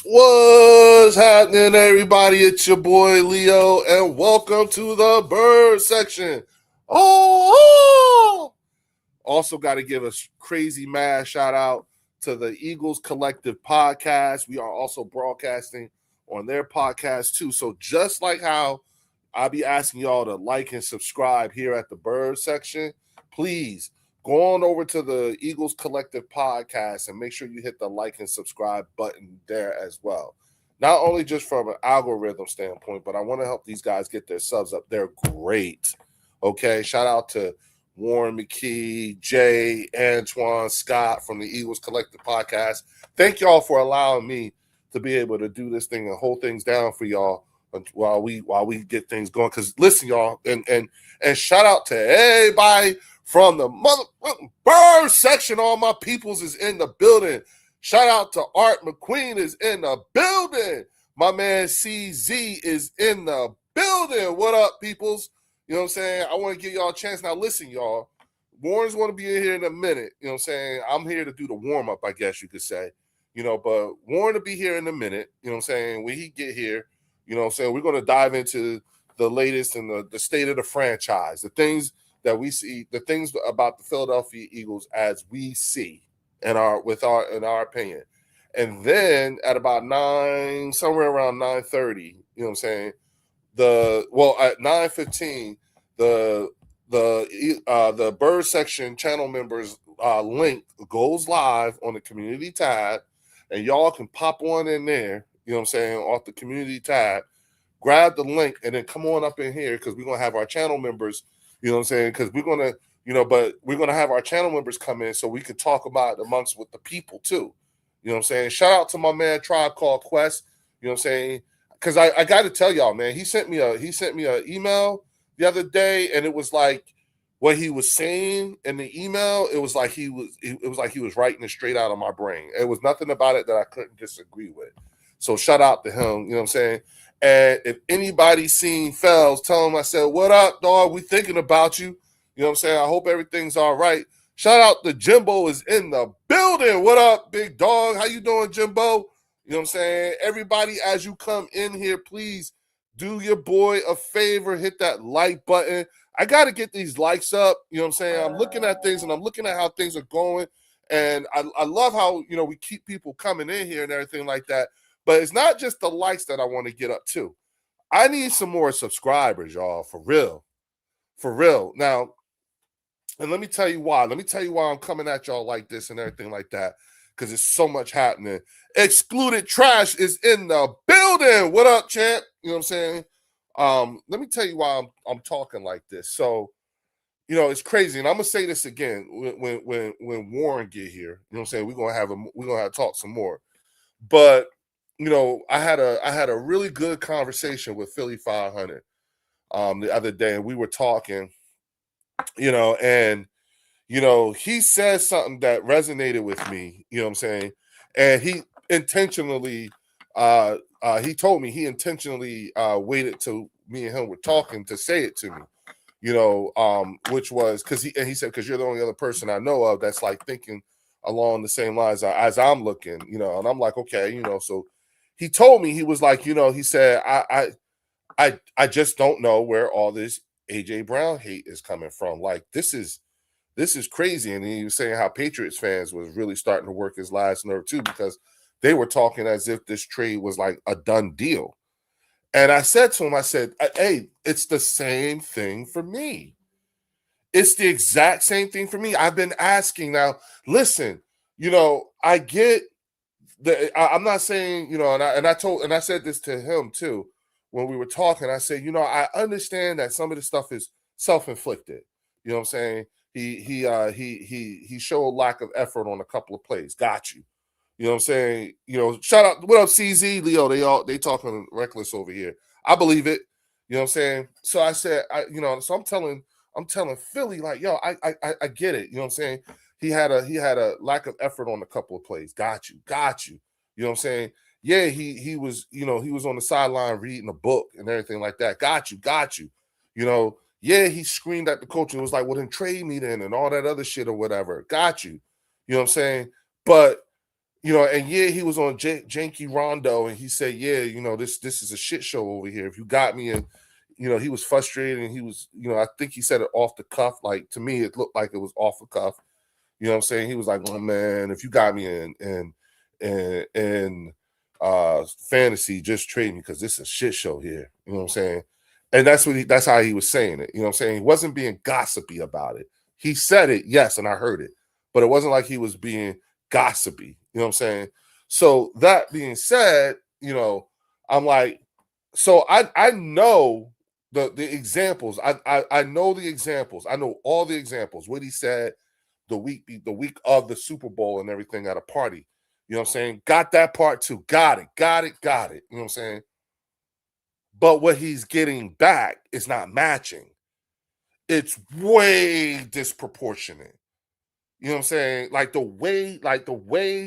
What's happening, everybody? It's your boy Leo, and welcome to the bird section. Oh! Also, got to give a crazy mad shout out to the Eagles Collective podcast. We are also broadcasting on their podcast too. So, just like how I'll be asking y'all to like and subscribe here at the bird section, please go on over to the Eagles Collective podcast and make sure you hit the like and subscribe button there as well. Not only just from an algorithm standpoint, but I want to help these guys get their subs up. They're great. Okay. Shout out to Warren McKee, Jay, Antoine, Scott from the Eagles Collective podcast. Thank y'all for allowing me to be able to do this thing and hold things down for y'all while we get things going. Because listen, y'all, and shout out to everybody from the motherfucking bird section. All my peoples is in the building. Shout out to Art McQueen is in the building. My man CZ is in the building. What up, peoples? You know what I'm saying? I want to give y'all a chance. Now, listen, y'all. Warren's going to be in here in a minute. You know what I'm saying? I'm here to do the warm-up, I guess you could say. But Warren will be here in a minute. You know what I'm saying? When he get here, you know what I'm saying? We're going to dive into the latest and the state of the franchise, the things that we see, the things about the Philadelphia Eagles as we see in our opinion. And then at about somewhere around 9:30, you know what I'm saying? At 9:15, the bird section channel members link goes live on the community tab, and y'all can pop on in there, you know what I'm saying, off the community tab, grab the link, and then come on up in here because we're gonna have our channel members, you know what I'm saying, because we're gonna, but we're gonna have our channel members come in so we can talk about it amongst with the people too. You know what I'm saying? Shout out to my man Tribe Called Quest, you know what I'm saying? Because I got to tell y'all, man, he sent me an email the other day, and it was like what he was saying in the email. It was like he was writing it straight out of my brain. It was nothing about it that I couldn't disagree with. So shout out to him. You know what I'm saying? And if anybody's seen Fells, tell him I said, "What up, dog? We thinking about you." You know what I'm saying? I hope everything's all right. Shout out to Jimbo is in the building. What up, big dog? How you doing, Jimbo? You know what I'm saying? Everybody, as you come in here, please do your boy a favor. Hit that like button. I got to get these likes up. You know what I'm saying? I'm looking at things and I'm looking at how things are going. And I love how, we keep people coming in here and everything like that. But it's not just the likes that I want to get up to. I need some more subscribers, y'all, for real. For real. Now, and let me tell you why. Let me tell you why I'm coming at y'all like this and everything like that. Because there's so much happening. Excluded Trash is in the building. What up, champ? You know what I'm saying? Let me tell you why I'm talking like this. So, it's crazy, and I'm gonna say this again when Warren get here. You know what I'm saying? We're gonna have to talk some more. But I had a really good conversation with Philly 500 the other day, and we were talking. And he said something that resonated with me, you know what I'm saying? And he intentionally, he told me he intentionally waited till me and him were talking to say it to me, which was because he said, because you're the only other person I know of that's like thinking along the same lines as I'm looking, and I'm like, okay, so he told me, he was like, he said, I just don't know where all this AJ Brown hate is coming from. Like, this is crazy. And he was saying how Patriots fans was really starting to work his last nerve too, because they were talking as if this trade was like a done deal. And I said to him, I said, hey, it's the same thing for me. It's the exact same thing for me. I've been asking now, listen, I get I'm not saying, and I said this to him too, when we were talking. I said, I understand that some of the stuff is self-inflicted. You know what I'm saying? He showed lack of effort on a couple of plays. Got you. You know what I'm saying? Shout out, what up, CZ, Leo? They talking reckless over here. I believe it. You know what I'm saying? So I said, so I'm telling Philly, like, yo, I get it. You know what I'm saying? He had a lack of effort on a couple of plays. Got you. You know what I'm saying? Yeah, he was, he was on the sideline reading a book and everything like that. Got you. Yeah, he screamed at the coach and was like, well, then trade me then and all that other shit or whatever. Got you. You know what I'm saying? But And yeah, he was on Janky Rondo, and he said, yeah, this is a shit show over here. If you got me, and he was frustrated, and he was, I think he said it off the cuff. Like, to me, it looked like it was off the cuff. You know what I'm saying? He was like, "Oh man, if you got me in fantasy, just trade me because this is a shit show here." You know what I'm saying? And that's how he was saying it. You know what I'm saying? He wasn't being gossipy about it. He said it, yes, and I heard it, but it wasn't like he was being gossipy. You know what I'm saying? So that being said, I'm like, so I know the examples. I know the examples. I know all the examples. What he said the week of the Super Bowl and everything at a party. You know what I'm saying? Got that part too. Got it. You know what I'm saying? But what he's getting back is not matching. It's way disproportionate. You know what I'm saying? Like the way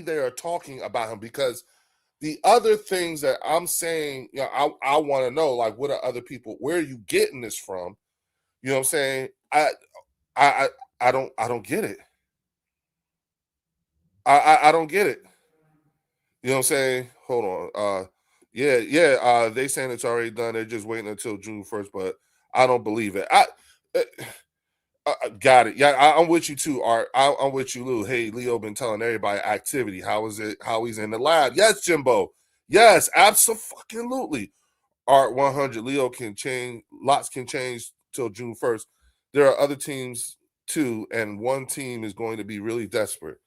they are talking about him, because the other things that I'm saying, I want to know, like, what are other people, where are you getting this from? You know what I'm saying? I I don't get it. I don't get it. You know what I'm saying? Hold on. Yeah. They saying it's already done. They're just waiting until June 1st, but I don't believe it. Got it. Yeah, I'm with you too, Art. I'm with you, Lou. Hey, Leo been telling everybody activity. How is it? How he's in the lab? Yes, Jimbo. Yes, absolutely. Art 100. Leo can change. Lots can change till June 1st. There are other teams too, and one team is going to be really desperate.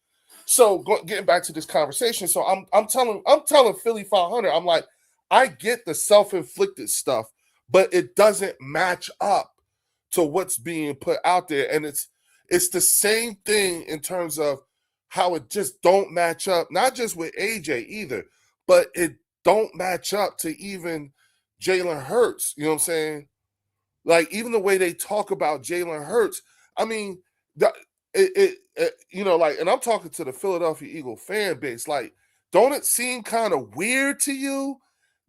So getting back to this conversation, so I'm telling Philly 500, I'm like, I get the self-inflicted stuff, but it doesn't match up to what's being put out there, and it's the same thing in terms of how it just don't match up, not just with AJ either, but it don't match up to even Jalen Hurts. You know what I'm saying? Like, even the way they talk about Jalen Hurts, I mean, the, like, and I'm talking to the Philadelphia Eagle fan base. Like, don't it seem kind of weird to you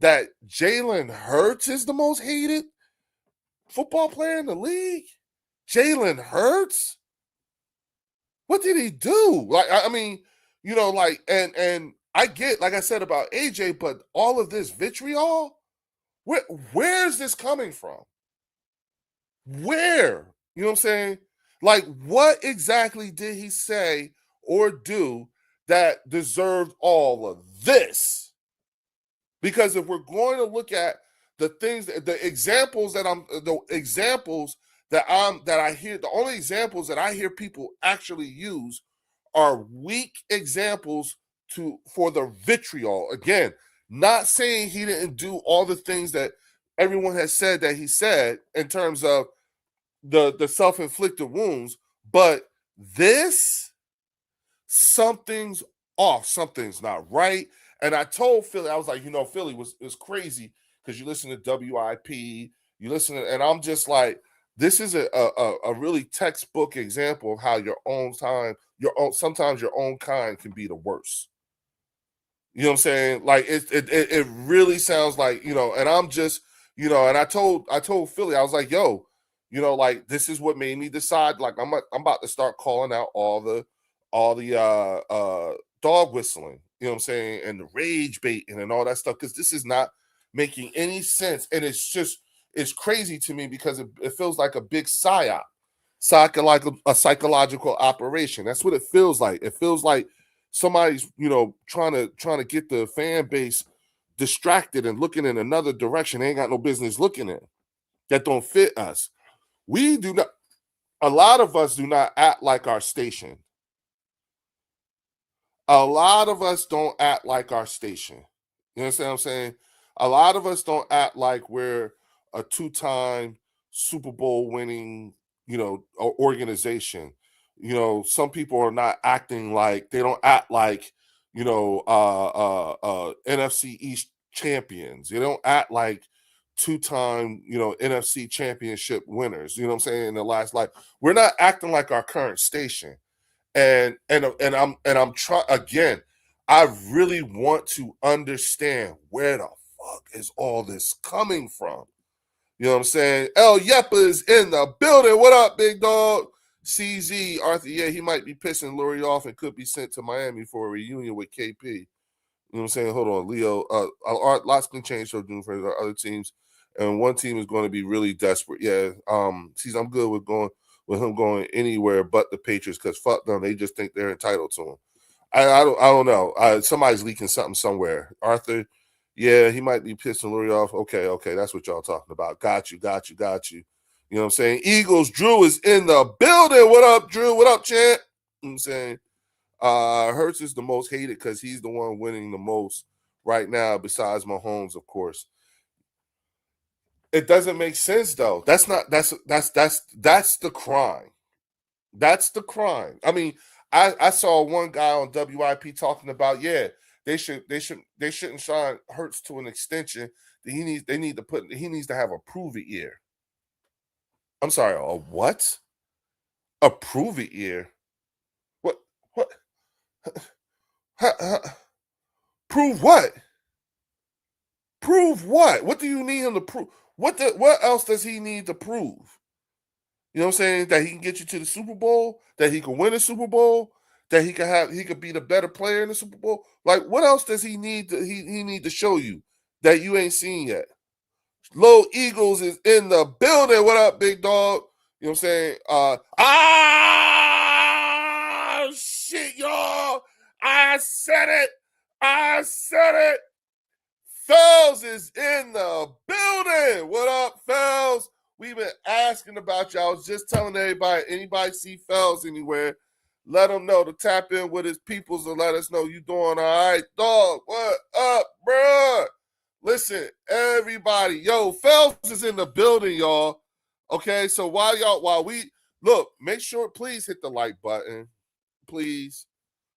that Jalen Hurts is the most hated football player in the league? Jalen Hurts? What did he do? Like, I mean, like, and I get, like I said about AJ, but all of this vitriol, where where's this coming from? Where? You know what I'm saying? Like, what exactly did he say or do that deserved all of this? Because if we're going to look at the examples that I hear, the only examples that I hear people actually use are weak examples for the vitriol. Again, not saying he didn't do all the things that everyone has said that he said in terms of the self-inflicted wounds, but this, something's off, something's not right. And I told Philly, I was like, Philly was crazy because you listen to WIP, you listen to, and I'm just like, this is a really textbook example of how sometimes your own kind can be the worst. You know what I'm saying? Like, it really sounds like, and I'm just, and I told Philly, I was like, yo, like, this is what made me decide, like, I'm about to start calling out all the dog whistling, you know what I'm saying, and the rage baiting and all that stuff, because this is not making any sense. And it's crazy to me because it feels like a big psychological operation. That's what it feels like. It feels like somebody's, trying to get the fan base distracted and looking in another direction they ain't got no business looking in, that don't fit us. We do not, a lot of us do not act like our station. A lot of us don't act like our station. You understand what I'm saying? A lot of us don't act like we're a two-time Super Bowl winning, organization. Some people are not acting like, they don't act like, NFC East champions. They don't act like two-time, NFC championship winners. You know what I'm saying? In the last life, we're not acting like our current station. And I'm trying again. I really want to understand where the fuck is all this coming from. You know what I'm saying? El Yepa is in the building. What up, big dog? CZ Arthur, yeah, he might be pissing Lurie off and could be sent to Miami for a reunion with KP. You know what I'm saying? Hold on, Leo. Lots can change for June for the other teams, and one team is going to be really desperate. Yeah. I'm good with him going anywhere but the Patriots because fuck them, they just think they're entitled to him. I don't know. Somebody's leaking something somewhere. Arthur, yeah, he might be pissing Lurie off. Okay, that's what y'all talking about. Got you. You know what I'm saying? Eagles, Drew is in the building. What up, Drew? What up, champ? You know what I'm saying? Hurts is the most hated because he's the one winning the most right now, besides Mahomes, of course. It doesn't make sense though. That's the crime. That's the crime. I mean, I saw one guy on WIP talking about, yeah, they shouldn't sign Hurts to an extension. He needs to have a prove it year. I'm sorry, a what? A prove it year? What? Prove what? Prove what? What do you need him to prove? What else does he need to prove? You know what I'm saying? That he can get you to the Super Bowl, that he can win a Super Bowl, that he could be the better player in the Super Bowl. Like, what else does he need he need to show you that you ain't seen yet? Low Eagles is in the building. What up, big dog? You know what I'm saying? Shit, y'all. I said it. Fells is in the building. What up, Fells? We've been asking about you. I was just telling anybody see Fells anywhere, let him know to tap in with his peoples and let us know you doing all right. Dog, what up, bruh? Listen, everybody. Yo, Fells is in the building, y'all. Okay, so while we look, make sure, please hit the like button. Please.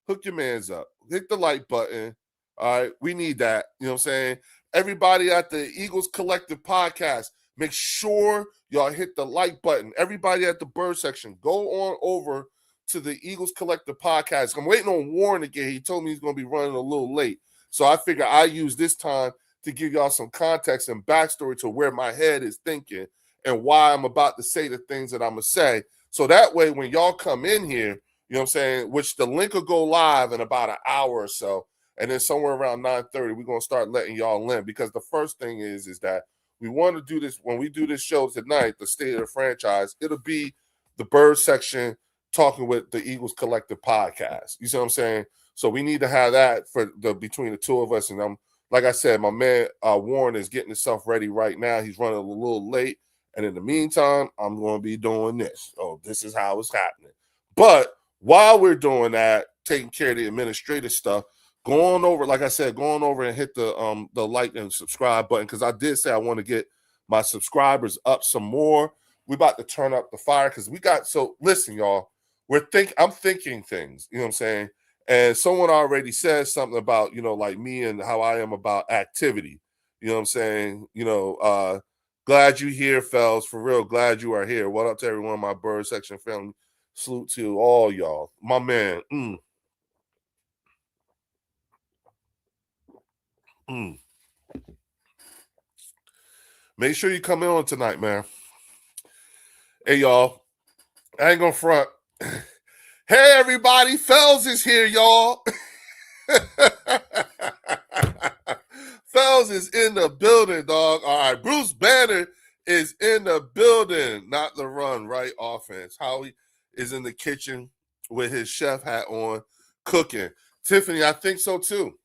Hook your mans up. Hit the like button. All right, we need that. You know what I'm saying? Everybody at the Eagles Collective Podcast, make sure y'all hit the like button. Everybody at the Bird section, go on over to the Eagles Collective Podcast. I'm waiting on Warren to get here. He told me he's going to be running a little late. So I figure I use this time to give y'all some context and backstory to where my head is thinking and why I'm about to say the things that I'm going to say. So that way, when y'all come in here, you know what I'm saying, which the link will go live in about an hour or so, and then somewhere around 9:30, we're going to start letting y'all in, because the first thing is that we want to do this, when we do this show tonight, the State of the Franchise, it'll be the Bird section talking with the Eagles Collective Podcast. You see what I'm saying? So we need to have that for between the two of us, and I'm, like I said, my man Warren is getting himself ready right now. He's running a little late, and in the meantime, I'm going to be doing this. Oh, this is how it's happening. But while we're doing that, taking care of the administrative stuff, going over and hit the like and subscribe button, because I did say I want to get my subscribers up some more. We're about to turn up the fire because listen, y'all, I'm thinking things, you know what I'm saying? And someone already said something about, like me and how I am about activity. You know what I'm saying? Glad you here, Fells. For real, glad you are here. What up to everyone in my Bird section family? Salute to all y'all. My man. Make sure you come in on tonight, man. Hey, y'all. I ain't gonna front. Hey, everybody. Fells is here, y'all. Fells is in the building, dog. All right. Bruce Banner is in the building. Not the run, right? Offense. Howie is in the kitchen with his chef hat on, cooking. Tiffany, I think so too.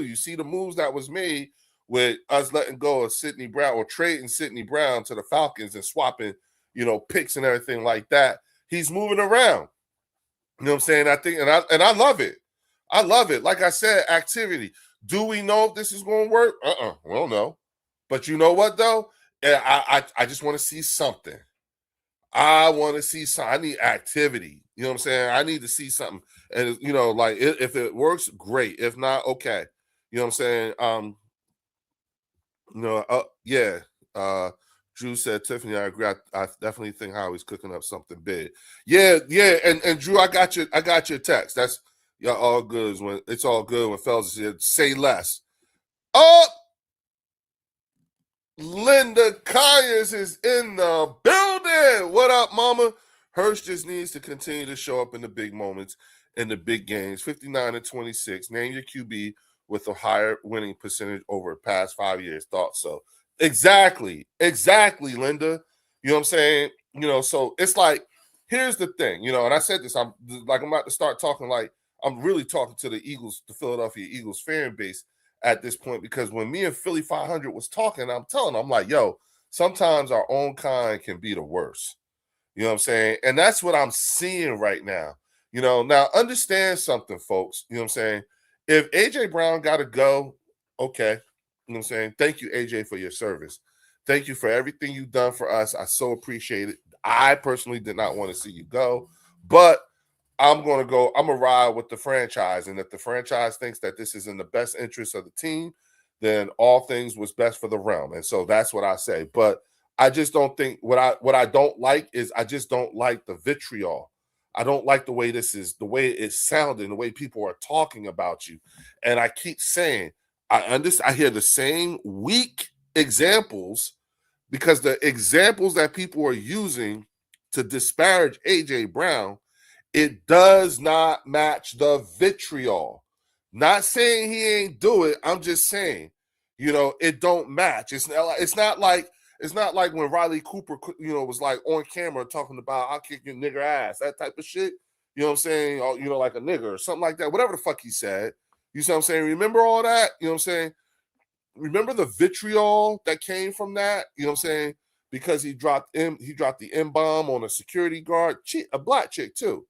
You see the moves that was made with us letting go of Sidney Brown, or trading Sidney Brown to the Falcons and swapping, picks and everything like that. He's moving around. You know what I'm saying? I think, and I love it. I love it. Like I said, activity. Do we know if this is going to work? We don't know. But you know what, though? I just want to see something. I want to see something. I need activity. You know what I'm saying? I need to see something. And, if it works, great. If not, okay. You know what I'm saying? Yeah. Drew said, Tiffany, I agree. I definitely think Howie's cooking up something big. Yeah. And Drew, I got your text. That's all good when it's all good when Fells said, say less. Oh, Linda Conyers is in the building. What up, mama? Hurts just needs to continue to show up in the big moments, in the big games. 59-26. Name your QB with a higher winning percentage over the past 5 years. Thought so. Exactly, Linda. You know what I'm saying? So it's like, here's the thing, and I said this, I'm about to start talking like I'm really talking to the Eagles, the Philadelphia Eagles fan base at this point, because when me and Philly 500 was talking, I'm telling them, I'm like, yo, sometimes our own kind can be the worst. You know what I'm saying? And that's what I'm seeing right now. Now understand something, folks. You know what I'm saying? If AJ Brown got to go, okay. You know what I'm saying? Thank you, AJ, for your service. Thank you for everything you've done for us. I so appreciate it. I personally did not want to see you go, but I'm going to go. I'm going to ride with the franchise. And if the franchise thinks that this is in the best interest of the team, then all things was best for the realm. And so that's what I say. But I just don't think what I don't like is I just don't like the vitriol. I don't like the way the way it's sounding, the way people are talking about you. And I keep saying, I hear the same weak examples, because the examples that people are using to disparage AJ Brown, it does not match the vitriol. Not saying he ain't do it. I'm just saying, it don't match. It's not like when Riley Cooper, was like on camera talking about I'll kick your nigger ass, that type of shit. You know what I'm saying? Or, like a nigger or something like that. Whatever the fuck he said. You see what I'm saying? Remember all that? You know what I'm saying? Remember the vitriol that came from that? You know what I'm saying? Because he dropped the M-bomb on a security guard, a black chick too.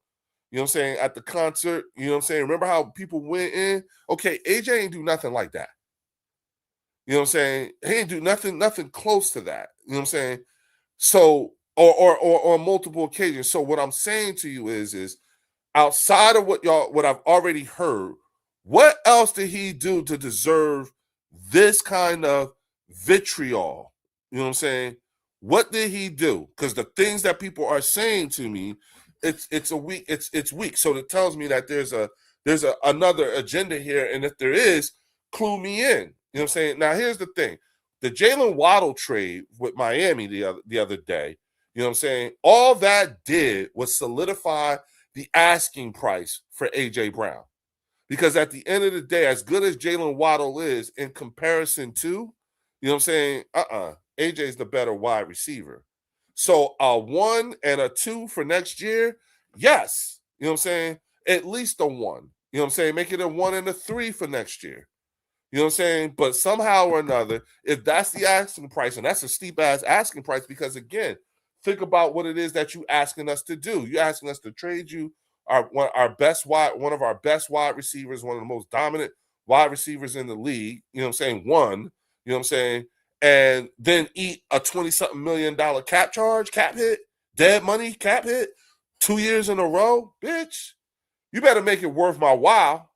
You know what I'm saying? At the concert, you know what I'm saying? Remember how people went in? Okay, AJ ain't do nothing like that. You know what I'm saying? He ain't do nothing close to that. You know what I'm saying? So, or on multiple occasions. So what I'm saying to you is outside of what I've already heard, what else did he do to deserve this kind of vitriol? You know what I'm saying? What did he do? Because the things that people are saying to me, it's weak. So it tells me that there's another agenda here, and if there is, clue me in. You know what I'm saying? Now here's the thing: the Jalen Waddle trade with Miami the other day. You know what I'm saying? All that did was solidify the asking price for AJ Brown. Because at the end of the day, as good as Jalen Waddle is in comparison to, you know what I'm saying? AJ's the better wide receiver. So a 1 and a 2 for next year, yes. You know what I'm saying? At least a 1. You know what I'm saying? Make it a 1 and a 3 for next year. You know what I'm saying? But somehow or another, if that's the asking price, and that's a steep ass asking price, because again, think about what it is that you asking us to do. You're asking us to trade you one of our best wide receivers, one of the most dominant wide receivers in the league. You know what I'm saying? One, you know what I'm saying? And then eat a $20-something million cap hit, dead money cap hit, 2 years in a row, bitch. You better make it worth my while.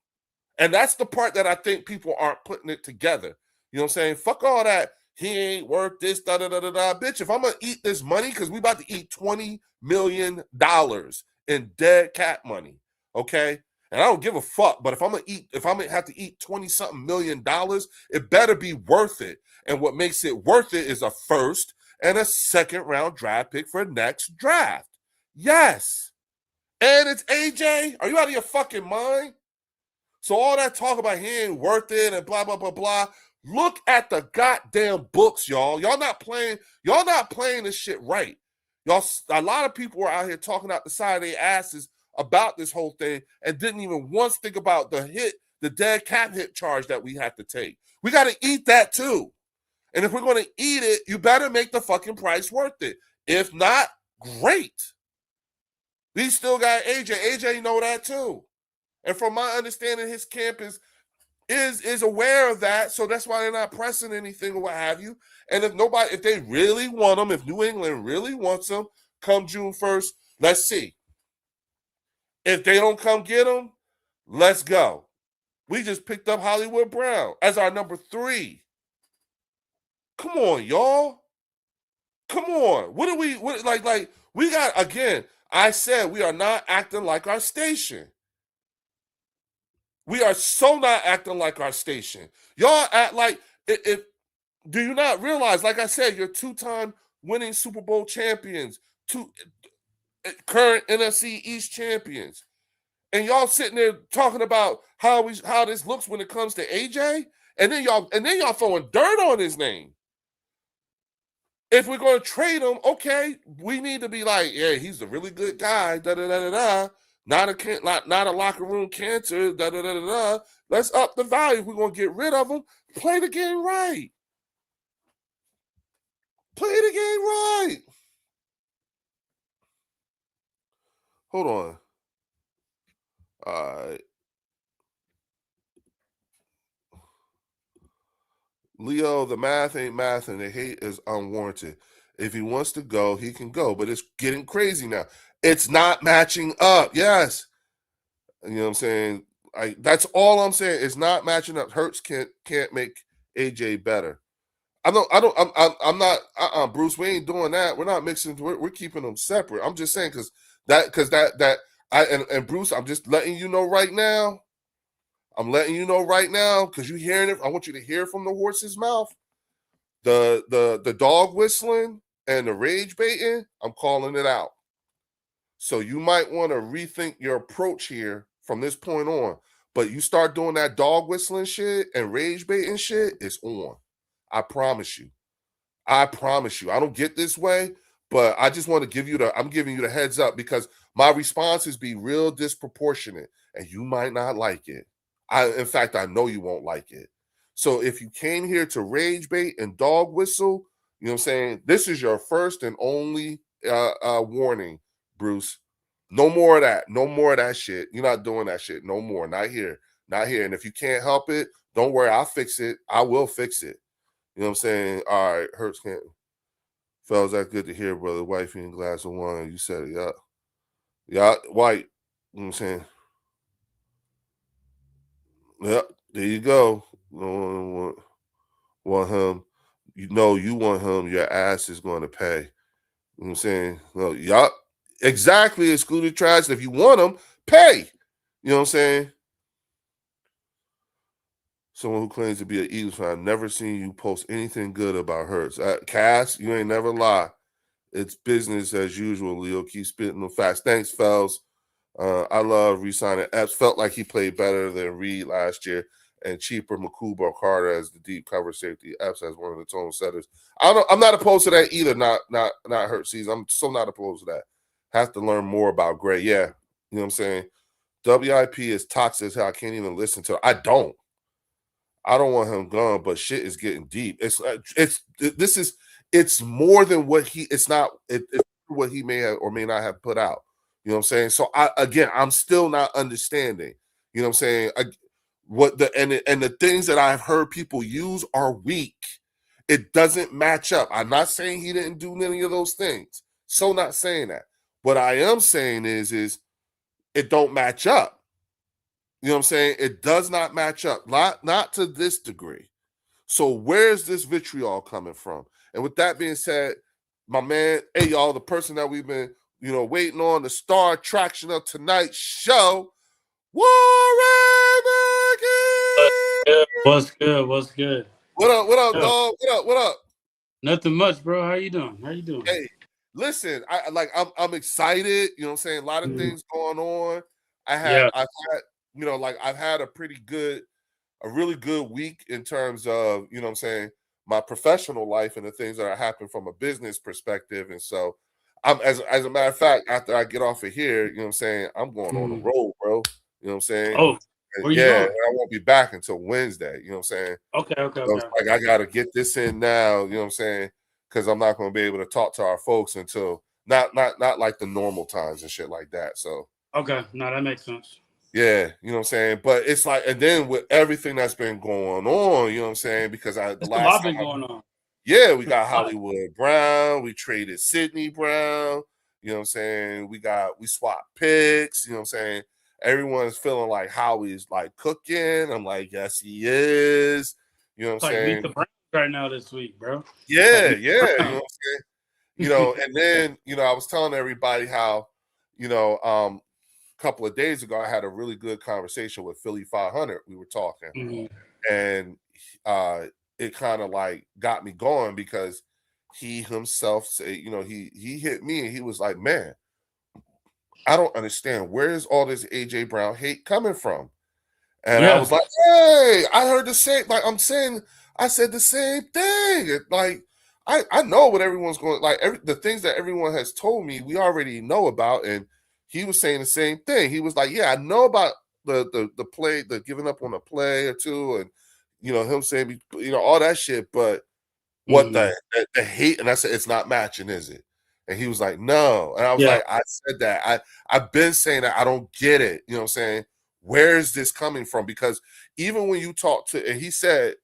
And that's the part that I think people aren't putting it together. You know what I'm saying? Fuck all that. He ain't worth this, da-da-da-da-da. Bitch, if I'm going to eat this money, because we about to eat $20 million in dead cap money, okay? And I don't give a fuck, but if I'm going to have to eat 20-something million dollars, it better be worth it. And what makes it worth it is a first and a second round draft pick for next draft. Yes. And it's AJ. Are you out of your fucking mind? So all that talk about he ain't worth it and blah, blah, blah, blah. Look at the goddamn books, y'all. Y'all not playing this shit right. Y'all, a lot of people are out here talking out the side of their asses about this whole thing and didn't even once think about the dead cap hit charge that we have to take. We got to eat that too. And if we're going to eat it, you better make the fucking price worth it. If not, great. We still got AJ. AJ know that too. And from my understanding, his camp is aware of that, so that's why they're not pressing anything or what have you. And if they really want him, if New England really wants him, come June 1st, let's see. If they don't come get him, let's go. We just picked up Hollywood Brown as our number 3. Come on, y'all. Come on. We got, again, I said we are not acting like our station. We are so not acting like our station. Y'all act like do you not realize, like I said, you're 2-time winning Super Bowl champions. current NFC East champions. And y'all sitting there talking about how this looks when it comes to AJ, and then y'all throwing dirt on his name. If we're going to trade him, okay, we need to be like, yeah, he's a really good guy, da da da da da. Not a locker room cancer, da da da da da. Let's up the value. If we're going to get rid of him, play the game right. Play the game right. Hold on. All right. Leo, the math ain't math, and the hate is unwarranted. If he wants to go, he can go, but it's getting crazy now. It's not matching up. Yes. You know what I'm saying? That's all I'm saying. It's not matching up. Hurts can't make AJ better. I'm not Bruce, we ain't doing that. We're not mixing, we're keeping them separate. I'm just saying and Bruce, I'm just letting you know right now. I'm letting you know right now, because you're hearing it. I want you to hear from the horse's mouth. The dog whistling and the rage baiting, I'm calling it out. So you might want to rethink your approach here from this point on. But you start doing that dog whistling shit and rage baiting shit, it's on. I promise you. I promise you. I don't get this way, but I just want to I'm giving you the heads up, because my responses be real disproportionate and you might not like it. In fact, I know you won't like it. So if you came here to rage bait and dog whistle, you know what I'm saying? This is your first and only warning, Bruce. No more of that. No more of that shit. You're not doing that shit. No more. Not here. Not here. And if you can't help it, don't worry. I'll fix it. I will fix it. You know what I'm saying? All right. Hurts can't. Fellas, that's good to hear, brother. Wifey and glass of wine. You said it. Yeah. Yeah. White. You know what I'm saying? Yep. There you go. Want him. You know you want him. Your ass is going to pay. You know what I'm saying? No, yup. Exactly. Excluded trash. If you want them, pay. You know what I'm saying? Someone who claims to be an Eagles fan, I've never seen you post anything good about Hurts. Cass, you ain't never lie. It's business as usual, Leo. Keep spitting them facts. Thanks, fellas. I love re-signing Epps. Felt like he played better than Reed last year, and cheaper Makuba Carter as the deep cover safety. Epps as one of the tone setters. I'm not opposed to that either. Not Hurt season. I'm so not opposed to that. Have to learn more about Gray. Yeah, you know what I'm saying. WIP is toxic as hell. I can't even listen to it. I don't want him gone, but shit is getting deep. It's more than what it's what he may have or may not have put out. You know what I'm saying? So I'm still not understanding. You know what I'm saying? The things that I've heard people use are weak. It doesn't match up. I'm not saying he didn't do any of those things. So not saying that. What I am saying is it don't match up. You know what I'm saying? It does not match up. Not to this degree. So where's this vitriol coming from? And with that being said, my man, hey y'all, the person that we've been, waiting on, the star attraction of tonight's show, Warren McGee! What's good? What's good? What up, dog? What up? Nothing much, bro. How you doing? Hey, listen, I'm excited. You know what I'm saying? A lot of things going on. I've had a really good week in terms of, you know what I'm saying, my professional life and the things that are happening from a business perspective. And so I'm as a matter of fact, after I get off of here, you know what I'm saying, I'm going on the road, bro. You know what I'm saying? Oh, where you yeah, going? I won't be back until Wednesday. You know what I'm saying? Okay. So it's like I gotta get this in now, you know what I'm saying? Because I'm not gonna be able to talk to our folks until not like the normal times and shit like that. So okay, no, that makes sense. yeah, you know what I'm saying? But it's like, and then with everything that's been going on, you know what I'm saying? Because There's a lot been going on. Yeah, we got Hollywood Brown, we traded Sidney Brown, you know what I'm saying? We swapped picks, you know what I'm saying? Everyone's feeling like Howie's like cooking. I'm like, yes, he is. You know what I'm saying? Meet the Browns right now this week, bro. Yeah, you know what I'm saying? And then, I was telling everybody how, a couple of days ago, I had a really good conversation with Philly 500. We were talking, and it kind of like got me going because he himself said, he hit me and he was like, man, I don't understand. Where is all this AJ Brown hate coming from? And I Yeah. was like, hey, I heard the same, like I said the same thing. Like, I know what everyone's going, like the things that everyone has told me, we already know about. And he was saying the same thing. He was like, yeah, I know about the play, the giving up on a play or two, and him saying, all that shit, but what Mhm. the hate? And I said, it's not matching, is it? And he was like, no. And I was Yeah. like, I said that. I've been saying that. I don't get it. You know what I'm saying? Where is this coming from? Because even when you talk to, and he said,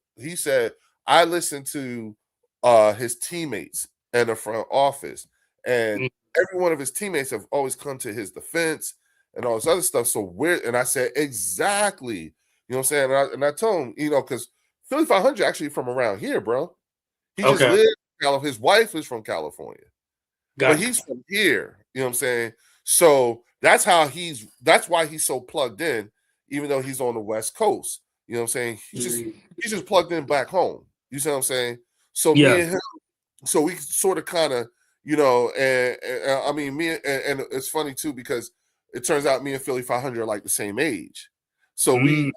I listened to his teammates in the front office, and Mm. every one of his teammates have always come to his defense and all this other stuff. So where? And I said, exactly. You know what I'm saying? And I told him, because Philly 500 actually from around here, bro. He just Okay. lived in California. His wife is from California, but Gotcha. he's from here. You know what I'm saying? So that's why he's so plugged in, even though he's on the West Coast. You know what I'm saying? Mhm. He's just plugged in back home. You see what I'm saying? So me Yeah. and him, so we sort of kind of, and I mean, and it's funny too because it turns out me and Philly 500 are like the same age. So Mm.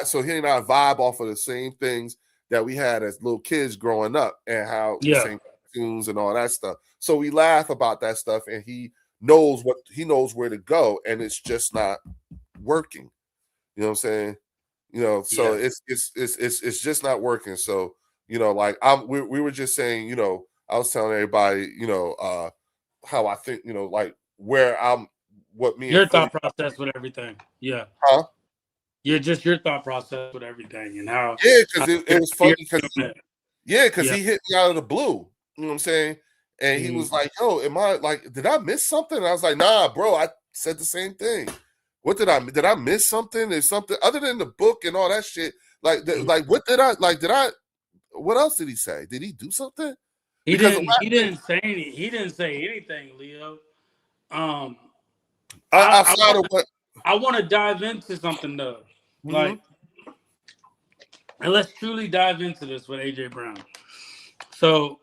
so he and I vibe off of the same things that we had as little kids growing up, and how the Yeah. same cartoons and all that stuff. So we laugh about that stuff, and he knows where to go, and it's just not working. You know what I'm saying? So Yeah. it's just not working. So like we were just saying, I was telling everybody, how I think, like where what me and Your Philly, thought process with everything. Yeah. huh? Yeah, just your thought process with everything and Yeah, how because it you're, was you're funny because doing it. Yeah. he hit me out of the blue. You know what I'm saying? And he Mhm. was like, "Yo, am I like? Did I miss something?" And I was like, "Nah, bro. I said the same thing. What did I miss something? There's something other than the book and all that shit. Like, Mhm. like what did I like? Did I? What else did he say? Did he do something? He Because the didn't. last He thing didn't say any. He didn't say anything, Leo. Um, outside of what? I want to dive into something though, Mhm. like, and let's truly dive into this with AJ Brown. So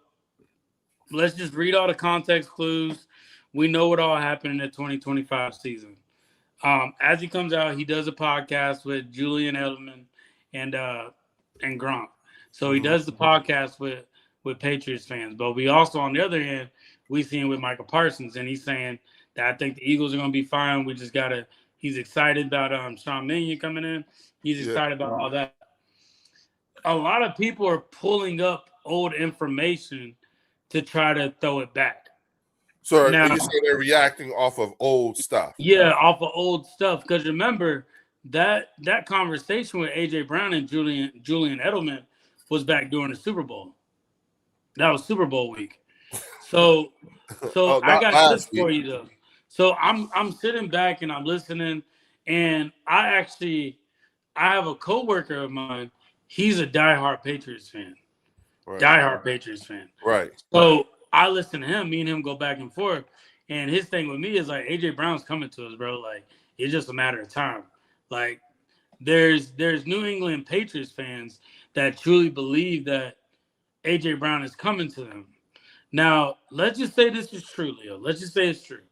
let's just read all the context clues. We know what all happened in the 2025 season. As he comes out, he does a podcast with Julian Edelman and Gronk. So he Mhm. does the podcast with Patriots fans. But we also, on the other hand, we see him with Michael Parsons, and he's saying that I think the Eagles are going to be fine. We just gotta. He's excited about Sean Mannion coming in. He's Yeah. excited about all that. A lot of people are pulling up old information to try to throw it back. So Now, you say they're reacting off of old stuff. yeah, off of old stuff. Because remember that conversation with AJ Brown and Julian Edelman was back during the Super Bowl. That was Super Bowl week. So Oh, I not got this last week. for you though. So I'm sitting back and I'm listening, and I have a coworker of mine. He's a diehard Patriots fan. Right. Diehard Patriots fan. Right. So I listen to him. Me and him go back and forth. And his thing with me is like AJ Brown's coming to us, bro. Like it's just a matter of time. Like there's New England Patriots fans that truly believe that AJ Brown is coming to them. Now let's just say this is true, Leo. Let's just say it's true,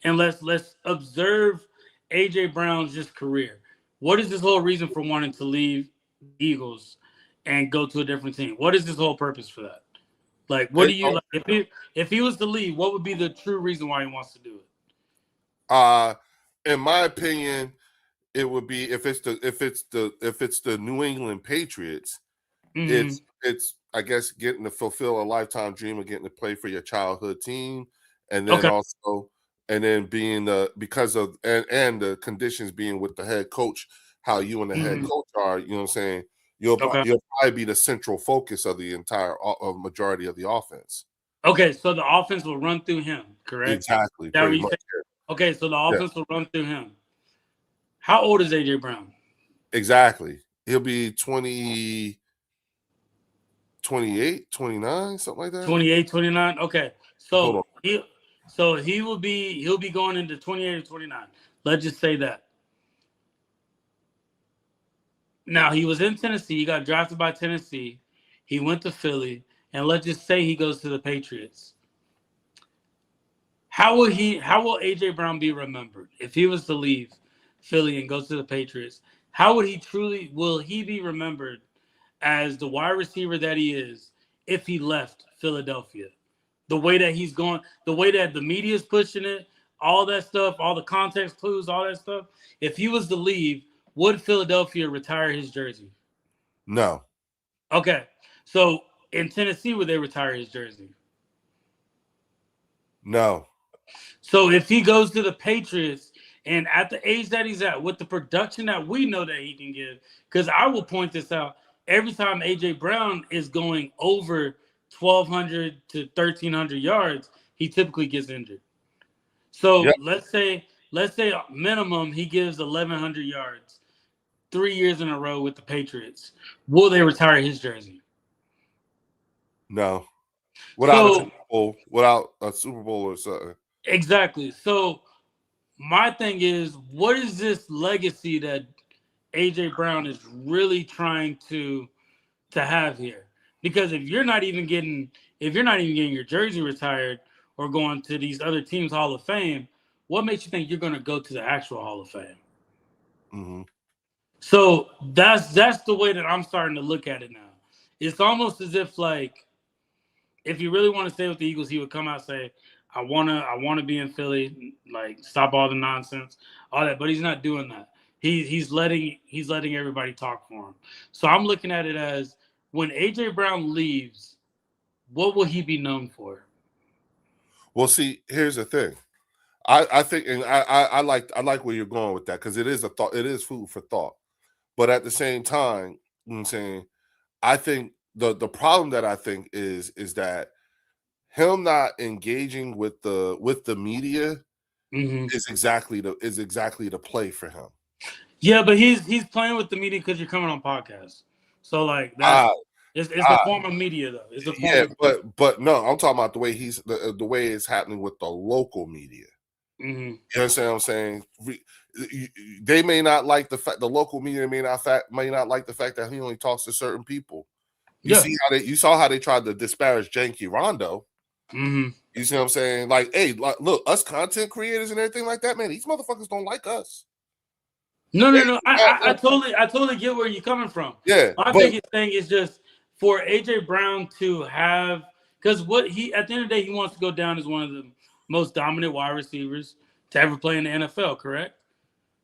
and let's observe AJ Brown's just career. What is his whole reason for wanting to leave the Eagles and go to a different team? What is his whole purpose for that? Like, what do It, you like? If he was to leave, what would be the true reason why he wants to do it? uh, in my opinion, it would be if it's the New England Patriots, Mm-hmm. it's I guess getting to fulfill a lifetime dream of getting to play for your childhood team, and then Okay. also being the because of and the conditions being with the head coach, how you and the head Mm-hmm. coach are, you know what I'm saying? Okay. You'll probably be the central focus of the entire of majority of the offense. Okay. So the offense will run through him, correct? Exactly, That what pretty you much. say? Okay. So the Yeah, offense will run through him. How old is AJ Brown? exactly. He'll be 20, 28, 29, something like that. 28, 29. Okay. Hold on. He'll be going into 28 or 29. Let's just say that. Now he was in Tennessee. He got drafted by Tennessee. He went to Philly, and let's just say he goes to the Patriots. How will AJ Brown be remembered if he was to leave Philly and go to the Patriots? How will he be remembered as the wide receiver that he is if he left Philadelphia? The way that he's going, the way that the media is pushing it, all that stuff, all the context clues, all that stuff. If he was to leave, would Philadelphia retire his jersey? No. Okay. So in Tennessee, would they retire his jersey? No. So if he goes to the Patriots and at the age that he's at, with the production that we know that he can give, because I will point this out, every time AJ Brown is going over 1,200 to 1,300 yards, he typically gets injured. So Yep. let's say minimum he gives 1,100 yards 3 years in a row with the Patriots. Will they retire his jersey? No. Without a Super Bowl or something. Exactly. So my thing is, what is this legacy that AJ Brown is really trying to have here? Because if you're not even getting your jersey retired or going to these other teams' Hall of Fame, what makes you think you're going to go to the actual Hall of Fame? Mm-hmm. So that's the way that I'm starting to look at it now. It's almost as if, like, if you really want to stay with the Eagles, he would come out and say, I wanna be in Philly, like, stop all the nonsense, all that. But he's not doing that. He's letting everybody talk for him. So I'm looking at it as, when AJ Brown leaves, what will he be known for? Well, see, here's the thing. I think, and I like where you're going with that, because it is a thought. It is food for thought. But at the same time, you know what I'm saying, I think the problem that I think is that him not engaging with the media is exactly the play for him. Yeah, but he's playing with the media because you're coming on podcasts. So, like, that's it's the form of media, though. It's the form but no, I'm talking about the way the way it's happening with the local media. Mm-hmm. You understand what I'm saying? They may not like the fact, the local media may not like the fact that he only talks to certain people. You saw how they tried to disparage Janky Rondo. Mm-hmm. You see what I'm saying? Like, hey, look, us content creators and everything like that, man, these motherfuckers don't like us. No. I totally get where you're coming from. Yeah. My biggest thing is just for AJ Brown to have, because at the end of the day, he wants to go down as one of the most dominant wide receivers to ever play in the NFL, correct?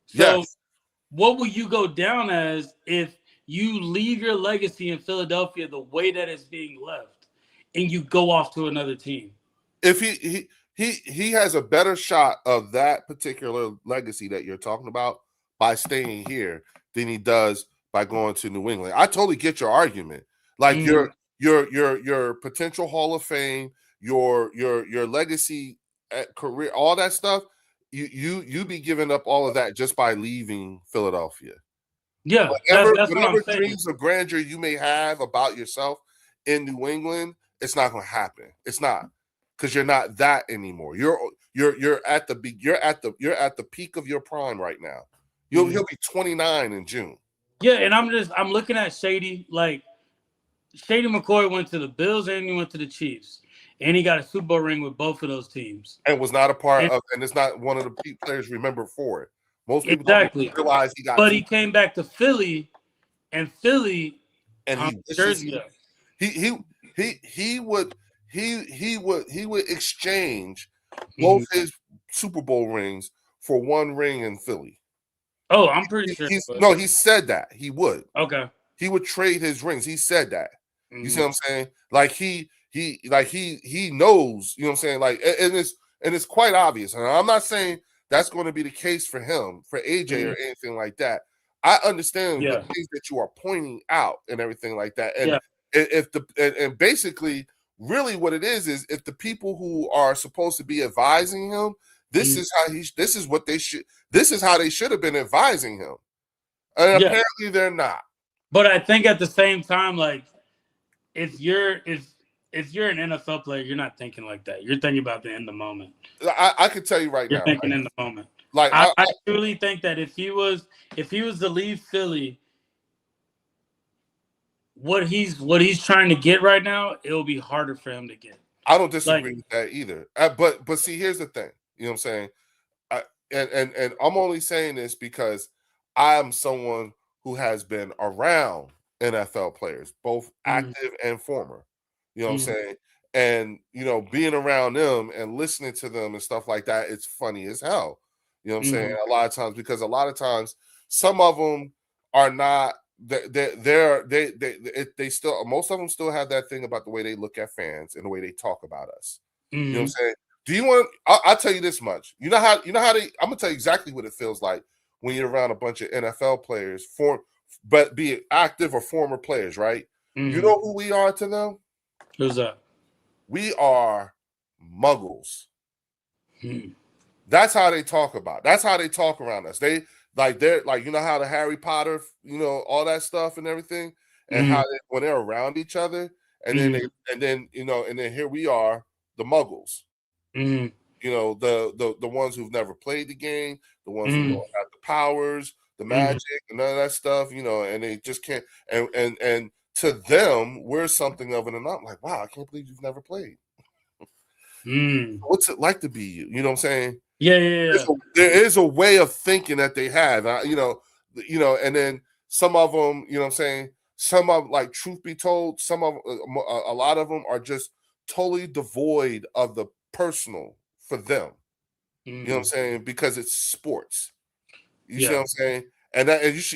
So yes. What will you go down as if you leave your legacy in Philadelphia the way that it's being left and you go off to another team? If he has a better shot of that particular legacy that you're talking about by staying here than he does by going to New England. I totally get your argument. Like, your potential Hall of Fame, your legacy career, all that stuff, you be giving up all of that just by leaving Philadelphia. Yeah, whatever dreams of grandeur you may have about yourself in New England, it's not going to happen. It's not, because you're not that anymore. You're at the peak of your prime right now. He'll be 29 in June. Yeah, and I'm looking at Shady. Like, Shady McCoy went to the Bills and he went to the Chiefs, and he got a Super Bowl ring with both of those teams. And was not a part of, and it's not one of the players remembered for it. Most people don't realize he got. But he came back to Philly, and Philly, and he would exchange both his Super Bowl rings for one ring in Philly. Oh, I'm pretty sure. He said that he would. Okay. He would trade his rings. He said that. You see what I'm saying? Like, he knows, you know what I'm saying? Like, and it's quite obvious. And I'm not saying that's going to be the case for him, for AJ or anything like that. I understand the things that you are pointing out and everything like that. And and basically, really what it is if the people who are supposed to be advising him, this is how they should have been advising him. And apparently they're not. But I think at the same time, like, if you're an NFL player, you're not thinking like that. You're thinking about the in the moment. I can tell you right now. You're thinking in the moment. Like, I truly think that if he was to leave Philly, what he's trying to get right now, it will be harder for him to get. I don't disagree Like, with that either. But see, here's the thing. You know what I'm saying? And I'm only saying this because I'm someone who has been around NFL players, both mm, active and former. You know what I'm mm, saying? And being around them and listening to them and stuff like that, it's funny as hell. You know what I'm saying? mm, A lot of times, because a lot of times some of them are not. They still, most of them still have that thing about the way they look at fans and the way they talk about us. You know what I'm mm, saying? Do you want? I'll tell you this much. You know how they. I'm gonna tell you exactly what it feels like when you're around a bunch of NFL players, but be it active or former players, right? You mm. know who we are to them? Who's that? We are muggles. Mm, That's how they talk about. That's how they talk around us. They're like how the Harry Potter, all that stuff and everything, and how mm, when they're around each other, and then mm, here we are, the muggles. mm, The ones who've never played the game, the ones who mm, don't have the powers, the mm, magic, and none of that stuff, and they just can't. And to them, we're something of an anomaly. Like, wow, I can't believe you've never played. mm. What's it like to be you? You know what I'm saying? Yeah, yeah, yeah. There is a way of thinking that they have, and then some of them, you know what I'm saying? Some of, like, truth be told, some of a lot of them are just totally devoid of the personal for them. You know what I'm Mm, saying? Because it's sports. You see what yeah, I'm saying? And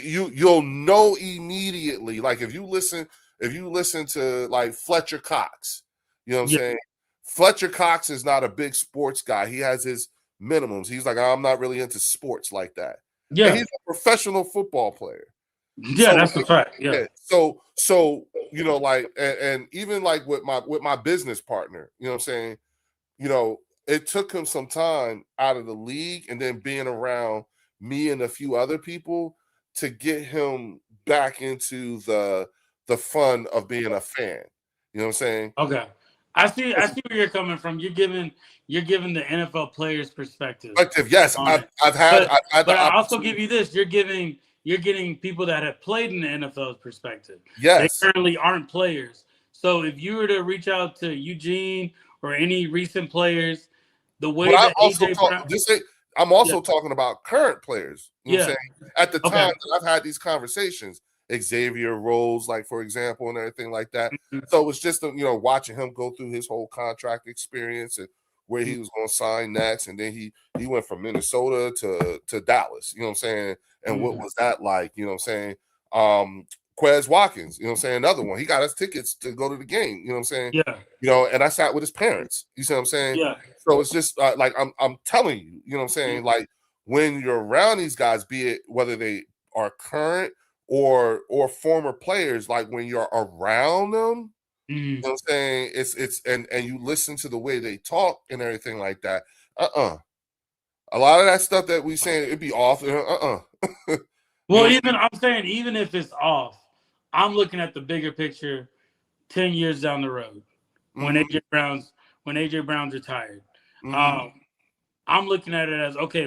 you'll know immediately. Like, if you listen to, like, Fletcher Cox, you know what I'm yeah, saying? Fletcher Cox is not a big sports guy. He has his minimums. He's like, I'm not really into sports like that. And yeah, he's a professional football player. yeah. So, That's a fact. Yeah. yeah. So like, and even like with my business partner, you know what I'm saying? It took him some time out of the league and then being around me and a few other people to get him back into the fun of being a fan. You know what I'm saying? Okay. I see where you're coming from. You're giving the NFL players perspective Collective, yes, on I've it. I've had But I've had but the I also give opportunity. you this. You're getting people that have played in the NFL's perspective. They Yes, currently aren't players. So if you were to reach out to Eugene or any recent players, the but way that AJ Brown, I'm yeah, also talking about current players. You know what I'm yeah, saying? At the okay, time that I've had these conversations, Xavier Rhodes, like, for example, and everything like that. mhm, So it's just watching him go through his whole contract experience and where he was going to sign next, and then he went from Minnesota to Dallas. You know what I'm saying? And what mhm, was that like? You know what I'm saying? Quez Watkins, you know what I'm saying? Another one. He got us tickets to go to the game. You know what I'm saying? yeah, And I sat with his parents. You see what I'm saying? yeah, So it's just like I'm telling you, you know what I'm saying? Like, when you're around these guys, be it whether they are current or former players, like when you're around them, you mhm. know what I'm saying? It's and you listen to the way they talk and everything like that. A lot of that stuff that we saying, it'd be off. You know Well, what even I'm saying, even if it's off, I'm looking at the bigger picture 10 years down the road I'm when saying? AJ Brown's retired. Hmm. Um, I'm looking at it as, okay,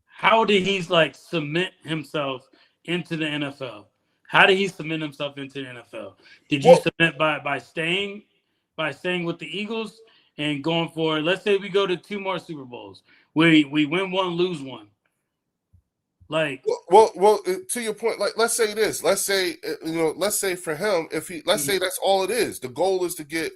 how did he like cement himself into the NFL? How did he cement himself into the NFL? Did you Well, cement by staying with the Eagles and going for, let's say we go to 2 more Super Bowls. We win one, lose one. Like, to your point, like, let's say this. Let's say for him, let's mm, say that's all it is. The goal is to get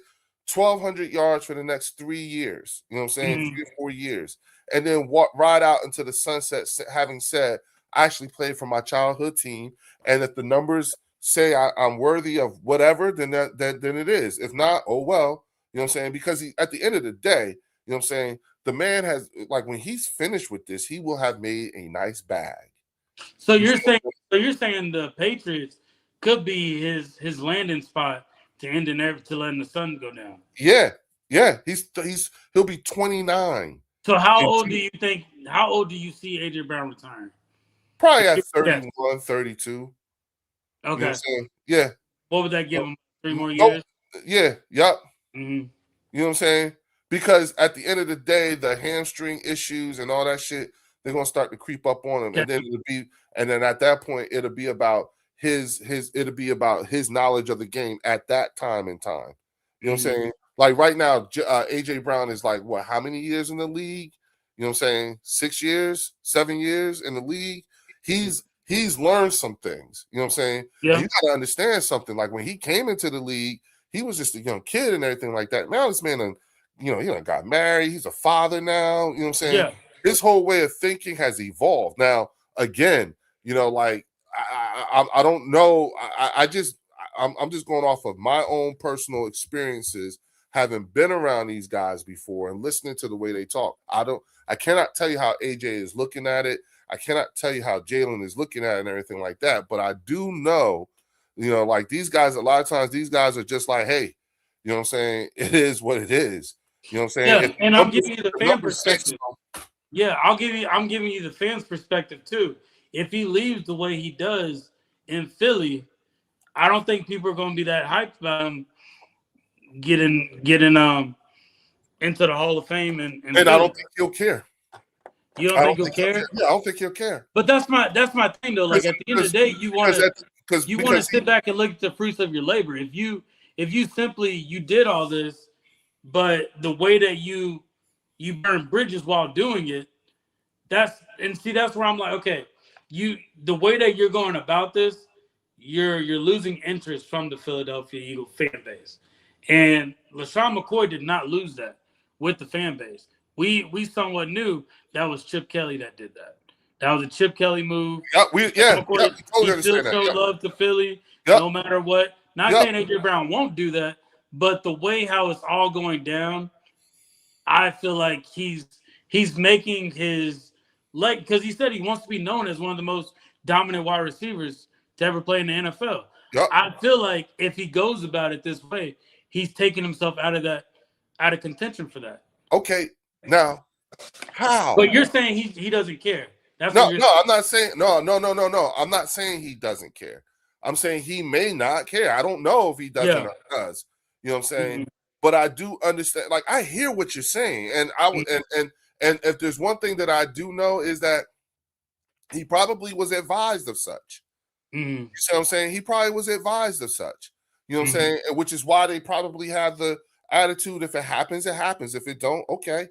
1,200 yards for the next 3 years. You know what I'm saying? mm, 3 or 4 years, and then ride out into the sunset. Having said, I actually played for my childhood team, and if the numbers say I'm worthy of whatever, then it is. If not, oh well. You know what I'm saying? Because at the end of the day, you know what I'm saying, the man has, like, when he's finished with this, he will have made a nice bag. so You you're see saying so you're saying the Patriots could be his landing spot to end in every to letting the sun go down. Yeah, yeah. He'll be 29. So how in old do two- you think? How old do you see AJ Brown retiring? Probably at Yes. 31, 32. You know what I'm Okay. saying? Yeah. What would that give No, him? 3 more no, years? yeah, yep. Mm-hmm. You know what I'm saying? Because at the end of the day, the hamstring issues and all that shit, they're gonna start to creep up on him. Okay. And then at that point, it'll be about his knowledge of the game at that time in time. You know what I'm Mm-hmm. saying? Like right now, AJ Brown is like what? How many years in the league? You know what I'm saying? 6 years, 7 years in the league. He's learned some things. You know what I'm saying? Yeah. And you got to understand something. Like when he came into the league, he was just a young kid and everything like that. Now this man, he got married. He's a father now. You know what I'm saying? Yeah. His whole way of thinking has evolved. Now, again, like I don't know. I'm just going off of my own personal experiences, having been around these guys before and listening to the way they talk. I cannot tell you how AJ is looking at it. I cannot tell you how Jalen is looking at it and everything like that. But I do know, like these guys, a lot of times these guys are just like, hey, you know what I'm saying? It is what it is. You know what I'm saying? Yeah, and I'm giving you the fan perspective. So. Yeah, I'm giving you the fans' perspective too. If he leaves the way he does in Philly, I don't think people are going to be that hyped about him getting into the Hall of Fame. And I don't think he'll care. You don't think he'll care? Yeah, I don't think he'll care. But that's my thing though. Like at the end of the day, you want to sit back and look at the fruits of your labor. If you simply you did all this, but the way that you burn bridges while doing it, that's where I'm like, okay, the way that you're going about this, you're losing interest from the Philadelphia Eagles fan base. And LaShawn McCoy did not lose that with the fan base. We somewhat knew that was Chip Kelly that did that. That was a Chip Kelly move. We totally he still showed love to Philly, no matter what. Not saying AJ Brown won't do that, but the way how it's all going down, I feel like he's making his because he said he wants to be known as one of the most dominant wide receivers to ever play in the NFL. Yep. I feel like if he goes about it this way, he's taking himself out of contention for that. Okay, now how? But you're saying he doesn't care. I'm not saying no. I'm not saying he doesn't care. I'm saying he may not care. I don't know if he doesn't or does. You know what I'm saying? Mm-hmm. But I do understand. Like I hear what you're saying, and I would and if there's one thing that I do know is that he probably was advised of such. Mm-hmm. You see what I'm saying? He probably was advised of such. You know what I'm saying? Which is why they probably have the attitude: if it happens, it happens. If it don't, okay.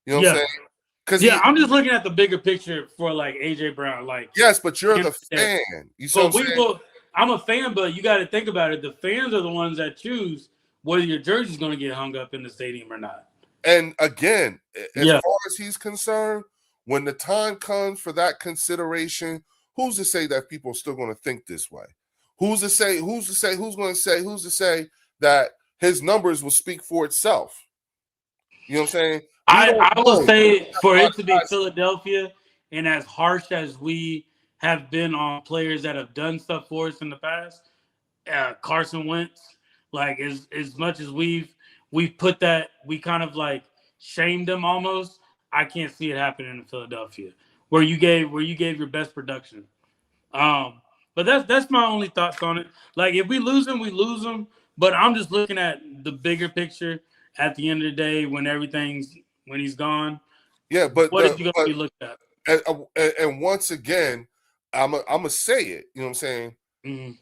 You know what I'm saying? I'm just looking at the bigger picture for like AJ Brown. Like yes, but you're the fan. You see what I'm saying? I'm a fan, but you got to think about it. The fans are the ones that choose whether your jersey's going to get hung up in the stadium or not. And again, as far as he's concerned, when the time comes for that consideration, who's to say that people are still going to think this way? Who's to say that his numbers will speak for itself? You know what I'm saying? I will say for it to be Philadelphia, and as harsh as we have been on players that have done stuff for us in the past, Carson Wentz, like as much as we've put that, we kind of like shamed them almost. I can't see it happening in Philadelphia where you gave your best production. But that's my only thoughts on it. Like if we lose them, we lose them. But I'm just looking at the bigger picture at the end of the day when he's gone. Yeah, but what is you going to be looked at? And once again, I'm gonna say it. You know what I'm saying? Mm-hmm.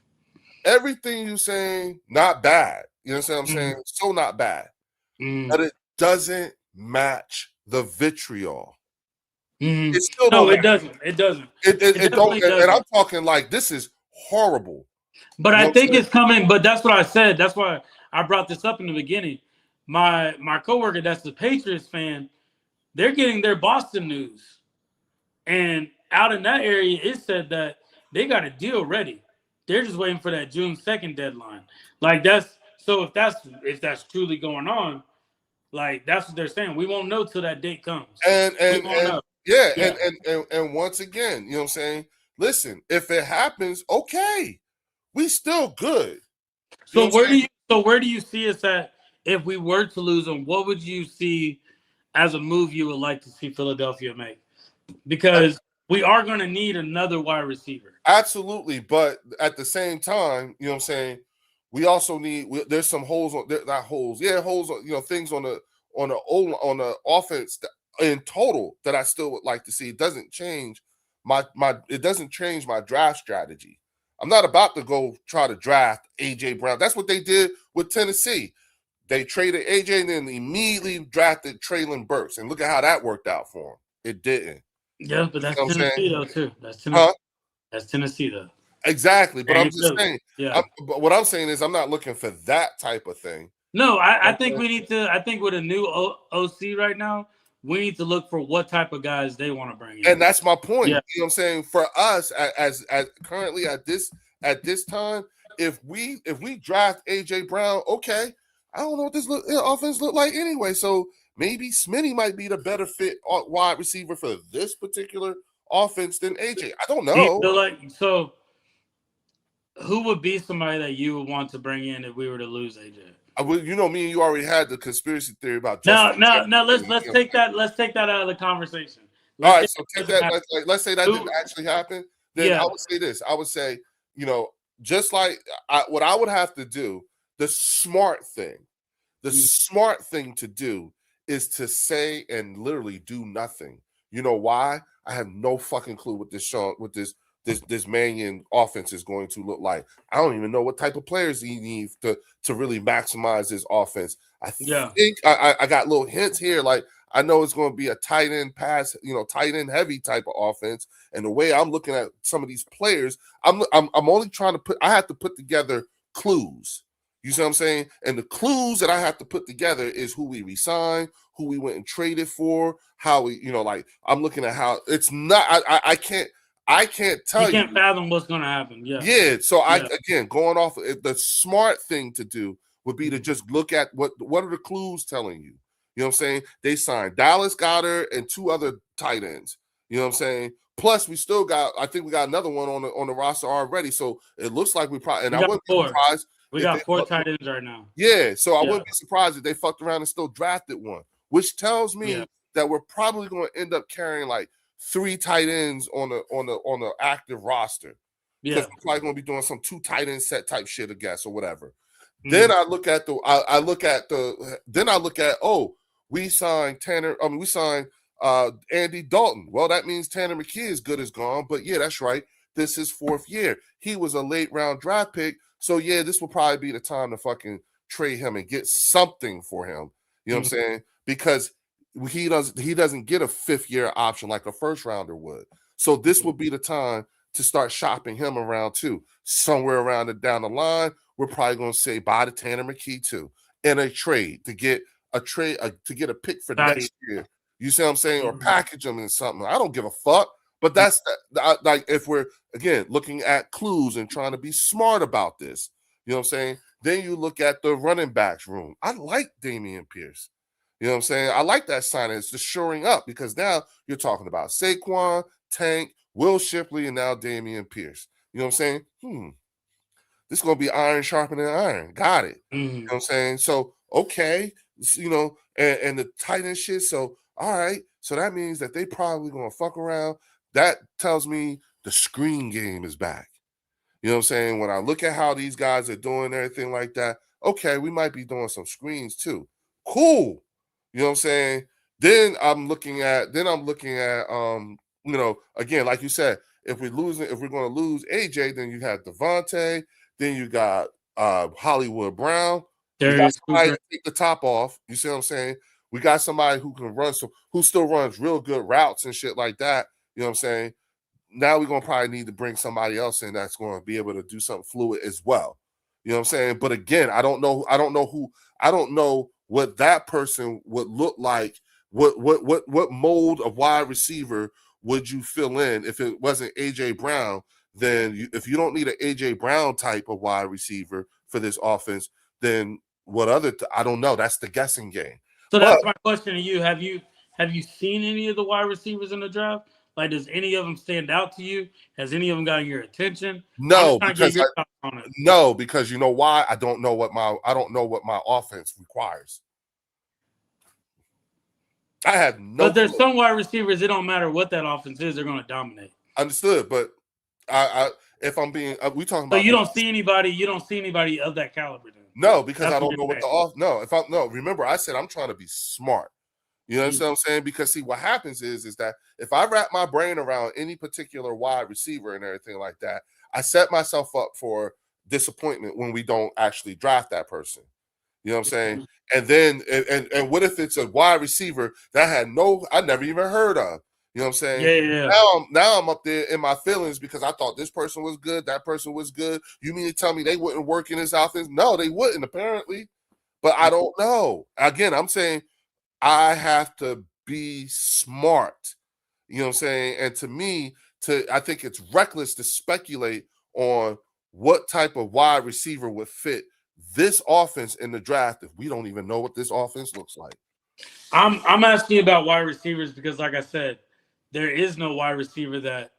Everything you're saying, not bad. You know what I'm saying? So not bad. But it doesn't match the vitriol. It still it doesn't. It doesn't. It don't. And I'm talking like this is horrible. But I think it's coming. But that's what I said. That's why I brought this up in the beginning. My coworker, that's the Patriots fan, they're getting their Boston news, and out in that area, it said that they got a deal ready. They're just waiting for that June 2nd deadline. Like if that's truly going on, like that's what they're saying. We won't know till that date comes. And once again, you know what I'm saying? Listen, if it happens, okay, we still good. So where do you see us at if we were to lose them? What would you see as a move you would like to see Philadelphia make? Because we are going to need another wide receiver. Absolutely, but at the same time, you know what I'm saying, we also need. There's some holes on, not holes, holes. Things on the offense in total that I still would like to see. It doesn't change my draft strategy. I'm not about to go try to draft AJ Brown. That's what they did with Tennessee. They traded AJ and then immediately drafted Traylon Burks. And look at how that worked out for him. It didn't. Yeah, but You that's know what I'm Tennessee saying? though too. That's Tennessee. Huh? That's Tennessee though. Exactly. But I'm Ain't just Philly. saying, Yeah. but what I'm saying is I'm not looking for that type of thing. No, I think we need to. I think with a new OC right now, we need to look for what type of guys they want to bring in. And that's my point. Yeah. You know what I'm saying? For us, as currently at this time, if we draft AJ Brown, okay, I don't know what this offense look like anyway. So maybe Smitty might be the better fit wide receiver for this particular offense than AJ. I don't Do you know. feel like so? Who would be somebody that you would want to bring in if we were to lose AJ? You know, me and you already had the conspiracy theory about No. Justin. Let's take that. Let's take that out of the conversation. All right, so take that. Let's say that didn't actually happen. Then Yeah. I would say this. I would say, you know, just like what I would have to do, the smart thing to do is to say and literally do nothing. You know why? I have no fucking clue what this Mannion offense is going to look like. I don't even know what type of players he needs to really maximize his offense. I think I got little hints here. Like I know it's going to be a tight end pass, tight end heavy type of offense. And the way I'm looking at some of these players, I'm only trying to I have to put together clues. You see what I'm saying? And the clues that I have to put together is who we resigned, who we went and traded for, how we, like I'm looking at how it's not. I can't tell you. You can't fathom what's going to happen. Yeah. Yeah. So again, going off, the smart thing to do would be to just look at what are the clues telling you. You know what I'm saying? They signed Dallas Goedert and 2 other tight ends. You know what I'm saying? Plus, we still I think we got another one on the roster already. So it looks like we probably, and I wouldn't be surprised. We got 4 tight ends right now. Yeah. So I wouldn't be surprised if they fucked around and still drafted one, which tells me that we're probably going to end up carrying like 3 tight ends on the active roster. Because we're probably going to be doing some 2 tight end set type shit, I guess, or whatever. Then I look at we signed Tanner. We signed Andy Dalton. Well, that means Tanner McKee is good as gone. But yeah, that's right. This is 4th year. He was a late round draft pick. So yeah, this will probably be the time to fucking trade him and get something for him. You know what I'm saying? Because he doesn't get a 5th year option like a first rounder would. So this would be the time to start shopping him around too. Somewhere around down the line, we're probably going to say bye to Tanner McKee too in a trade to get a pick for next year. You see what I'm saying? Or package them in something. I don't give a fuck. But that's like if we're again looking at clues and trying to be smart about this. You know what I'm saying? Then you look at the running backs room. I like Dameon Pierce. You know what I'm saying? I like that signing. It's just shoring up because now you're talking about Saquon, Tank, Will Shipley, and now Dameon Pierce. You know what I'm saying? This is going to be iron sharpening iron. Got it. You know what I'm saying? So, okay, and the tight end shit. So, all right. So that means that they probably going to fuck around. That tells me the screen game is back. You know what I'm saying? When I look at how these guys are doing everything like that, okay, we might be doing some screens too. Cool. You know what I'm saying? Then I'm looking at, again, like you said, if we're going to lose AJ, then you have Devontae, then you got Hollywood Brown. You got somebody to take the top off. You see what I'm saying? We got somebody who can run, who still runs real good routes and shit like that. You know what I'm saying? Now we're going to probably need to bring somebody else in that's going to be able to do something fluid as well. You know what I'm saying? But again, I don't know what that person would look like. What mold of wide receiver would you fill in if it wasn't AJ Brown? Then if you don't need an AJ Brown type of wide receiver for this offense, then what other? I don't know. That's the guessing game. So that's my question to you. Have you seen any of the wide receivers in the draft? Like, does any of them stand out to you? Has any of them gotten your attention? No, because you know why? I don't know what my offense requires. I have no. But there's some wide receivers. It don't matter what that offense is; they're going to dominate. Understood, but if I'm being, we talking about. So you don't see anybody. You don't see anybody of that caliber. Then. No, because I don't know what the off. No, remember I said I'm trying to be smart. You know what I'm saying? Because see, what happens is that if I wrap my brain around any particular wide receiver and everything like that, I set myself up for disappointment when we don't actually draft that person. You know what I'm saying? And then and what if it's a wide receiver that I never even heard of? You know what I'm saying? Yeah. Now I'm up there in my feelings because I thought this person was good, that person was good. You mean to tell me they wouldn't work in this offense? No, they wouldn't apparently. But I don't know. Again, I'm saying I have to be smart. You know what I'm saying? And to me, I think it's reckless to speculate on what type of wide receiver would fit this offense in the draft if we don't even know what this offense looks like. I'm asking you about wide receivers because, like I said, there is no wide receiver that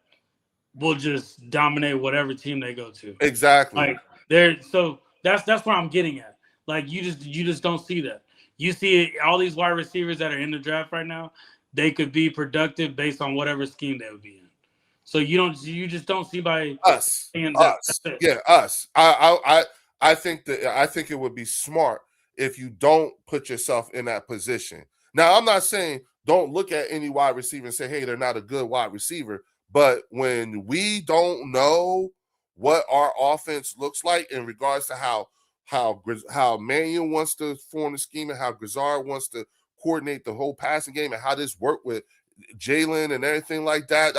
will just dominate whatever team they go to. Exactly. Like so that's what I'm getting at. Like you just don't see that. You see all these wide receivers that are in the draft right now, they could be productive based on whatever scheme they would be in. So you just don't see by us. Yeah, us. I think it would be smart if you don't put yourself in that position. Now, I'm not saying don't look at any wide receiver and say, hey, they're not a good wide receiver. But when we don't know what our offense looks like in regards to how Manuel wants to form the scheme and how Grizzard wants to coordinate the whole passing game and how this worked with Jalen and everything like that,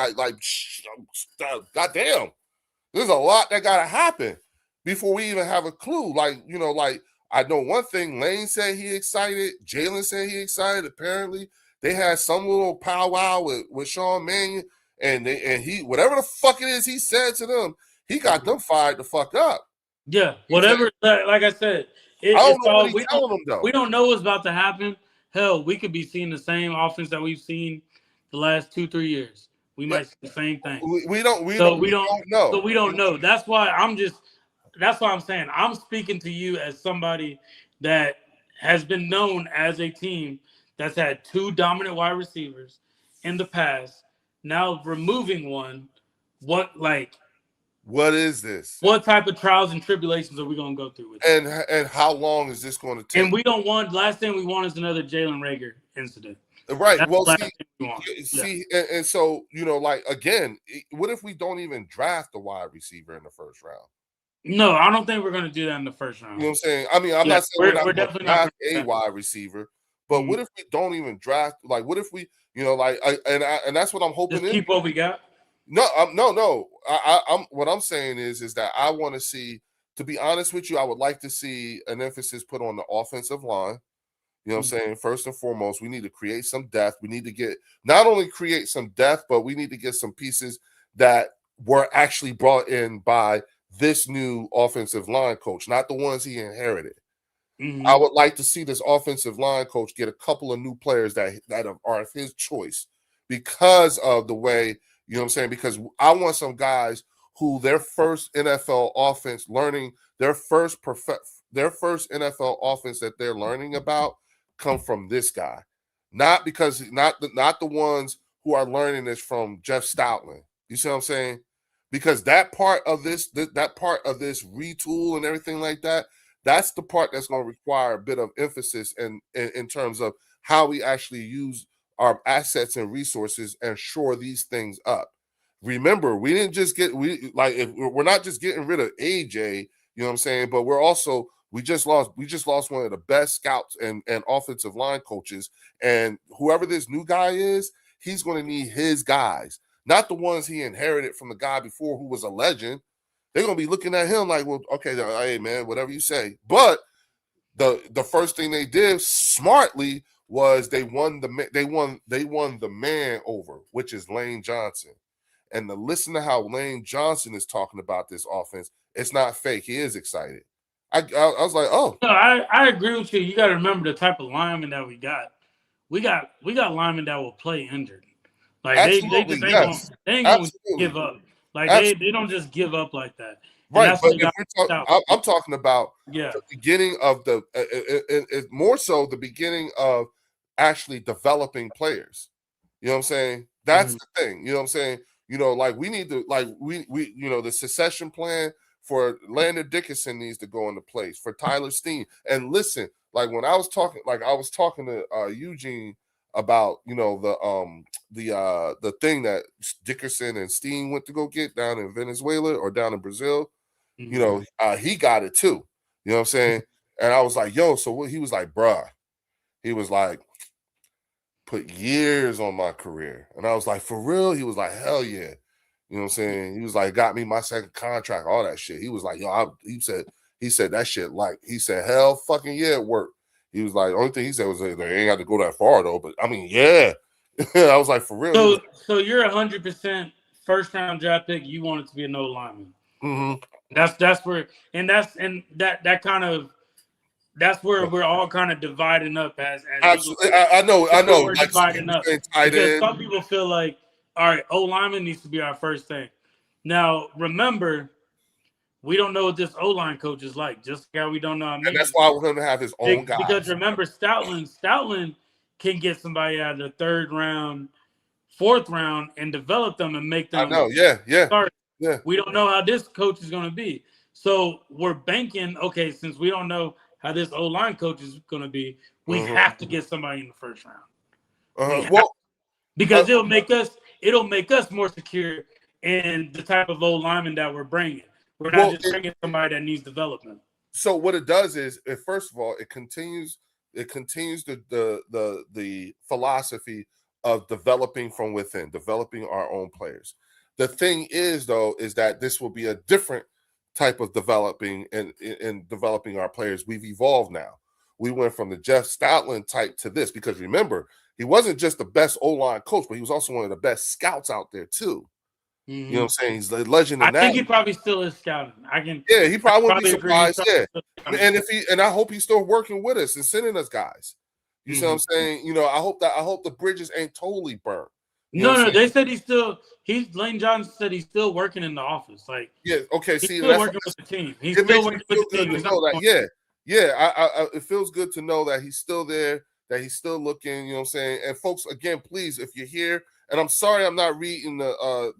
goddamn, there's a lot that gotta happen before we even have a clue. Like I know one thing. Lane said he excited. Jalen said he excited. Apparently, they had some little powwow with Sean Mannion, and he whatever the fuck it is he said to them, he got them fired the fuck up. Yeah, whatever. Like I said, I don't know what he's telling them though. We don't know what's about to happen. Hell, we could be seeing the same offense that we've seen the last 2-3 years. We might see the same thing. We don't know. So we don't know. That's why I'm saying I'm speaking to you as somebody that has been known as a team that's had 2 dominant wide receivers in the past. Now removing one, what is this? What type of trials and tribulations are we going to go through with it? And how long is this going to take? And we don't want. Last thing we want is another Jalen Reagor incident. Right. That's well, and so again, what if we don't even draft a wide receiver in the first round? No, I don't think we're going to do that in the first round. You know what I'm saying? I mean, I'm not saying we're definitely not a wide receiver, but what if we don't even draft? Like, what if we, and that's what I'm hoping. Just keep what we got. No, no. I'm what I'm saying is that I want to see. To be honest with you, I would like to see an emphasis put on the offensive line. You know what I'm saying? First and foremost, we need to create some depth. We need to not only create some depth, but we need to get some pieces that were actually brought in by this new offensive line coach, not the ones he inherited. Mm-hmm. I would like to see this offensive line coach get a couple of new players that are of his choice because of the way, you know what I'm saying? Because I want some guys who their first NFL offense learning, their first NFL offense that they're learning about come from this guy. Not the ones who are learning this from Jeff Stoutland. You see what I'm saying? Because that part of this retool and everything like that, that's the part that's going to require a bit of emphasis in terms of how we actually use our assets and resources and shore these things up. Remember, we're not just getting rid of AJ, you know what I'm saying, but we just lost one of the best scouts and offensive line coaches, and whoever this new guy is, he's going to need his guys, not the ones he inherited from the guy before who was a legend. They're going to be looking at him like, well, okay, hey man, whatever you say. But the first thing they did smartly was they won the man over, which is Lane Johnson. And to listen to how Lane Johnson is talking about this offense, it's not fake. He is excited. I was like, oh. No, I agree with you. You got to remember the type of lineman that we got. We got linemen that will play injured. Like they ain't gonna give up. Like they don't just give up like that. Right, but I'm talking about the beginning of more so the beginning of actually developing players. You know what I'm saying? That's the thing. You know what I'm saying? Like we need to, the succession plan for Landon Dickinson needs to go into place for Tyler Steen. And listen, like when I was talking to Eugene about the thing that Dickerson and Steen went to go get down in Venezuela or down in Brazil. Mm-hmm. He got it too. You know what I'm saying? And I was like, yo, so what? He was like, bruh. He was like, put years on my career. And I was like, for real? He was like, hell yeah. You know what I'm saying? He was like, got me my second contract, all that shit. He was like, yo, he said that shit like, he said, hell fucking yeah, it worked. He was like, only thing he said was they ain't got to go that far though. But I mean, yeah. I was like, for real. So you're 100% first round draft pick. You want it to be a no lineman. Mm-hmm. That's where, and that kind of, that's where we're all kind of dividing up as Absolutely. I know. We're like, dividing up because end. some people feel like, all right, O lineman needs to be our first thing. Now, remember, we don't know what this O line coach is like. Just like how we don't know. And that's why we're going to have his own guy. Because remember, Stoutland can get somebody out of the third round, fourth round, and develop them and make them. I know. Yeah. Start. Yeah. We don't know how this coach is going to be. So we're banking, okay, since we don't know how this O-line coach is going to be, we have to get somebody in the first round. Because it'll make us more secure in the type of O-lineman that we're bringing. We're not just bringing somebody that needs development. So what it does is, first of all, it continues the philosophy of developing from within, developing our own players. The thing is, though, is that this will be a different type of developing and developing our players. We've evolved now. We went from the Jeff Stoutland type to this because remember, he wasn't just the best O-line coach, but he was also one of the best scouts out there too. Mm-hmm. You know what I'm saying? He's a legend in that. I think he probably still is scouting. Yeah, he probably wouldn't be surprised. Yeah, and I hope he's still working with us and sending us guys. You see what I'm saying? You know, I hope the bridges ain't totally burnt. No, they said Lane Johnson said he's still working in the office. Like, yeah, okay. He's still working with the team. He's still working with the team. It feels good to know that he's still there, that he's still looking. You know what I'm saying? And folks, again, please, if you're here, and I'm sorry, I'm not reading the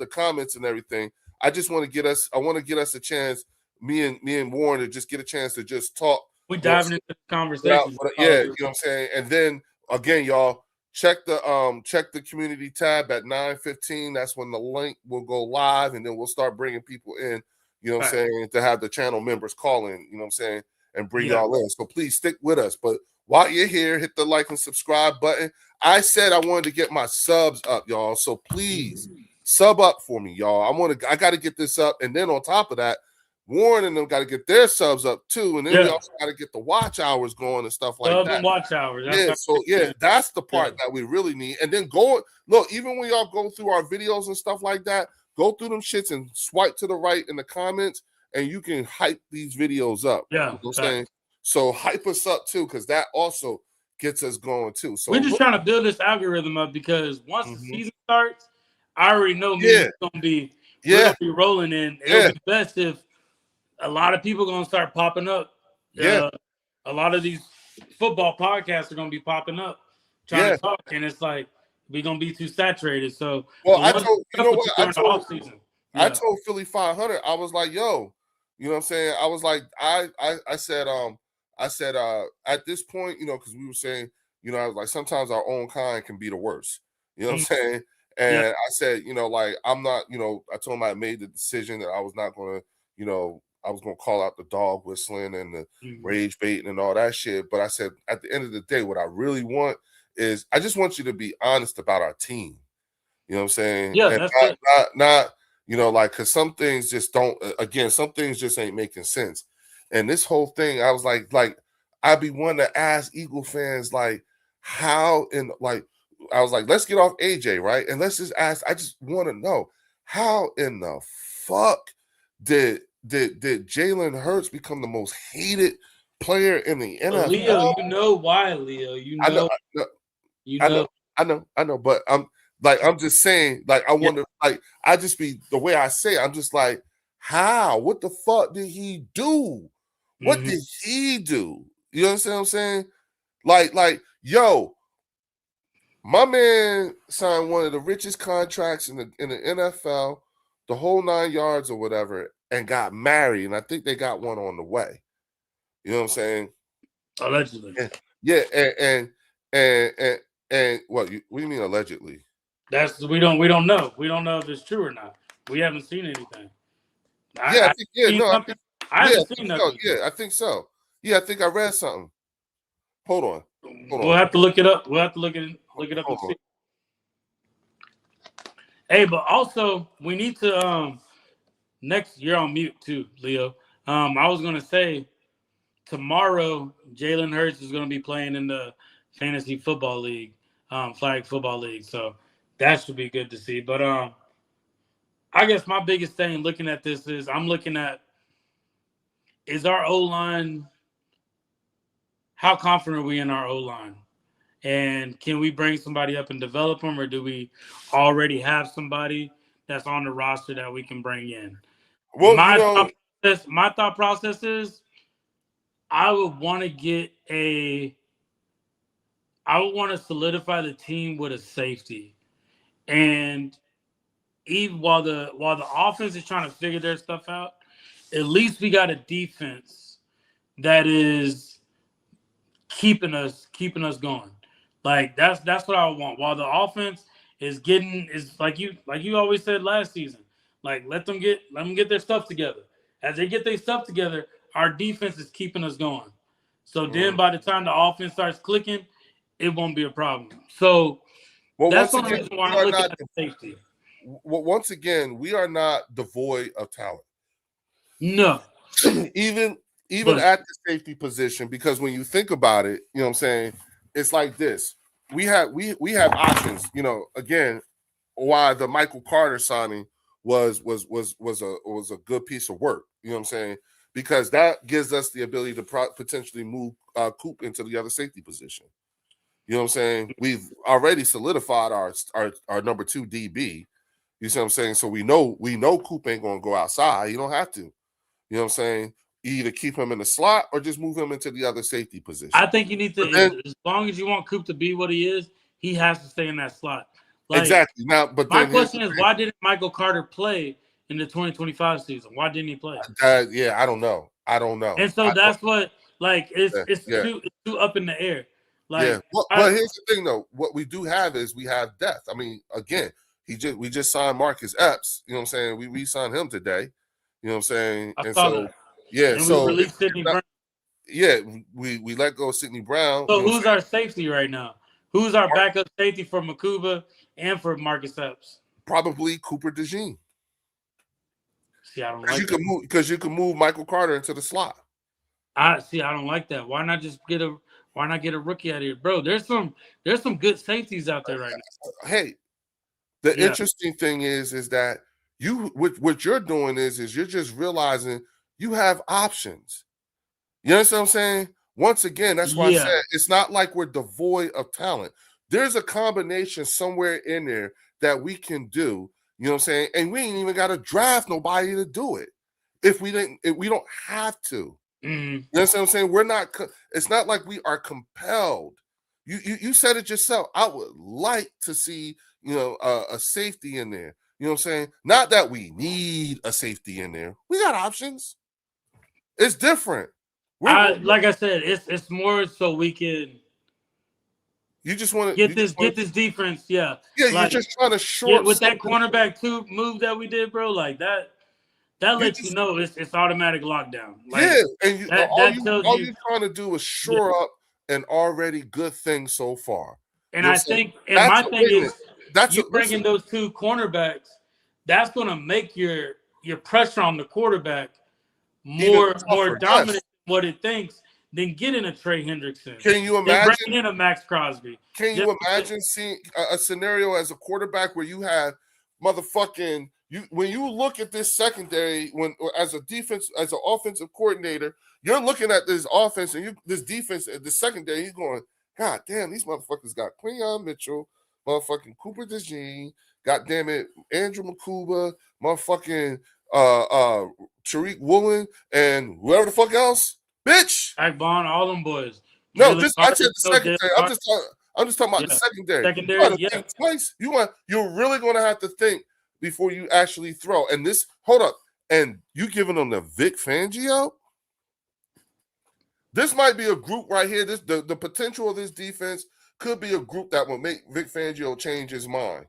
comments and everything. I just want to get us. I want to get us a chance. Me and Warren to just get a chance to just talk. We diving into the conversation. Yeah, you know what I'm saying. And then again, y'all. Check the community tab at 9:15. That's when the link will go live, and then we'll start bringing people in, you know what I'm saying, to have the channel members call in, you know what I'm saying, and bring y'all in. So please stick with us. But while you're here, hit the like and subscribe button. I said I wanted to get my subs up, y'all. So please sub up for me, y'all. I got to get this up. And then on top of that, Warren and them got to get their subs up too, and then we also got to get the watch hours going and stuff like that. Watch hours. That's the part that we really need. And then look, even when y'all go through our videos and stuff like that, go through them shits and swipe to the right in the comments, and you can hype these videos up. Yeah, you know what I'm saying? So hype us up too, because that also gets us going too. So we're just trying to build this algorithm up because once the season starts, I already know it's gonna be rolling in. It'll be best if a lot of people gonna start popping up. A lot of these football podcasts are gonna be popping up, trying to talk, and it's like we're gonna be too saturated. So, I told Philly 500, I was like, yo, you know what I'm saying? I was like, I said, at this point, you know, because we were saying, you know, I was like, sometimes our own kind can be the worst. You know what I'm saying? And I said, you know, like I'm not, you know, I told him I made the decision that I was not gonna, you know. I was going to call out the dog whistling and the rage baiting and all that shit. But I said, at the end of the day, what I really want is I just want you to be honest about our team. You know what I'm saying? Yeah, and that's not, you know, like, because some things just don't, again, some things just ain't making sense. And this whole thing, I was like, I'd be one to ask Eagle fans, like, how in, like, I was like, let's get off AJ, right? And let's just ask, I just want to know, how in the fuck did Jalen Hurts become the most hated player in the NFL? Leo, you know why, Leo. I know, but I'm just saying, like, I wonder, like, I just be the way I say, I'm just like, how? What the fuck did he do? What did he do? You understand what I'm saying? Like, yo, my man signed one of the richest contracts in the NFL, the whole 9 yards or whatever, and got married, and I think they got one on the way. You know what I'm saying? Allegedly. Yeah, and what do you mean allegedly? We don't know. We don't know if it's true or not. We haven't seen anything. I I Yeah, I haven't think seen so. nothing. Yeah, I think so. Yeah, I think I read something. Hold on. We'll have to look it up. We'll have to look it up and Hold see. Hey, but also we need to next year on mute too, Leo. I was gonna say tomorrow Jalen Hurts is gonna be playing in the fantasy football league, flag football league. So that should be good to see. But I guess my biggest thing looking at this is I'm looking at is our O line. How confident are we in our O line? And can we bring somebody up and develop them, or do we already have somebody that's on the roster that we can bring in? Well, you know, My thought process is I would want to get a I would want to solidify the team with a safety. And even while the offense is trying to figure their stuff out, at least we got a defense that is keeping us going. Like that's what I want. While the offense is like you always said last season, like let them get their stuff together. As they get their stuff together, our defense is keeping us going. So then by the time the offense starts clicking, it won't be a problem. So well, that's once the only again, reason why we I'm are looking not. at the safety. Once again, we are not devoid of talent. No. even But at the safety position, because when you think about it, you know what I'm saying, it's like this. We have options, you know, again, why the Michael Carter signing was a good piece of work, you know what I'm saying? Because that gives us the ability to potentially move Coop into the other safety position. You know what I'm saying? We've already solidified our number 2 DB. You see what I'm saying? So we know Coop ain't gonna go outside. You don't have to. You know what I'm saying? Either keep him in the slot or just move him into the other safety position. I think you need to, then, as long as you want Coop to be what he is, he has to stay in that slot. Like, exactly. Now, but my then question is, why didn't Michael Carter play in the 2025 season? Why didn't he play? Yeah, I don't know. And so that's what, like, it's too up in the air. Like, yeah. Well, but here's the thing, though. What we do have is we have depth. I mean, again, we just signed Marcus Epps. You know what I'm saying? We re-signed him today. You know what I'm saying? I And saw so, that. yeah. And So we released Sidney Brown. yeah, we let go of Sidney Brown. So who's our safety right now? Who's our backup safety for Makuba and for Marcus Epps? Probably Cooper DeJean. See, I don't like that. Because you can move Michael Carter into the slot. I don't like that. Why not get a rookie out of here, bro? There's some good safeties out there right now. Hey, the interesting thing is that what you're doing is you're just realizing you have options. You understand what I'm saying? Once again, that's why I said it's not like we're devoid of talent. There's a combination somewhere in there that we can do. You know what I'm saying? And we ain't even got to draft nobody to do it. If we don't have to. Mm-hmm. You know what I'm saying? It's not like we are compelled. You said it yourself. I would like to see, you know, a safety in there. You know what I'm saying? Not that we need a safety in there. We got options. It's different. Like I said, it's more so we can. You just want to get this defense, Yeah, like, you're just trying to short with that cornerback move that we did, bro. Like that lets you know it's automatic lockdown. Like, yeah, and all you're trying to do is shore up an already good thing so far. And I think, and my thing is, you bringing those 2 cornerbacks, that's going to make your pressure on the quarterback more dominant than what it thinks than getting a Trey Hendrickson. Can you imagine bringing in a Max Crosby? Can you imagine seeing a scenario as a quarterback where you have motherfucking when you look at this secondary as an offensive coordinator, you're looking at this offense and this defense, the secondary, he's going, God damn, these motherfuckers got Quinyon Mitchell, motherfucking Cooper DeJean, God damn it, Andrew Makuba, motherfucking Tariq Woolen, and whoever the fuck else. Bitch. Agbon, all them boys. No, I said the secondary. I'm just talking about the secondary. Secondary, twice. You're really going to have to think before you actually throw. And hold up. And you giving them the Vic Fangio? This might be a group right here. The potential of this defense could be a group that will make Vic Fangio change his mind.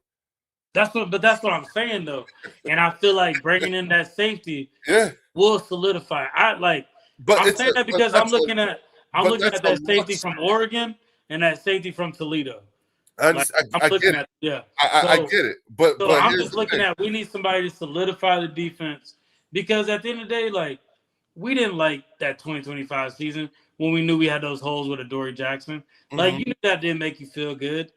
That's what I'm saying though, and I feel like bringing in that safety Yeah, will solidify. but I'm it's saying that because I'm looking at that's a that safety luxury. from Oregon and that safety from Toledo. I, Like I'm I get looking it. at yeah. I So get it. But I'm here's just the looking thing. at we need somebody to solidify the defense because at the end of the day, like we didn't like that 2025 season when we knew we had those holes with Adoree Jackson. Like Mhm. you knew that didn't make you feel good.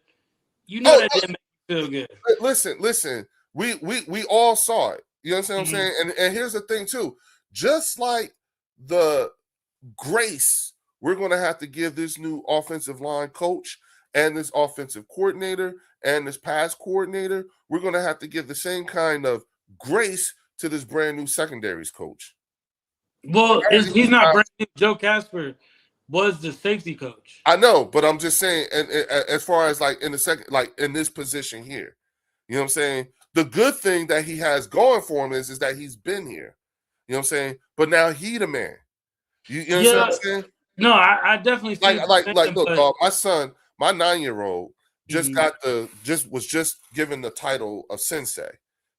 You know Oh, that didn't make you feel good. listen. We all saw it. You understand what I'm saying? And here's the thing too. Just like the grace we're going to have to give this new offensive line coach and this offensive coordinator and this pass coordinator, we're going to have to give the same kind of grace to this brand new secondaries coach. Well, he's not brand new. Joe Casper was the safety coach. I know, but I'm just saying, and as far as like in the second, like in this position here, you know what I'm saying? The good thing that he has going for him is that he's been here. You know what I'm saying? But now he the man. You know what I'm saying? No, I definitely see Like look, dog, my son, my 9-year-old just was just given the title of sensei.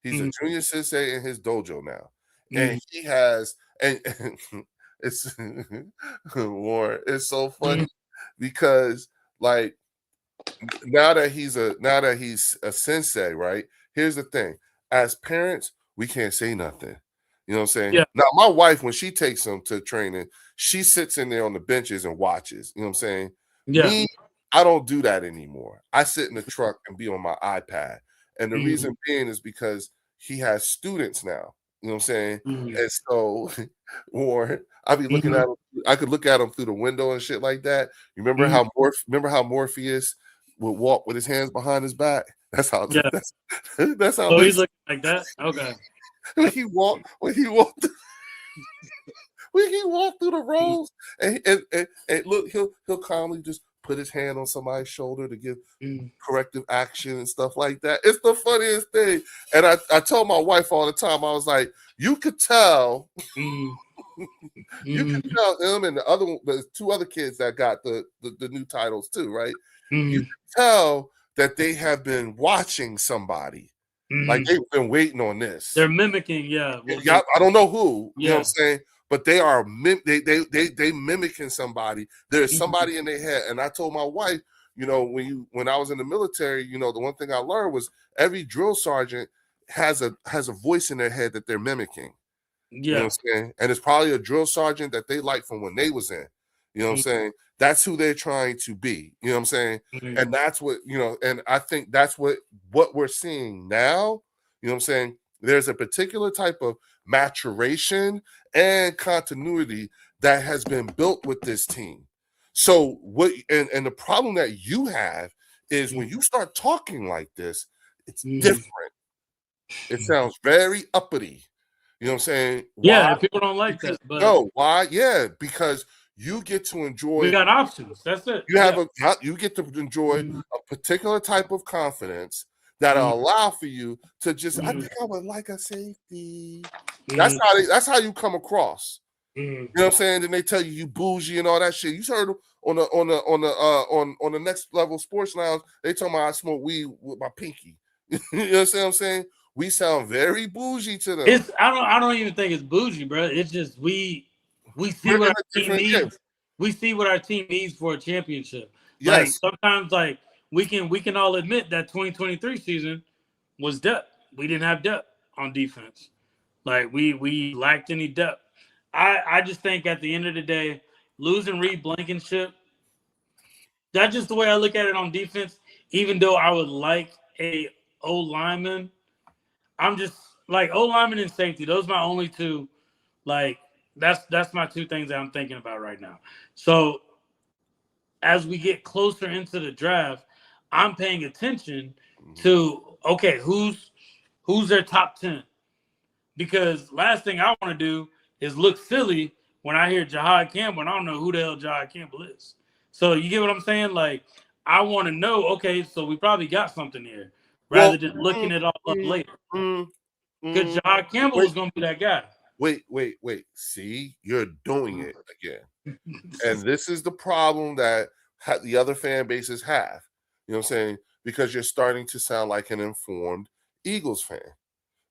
He's a junior sensei in his dojo now. And he has and it's Warren, it's so funny because like now that he's a sensei, right? Here's the thing. As parents, we can't say nothing. You know what I'm saying? Yeah. Now, my wife, when she takes him to training, she sits in there on the benches and watches. You know what I'm saying? Yeah. Me, I don't do that anymore. I sit in the truck and be on my iPad. And the reason being is because he has students now. You know what I'm saying? And so, or I be looking at him, I could look at him through the window and shit like that. You remember how Morpheus would walk with his hands behind his back? That's how that's how so he's looking like that. Okay. when he walked when he walked through the rows and look, he'll calmly just put his hand on somebody's shoulder to give corrective action and stuff like that. It's the funniest thing. And I told my wife all the time, I was like, you could tell you could tell him and the two other kids that got the new titles too, right? You can tell that they have been watching somebody. Like they've been waiting on this. They're mimicking, yeah. I don't know who, you know what I'm saying? But they are they mimicking somebody. There's somebody in their head. And I told my wife, you know, when I was in the military, you know, the one thing I learned was every drill sergeant has a voice in their head that they're mimicking. Yeah. You know what I'm saying? And it's probably a drill sergeant that they like from when they was in. You know what I'm saying? That's who they're trying to be. You know what I'm saying? And that's what, you know, and I think that's what we're seeing now. You know what I'm saying? There's a particular type of maturation and continuity that has been built with this team. So what and the problem that you have is when you start talking like this, it's different. It sounds very uppity. You know what I'm saying? Yeah, people don't like that. But no, why? Yeah, because you get to enjoy. We got options. That's it. You have you get to enjoy a particular type of confidence that'll allow for you to just. I think I would like a safety. That's how you come across. You know what I'm saying? Then they tell you bougie and all that shit. You heard on the next level sports lounge. They told me I smoke weed with my pinky. You know what I'm saying? We sound very bougie to them. I don't even think it's bougie, bro. It's just we see what our team needs. We see what our team needs for a championship. Yes. Like sometimes, like we can all admit that 2023 season was depth. We didn't have depth on defense. Like we lacked any depth. I just think at the end of the day, losing Reed Blankenship, that's just the way I look at it on defense. Even though I would like a O lineman, I'm just like O lineman and safety. Those are my only two. Like that's my two things that I'm thinking about right now. So as we get closer into the draft, I'm paying attention to okay, who's their top 10? Because last thing I want to do is look silly when I hear Jahad Campbell and I don't know who the hell Jahad Campbell is. So you get what I'm saying? Like I want to know, okay, so we probably got something here rather than looking it all up later. Because Jahad Campbell was going to be that guy. Wait. See, you're doing it again. And this is the problem that the other fan bases have. You know what I'm saying? Because you're starting to sound like an informed Eagles fan.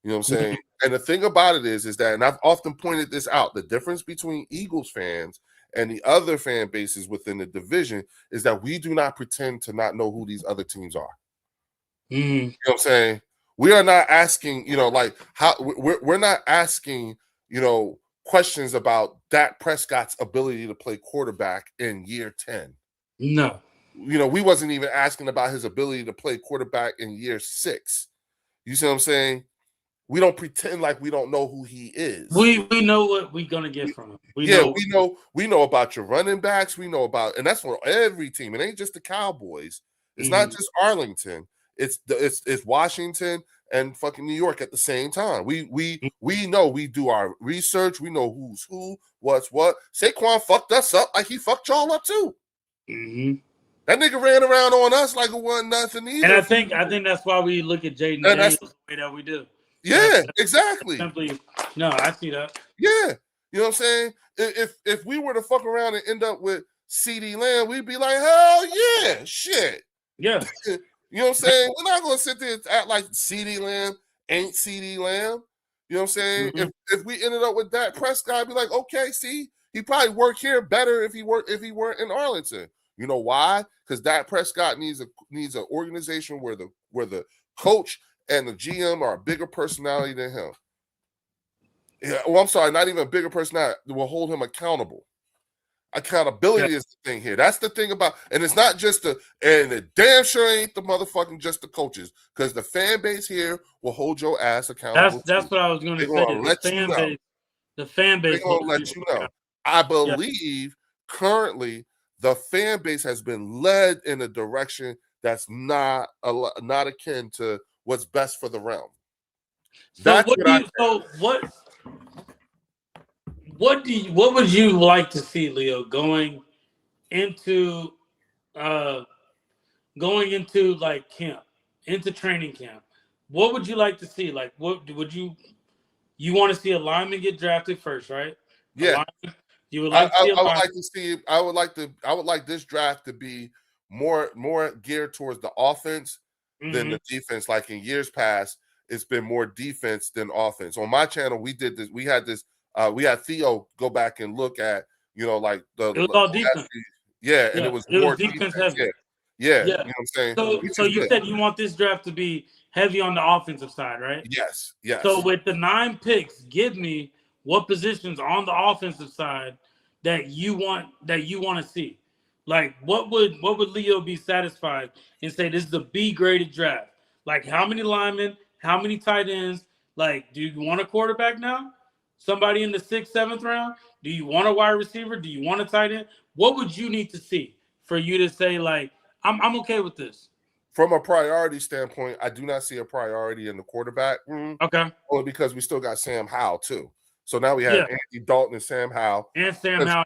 You know what I'm saying? And the thing about it is that, and I've often pointed this out, the difference between Eagles fans and the other fan bases within the division is that we do not pretend to not know who these other teams are. Mm-hmm. You know what I'm saying? We are not asking, like how we're not asking, questions about Dak Prescott's ability to play quarterback in year 10. No. We wasn't even asking about his ability to play quarterback in year 6. You see what I'm saying? We don't pretend like we don't know who he is. We know what we're gonna get from him. We know about your running backs. We know about, and that's for every team. It ain't just the Cowboys. It's not just Arlington. It's Washington and fucking New York at the same time. We know, we do our research. We know who's who, what's what. Saquon fucked us up like he fucked y'all up too. Mm-hmm. That nigga ran around on us like it wasn't nothing either. And I think that's why we look at Jaden Daniels the way that we do. Yeah, exactly. Simply, no, I see that. Yeah, you know what I'm saying? If we were to fuck around and end up with CeeDee Lamb, we'd be like, hell yeah, shit. Yeah. You know what I'm saying? We're not going to sit there and act like CeeDee Lamb ain't CeeDee Lamb. You know what I'm saying? Mm-hmm. If we ended up with Dak Prescott, I'd be like, okay, see, he probably work here better if he weren't in Arlington. You know why? Because Dak Prescott needs an organization where the coach and the GM are a bigger personality than him. Yeah, well, I'm sorry, not even a bigger personality that will hold him accountable. Accountability is the thing here. That's the thing about, and it's not just and it damn sure ain't the motherfucking just the coaches, because the fan base here will hold your ass accountable. That's what I was going to say. The fan base. They're gonna let you know. I believe currently the fan base has been led in a direction that's not akin to what's best for the realm. So what would you like to see, Leo, going into like camp, into training camp? What would you like to see? Like, what would you want to see a lineman get drafted first, right? Yeah. You would like to see a lineman. I would like this draft to be more geared towards the offense than the defense. Like in years past, it's been more defense than offense. On my channel, we did this. We had this. We had Theo go back and look at, like it was all defense. Yeah, and it was more defense heavy. Yeah. You know what I'm saying? So you said you want this draft to be heavy on the offensive side, right? Yes. So with the 9 picks, give me what positions on the offensive side that you want to see. Like, what would Leo be satisfied and say this is a B graded draft? Like, how many linemen, how many tight ends? Like, do you want a quarterback now? Somebody in the 6th, 7th round? Do you want a wide receiver? Do you want a tight end? What would you need to see for you to say, like, I'm okay with this? From a priority standpoint, I do not see a priority in the quarterback room. Okay. Only because we still got Sam Howell too. So now we have Andy Dalton and Sam Howell. And Sam Howell.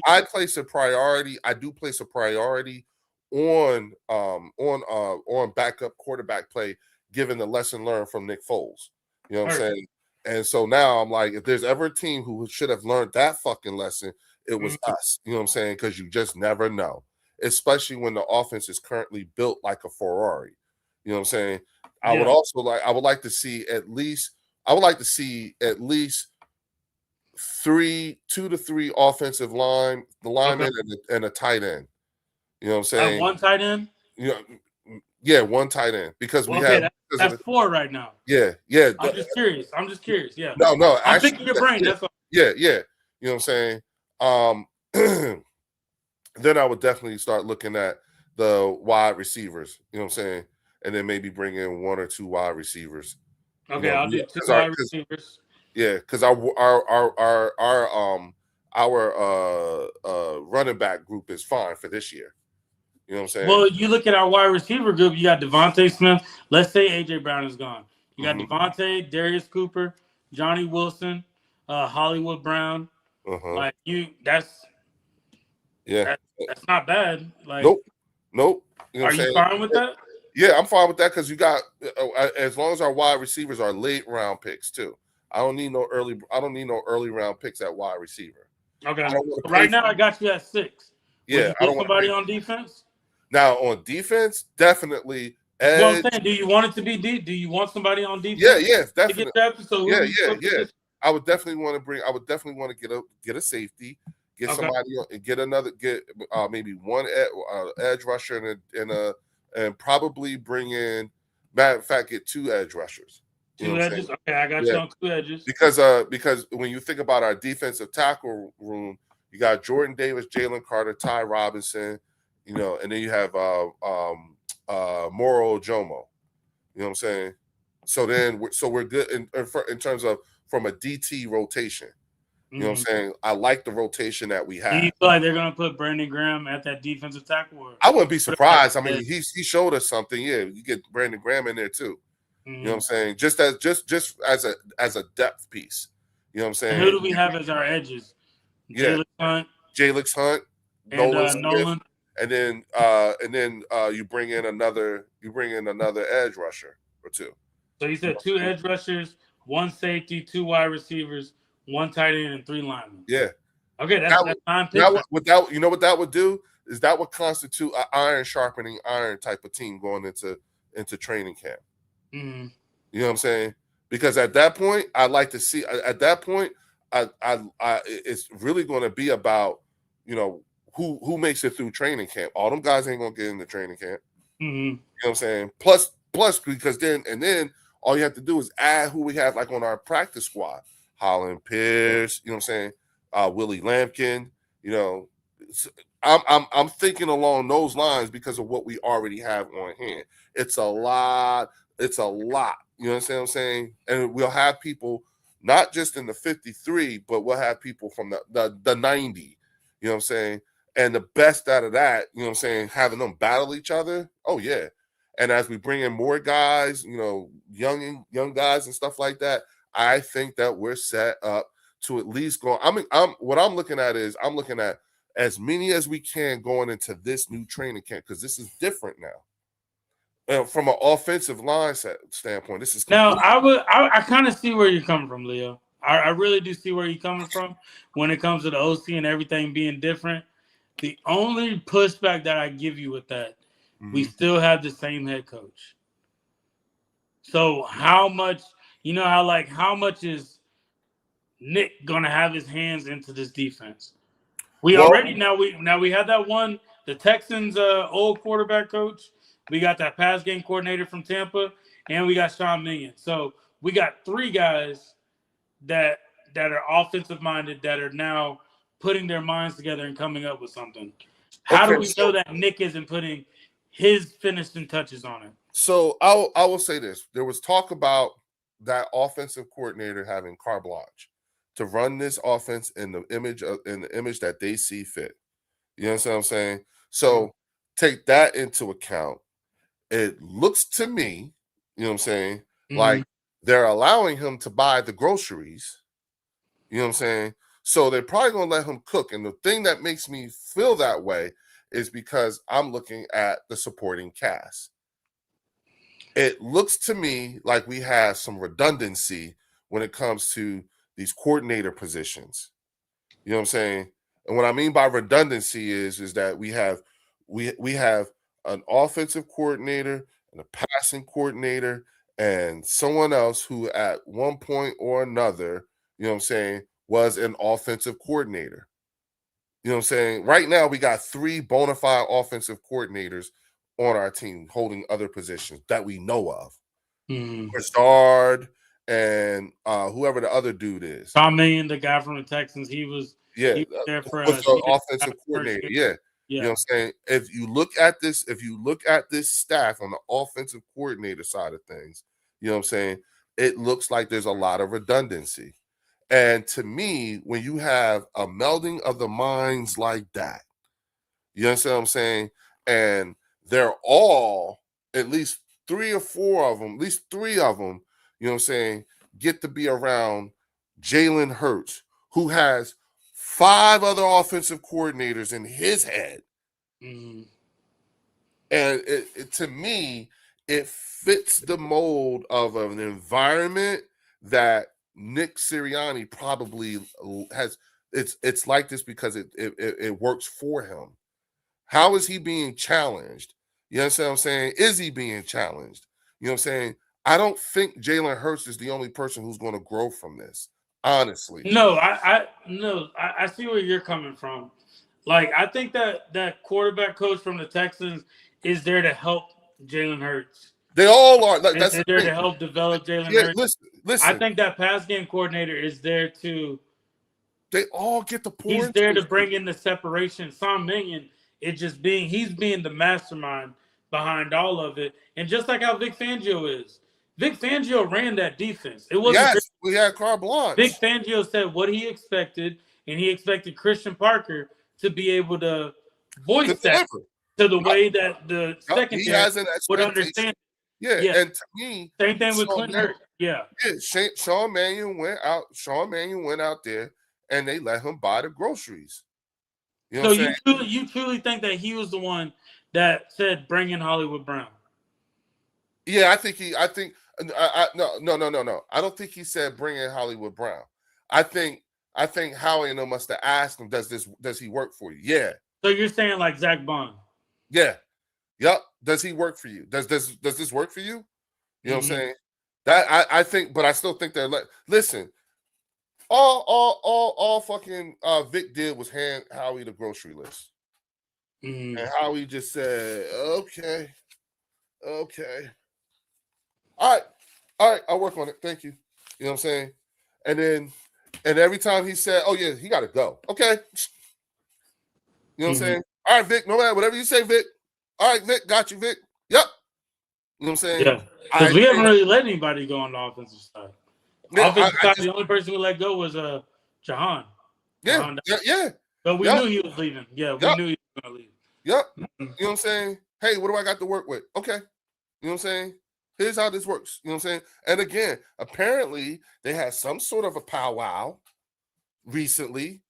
I place a priority. I do place a priority on backup quarterback play, given the lesson learned from Nick Foles. You know what I'm saying? And so now I'm like, if there's ever a team who should have learned that fucking lesson, it was us. You know what I'm saying? Because you just never know, especially when the offense is currently built like a Ferrari. You know what I'm saying? I would like to see at least 2 to 3 offensive linemen and a tight end. You know what I'm saying? One tight end? One tight end, because that's 4 right now. Yeah. I'm just curious. Yeah. No. I'm picking your brain. That's all. Yeah. You know what I'm saying? Then I would definitely start looking at the wide receivers. You know what I'm saying? And then maybe bring in 1 or 2 wide receivers. Okay, I'll do 2 wide receivers. Yeah, because our running back group is fine for this year. You know what I'm saying? Well, you look at our wide receiver group. You got Devontae Smith. Let's say AJ Brown is gone. You got Devontae, Darius Cooper, Johnny Wilson, Hollywood Brown. Like that's not bad. Like, nope. You know are you fine with that? Yeah, I'm fine with that, because you got, as long as our wide receivers are late round picks too. I don't need no early round picks at wide receiver. Okay. Right now, I got you at 6. Yeah, I don't want somebody on defense. Now on defense, definitely Well, I'm edge. saying, do you want it to be deep? Do you want somebody on Yeah, defense yeah, to get definitely. drafted? So Yeah, who? yeah, What yeah. position? I would definitely want to bring. I would definitely want to get a safety, get Okay, somebody, get another, get maybe one edge rusher and probably bring in. Matter of fact, get two edge rushers. You know two what I'm saying? edges. Okay, I got Yeah, you on two edges. because when you think about our defensive tackle room, you got Jordan Davis, Jalen Carter, Ty Robinson, and then you have Moro Jomo. You know what I'm saying? So we're good in terms of from a DT rotation. You know what I'm saying? I like the rotation that we Do you have. feel like they're gonna put Brandon Graham at that defensive tackle? Or I wouldn't be put him at surprised. I the mean, edge? he showed us something. Yeah, you get Brandon Graham in there too. You know what I'm saying? Just as a depth piece. You know what I'm And who saying? do we have as our edges? Yeah, Jalen Hunt Jalen Hunt, and Nolan Smith, Nolan. and then you bring in another edge rusher or two. So you said two edge rushers, one safety, two wide receivers, one tight end, and three linemen. Yeah. Okay, That that's 9 picks. you know what that would do is that would constitute an iron sharpening iron type of team going into training camp. Mm-hmm. You know what I'm saying? Because at that point, I'd like to see. At that point, it's really going to be about who makes it through training camp. All them guys ain't gonna get into training camp. Mm-hmm. You know what I'm saying? Plus because then all you have to do is add who we have like on our practice squad: Holland Pierce. You know what I'm saying? Willie Lampkin. You know, I'm thinking along those lines because of what we already have on hand. It's a lot. It's a lot. You know what I'm saying? And we'll have people not just in the 53, but we'll have people from the 90. You know what I'm saying? And the best out of that, you know what I'm saying, having them battle each other. Oh yeah. And as we bring in more guys, young guys and stuff like that, I think that we're set up to at least go. What I'm looking at is I'm looking at as many as we can going into this new training camp because this is different now. From an offensive line standpoint, this is Now, complete. I kind of see where you're coming from, Leo. I really do see where you're coming from when it comes to the OC and everything being different. The only pushback that I give you with that, we still have the same head coach. So how much, how much is Nick gonna have his hands into this defense? We Well, already now we had that one, the Texans old quarterback coach. We got that pass game coordinator from Tampa, and we got Sean Million. So we got three guys that are offensive minded that are now putting their minds together and coming up with something. How do okay, we know that Nick isn't putting his finishing touches on it? so I will say this: there was talk about that offensive coordinator having carte blanche to run this offense in the image that they see fit. You know what I'm saying? So take that into account. It looks to me, you know what I'm saying, like they're allowing him to buy the groceries. You know what I'm saying? So they're probably gonna let him cook. And the thing that makes me feel that way is because I'm looking at the supporting cast. It looks to me like we have some redundancy when it comes to these coordinator positions. You know what I'm saying? And what I mean by redundancy is that we have an offensive coordinator and a passing coordinator and someone else who at one point or another, you know what I'm saying, was an offensive coordinator. You know what I'm saying? Right now we got three bona fide offensive coordinators on our team holding other positions that we know of. Broussard and whoever the other dude is. Tom Million, the guy from the Texans, he was there for was us. the offensive coordinator. Yeah. Yeah. You know what I'm saying? If you look at this staff on the offensive coordinator side of things, you know what I'm saying? It looks like there's a lot of redundancy. And to me, when you have a melding of the minds like that, you understand what I'm saying? And they're all, at least three or four of them, at least three of them, you know what I'm saying, get to be around Jalen Hurts, who has 5 other offensive coordinators in his head. And to me, it fits the mold of an environment that Nick Sirianni probably has. It's like this because it works for him. How is he being challenged? You understand what I'm saying? Is he being challenged? You know what I'm saying? I don't think Jalen Hurts is the only person who's going to grow from this, honestly. No, I see where you're coming from. Like, I think that quarterback coach from the Texans is there to help Jalen Hurts. They all are. Like, And that's they're the there thing. to help develop Jalen Yeah, Hurts. listen. I think that pass game coordinator is there to. They all get the pour. He's there to bring in the separation. Sean Mannion is just he's being the mastermind behind all of it. And just like how Vic Fangio is. Vic Fangio ran that defense. It wasn't. Yes, we had carte blanche. Vic Fangio said what he expected, and he expected Christian Parker to be able to voice that to the way that the secondary would understand. Yeah, and to me, same thing with Clint Hurts. Yeah, Sean Mannion went out. Sean Mannion went out there, and they let him buy the groceries. You know so you truly think that he was the one that said bring in Hollywood Brown? Yeah, I think no. I don't think he said bring in Hollywood Brown. I think Howie and them must have asked him, does he work for you? Yeah. So you're saying like Zach Bond? Yeah. Yep. Does he work for you? Does this work for you? You know what I'm saying? That I think, but I still think they're listen. All fucking Vic did was hand Howie the grocery list. And Howie just said, okay. All right, I'll work on it. Thank you. You know what I'm saying? And every time he said, oh yeah, he gotta go. Okay. You know what I'm saying? All right, Vic, no matter whatever you say, Vic. All right, Vic, got you, Vic. Yep. You know what I'm saying? Yeah. Because we haven't really let anybody go on the offensive side. Yeah, offensive side, the only person we let go was Jahan. Yeah. But we knew he was leaving. Yeah, we knew he was gonna leave. Yep. You know what I'm saying? Hey, what do I got to work with? Okay. You know what I'm saying? Here's how this works. You know what I'm saying? And again, apparently they had some sort of a powwow recently.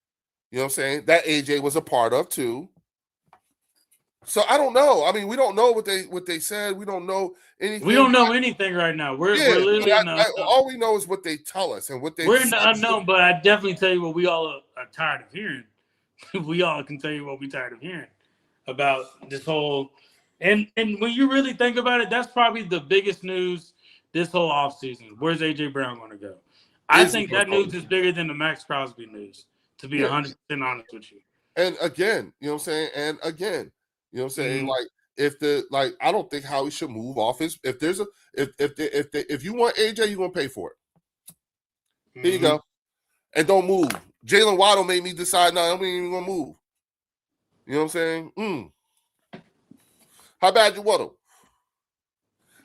You know what I'm saying? That AJ was a part of too. So I don't know. I mean, we don't know what they said. We don't know anything. We don't know anything right now. We're literally in the unknown. All we know is what they tell us and what they. We're in the unknown, but I definitely tell you what we all are tired of hearing. We all can tell you what we're tired of hearing about this whole. And when you really think about it, that's probably the biggest news this whole offseason. Where's AJ Brown going to go? I think that news is bigger than the Max Crosby news, to be 100% honest with you. And again, you know what I'm saying? And again, you know what I'm saying? Like, I don't think Howie should move off his. If you want AJ, you're gonna pay for it. Here you go, and don't move. Jalen Waddle made me decide. No, I'm even gonna move. You know what I'm saying? How bad you want him?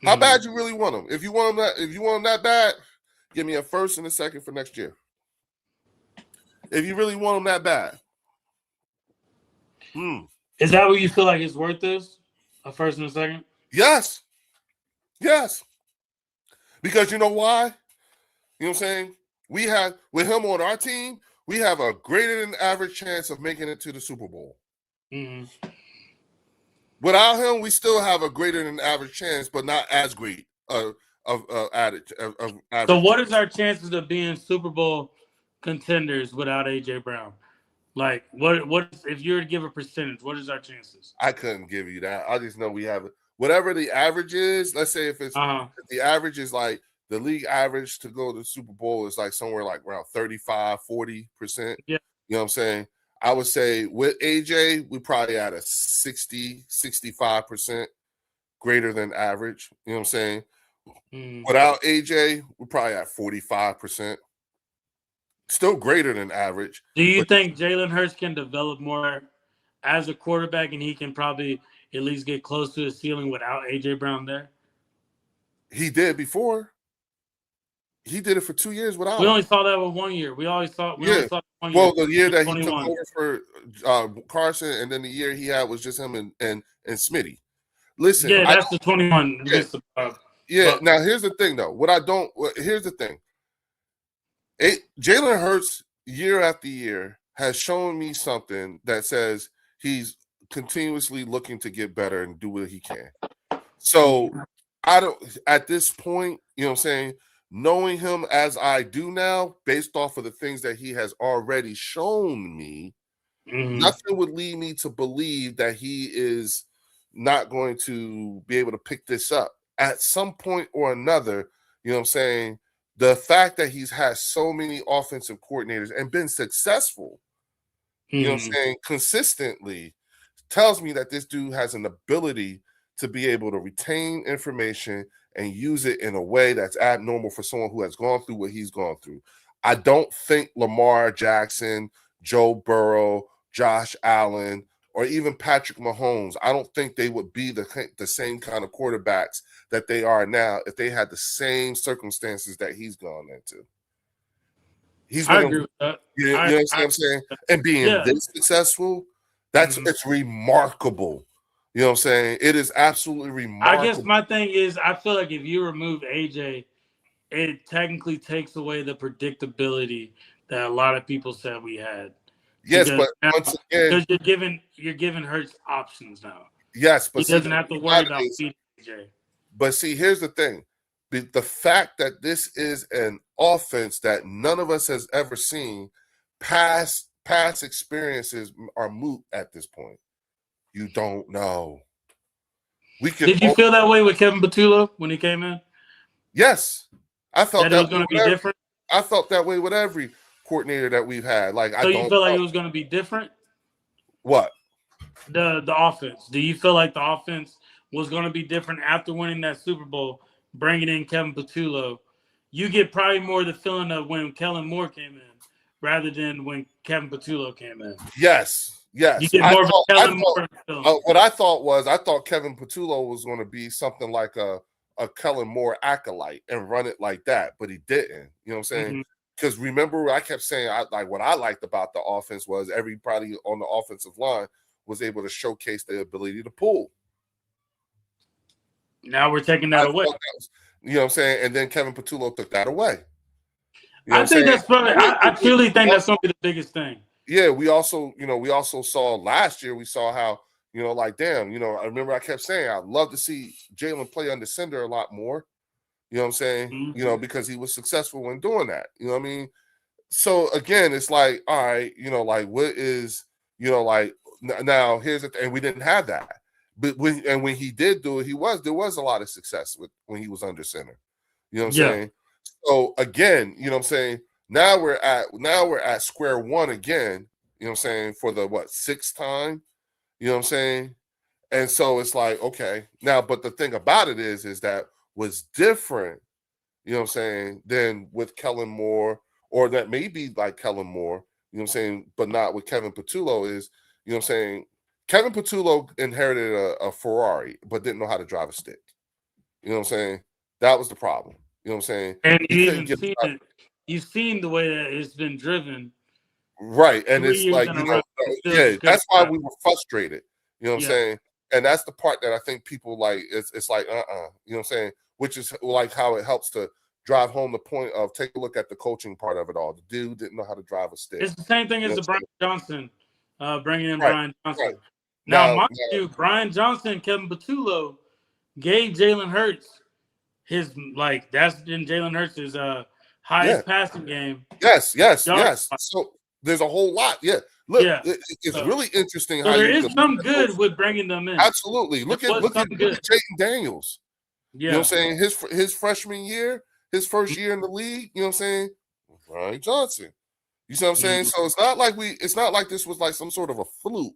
How bad you really want him? If you want him that bad, give me a first and a second for next year. If you really want him that bad. Is that what you feel like his worth is? A first and a second? Yes. Because you know why? You know what I'm saying? We have, with him on our team, we have a greater than average chance of making it to the Super Bowl. Without him, we still have a greater than average chance, but not as great of average. So what is our chances of being Super Bowl contenders without AJ Brown? Like, what if you were to give a percentage, what is our chances? I couldn't give you that. I just know we have whatever the average is. Let's say if it's if the average is like the league average to go to the Super Bowl is like somewhere like around 35, 40%. Yeah. You know what I'm saying? I would say with AJ, we probably at a 60, 65% greater than average. You know what I'm saying? Without AJ, we're probably at 45%. Still greater than average. Do you think Jalen Hurts can develop more as a quarterback and he can probably at least get close to his ceiling without AJ Brown there? He did before. He did it for 2 years without. We only saw that with 1 year. We only saw 1 year. Well, the year that he took over for Carson, and then the year he had was just him and Smitty. Listen, yeah, that's the 21. Now here's the thing, though. Here's the thing. Jalen Hurts, year after year, has shown me something that says he's continuously looking to get better and do what he can. So I don't. At this point, you know what I'm saying. Knowing him as I do now, based off of the things that he has already shown me, nothing would lead me to believe that he is not going to be able to pick this up at some point or another. You know what I'm saying? The fact that he's had so many offensive coordinators and been successful, you know what I'm saying, consistently, tells me that this dude has an ability to be able to retain information and use it in a way that's abnormal for someone who has gone through what he's gone through. I don't think Lamar Jackson, Joe Burrow, Josh Allen, or even Patrick Mahomes, I don't think they would be the same kind of quarterbacks that they are now if they had the same circumstances that he's gone into. He's I been, agree with that. you know what I'm saying? And being this successful, it's remarkable. You know what I'm saying? It is absolutely remarkable. I guess my thing is, I feel like if you remove AJ, it technically takes away the predictability that a lot of people said we had. Yes, but once again, because you're giving Hurts options now. Yes, but he doesn't have to worry about feeding AJ. But see, here's the thing: the fact that this is an offense that none of us has ever seen, past experiences are moot at this point. You don't know. Did you feel that way with Kevin Patullo when he came in? Yes, I felt that was going to be different. I felt that way with every coordinator that we've had. Like, so you feel like it was going to be different? What? The offense. Do you feel like the offense was going to be different after winning that Super Bowl, bringing in Kevin Patullo? You get probably more the feeling of when Kellen Moore came in rather than when Kevin Patullo came in. Yes. You get more of a Kellen Moore feeling. What I thought Kevin Patullo was going to be something like a Kellen Moore acolyte and run it like that, but he didn't. You know what I'm saying? Because remember, I kept saying what I liked about the offense was everybody on the offensive line was able to showcase their ability to pull. Now we're taking that away. You know what I'm saying? And then Kevin Patullo took that away. You know I think that's probably. I truly think that's going to be the biggest thing. Yeah, we also saw last year. We saw how damn. I remember I kept saying I'd love to see Jalen play under center a lot more. You know what I'm saying? Because he was successful in doing that. You know what I mean? So again, it's like, all right, what is, now here's the thing, and we didn't have that. But when he did do it, there was a lot of success when he was under center. You know what I'm saying? So again, you know what I'm saying? Now we're at square one again, you know what I'm saying, for the sixth time, you know what I'm saying? And so it's like, okay, now, but the thing about it is that was different, you know what I'm saying, than with Kellen Moore, or that may be like Kellen Moore, you know what I'm saying, but not with Kevin Patullo is, you know what I'm saying, Kevin Patullo inherited a Ferrari, but didn't know how to drive a stick. You know what I'm saying? That was the problem. You know what I'm saying? And you've seen the way that it's been driven. Right. And it's like, that's why we were frustrated. You know what I'm saying? And that's the part that I think people like, it's like, you know what I'm saying? Which is like how it helps to drive home the point of take a look at the coaching part of it all. The dude didn't know how to drive a stick. It's the same thing as the Brian Johnson, bringing in Brian Johnson. Right. Now, mind you, Brian Johnson and Kevin Patullo gave Jalen Hurts his, that's in Jalen Hurts' highest passing game. Yes. So there's a whole lot. Yeah. Look, it's really interesting how there is some good with bringing them in. Absolutely. Look at Jayden Daniels. Yeah. You know what I'm saying? His freshman year, his first year in the league, you know what I'm saying? Brian Johnson. You see what I'm saying? So it's not like this was like some sort of a fluke.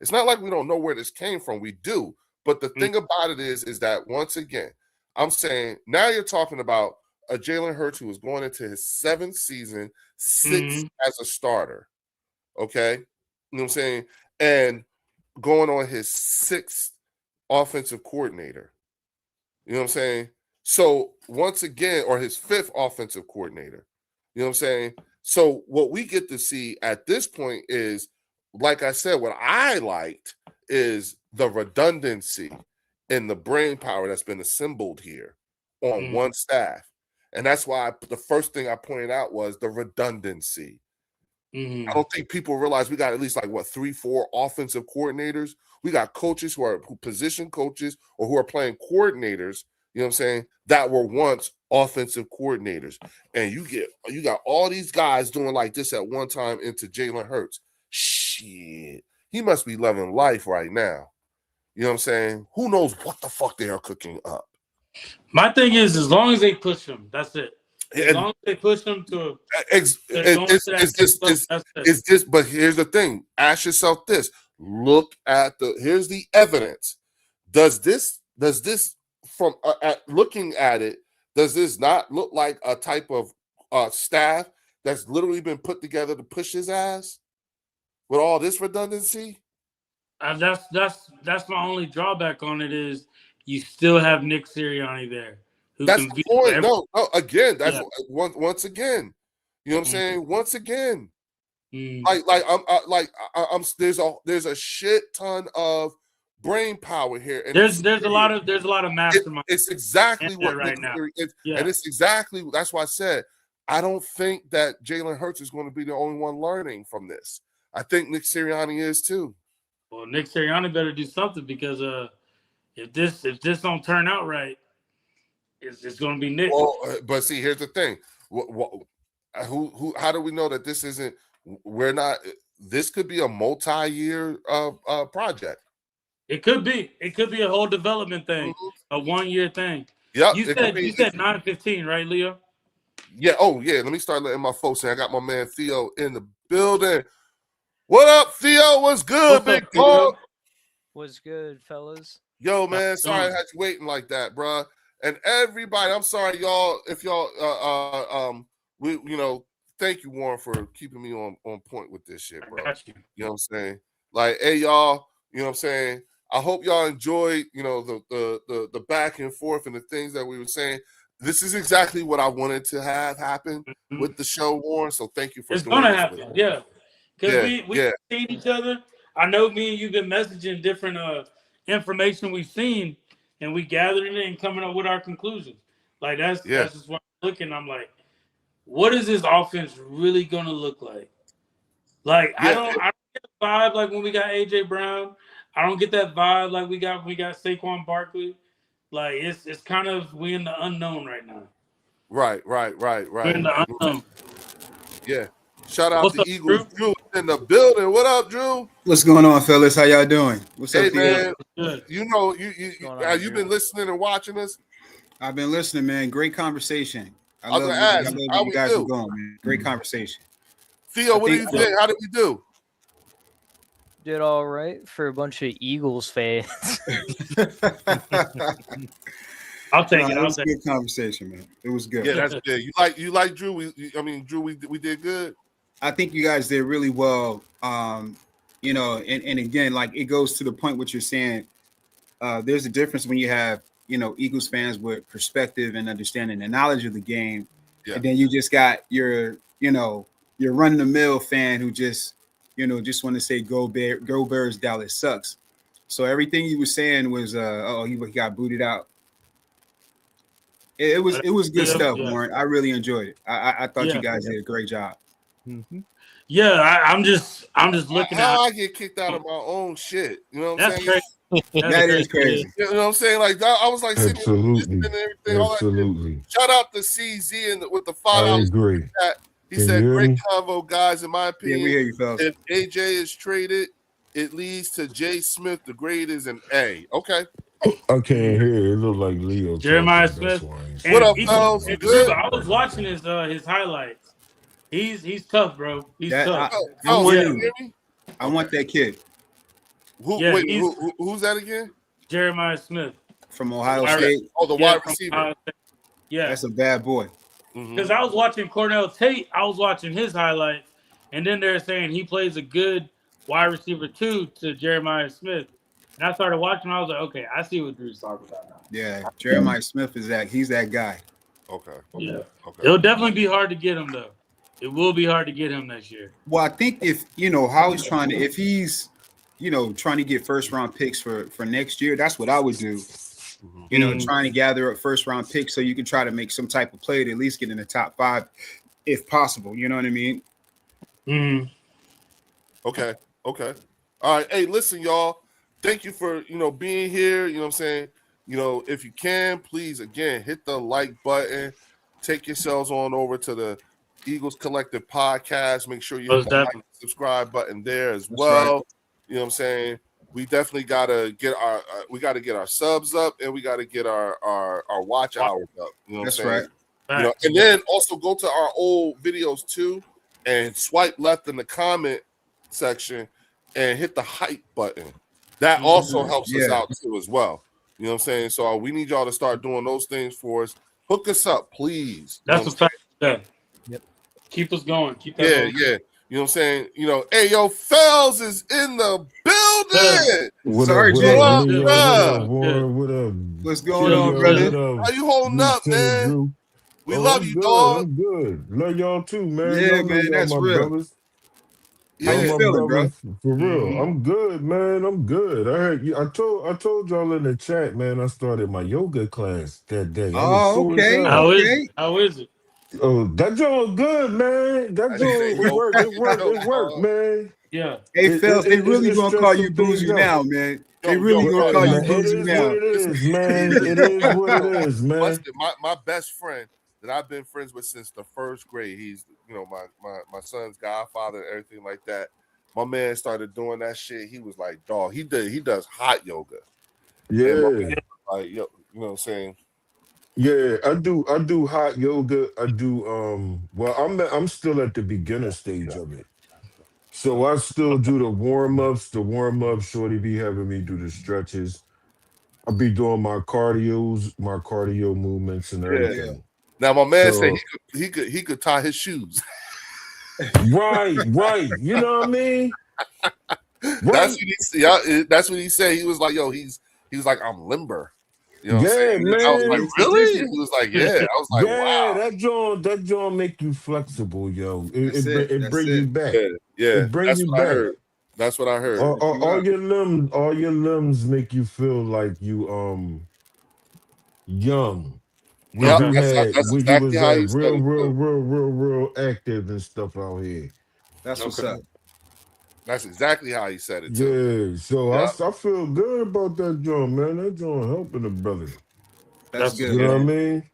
It's not like we don't know where this came from. We do. But the thing about it is that once again, I'm saying now you're talking about a Jalen Hurts who is going into his 7th season, 6th as a starter. Okay? You know what I'm saying? And going on his 6th offensive coordinator. You know what I'm saying? So once again, or his 5th offensive coordinator. You know what I'm saying? So what we get to see at this point is, like I said, what I liked is the redundancy and the brain power that's been assembled here on one staff. And that's why the first thing I pointed out was the redundancy. I don't think people realize we got at least 3-4 offensive coordinators. We got coaches who position coaches or who are playing coordinators, you know what I'm saying, that were once offensive coordinators. And you got all these guys doing like this at one time into Jalen Hurts. Shit. He must be loving life right now. You know what I'm saying? Who knows what the fuck they are cooking up? My thing is, as long as they push him, that's it. As And long as they push him to it's, they're going to that it's next just level, that's it. it's just. But here's the thing: ask yourself this. Look at here's the evidence. Does this from at looking at it? Does this not look like a type of staff that's literally been put together to push his ass with all this redundancy? That's my only drawback on it is you still have Nick Sirianni there. Who That's can the beat point. every- No, again, that's Yeah. once again. You know what I'm Mhm. saying? Once again, Mm. I'm there's a shit ton of brain power here, and There's a lot of masterminds it's exactly in there what right Nick now. Sirianni is, Yeah. and it's exactly that's why I said I don't think that Jalen Hurts is going to be the only one learning from this. I think Nick Sirianni is too. Well, Nick Sirianni better do something because if this don't turn out right, it's going to be Nick. Well, but see, here's the thing: how do we know that this isn't? We're not. This could be a multi-year project. It could be. It could be a whole development thing, Mm-hmm. a 1 year thing. Yep. You said 9-15, right, Leo? Yeah. Oh, yeah. Let me start letting my folks in. I got my man Theo in the building. What up, Theo? What's good, What's big up, dog? What's good, fellas? Yo, man. Sorry I had you waiting like that, bro. And everybody, I'm sorry, y'all. If y'all, thank you, Warren, for keeping me on point with this shit, bro. You know what I'm saying? Like, hey, y'all. You know what I'm saying? I hope y'all enjoyed, the back and forth and the things that we were saying. This is exactly what I wanted to have happen with the show, Warren. So thank you for. It's gonna happen, yeah. Because we've seen each other. I know me and you've been messaging different information we've seen, and we gathering it and coming up with our conclusions. Like that's just what I'm looking. I'm like, what is this offense really gonna look like? Like I don't get the vibe like when we got AJ Brown. I don't get that vibe like we got Saquon Barkley. Like it's kind of we in the unknown right now. Right. We're in the unknown. Yeah. Shout out What's to up, Eagles Drew in the building. What up, Drew? What's going on, fellas? How y'all doing? What's up, man? Good. You've been listening and watching us. I've been listening, man. Great conversation. I was love gonna ask, how you guys are going, man. Great conversation. Theo, what do you think? How did we do? Did all right for a bunch of Eagles fans. I'll take it. It was a good conversation, man. It was good. Yeah, that's good. You like Drew? Drew, we did good. I think you guys did really well. And again, like it goes to the point what you're saying. There's a difference when you have, Eagles fans with perspective and understanding and knowledge of the game. Yeah. And then you just got your run-of-the-mill fan who just want to say go Bears, Dallas sucks. So everything you were saying was he got booted out. It was good stuff, Warren. I really enjoyed it. I thought you guys did a great job. Mm-hmm. Yeah, I'm just looking at how I get kicked out of my own shit. You know what I'm saying? Crazy. That is crazy. You know what I'm saying? Like I was like sitting absolutely, and everything. absolutely. Shout out to CZ and with the I $5. agree. He said, "Great convo, guys. In my opinion, we hear you, fellas. If AJ is traded, it leads to Jay Smith. The grade is an A. Okay. I can't hear. It look like Leo. Jeremiah Smith. What up, fellas? Good. I was watching his highlights. He's tough, bro. He's tough. I want that kid. Who's that again? Jeremiah Smith from Ohio State. Oh, the wide receiver. Yeah, that's a bad boy. Because I was watching Cornell Tate. I was watching his highlights, and then they're saying he plays a good wide receiver too to Jeremiah Smith. And I started watching. I was like, okay, I see what Drew's talking about now. Yeah, Jeremiah Smith is that. He's that guy. Okay. Yeah. Okay. It'll definitely be hard to get him though. It will be hard to get him next year. Well, I think if Howie's trying to, if he's trying to get first round picks for next year, that's what I would do. Trying to gather up first round picks so you can try to make some type of play to at least get in the top 5 if possible. You know what I mean? Mm-hmm. Okay. All right. Hey, listen, y'all. Thank you for, being here. You know what I'm saying? If you can, please, again, hit the like button. Take yourselves on over to the Eagles Collective podcast. Make sure you hit the like and subscribe button there as well. Right. You know what I'm saying? we definitely gotta get our subs up, and we gotta get our watch hours up. You know what That's I'm saying? right. You know, and then also go to our old videos too, and swipe left in the comment section, and hit the hype button. That also helps us Yeah. out too as well. You know what I'm saying? So we need y'all to start doing those things for us. Hook us up, please. You know That's a what I'm fact. Yeah. Yep. Keep us going. Keep that yeah, going. yeah. You know what I'm saying? You know, hey, yo, Fells is in the building. What Sorry, up, what Jay. up, What up, Leo? What bruh? up, Warren? What up? What's going on, Julio? brother? What up? How you holding up, Lieutenant man? Drew? We Oh, love I'm you, good. dog. I'm good. Love y'all too, man. Yeah, Y'all know man, y'all that's my real. brothers. How Yeah. you Y'all my feeling, bro? brothers for real. Mhm. I'm good, man. I'm good. I heard you. I told y'all in the chat, man. I started my yoga class that day. I was Oh, sore as okay. hell. How is Okay. it? How is it? Oh, that joint good, man. That I say, joint yo, work. It work. It work, dog. man. Yeah. Hey, Phelps, they really It gonna call stressed you some things Boozy out. now, man. They Yo, really gonna Hey, call you man, it Boozy is what now. it is, man. It is what it is, man. Busted. My best friend that I've been friends with since the first grade. He's my son's godfather and everything like that. My man started doing that shit. He was like, dog, he does hot yoga. And my man Yeah. was like, yo, you know what I'm saying? Yeah, I do hot yoga. I do well I'm still at the beginner stage of it. So I still do the warm-ups. The warm-ups, Shorty be having me do the stretches. I'll be doing my cardio movements and Yeah. everything. Now my man said So he could tie his shoes. right. You know what I mean? That's Right. that's what he said. He was like, yo, he was like, I'm limber. You know what I'm Yeah, saying? And I was like, man. It's really? different. He was like, yeah. I was like, Yeah, wow. that joint make you flexible, yo. That's it. It That's bring you it. back. Yeah. It bring That's you what I back. heard. That's what I heard. All, If all, you all up. your limbs make you feel like you young. Yep, Okay. that's When you exactly was how like he said it too. real active and stuff out here. That's what's Okay. up. That's exactly how he said it too. Yeah, so Yeah. I feel good about that joint, man. That joint helping a brother. That's That's good, You know what I man. mean?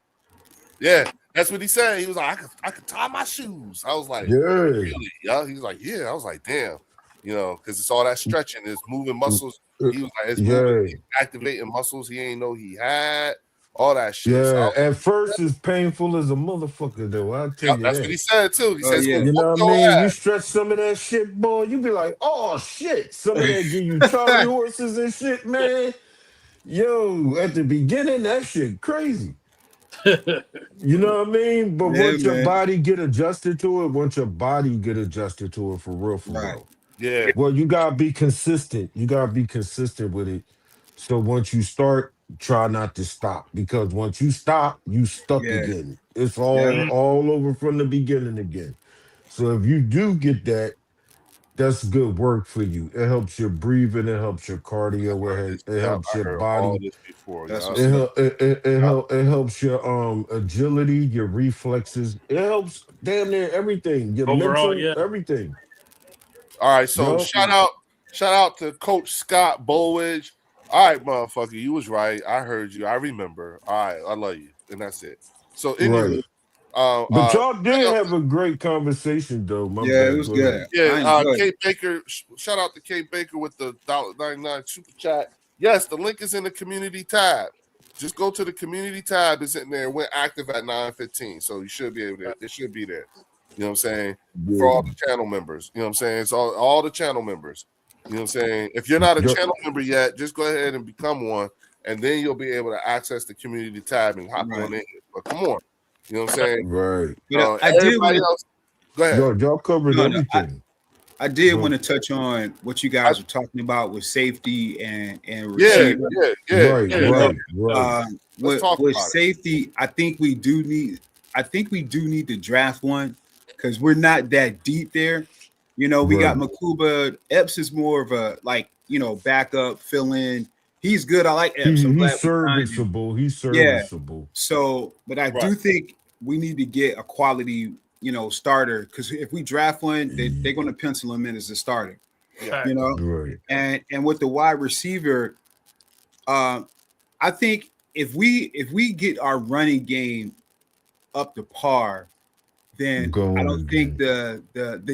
Yeah. That's what he said. He was like, I could tie my shoes. I was like, Yeah. really? Yeah. He's like, yeah. I was like, damn. You know, because it's all that stretching, it's moving muscles. He was like, it's moving, Yeah. it's activating muscles he ain't know he had, all that shit. So Yeah. At first it's painful as a motherfucker though. I'll tell you that's what that. he said too. He Oh says, yeah. "Gonna You whoop know what I your mean? You ass." stretch some of that shit, boy, you be like, oh shit. Some of that give you Charlie horses and shit, man. Yo, at the beginning, that shit crazy. You know what I mean? But Yeah, once your man. body get adjusted to it, for Right. real. Yeah, Well, you gotta be consistent. You gotta be consistent with it. So once you start, try not to stop because once you stop, you stuck Yeah. again. It's Yeah. all over from the beginning again. So if you do get that, that's good work for you. It helps your breathing. It helps your cardio. It yeah. helps I your heard all body. this before. That's Yeah, what's up. It helps your agility, your reflexes. It helps damn near everything. Your Overall, mental, yeah. everything. all right. So Yup. shout out to Coach Scott Bowledge. All right, motherfucker, you was right. I heard you. I remember. All right, I love you, and that's it. So Right. anyway, But y'all shout did out have a great conversation though. My Yeah, it bad. was Go good. ahead. I yeah, enjoyed it. Kate Baker. Shout out to Kate Baker with the $1.99 super chat. Yes, the link is in the community tab. Just go to the community tab. It's in there. It went active at 9:15, so you should be able to. It should be there. You know what I'm saying? For all Yeah. the channel members. You know what I'm saying? It's all the channel members. You know what I'm saying? If you're not a Yup. channel member yet, just go ahead and become one, and then you'll be able to access the community tab and hop Right. on in. But come on, you know what I'm saying? Right. But I did want Everybody to. else, go ahead. Y'all covered No, everything. I did Go- want to touch on what you guys were talking about with safety and Yeah, receiver. Right, yeah. You know, right. Let's talk with about it. safety, I think we do need to draft one because we're not that deep there. You know, we got Right. Makuba. Epps is more of a backup fill in. He's good. I like Epps. I'm glad He's we signed him. serviceable. He's Yeah. serviceable. So, but I do think we need to get a quality, starter because if we draft one, they're going to pencil him in as a starter. Yeah. You know, Right. and with the wide receiver, I think if we get our running game up to par, then I Going don't think the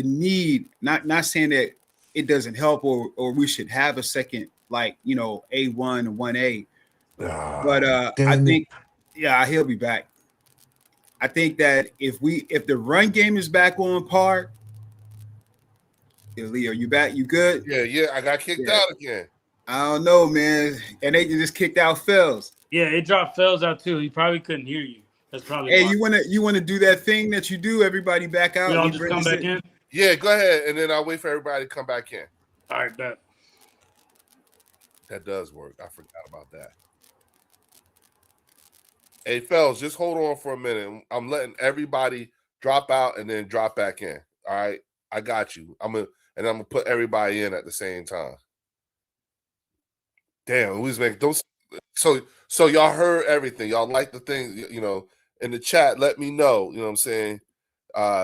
need, not saying that it doesn't help or we should have a second like A1 and 1A. Ah, But I damn it. think, yeah, he'll be back. I think that if the run game is back on par, Leo, you back? You good? Yeah, I got kicked Yeah. out again. I don't know, man. And they just kicked out Fells. Yeah, it dropped Fells out too. He probably couldn't hear you. That's probably Hey, why. you wanna do that thing that you do? Everybody back out. We all You just bring come us back in. Yeah, go ahead, and then I'll wait for everybody to come back in. All right, bet. That does work. I forgot about that. Hey, fellas, just hold on for a minute. I'm letting everybody drop out and then drop back in. All right, I got you. I'm gonna put everybody in at the same time. Damn, who's making those? So y'all heard everything. Y'all like the thing, in the chat. Let me know. You know what I'm saying?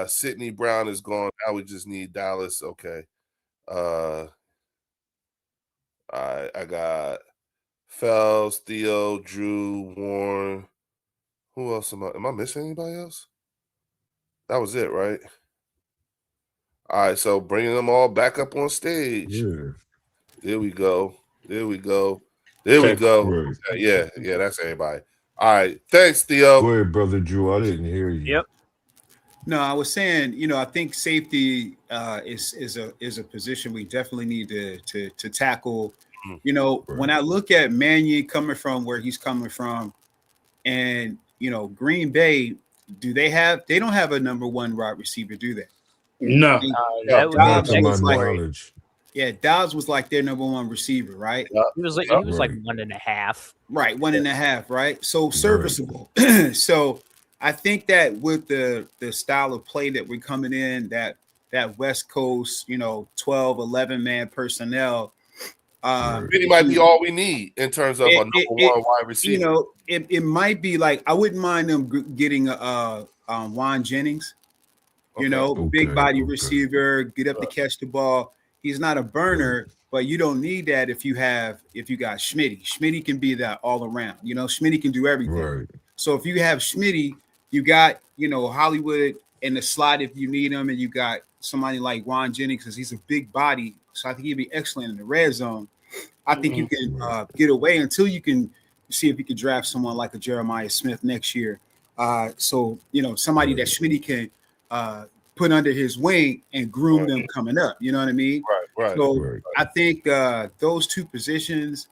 Sydney Brown is gone. Now we just need Dallas. Okay. I got Fells, Theo, Drew, Warren. Who else am I missing anybody else? That was it, right? All right, so bringing them all back up on stage. Yeah. There we go. There we go. There we go. Right. Yeah, that's everybody. All right. Thanks, Theo. Go ahead, brother Drew. I didn't hear you. Yep. No, I was saying, I think safety is a position we definitely need to tackle. When I look at Mannion coming from where he's coming from, and Green Bay, they don't have a number one wide receiver, do they? No. That would Not be to my next story. knowledge. Yeah, Dobbs was like their number one receiver, right? He was like Right. 1.5. Right, 1.5, right? So serviceable. So I think that with the style of play that we're coming in, that West Coast, 12, 11 man personnel, It might be all we need in terms of a number one wide receiver. It might be like, I wouldn't mind them getting Juan Jennings, big body receiver, get up to catch the ball. He's not a burner, but you don't need that if you got Schmitty. Schmitty can be that all around. Schmitty can do everything. Right. So if you have Schmitty, you got Hollywood in the slot if you need him, and you got somebody like Juan Jennings because he's a big body. So I think he'd be excellent in the red zone. I think you can get away until you can see if you can draft someone like a Jeremiah Smith next year. So somebody that Schmitty can put under his wing and groom them coming up. You know what I mean? Right. So I think those two positions,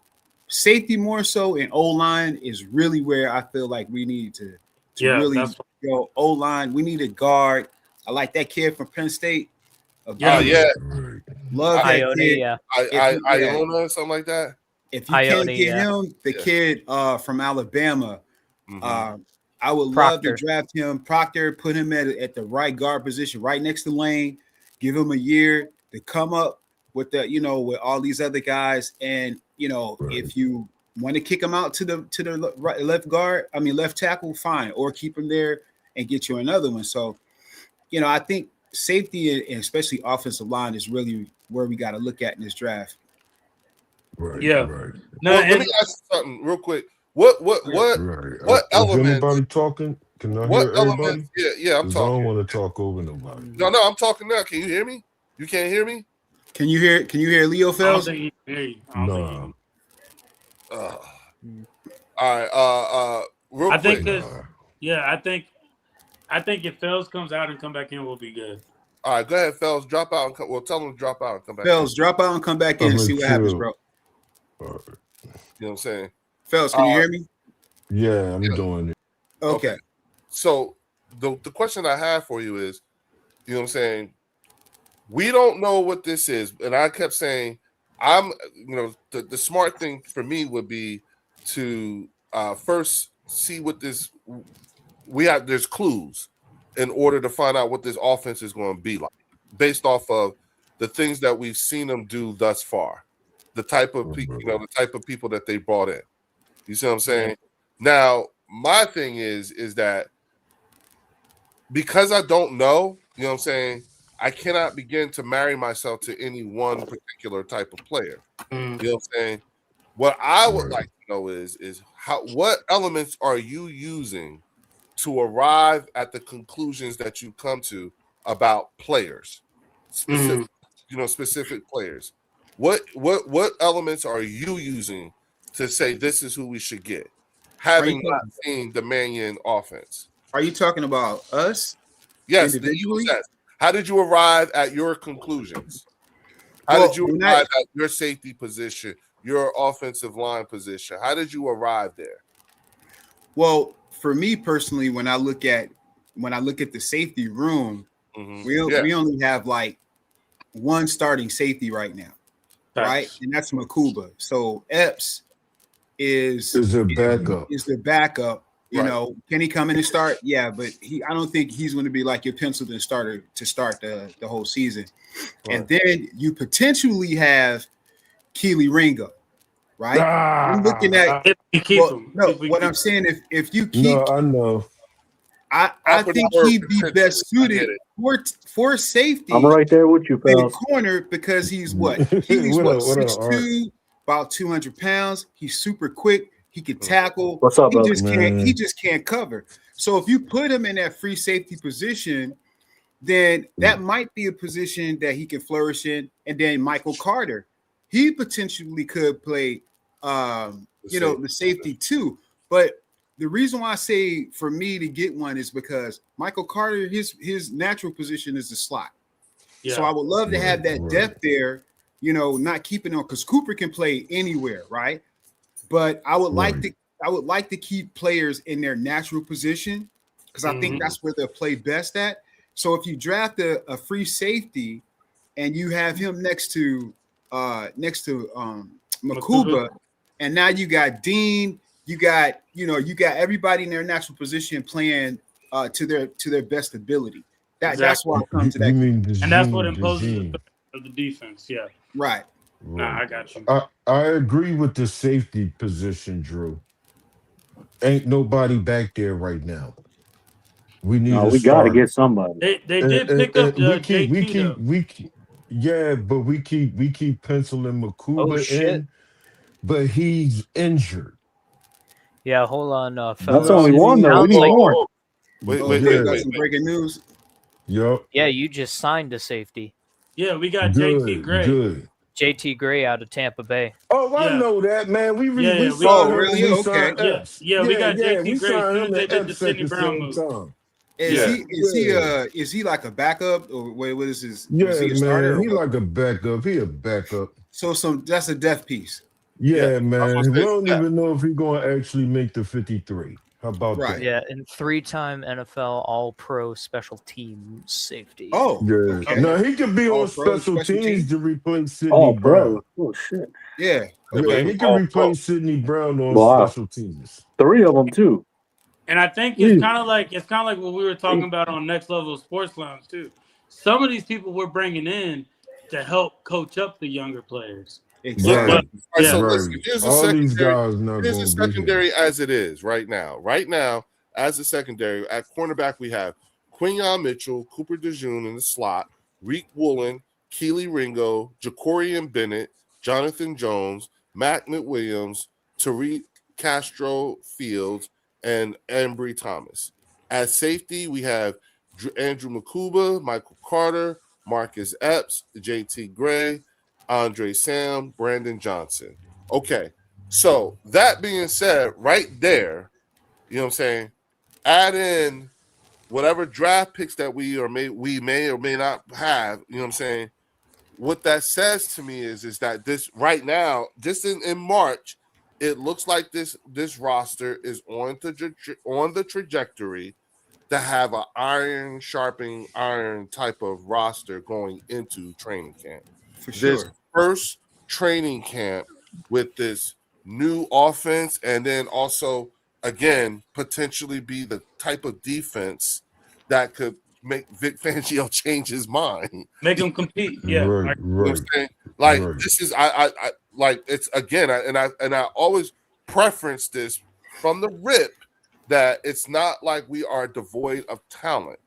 safety more so, and O-line is really where I feel like we need to really go. O-line, we need a guard. I like that kid from Penn State. Yeah. Love that Iona, kid. yeah. Iona, something like that. If you can't get him, the kid from Alabama, I would love to draft him. Proctor, put him at the right guard position, right next to Lane. Give him a year to come up with with all these other guys. And if you want to kick him out to the left tackle, fine, or keep him there and get you another one. So, I think safety and especially offensive line is really where we got to look at in this draft. Right. Yeah. Right. No, let me ask you something real quick. What elements? Is anybody talking? Can I What hear everybody? elements? Yeah, I'm 'Cause talking. I don't want to talk over nobody. No, I'm talking now. Can you hear me? You can't hear me? Can you hear Leo Fells? I don't think he can hear you. No. All right. Real I quick. think I think if Fells comes out and come back in, we'll be good. All right, go ahead, Fells. Drop out and come. Well, tell them to drop out and come back. Fells, drop out and come back in and see what happens, bro. You know what I'm saying? Fells, can you hear me? Yeah, I'm doing it. Okay. So the question I have for you is, you know what I'm saying? We don't know what this is. And I kept saying, the smart thing for me would be to first see what this there's clues in order to find out what this offense is going to be like based off of the things that we've seen them do thus far, the type of the type of people that they brought in. You see what I'm saying? Now, my thing is that because I don't know, you know what I'm saying, I cannot begin to marry myself to any one particular type of player. You know what I'm saying? What I would like to know is what elements are you using to arrive at the conclusions that you come to about players, specific players. What elements are you using to say this is who we should get, Are you having not seen the Mannion offense? are you talking about us Yes, the Eagles. individually? Yes. How did you arrive at your conclusions? How Well, did you when I- arrive at your safety position, your offensive line position? How did you arrive there? Well, for me personally, when I look at the safety room, Mhm. we only have like one starting safety right now, right? Facts. And that's Makuba. So Epps is Is a backup. is the backup. You Right. know, can he come in and start? Yeah, but I don't think he's going to be like your penciled in starter to start the whole season. And then you potentially have Keely Ringo, right? I'm looking at If we keep well, him. no, If we what keep I'm saying, if you keep, No, I know. I Awkward think word he'd be potentially. best I get suited it. for safety I'm right there with you, in the pals. corner because he's what? He's What what, up, what up, Art? 6'2", about 200 pounds. He's super quick. He can Mm. tackle. What's up, He brother? just can't. He Man. just can't cover. So if you put him in that free safety position, then that might be a position that he can flourish in. And then Michael Carter, he potentially could play, the safety too. But the reason why I say for me to get one is because Michael Carter, his natural position is the slot. Yeah. So I would love to have that Right. depth there, not keeping on because Cooper can play anywhere, right? But I would like to keep players in their natural position because I think Mhm. that's where they'll play best at. So if you draft a free safety and you have him next to Makuba, and now you got Dean, you got everybody in their natural position playing to their best ability. That's why I come to You that. mean And that's what Dejeen, imposes the Dejeen. threat of the defense. Yeah. Right. Nah, I got you. I agree with the safety position, Drew. Ain't nobody back there right now. We need No, a we got to starter. get somebody. They did pick up we JT though. yeah, but we keep penciling Oh Makuba shit. in, but he's injured. Yeah, hold on, That's fellas. only It one, though. We sounds need like more. Wait, Oh, wait, we wait, got wait, some wait. breaking news. Yup. yeah, you just signed a safety. Yeah, we got JT Gray. Good. JT Gray out of Tampa Bay. Oh, I Yeah. know that, man. We Yeah, we yeah, signed Oh, him really? when we Okay. signed Yeah, Epps. yeah, we got JT we Gray as signed soon him as they and did the Epps at Sidney the Brown same move. time. Is he like a backup or what is his? Yeah, Is he a starter? man. Or He what? like a backup. He a backup. So that's a death piece. Yeah, I was man. gonna We say, don't yeah. even know if he's going to actually make the 53. How about Right. that? Yeah, and 3-time NFL All-Pro Special Teams safety. Oh, Yeah. okay. No, he could be All on pro special special teams teams? to replace Sidney Oh, Brown. bro. Oh, shit. Yeah. Yeah, Okay. he can All pro. replace Sidney Brown on Wow. special teams. 3 of them, too. And I think Jeez. it's kind of like what we were talking about on Next Level Sports Lounge too. Some of these people we're bringing in to help coach up the younger players. Exactly. Right. All right, so Yeah. listen, Right. here's the All these secondary. guys not Here's the going to be here. secondary as it is right now. Right now, as the secondary at cornerback, we have Quinyon Mitchell, Cooper DeJean in the slot, Reek Woolen, Keely Ringo, Jacorian Bennett, Jonathan Jones, Mac McWilliams, Tariq Castro Fields, and Embry Thomas. At safety, we have Andrew Makuba, Michael Carter, Marcus Epps, JT Gray, Andre Sam, Brandon Johnson. Okay, so that being said, right there, you know what I'm saying? Add in whatever draft picks that we may or may not have, you know what I'm saying? What that says to me is that this right now, just in March, it looks like this roster is on the trajectory to have an iron sharpening iron type of roster going into training camp. For This sure. first training camp with this new offense, and then also again potentially be the type of defense that could make Vic Fangio change his mind. Make them compete. Yeah. Right, You know what right. I'm saying? Like Right. this is I like it's again, I always preference this from the rip that it's not like we are devoid of talent.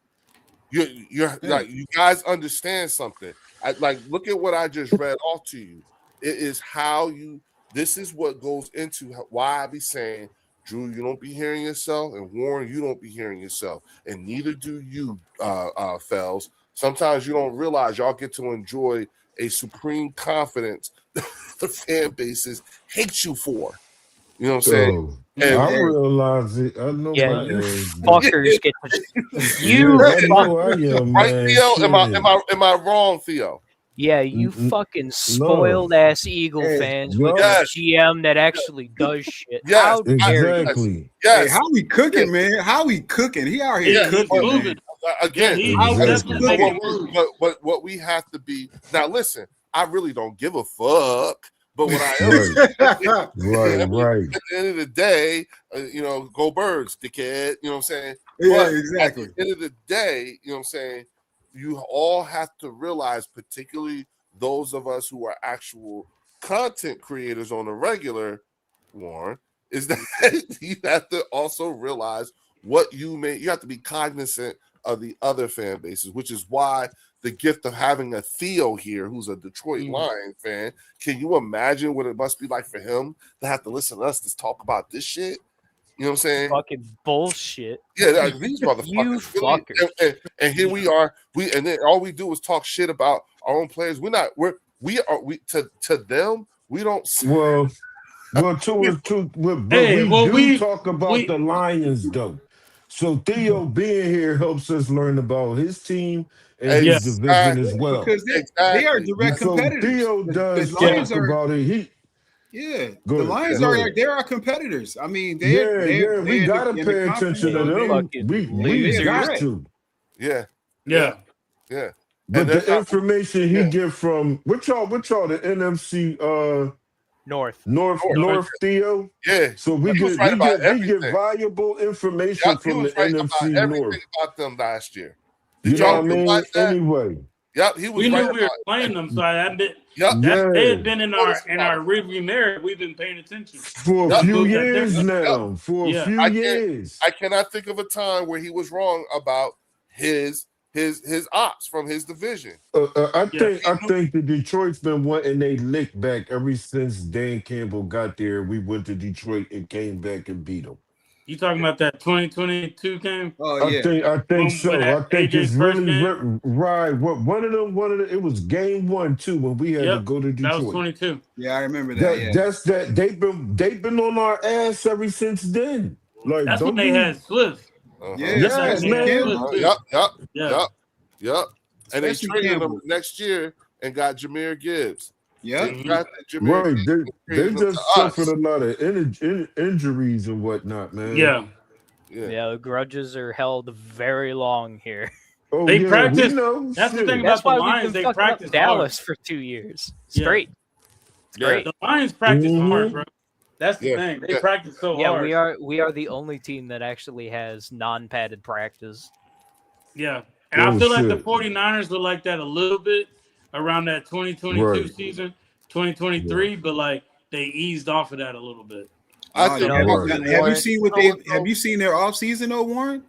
You're like you guys understand something. Like look at what I just read off to you. It is how you. This is what goes into why I be saying, Drew, you don't be hearing yourself, and Warren, you don't be hearing yourself, and neither do you, Fells. Sometimes you don't realize y'all get to enjoy a supreme confidence the fan bases hate you for. You know what I'm saying? So And- I realize it. I know Yeah, my you ass. fuckers get you Yeah, I know I fuckers. am, right, man. Theo? Shit. Am I wrong, Theo? Yeah, you N- n- fucking spoiled ass Eagle Hey, fans with yes. a GM that actually does shit. Yes, How dare you? Exactly. Yes. Hey, how we cooking, Yeah. man? How we cooking? He out here Yeah, he's cooking, man. moving. Again, He's Exactly. definitely making but, moves. what we have to be now. Listen, I really don't give a fuck. But what I am Right, at right. the end of the day, go Birds, dickhead. You know what I'm saying? Yeah, But exactly. At the end of the day, you know what I'm saying? You all have to realize, particularly those of us who are actual content creators on the regular, Warren, is that you have to also realize what you have to be cognizant of the other fan bases, which is why the gift of having a Theo here who's a Detroit Lion fan. Can you imagine what it must be like for him to have to listen to us to talk about this shit? You know what I'm saying? Fucking bullshit. Yeah, like, these motherfuckers. You really- fuckers. and here we are. And then all we do is talk shit about our own players. To them, we don't Well, but Hey, we talk about we- the Lions though. So Theo being here helps us learn about his team and Yeah. his division as well. Because they are Exactly. direct So competitors. Theo does The Lions talk are, about it. yeah. Go The ahead, Lions go are ahead. they're our competitors. I mean, We they're gotta in the pay conference, attention to so them. Fucking We losers. got to. Yeah, Yeah. yeah. But And they're the not- information he yeah. get from which y'all the NFC North. North Theo. Yeah. So we He was get right we about get we get everything. valuable information Yep, he from the was right NFC about North. everything about them last year. You Did know y'all what I mean? realize that? Anyway. Yep, he was We right knew we were about playing them, so that bit Yep. they Yeah. had been in our rearview mirror. We've been paying attention. For a Yep. few Yep. years Yep. now. For a Yeah. few I can't- years. I cannot think of a time where he was wrong about his ops from his division. I Yeah. think the Detroit's been wanting they lick back ever since Dan Campbell got there. We went to Detroit and came back and beat them. You talking about that 2022 game? Oh yeah. I think When so. that I think AJ's it's first really game? right. What one of them. It was game 1 too when we had to Yep. go to That was Detroit. 22. Yeah, I remember that. Yeah. That's that. They've been on our ass ever since then. Like That's don't when they be- had Swift. Uh-huh. Yeah, Yes, That's man. when they had Uh, Swift, too. Yep. Yeah. And they Especially traded him Campbell. next year and got Jameer Gibbs. Yeah. They drafted Jameer Right, Gibbs. they traded him just to us. suffered a lot of injuries and whatnot, man. Yeah. Yeah, the grudges are held very long here. Oh, They yeah, practice- we know. that's the Shit. thing about- That's why the we've Lions, been they fucking up practice Dallas for 2 years Yeah. straight. It's Yeah. great. The Lions practice Mhm. hard, bro. That's the Yeah. thing. They Yeah. practice so Yeah, hard. we are the only team that actually has non-padded practice. Yeah. And Oh, I feel like the shit. 49ers were like that a little bit around that 2022 Right. season, 2023, but like they eased off of that a little bit. I Oh, think yeah. Warren- Have you seen what have you seen their offseason though, Warren?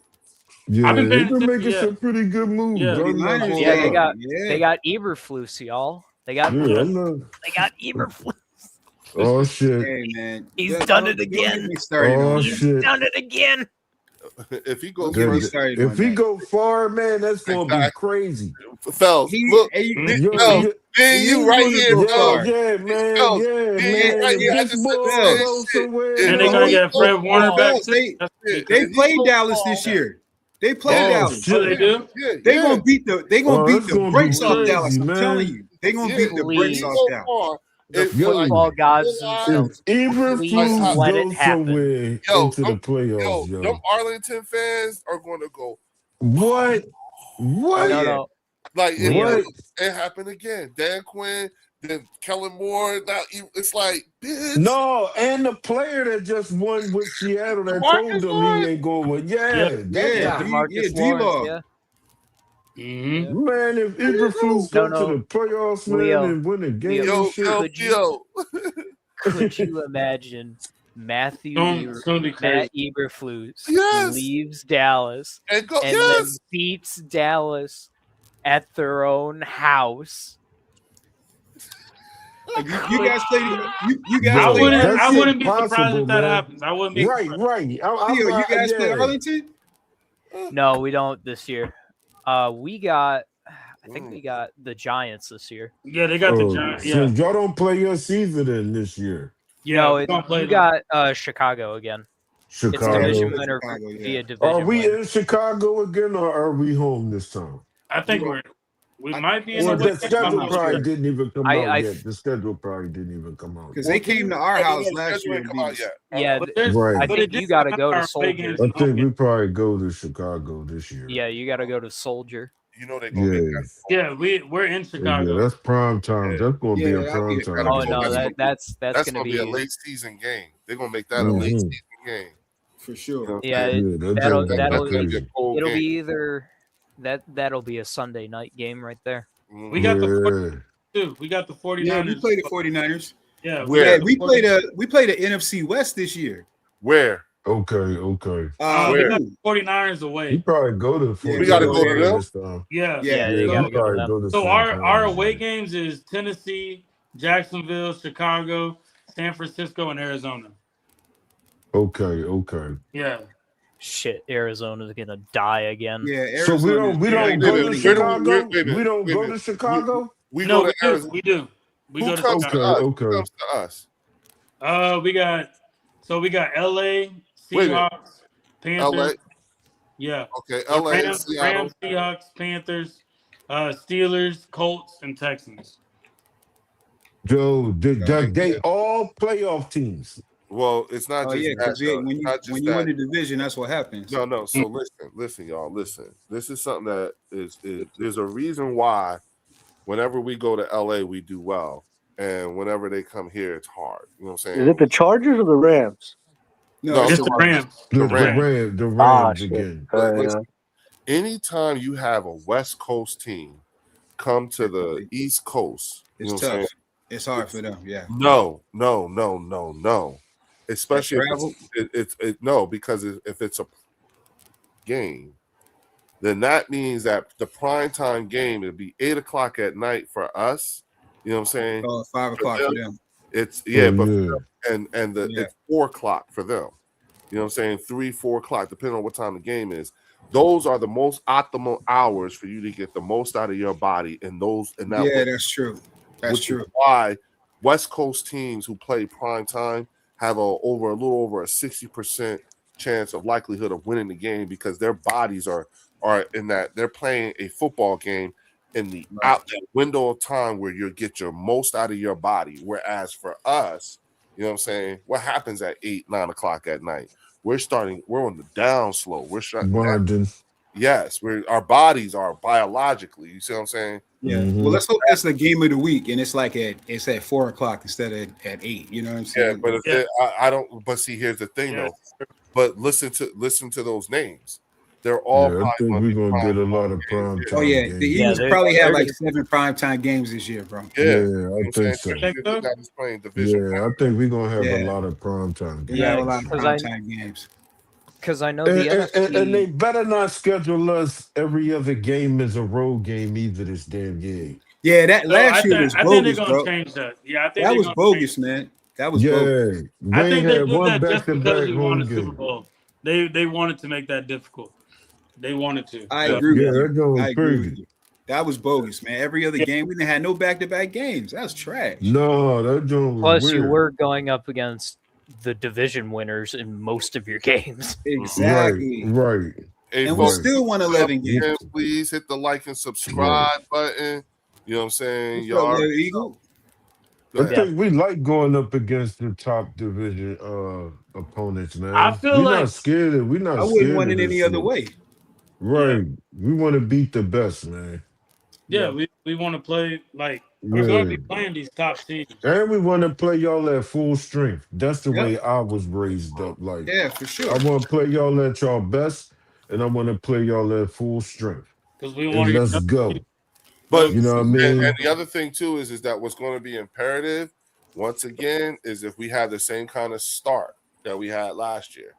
Yeah, I've been they've paying been attention, making yeah. some pretty good moves. Yeah. I'm not Niners, gonna Yeah, they lie. got yeah. they got Eberflus, y'all. They got Yeah, I'm not. they got Eberflus. Oh shit! Hey man, He's Don't- done it don't get again. me started Oh on He's that. shit! done it again. if he goes Don't get me first, started If on he that. go far, man, that's gonna be Exactly. crazy. Fells, He, look, hey, Yo, Fells, yeah, man, you right here, go yeah, Fells. far. yeah, man, Fells, yeah, yeah, man. right here. I If just this said ball that goes shit. somewhere, And they Yeah. gonna get Fred Warner back Fells, too. they That's Yeah. big. they If he played goes Dallas far- this year. They played Oh, Dallas. shit. Oh, they do? Yeah, They yeah. gonna beat the Oh, beat it's the gonna brakes be off crazy, Dallas. I'm man. telling you, they gonna Yeah. beat the Please. brakes If he off goes Dallas. far, The if, Yo, football gods If themselves. If Eberflus Please let it goes happen. somewhere Yo, into the them- playoffs, them yo, Arlington fans are going to go what? What? No, yeah. no. like it, What? it happened again. Dan Quinn, then Kellen Moore. Now it's like, bitch. No, and the player that just won with Seattle that Marcus told Lawrence? him he ain't going with. Yeah. Yeah, Yeah, that guy. DeMarcus D-Law. Lawrence, yeah. Mm-hmm. Man, if Eberflus go No, to the playoffs, man, Leo. and win a game Yo, and shit, yo, Could you- yo. Could you imagine Matthew It's gonna be crazy. Matt Eberflus Yes. leaves Dallas And go, and yes. then beats Dallas at their own house? You guys played. You guys Yo, played. that's I wouldn't be surprised impossible, if that man. happens. I wouldn't be right, surprised. right. Theo, you guys play yeah. Arlington? No, we don't this year. We got, I think we got the Giants this year. Yeah, they got the Oh, Giants. so Yeah, y'all don't play your season in this year. yeah. No, we don't play you them. got Chicago again. It's Chicago. division Yeah, winner Chicago, yeah. via Are division we win. in Chicago again, or are we home this time? I think We we I- might be in Well, the the West. schedule I'm not probably sure. didn't even come I- out I- yet. The schedule probably didn't even come out. Because Yet. they came to our house the last schedule year ain't and come beat out us. yet. Yeah, But there's, Right. I but think it you just got to came go out to our away Soldier. games I and home think we games. probably go to Chicago this year. Yeah, you got to go to Soldier. You know they're gonna make Yeah. that. Yeah, we're in Yeah, Chicago. that's prime time. Yeah. That's gonna be Yeah, a that'll be prime a- time. that'll Oh be- game. no, that's That's gonna gonna be a be late season game. They're gonna make that a late Mhm. season game. For You sure. know what I'm yeah. saying? Yeah, that's That'll gonna be that'll That's gonna be a crazy. cold it'll game. be either that'll be a Sunday night game right there. Mhm. We got the Yeah. 42. We got the 49ers. Yeah, we played the 49ers. Yeah, Where? Yeah, got we the 49ers. played the NFC West this year. Where? Okay. Okay. We Where? got the 49ers You away. probably go to Yeah, we gotta 49ers go to them? this time. Yeah. Yeah, Yeah, you so got to go to probably them. go to so St. our Cloud. away games is Tennessee, Jacksonville, Chicago, San Francisco, and Arizona. Okay. Okay. Yeah. Shit, Arizona's gonna die again. Yeah, So we Arizona. don't Yeah, go wait a to minute, Chicago. wait a minute, We don't wait a go minute. to Chicago. We No, go we to do. Arizona. We do. We Who go to comes to Chicago. us? Okay. Who comes to us? We got LA, Wait a minute. Seahawks, Panthers. LA. Yeah. Okay, The LA, Seattle. Rams, Seahawks, Panthers, Steelers, Colts, and Texans. Joe, Okay. they all playoff teams. Well, it's not Oh just yeah, that. because though. when It's not just you win that. the division, that's what happens. No. So listen, y'all. Listen. This is something that is there's a reason why whenever we go to LA, we do well, and whenever they come here, it's hard. You know what I'm saying? Is it the Chargers or the Rams? No, No, it's It's the the Rams. Rams. The Rams. Rams Ah, shit. again. Listen, anytime you have a West Coast team come to the East Coast, you know It's what I'm tough. saying? It's hard for them. Yeah. No. Especially Travel? if it's no, because if it's a game, then that means that the primetime game would be 8 o'clock at night for us. You know what I'm saying? Oh, 5 o'clock for them. It's yeah, but yeah. and Yeah. it's 4 o'clock for them. You know what I'm saying? 3-4 o'clock, depending on what time the game is. Those are the most optimal hours for you to get the most out of your body in that Yeah, way, that's true. That's which true. is why West Coast teams who play prime time have a little over a 60% chance of likelihood of winning the game because their bodies are in that they're playing a football game in the out that window of time where you'll get your most out of your body. Whereas for us, you know what I'm saying? What happens at 8-9 o'clock at night? We're on the down slow. We're shutting down. Winding. Yes, our bodies are biologically. You see what I'm saying? Yeah. Mhm. Well, let's hope that's the game of the week, and it's like it's at 4 o'clock instead of at 8. You know what I'm Yeah, saying? but if I don't. But see, here's the thing, Yeah. though. But listen to those names. They're all. Yeah, I probably think gonna we're be gonna get a prime lot of games. prime Yeah. time. Oh yeah, the games. Eagles they're- probably have they're like just- 7 primetime games this year, bro. Yeah, Yeah, you I know what I'm think saying? so. Especially if that is playing division. Yeah, I think we're gonna have a Yeah. lot of prime time games. We have a Yeah, lot of 'cause I- primetime games. Because I know And, the NFC. and they better not schedule us every other game as a road game either this damn year. Yeah, that No, I last year think, was I think they're bogus, gonna bro. change that. Yeah, I think That they're was gonna bogus, change man. That was Yeah, bogus. I they think they had did one that just because back-to-back we home won a Super game. Bowl. They wanted to make that difficult. They wanted to. I So, agree Yeah, with you. that goes I agree with crazy. you. That was bogus, man. Every other game, we didn't have no back-to-back games. That's trash. No, that joint was Plus, weird. you were going up against the division winners in most of your games. Exactly. Right. Hey, And we folks, still won 11 games. man, please hit the like and subscribe button. You know what I'm saying? What's up, Y'all. Little Eagle? Go I ahead. think we like going up against the top division opponents, man. I feel we're like- not scared of. We're not. I wouldn't scared want of it this any other shit. way. Right. We want to beat the best, man. yeah, we want to play like we're going to be Yeah. playing these top teams. And we want to play y'all at full strength. That's the Yep. way I was raised up. Like Yeah, for sure. I want to play y'all at y'all best, and I want to play y'all at full strength. Because we And want let's to. go. But You know what I mean? and the other thing too is that what's going to be imperative once again is if we have the same kind of start that we had last year.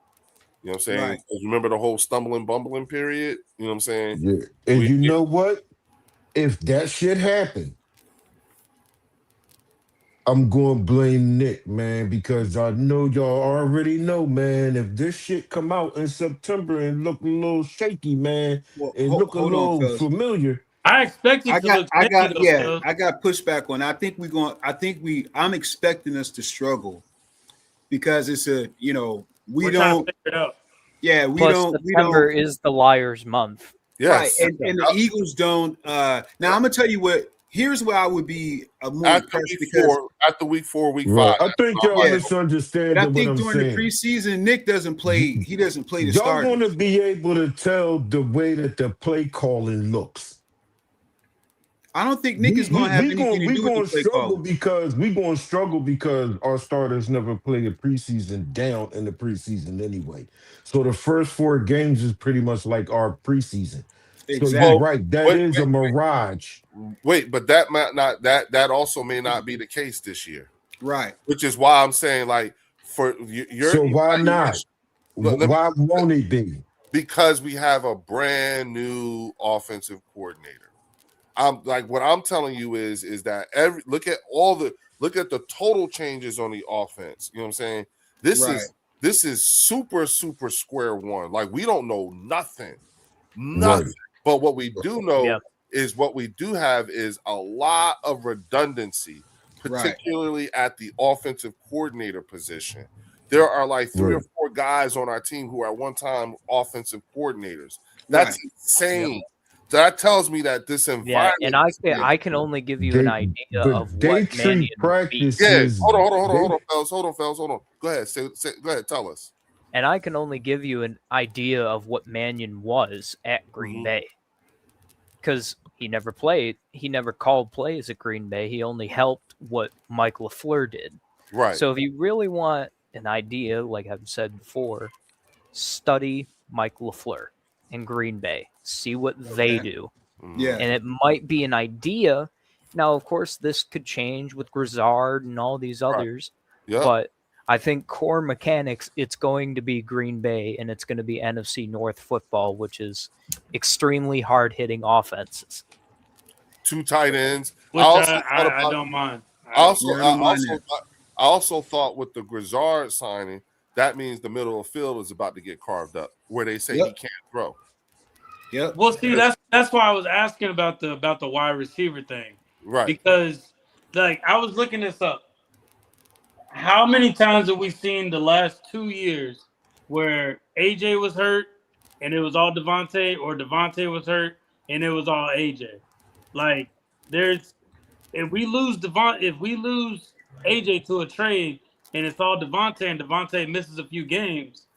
You know what I'm saying? Right. 'Cause remember the whole stumbling bumbling period? You know what I'm saying? Yeah. And We- you know what? If that shit happened, I'm going to blame Nick, man, because I know y'all already know, man. If this shit come out in September and look a little shaky, man, Well, and look a hold on, little fellas. familiar, I expect it to look shaky though, Phil. I got pushback on. I'm expecting us to struggle because it's we We're trying to don't, figure it out. yeah, Plus, September is the liars month. Yes. right, and the Eagles don't. Now I'm gonna tell you what. Here's where I would be more impressed because After week 4, week Right. 5. I think y'all Yeah. misunderstand but I what think I'm during the saying. preseason, Nick doesn't play. He doesn't play the Y'all starters. want to be able to tell the way that the play calling looks. I don't think Nick is going to have anything to do with the play struggle call. because we going to struggle because our starters never play a preseason down in the preseason anyway. So the first 4 games is pretty much like our preseason. So Exactly. you're right. That Wait, is a mirage. Wait, but that might not that also may not be the case this year. Right. Which is why I'm saying, like, for your So why not? Why won't it be? Because we have a brand new offensive coordinator. I'm like, what I'm telling you is that look at the total changes on the offense. You know what I'm saying? This is super square one. Like, we don't know nothing. Right. But what we do know Yeah. is what we do have is a lot of redundancy, particularly at the offensive coordinator position. There are like 3 or 4 guys on our team who are at one time offensive coordinators. That's insane. So that tells me that this environment. Yeah, and I can only give you an idea of what Mannion would be. Yeah, hold on, fellas. Go ahead, go ahead, tell us. And I can only give you an idea of what Mannion was at Green Bay. Because he never played. He never called plays at Green Bay. He only helped what Mike LaFleur did. Right. So if you really want an idea, like I've said before, study Mike LaFleur in Green Bay. See what they do. Yeah. And it might be an idea. Now, of course, this could change with Grizzard and all these others. Yeah. But I think core mechanics, it's going to be Green Bay, and it's going to be NFC North football, which is extremely hard-hitting offenses. 2 tight ends. Which I don't mind. I also thought with the Grizzard signing, that means the middle of the field is about to get carved up, where they say he can't throw. Yep. Well, see, that's why I was asking about the wide receiver thing, right? Because like I was looking this up. How many times have we seen the last 2 years where AJ was hurt and it was all Devontae, or Devontae was hurt and it was all AJ? Like, if we lose AJ to a trade and it's all Devontae and Devontae misses a few games,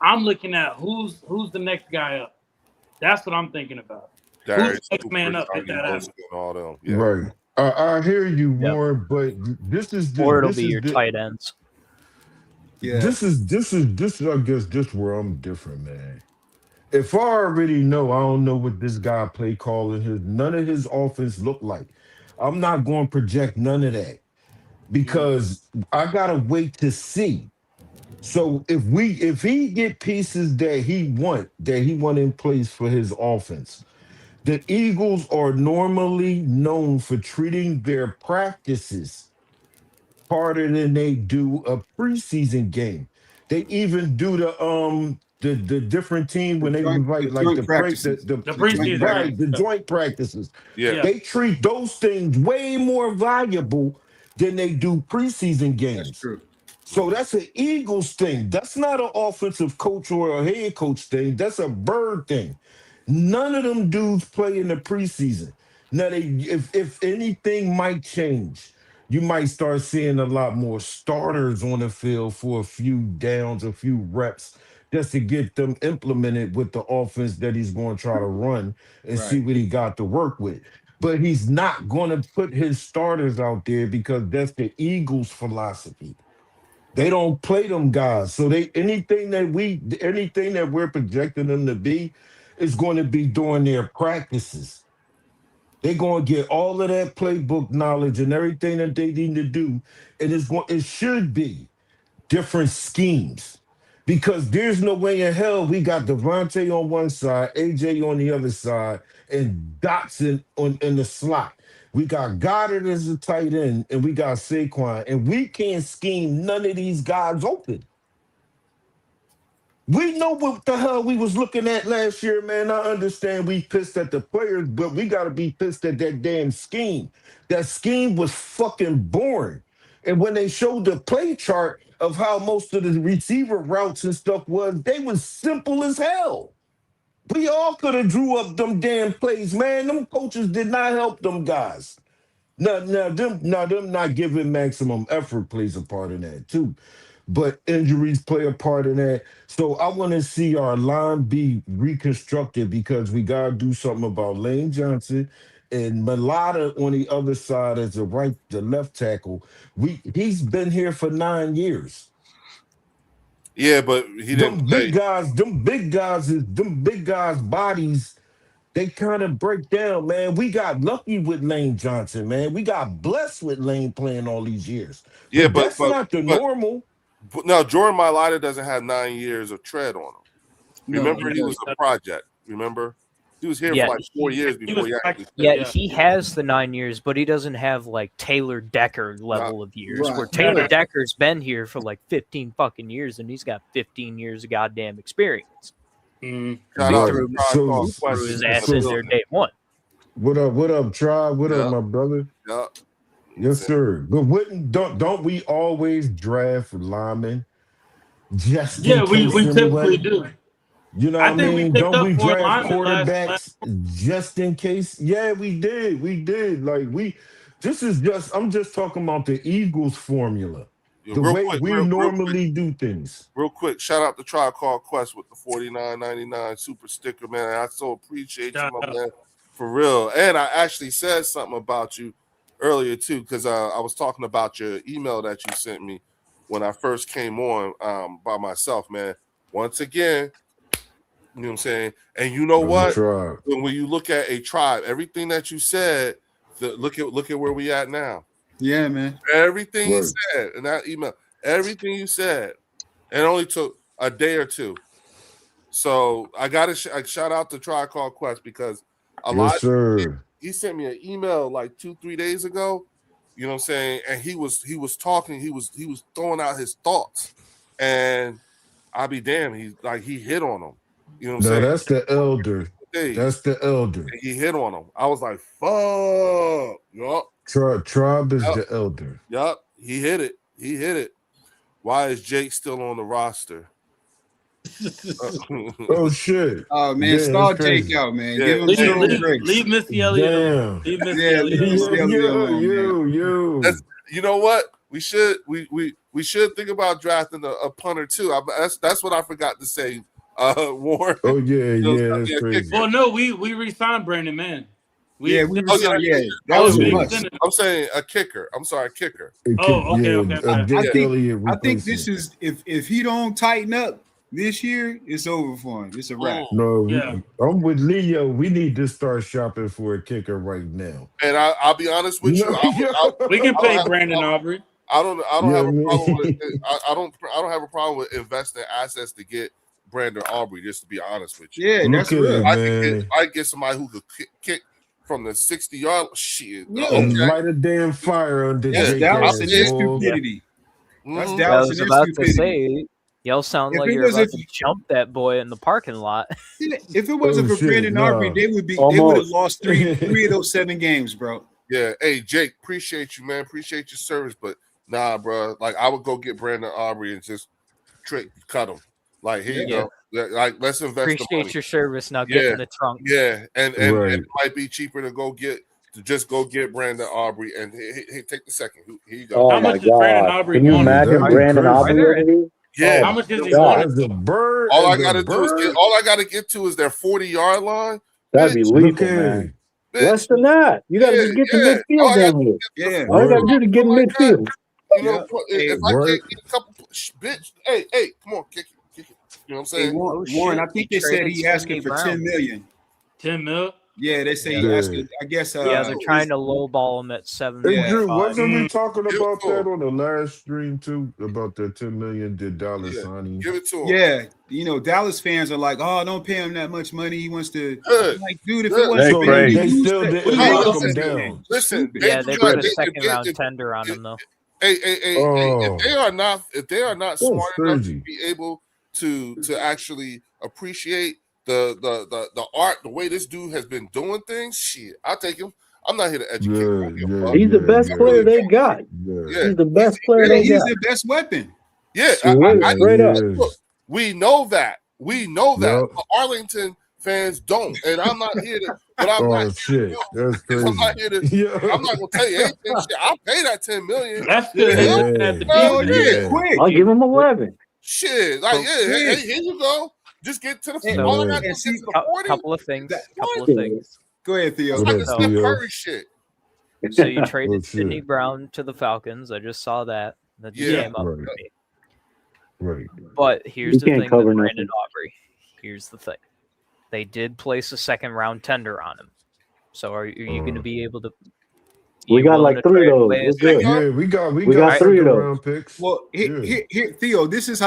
I'm looking at who's the next guy up. That's what I'm thinking about. Who's the next man up if that happens? All them. Yeah. Right. I hear you, Warren, but this is or it'll be your tight ends. Yeah. This is I guess this where I'm different, man. If I already know, I don't know what this guy play calling none of his offense look like. I'm not going to project none of that because I gotta wait to see. So if he get pieces that he want in place for his offense, the Eagles are normally known for treating their practices harder than they do a preseason game. They even do the different team when they invite like the preseason, the joint practices. Yeah. They treat those things way more valuable than they do preseason games. That's true. So that's an Eagles thing. That's not an offensive coach or a head coach thing. That's a Bird thing. None of them dudes play in the preseason. Now, if anything might change, you might start seeing a lot more starters on the field for a few downs, a few reps, just to get them implemented with the offense that he's going to try to run and see what he got to work with. But he's not going to put his starters out there because that's the Eagles' philosophy. They don't play them guys. So anything that we're projecting them to be is going to be during their practices. They're going to get all of that playbook knowledge and everything that they need to do. And it should be different schemes. Because there's no way in hell we got Devontae on one side, AJ on the other side, and Dotson in the slot. We got Goddard as a tight end, and we got Saquon, and we can't scheme none of these guys open. We know what the hell we was looking at last year, man. I understand we pissed at the players, but we got to be pissed at that damn scheme. That scheme was fucking boring. And when they showed the play chart of how most of the receiver routes and stuff was, they was simple as hell. We all could have drew up them damn plays, man. Them coaches did not help them guys. Them not giving maximum effort plays a part in that too. But injuries play a part in that. So I want to see our line be reconstructed because we gotta do something about Lane Johnson and Mulata on the other side as the left tackle. He's been here for 9 years. Yeah, but he didn't Them play. big guys' bodies. They kind of break down, man. We got lucky with Lane Johnson, man. We got blessed with Lane playing all these years. Yeah, But that's not the normal. But no, Jordan Mailata doesn't have 9 years of tread on him. Remember, he was a project. Remember, he was here Yeah, for like 4 years before he actually. Yeah, he has the 9 years, but he doesn't have like Taylor Decker level of years. Right. Where Taylor Decker's been here for like 15 fucking years, and he's got 15 years of goddamn experience. Mm. Shout out threw to Tribe Called threw Quest his in the ass in there building. day one. What up, Tribe? What Yeah. up, my brother? Yeah. Yes, sir. But don't we always draft linemen just Yeah, in we case typically anyway? do. You know I what I think we mean? picked Don't up we 4 draft linemen quarterbacks just in case? Yeah, we did. Like I'm just talking about the Eagles formula. Yeah, The way we normally do things. Real quick, shout out to Tribe Called Quest with the $49.99 super sticker, man. I so appreciate Shout you, my out. man, for real. And I actually said something about you earlier too, because I was talking about your email that you sent me when I first came on by myself, man. Once again, you know what I'm saying? And you know what? Tribe. When you look at a tribe, everything that you said, look at where we at now. Yeah, man. Everything you Right. said in that email, everything you said, it only took a day or two. So I got to shout out to Tribe Called Quest because Yes, sir. he sent me an email like 2-3 days ago. You know what I'm saying? And he was talking, he was throwing out his thoughts, and I'll be damned, he hit on him. You know what I'm No, saying? that's the elder. Hey, That's the elder. he hit on him. I was like, fuck. Yup. Tribe is Yep. the elder. Yup. He hit it. Why is Jake still on the roster? Oh shit. Oh man, Yeah, stall that's crazy. Jake out, man. Yeah. Give him Leave, some leave, breaks. leave Missy Elliott alone. Damn. Leave Missy Yeah, Elliott leave Missy alone. Elliott alone, You. That's- You know what? We should think about drafting a punter too. That's what I forgot to say. Warren. Oh yeah, that's Yeah, crazy. Well, no, we re-signed Brandon Mann. Yeah, we Oh, yeah, yeah, yeah. that was a Yeah. must. I'm saying a kicker. I'm sorry, a kicker. Oh, okay. Jake I Elliott I think replacement. this is if he don't tighten up this year, it's over for him. It's a wrap. No, Yeah. I'm with Leo. We need to start shopping for a kicker right now. And I'll be honest with you. We can I pay don't Brandon have- Aubrey. I don't Yeah, have a man. problem with I don't have a problem with investing assets to get Brandon Aubrey. Just to be honest with you. Yeah, Look that's at real. it, man. I get somebody who could kick from the 60-yard shit. Yeah. Okay. Light a damn fire under That's Jake Dallas and their ass, boy. stupidity. That's Mhm. I Dallas was and their about to stupidity. say, y'all sound If like it you're was about if- to jump that boy in the parking lot. If it wasn't Oh, for shit, Brandon nah. Aubrey, they would have Almost. lost three of those 7 games, bro. Yeah. Hey, Jake, appreciate you, man. Appreciate your service, but nah, bro. Like I would go get Brandon Aubrey and just cut him. Like here you Yeah. go. Like let's invest the money. Appreciate your service. Now get Yeah. in the trunk. Yeah, and Right. it might be cheaper to just go get Brandon Aubrey and hey, take the second. Here you go. Oh How my much is Brandon God! Aubrey Can you wanted? imagine That'd be Brandon crazy. Aubrey over here? Yeah. How much is he God. wanted? As a bird, All I as a gotta do is bird, all I gotta get to is their 40-yard line. That'd be look lethal, at man. Bitch, Less than that. You gotta Yeah, just get to yeah. midfield All I down here. Yeah. All you gotta do to get in midfield. You know, Yeah. if I Word. can't get a couple, bitch, hey, come on, kick it. You know what I'm Hey, saying? Warren, I shit, think he they said traded he asking Sydney for Brown. 10 million. 10 mil? Yeah, they say he Yeah. asking. I guess. Yeah, they're trying to lowball him at 7. Hey, Yeah. Drew, wasn't we talking Give it about to that him. on the last stream too? About the $10 million Dallas Yeah. signing? Give it to him. Yeah, you know, Dallas fans are like, "Oh, don't pay him that much money. He wants to." Good. Like, dude, if Good. it wasn't They for him, crazy. They you still lose did. that- Hey, They knocked listen, him down. Listen, Stupid. Yeah, they do put not- a second if- round if- tender on him though. Hey, Oh. if they are not That's smart enough to crazy. be able to actually appreciate the art, the way this dude has been doing things, shit, I'll take him. I'm not here to educate. Yeah, I don't give a yeah, fuck. He's the yeah, best yeah. player they got. Yeah. He's the best player Yeah, they he's got. their best weapon. Yeah, Straight up. look, we know that. We know that. Yup. But Arlington fans don't. And I'm not here to, but I'm Oh not shit, that's I'm crazy. not here to, Yeah. I'm not gonna tell you anything. Shit, I'll pay that $10 million. That's good. Yeah. At the Oh, defense. yeah. Quick. I'll give him 11. Shit. Like, yeah, hey, here you go. Just get to the And- all I gotta do and is see, get to the 40. Couple of things. That- Couple of What? things. Go ahead, Theo. It's What like up, the Steph Theo? Curry shit. So you traded Oh, shit. Sidney Brown to the Falcons. I just saw that. That just Yeah. came up Right. for me. Right. But here's You the can't thing cover with Brandon nothing. Aubrey. Here's the thing. They did place a second round tender on him. So are you going to be able to? We you got willing like to 3 of trade those. away We're his- good. Yeah, we got We got 3 of second those. round picks. Well, here, Theo, this is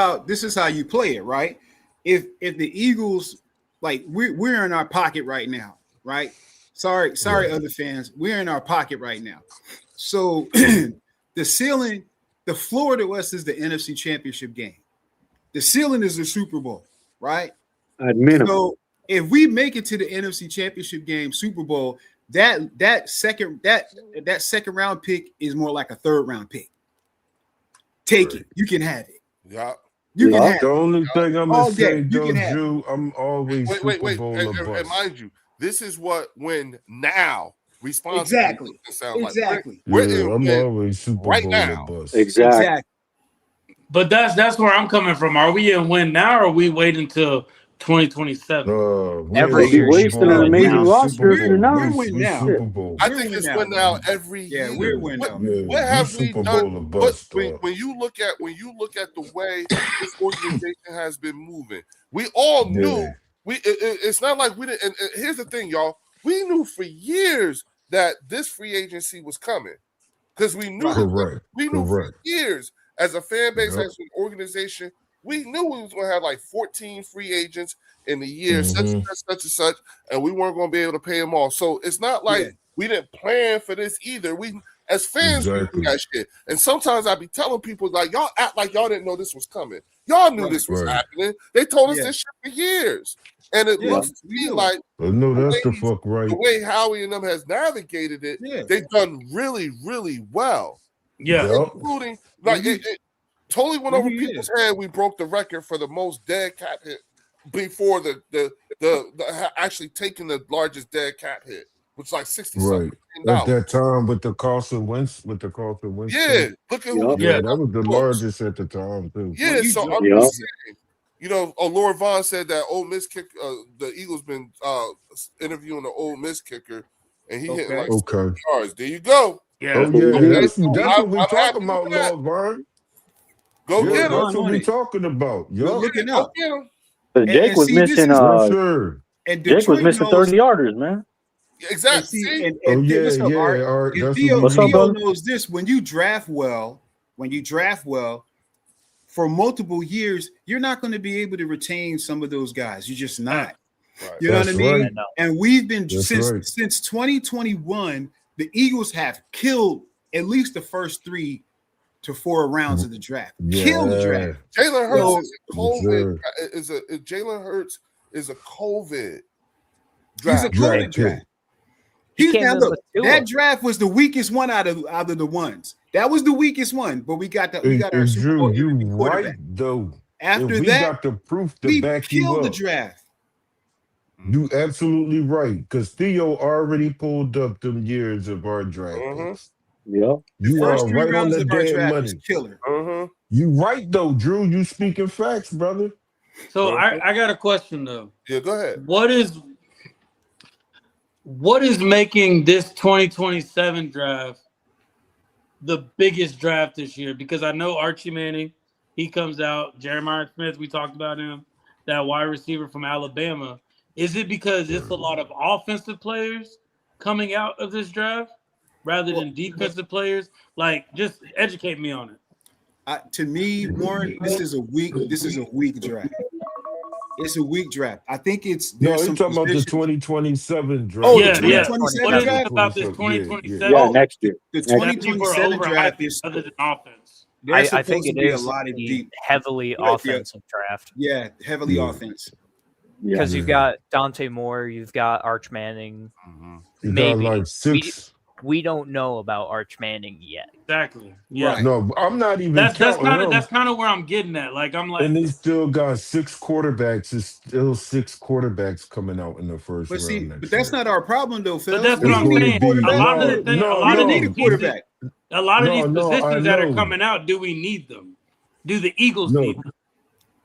how you play it, right? If the Eagles, like we're in our pocket right now, right? Sorry, Right. other fans, we're in our pocket right now. So the ceiling, the floor to us is the NFC Championship game. The ceiling is the Super Bowl, right? At minimum. So if we make it to the NFC Championship game, Super Bowl, that second round pick is more like a third round pick. Take it. You can have it. Yeah. You can Yeah. have The it. only thing I'm All gonna day, say, you though, can have it. Drew, I'm always Wait. Super Bowl And, or and bust. mind you, this is what when now responsible Exactly. sound like. Exactly. We're Yeah, in I'm win always Super right Bowl now. or bust. Exactly. Exactly. But that's where I'm coming from. Are we in win now, or are we wait until 2027? We Every in year Super you wasting an Bowl. amazing We roster Super if you're Bowl. not. We We're now. Super Bowl. I We're think win it's now. win now every Yeah, year. we're win What, now. Yeah, what have we we Super done? Bowl or But bust. when you look at the way this organization has been moving, we all knew Yeah. it's not like we didn't. And here's the thing, y'all. We knew for years that this free agency was coming because we knew Correct. we knew for Correct. years as a fan base, Yep. as an organization, we knew we was going to have like 14 free agents in the year, such Mhm. and such, and we weren't going to be able to pay them all. So it's not like Yeah. we didn't plan for this either. We, as fans, we Exactly. do that shit. And sometimes I be telling people like, y'all act like y'all didn't know this was coming. Y'all knew Right, this was right. happening. They told us Yeah. this shit for years, and it Yeah, looks to we me do. like I know that's the way- fuck right. the way Howie and them has navigated it. Yeah. They've done really, really well, Yeah. Yep. including like Mhm. it totally went over Mhm, people's head. We broke the record for the most dead cap hit before the actually taking the largest dead cap hit, which is like 60 Right. something At dollars. that time with the Carson Wentz, Yeah, look at who Yup. Yeah, Yeah. that was the Books. largest at the time too. Yeah, Well, you so ju- I'm Yup. just saying, you know, Lord Vaughn said that Ole Miss kick, the Eagles been interviewing the Ole Miss kicker, and he hit Okay. like Okay. 60 yards. There you go. Yeah. Oh yeah, Okay. that's what we I'm happy talking about, with that. Lord Vaughn. Go Yeah, get him. that's what on we it. talking about. We're Yup. looking Go up. get him. But Jake and was see, this missing. is- Yes, sir. And Jake was Detroit missing knows- 30 yarders, man. Yeah, exactly. And, see, See? and, Oh and yeah, what's up, yeah. Art? Art, And that's Theo, what What's we up, Theo brother? knows this. When you draft well, for multiple years, you're not going to be able to retain some of those guys. You're just not. Right. You know That's what I mean? right. No. And we've been That's since right. 2021. The Eagles have killed at least the first 3 to 4 rounds of the draft. Kill the draft. Jalen Hurts So- is a COVID. Yes, Jalen Hurts is a COVID He's a draft. COVID Draft draft. pick. He's came now in look. with Tua. That draft was the weakest one out of the ones. That was the weakest one. But we got our And Super Bowl Drew, you MVP quarterback. right though. After and we that, got the proof to we back you killed the up. draft. You absolutely right. Because Theo already pulled up them years of our draft Mhm. picks. Yeah. You First are 3 right on rounds the of our damn draft money. was killer. You right though, Drew. You speaking facts, brother. So I got a question though. Yeah, go ahead. What is making this 2027 draft the biggest draft this year? Because I know Archie Manning, he comes out. Jeremiah Smith, we talked about him, that wide receiver from Alabama. Is it because it's a lot of offensive players coming out of this draft rather than defensive players? Like, just educate me on it. To me, Warren, this is a weak draft. It's a weak draft. I think it's No, there's he's some talking about the positions- 2027 draft. Oh, Yeah, the yeah. 2027 What is draft? it about this Yeah, 2027 Yeah, next year. The that people are 2027 draft overhyping is other than offense? There's I supposed think to it be a is lot of the deep. heavily Go ahead, Theo. offensive draft Yeah, heavily Yeah. offense. Yeah. because you've Yeah. got Dante Moore, you've got Arch Manning. Mhm. You got Maybe like six. we don't know about Arch Manning yet. Exactly. Yeah. Right. No, I'm not even That's counting kind of him. that's kind of where I'm getting at. Like I'm like, And he still got 6 quarterbacks. There's still 6 quarterbacks coming out in the first But see, round but next that's year. not our problem though, Phil. but that's We what It's I'm don't need going a to saying. be A quarterback. lot of no, the thing, a no, lot We of don't these need a no, pieces, quarterback. a lot of these no, I positions that are know. coming out, do we need them? Do the Eagles No, need them?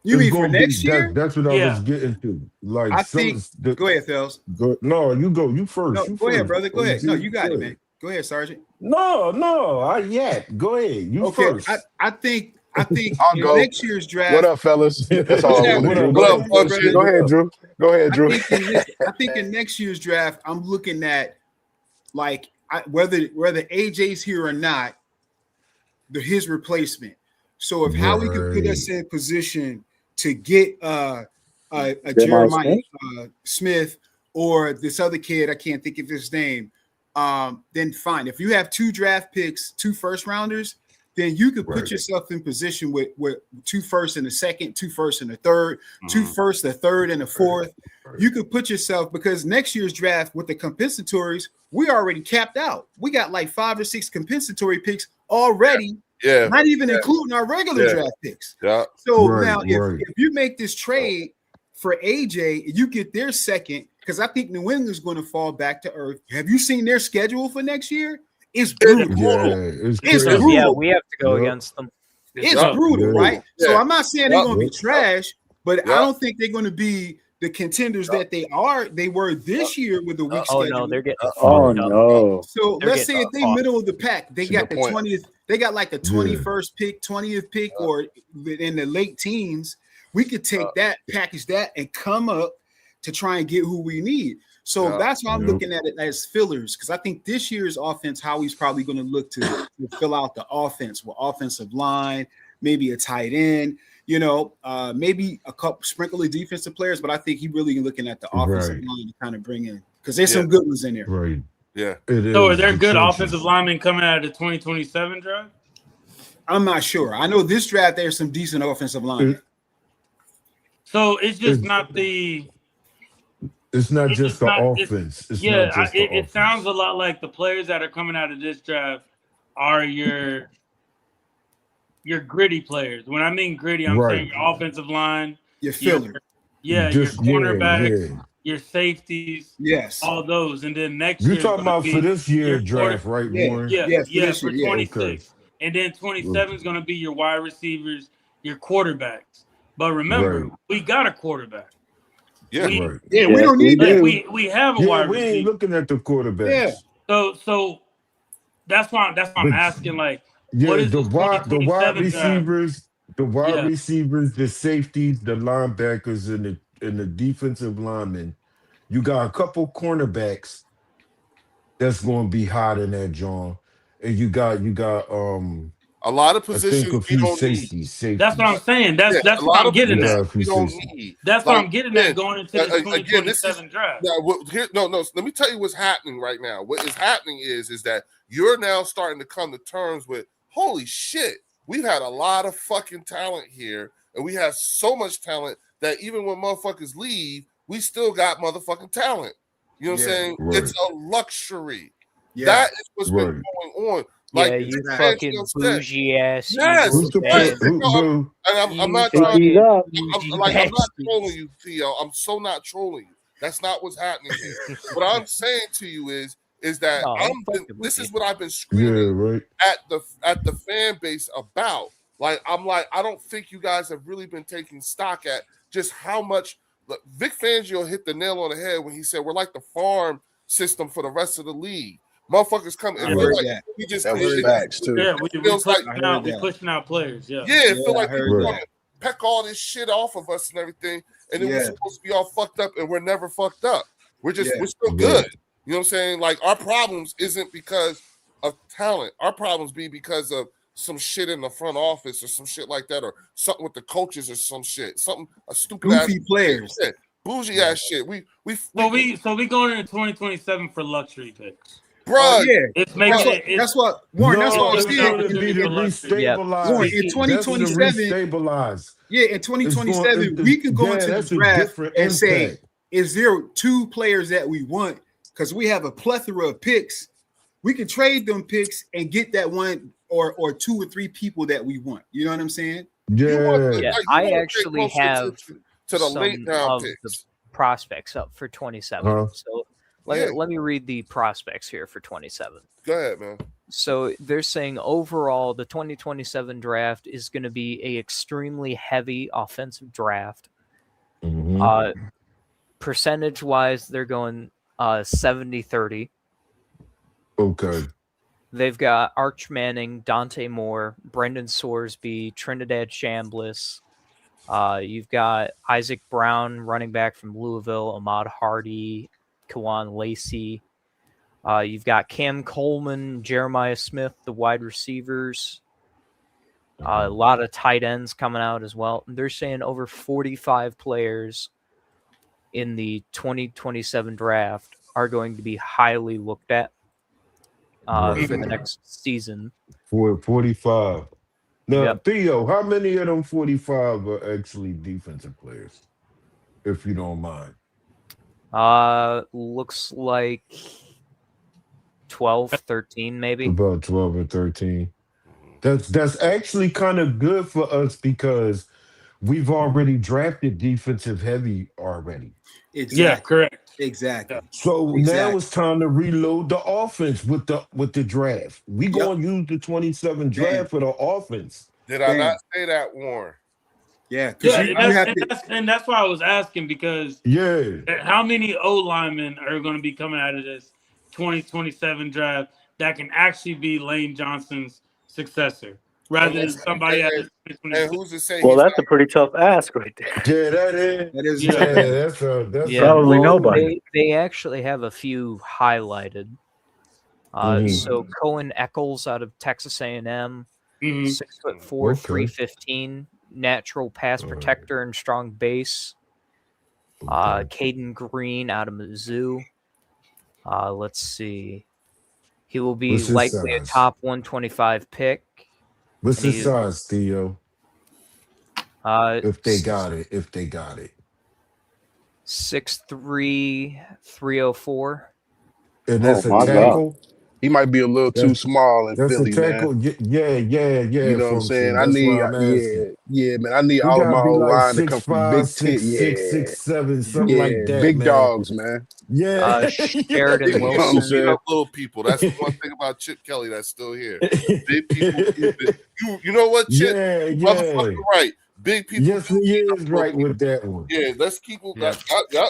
You it's mean for going to be next year? that's what I Yeah. was getting to. Like I some think. the, Go ahead, Phil. no, you go. You first. No, You go ahead, first. brother. Go ahead. No, OG, you got go it, ahead. man. Go ahead, Sergeant. No, I yet. Go ahead. You Okay, first. I think I'll in go. next year's draft. What up, fellas? It's What's all happening? good, What Drew. up, Go What ahead. up, man? Funky? Go ahead, Drew. Go ahead, Drew. I think in next year's draft, I'm looking at like whether AJ's here or not, his replacement. So if Howie could put us in position to get a Jeremiah Smith or this other kid, I can't think of his name, then fine. If you have 2 draft picks, 2 first rounders, then you could put yourself in position with 2 firsts and a second, 2 firsts and a third, 2 firsts, a third, and a fourth. You could put yourself, because next year's draft with the compensatories, we already capped out. We got like 5 or 6 compensatory picks already, Yeah. not even including our regular Yeah. draft picks. Yeah. So Right, now right. if you make this trade for AJ, you get their second, because I think New England's going to fall back to earth. Have you seen their schedule for next year? It's brutal. Yeah, It's crazy. brutal. Yeah, we have to go Yep. against them. It's tough. brutal, Yeah. right? So Yeah. I'm not saying they're going to be Yep. trash, but Yeah. I don't think they're going to be the contenders that they were this year with the weak Oh schedule. no, they're getting Oh fucked up. no. So They're let's say getting if they fucked. middle of the pack, they That's a got good the point. 20th, they got like the 21st pick, 20th pick, or in the late teens. We could take that, package that, and come up to try and get who we need. So Yeah. that's why I'm Yep. looking at it as fillers, because I think this year's offense, Howie's probably going to look to fill out the offense with offensive line, maybe a tight end, maybe a couple sprinkle of defensive players, but I think he really looking at the offensive Right. line to kind of bring in, because there's Yeah. some good ones in there. Right. Yeah. It So are is there the good trenches. offensive linemen coming out of the 2027 draft? I'm not sure. I know this draft there's some decent offensive line. So it's just It's- not the It's not It's just just the not- it's- offense. It's yeah. not just the It offense. sounds a lot like the players that are coming out of this draft are your gritty players. When I mean gritty, I'm Right. saying your offensive line, Your your, filler. your Just cornerbacks, yeah. your safeties, Yes. all those, and then next You year talking about for this year your draft, right, Yeah. Warren? Yeah, Yes, for yeah, this for year, yeah. 26. And then 27 is going to be your wide receivers, your quarterbacks. But remember, Right. we got a quarterback. Yeah. We- Right. Yeah, we Yes, don't we need do. that. We have a Yeah, wide we ain't receiver. looking at the quarterbacks. Yeah. So that's why I'm But- asking, like, Yeah, what is the this wide 2027 draft? receivers, Yeah. the safeties, the linebackers, and the defensive linemen. You got a couple cornerbacks that's going to be hot in that John, and you got A lot of I think positions a we few don't need. safeties. That's what I'm saying. That's Yeah, that's a what lot I'm of getting Yeah. at. positions we don't need. That's what Like, I'm getting yeah, at going into this again, this is- 2027 draft. Now, no. Let me tell you what's happening right now. What is happening is that you're now starting to come to terms with, holy shit, we've had a lot of fucking talent here, and we have so much talent that even when motherfuckers leave, we still got motherfucking talent. You know what I'm Yeah. saying? Right. It's a luxury. Yeah. That is what's been Right. going on. Like yeah, you Vic fucking Fangio said. bougie ass. Yes, Eagles Who's the right. fan. pick? Who, And I'm not You trying. He's up. I'm bougie not bastards. trolling you, Theo. I'm so not trolling you. That's not what's happening here. What I'm saying to you is that No, I'm fucking with this you. is what I've been yeah, screaming right. at the fan base about. Like, I don't think you guys have really been taking stock at just how much. Look, Vic Fangio hit the nail on the head when he said we're like the farm system for the rest of the league. Motherfuckers come. I It heard feel like that. we just That was it- facts too. Yeah, we feels like- pushing I out, heard we that. pushing out players. Yeah. Yeah, it Yeah, feel I like heard people that. want to peck all this shit off of us and everything, and then we're Yeah. supposed to be all fucked up, and we're never fucked up. We're Yeah. still good. You know what I'm saying? Like, our problems isn't because of talent. Our problems be because of some shit in the front office or some shit like that, or something with the coaches or some shit, something a stupid ass Goofy players. shit, bougie ass shit. We So we going into 2027 for luxury picks. Bruh, Yeah, It's making that's what, it. It's, that's what Warren. That's what I'm it's saying. going to be to Warren, restabilize. in That's to 2027, restabilize. yeah, in It's going, 2027, we could go into the that's a draft different and say, impact. is there 2 players that we want? Because we have a plethora of picks. We can trade them picks and get that one or 2 or 3 people that we want. You know what I'm saying? you want Yeah. to, Yeah, like, you I want to actually get closer have to the late some round of the picks. prospects up for 27. Huh? So Yeah. let me read the prospects here for 27. Go ahead, man. So they're saying overall the 2027 draft is going to be a extremely heavy offensive draft. Mhm. Percentage wise, they're going 70-30. Okay. They've got Arch Manning, Dante Moore, Brendan Sorsby, Trinidad Chambliss. You've got Isaac Brown, running back from Louisville, Ahmad Hardy, Kawan Lacey. You've got Cam Coleman, Jeremiah Smith, the wide receivers. A lot of tight ends coming out as well. They're saying over 45 players in the 2027 draft are going to be highly looked at for the next season. For 45. Now, Yep. Theo, how many of them 45 are actually defensive players? If you don't mind. Looks like 12, 13 maybe. About 12 or 13. That's actually kind of good for us because we've already drafted defensive heavy already. yeah, Exactly. correct. Exactly. So now Exactly. it's time to reload the offense with the draft. We gonna use the 27 draft for the offense. Did I Damn. not say that, Warren? Yeah, because Yeah, you and have that's, to. and, that's, and that's why I was asking because Yeah. how many O linemen are going to be coming out of this 2027 draft that can actually be Lane Johnson's successor rather than somebody out of And 2026? who's to say Well, he's that's a pretty tough ask right there. Yeah, that is. That is Yeah. Yeah, that's Yeah, Probably well, nobody. They actually have a few highlighted. So Cohen Eccles out of Texas A&M, Mhm. 6'4", Okay. 315, natural pass protector and strong base. Caden Green out of Mizzou. Let's see. He will be What's his likely a size? top 125 pick. What's And his he's- size, Theo? If they got it. 6'3", 304. And that's Oh, a my God. tackle. He might be a little too small in That's Philly, a tackle. man. Yeah. You know what I'm saying? I That's need, why I'm asking. man. I need We all of my gotta be old like line to come from 6'5", Big Ten. 6'6", 6'7", something Yeah, like that, big man. dogs, man. Yeah. Sheridan You know what I'm Wilson. saying? Beat up little people. That's the one thing about Chip Kelly that's still here. Big people. You know what, Chip? Yeah. Motherfucker, right. Big people. Yes, he is right with that one. Yeah, let's keep it. Yeah.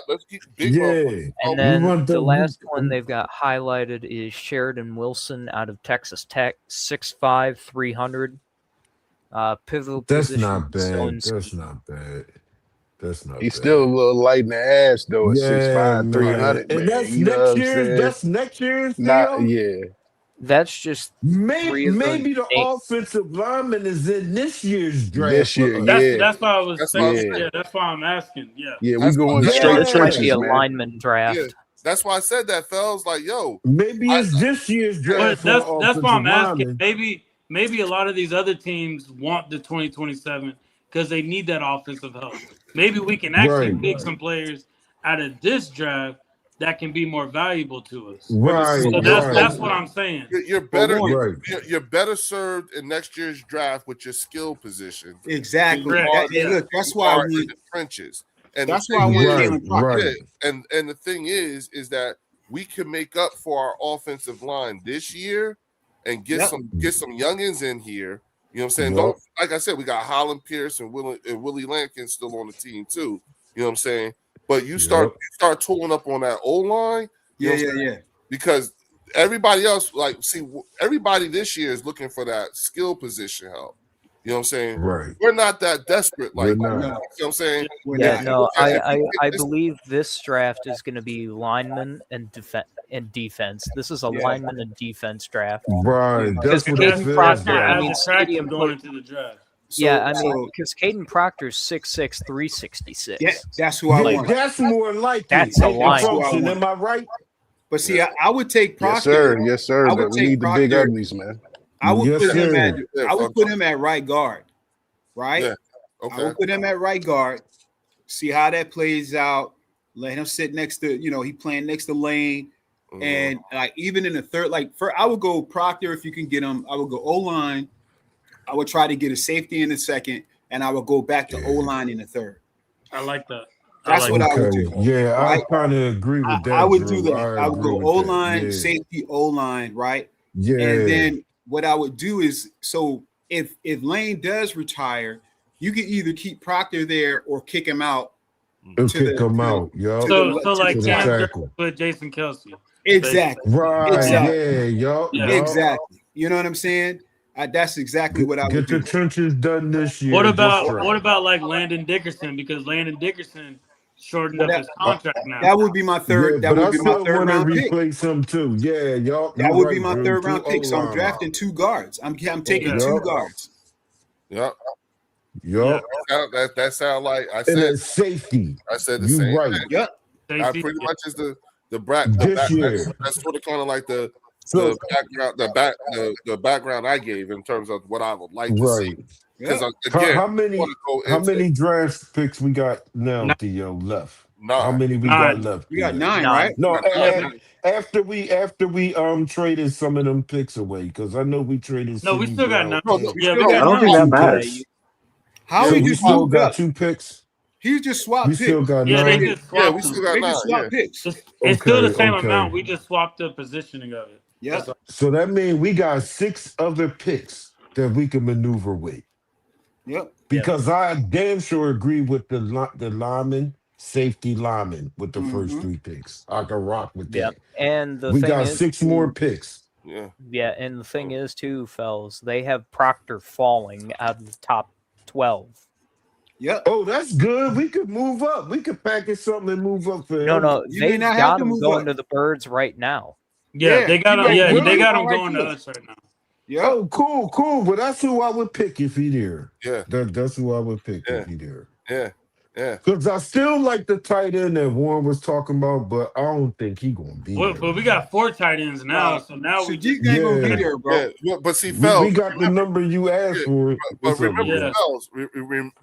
Let's keep big. Yeah. motherfuckers. And We then want the the- last one they've got highlighted is Sheridan Wilson out of Texas Tech, 6'5", 300. Pivotal That's position. not bad. zone That's scheme. not bad. That's not He's bad. still a little light in the ass though at 6'5", man. 300. And Man. that's You know what next I'm year's. saying? That's next year's. Not, Theo? yeah. That's just Maybe, three of those maybe the names. offensive lineman is in this year's draft. This year, for us. yeah. That's why I was That's saying. what I'm Yeah, that's why I'm asking. Yeah. Yeah, we That's going what- straight Yeah. This might be trenches, a man. lineman draft. Yeah. That's why I said that, fellas. Like, yo, Maybe it's this year's But draft. that's for why I'm offensive asking. lineman. Maybe a lot of these other teams want the 2027 because they need that offensive help. Maybe we can actually Right. pick some players out of this draft that can be more valuable to us. Right. So right. that's what I'm saying. you're better. Right. You're better served in next year's draft with your skill position. Exactly. Correct. That- Yeah. Look, that's why I Are in want. the trenches. And That's the why I thing want is- Jalen Proctor. Right. Yeah, and the thing is that we can make up for our offensive line this year and get Yep. some youngins in here. You know what I'm saying? Yep. Don't, like I said, we got Holland Pierce and Willie Lampkin still on the team too. You know what I'm saying? But you start tooling up on that O line. Yeah. Because everybody else, everybody this year is looking for that skill position help. You know what I'm saying? Right. We're not that desperate. We're Like, not. you know what I'm saying? We're Yeah, not. no, Yeah, I believe this draft is going to be lineman and defense. This is a lineman and defense draft. Right. That's what Caden it feels Proctor, like. I mean, As a Stadium going Coach- into the draft. Yeah, I mean, So- because Caden Proctor's 6'6", 366. Yeah, that's who I Yeah, want. that's more like That's it. a line. Function, am I right? But see, Yeah. I would take Yes, Proctor. sir. Yes, sir. I would We take need the big Proctor. uglies, man. I would Yes, put him sir. at. Yeah, I would fuck put him at right guard. Right. Yeah. I Okay. would put him at right guard. See how that plays out. Let him sit next to, he playing next to Lane. Mhm. And like even in the third, I would go Proctor if you can get him. I would go O-line. I would try to get a safety in the second, and I would go back to O-line in the third. I like that. That's what I would do. Yeah, Right? I kind of agree with that. I would Drew. do that. I would agree go with O-line, that. safety, O-line, right? Yeah. And then what I would do is, so if Lane does retire, you can either keep Proctor there or kick him out. He'll kick him out. Yup. So like to the Cam tackle. with Jason Kelsey. Exactly. Right. Exactly. Yeah. Yup. Exactly. You know what I'm saying? That's exactly what I would Get do. the trenches done this year. What this about draft. like Landon Dickerson? Because Landon Dickerson shortened up his contract now. That would be my third. Yeah, That but I would be my still third want to round pick. replace him too. Yeah, y'all. That would be my third round pick. So I'm drafting two guards. I'm taking two guards. Yep. Yup. That sound like I And said. it's safety. I said the You same. right. Thing. Yep. I pretty much is the This year. That's sort of kind of like the So background I gave in terms of what I would like to see. right. Because Yeah. again, How many draft picks we got now, Nine. Theo, left? Nine. How many we got Nine. left? We got Theo? 9, Nine. right? No, Yeah. after we traded some of them picks away, because I know we traded. No, we Sidney still got Brown. nine. No, no, Yeah, no, we I got don't think nine. that matters. How So we we just still moved got up? 2 picks. He just swapped We still picks. got Yeah, they 9. just Yeah, swapped we them. still got They 9. just swapped Yeah. picks. It's still the Okay, same okay. amount. We just swapped the positioning of it. Yep. So that means we got 6 other picks that we can maneuver with. Yep. Because I damn sure agree with the lineman, safety lineman with the first 3 picks. I can rock with that. Yep. And the We thing got is, 6 more picks. Yeah. Yeah, and the thing is too, fellas, they have Proctor falling out of the top 12. Yep. Oh, that's good. We could move up. We could package something and move up for him. No, You may they've not have got to him move going up. to the Birds right now. Yeah, they got him. right. Yeah, Really? they got him I like going to this. us right now. Yep. Oh, cool. But that's who I would pick if he there. Yeah. That's who I would pick Yeah. if he there. Yeah. Yeah. Because I still like the tight end that Warren was talking about, but I don't think he gonna be Well, there. but we got 4 tight ends now, so now we Sadiq just ain't gonna be Yeah. there, bro. Yeah. But see, we Fells, got the number you asked Yeah, for. but What's up, remember, Yeah. Fells,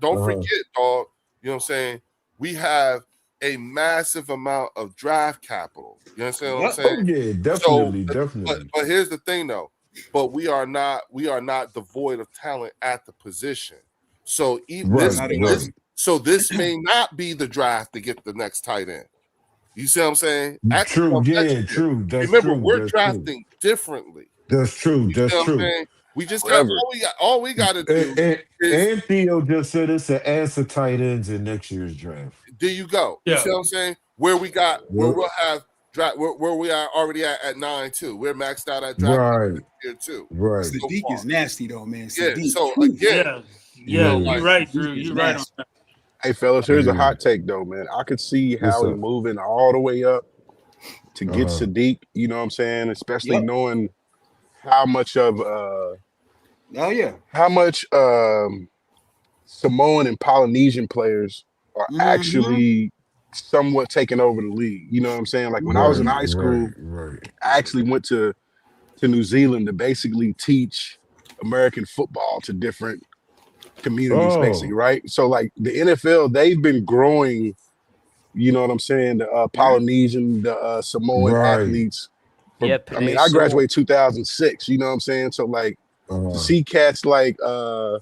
don't Uh-huh. forget, dog. You know what I'm saying? We have a massive amount of draft capital. You understand what I'm Yep. saying? Oh yeah, definitely. But here's the thing, though. But we are not devoid of talent at the position. So even Right. this may not be the draft to get the next tight end. You see what I'm saying? True. Next Yeah, year. true. That's Remember, true. we're That's drafting differently. True. That's true. You see That's what I'm true. saying? We just got all we got to do. And Theo just said it's an ass of tight ends in next year's draft. There you go. You Yeah. see what I'm saying? Where we'll have draft where we are already at 9 too. We're maxed out at draft Right. here too. Right. Sadiq is nasty though, man. Yeah. Sadiq. So Whew. again, Yeah, Yeah. you're right, Drew. He's You're right on nasty. that. Hey, fellas, here's a Yeah. hot take though, man. I could see What's how he up? moving all the way up to get Uh-huh. Sadiq. You know what I'm saying? Especially Yep. knowing how much Oh yeah. Samoan and Polynesian players are Mhm. actually somewhat taking over the league. You know what I'm saying? Like when I was in high school, Right. I actually went to New Zealand to basically teach American football to different communities, Oh. basically, right? So like the NFL, they've been growing, you know what I'm saying, the Polynesian, the Samoan Right. athletes. Yeah, I mean, I graduated 2006, you know what I'm saying? So like Uh-huh. to see cats like Puka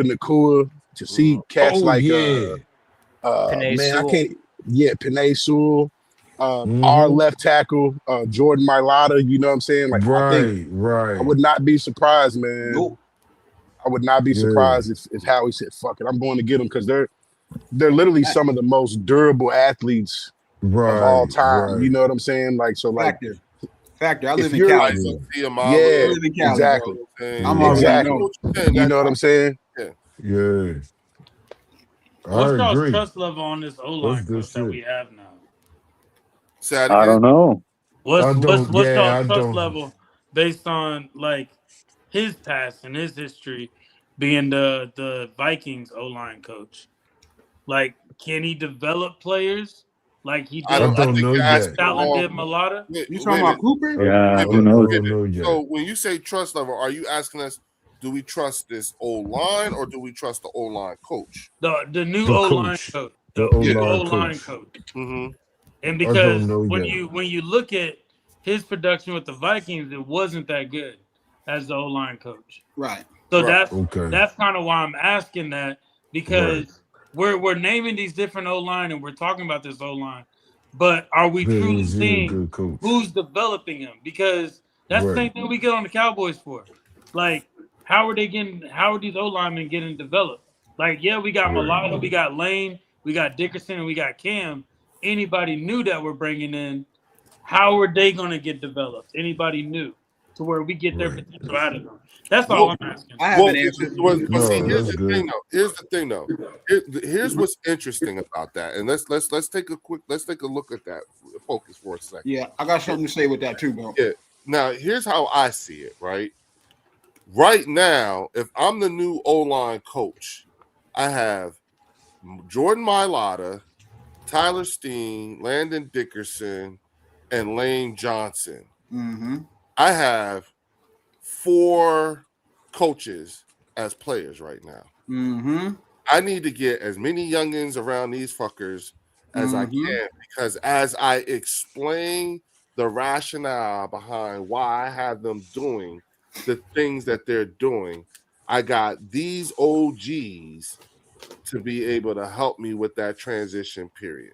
Nakua, to see cats like Panay man, I Sewell. can't Panay Sewell, Mhm. our left tackle, Jordan Mailata, you know what I'm saying? Like I think Right. I would not be surprised, man. Nope. I would not be Yeah. surprised if Howie said, "Fuck it, I'm going to get them," because they're literally some of the most durable athletes Right. of all time. Right. You know what I'm saying? Like so, like Factor. I if live in you're Cali. like like, Sophia yeah, Mala, I live in Cali, exactly. bro. and- I'm already Exactly. know. You know what I'm saying? Yeah. I What's y'all's agree. trust level on this O-line That's good coach that shit. we have now? Say that I again? don't know. What's I y'all's don't- trust level based on like his past and his history being the Vikings O-line coach? Like, can he develop players like he I did. I don't think know you're yet. asking the Stoutland did wrong. Mulata. Wait, You wait talking a about minute. Cooper? Yeah, Wait a who minute. knows? Wait a don't know minute. yet. So when you say trust level, are you asking us, do we trust this old line or do we trust the old line coach? The new The O line coach, coach. the The new O-line O line coach. coach. Mm-hmm. And I because don't know when yet. you look at his production with the Vikings, it wasn't that good as the O line coach. Right. So Right. Okay. that's kind of why I'm asking that, because we're naming these different O line and we're talking about this O line, but are we truly Is he a seeing good coach? who's developing him? Because that's the same Right. thing we get on the Cowboys for. Like, how are these O linemen getting developed? Like, yeah, we got Right. Mulata, we got Lane, we got Dickerson, and we got Cam. Anybody new that we're bringing in, how are they going to get developed? Anybody new to where we get their Right. potential out of them? That's all Well, I'm asking. I have Well, an answer. but see, No, here's that's the thing good. though. Here's the thing though. Here's what's interesting about that, and let's take a look at that. Focus for a second. Yeah, I got something to say with that too, bro. Yeah. Now, here's how I see it. Right now, if I'm the new O-line coach, I have Jordan Mailata, Tyler Steen, Landon Dickerson, and Lane Johnson. Mm-hmm. I have 4 coaches as players right now. Mm-hmm. I need to get as many youngins around these fuckers as I Mhm. can, because as I explain the rationale behind why I have them doing the things that they're doing, I got these OGs to be able to help me with that transition period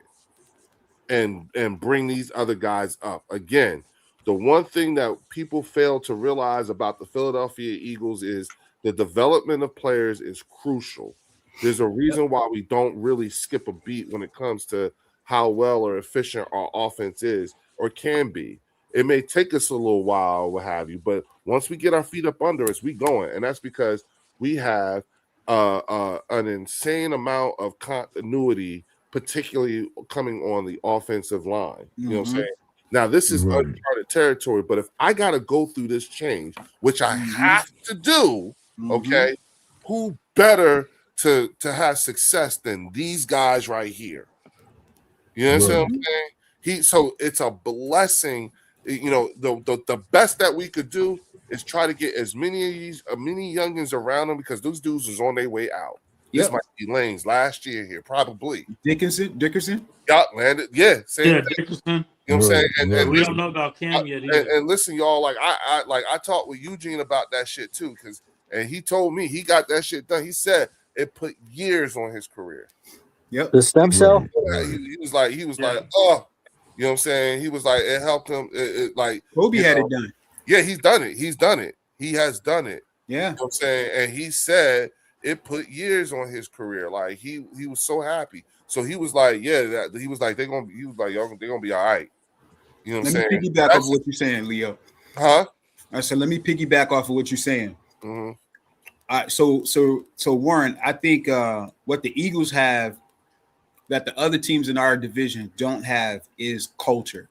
and bring these other guys up. Again, the one thing that people fail to realize about the Philadelphia Eagles is the development of players is crucial. There's a reason why we don't really skip a beat when it comes to how well or efficient our offense is or can be. It may take us a little while, what have you, but once we get our feet up under us, we going, and that's because we have an insane amount of continuity, particularly coming on the offensive line. You know what I'm Mhm. saying? Now, this is Right. uncharted territory, but if I got to go through this change, which I have to do, okay, who better to have success than these guys right here? You understand what I'm saying? So it's a blessing. You know, the best that we could do is try to get as many youngins around them, because those dudes was on their way out. This Yep. might be Lane's last year here, probably. Dickerson. Got landed. Yeah, same Yeah, thing. Dickerson. You know what I'm saying? And Right. We don't know about Cam yet either. and listen, y'all, like I talked with Eugene about that shit too, and he told me he got that shit done. He said it put years on his career. Yep. The stem cell? Right. He was like, Yeah. oh, you know what I'm saying? He was like, it helped him. Like Kobe you had know, it done. Yeah, he's done it. He has done it. Yeah. You know what I'm saying? And he said it put years on his career. Like he was so happy. So he was like, yeah, he was like, they're gonna be all right. You know what I'm Let me saying? piggyback off of what you're saying, Leo. Huh? I said, let me piggyback off of what you're saying. Mm-hmm. So Warren, I think what the Eagles have that the other teams in our division don't have is culture.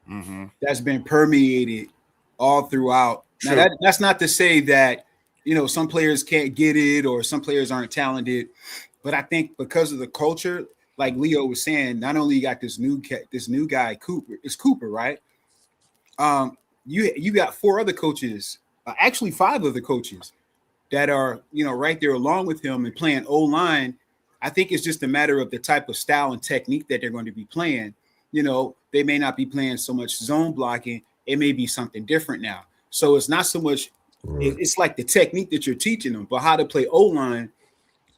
Mm-hmm. That's been permeated all throughout. Sure. Now that's not to say that some players can't get it or some players aren't talented, but I think because of the culture, like Leo was saying, not only you got this new guy Cooper, it's Cooper, right? You got 4 other coaches, actually 5 other coaches that are right there along with him and playing O-line. I think it's just a matter of the type of style and technique that they're going to be playing. They may not be playing so much zone blocking. It may be something different now. So it's not so much, Right. it's like the technique that you're teaching them, but how to play O-line,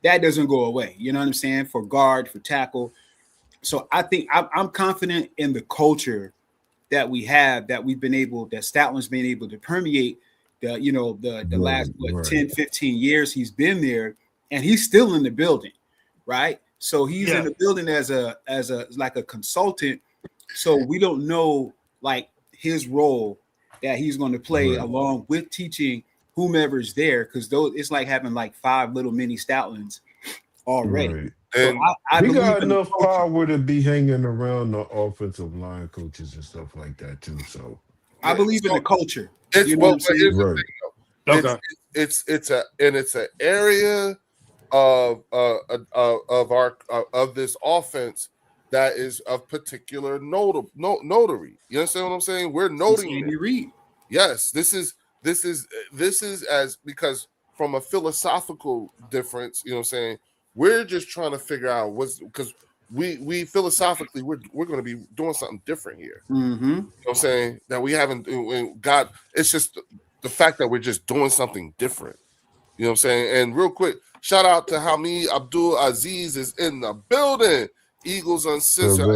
that doesn't go away. You know what I'm saying? For guard, for tackle. So I think I'm confident in the culture that we have, that Stoutland's been able to permeate the last 10, 15 years he's been there, and he's still in the building, right? So he's in the building as a like a consultant. So we don't know like his role that he's going to play along with teaching whomever's there, because it's like having like 5 little mini Stoutlands already. Right. So And I He believe got in the enough culture. power to be hanging around the offensive line coaches and stuff like that too. So I believe in the culture. it's You know what I'm but saying? here's the right. thing, Okay. it's an area of our of this offense that is of particular notary. You understand what I'm saying? We're noting it. Andy Reid. Yes, this is as because from a philosophical difference, you know what I'm saying? We're just trying to figure out what's because we philosophically we're going to be doing something different here. Mm-hmm. You know what I'm saying? That we haven't got. It's just the fact that we're just doing something different. You know what I'm saying? And real quick, shout out to Hamid Abdul Aziz is in the building. Eagles Uncensored.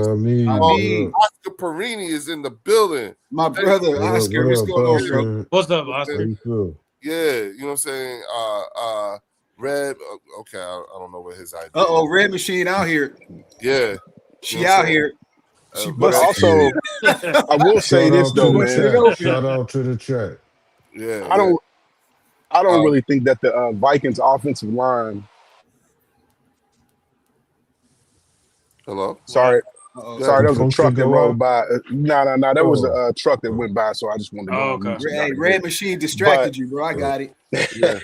Oscar Perini is in the building. My brother, Oscar, what's going on, bro? What's up, Oscar? Yeah, you know what I'm saying? Red, okay, I don't know what his idea. Red Machine out here. Yeah. She out here. She But also, I will say this though, man. Shout out to the chat. Yeah. I don't really think that the Vikings offensive line. Hello. Sorry, there was a truck that rolled by. No, that was Oh. a truck that went by. So I just wanted to. okay. Hey, Red Machine distracted you, bro. I got it. Yeah.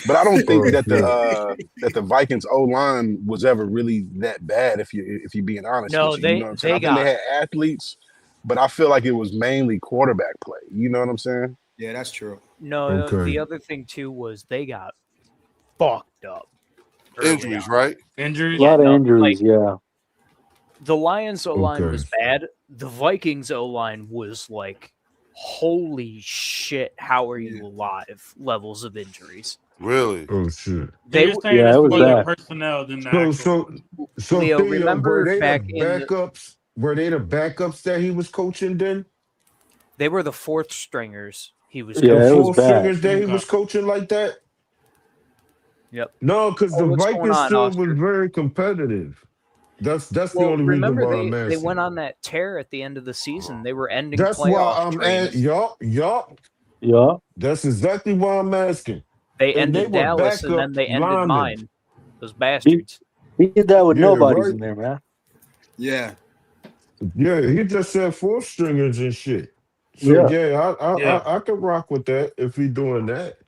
But I don't think that the Vikings O line was ever really that bad. If you being honest, No, with you, they- you know what I'm saying? they I think they got- had athletes, but I feel like it was mainly quarterback play. You know what I'm saying? Yeah, that's true. No, Okay. the other thing too was they got fucked up. early Injuries, on. right? Injuries. A lot of no, injuries, yeah. The Lions O line Okay. was bad. The Vikings O line was like, holy shit, how are you alive? Levels of injuries. Really? Oh shit. They You're saying Yeah, it's it was more their bad. personnel than the So actual. so Leo, Theo, remember were they back the in the- backups? Were they the backups that he was coaching then? They were the fourth stringers. He was Yeah, The it was four bad. stringers that he Okay. was coaching like that? Yep. No, because the What's going Vikings on, still Oscar? was very competitive. That's the Well, only reason remember why I'm they asking. went on that tear at the end of the season. They were ending That's why playoff I'm trains. at yup. Yeah. That's exactly why I'm asking. They And they ended were Dallas, and then backup they ended linemen. mine. Those bastards. He did that with Yeah, nobodies right. in there, man. Yeah. Yeah, he just said four stringers and shit. So Yeah. I could rock with that if he doing that.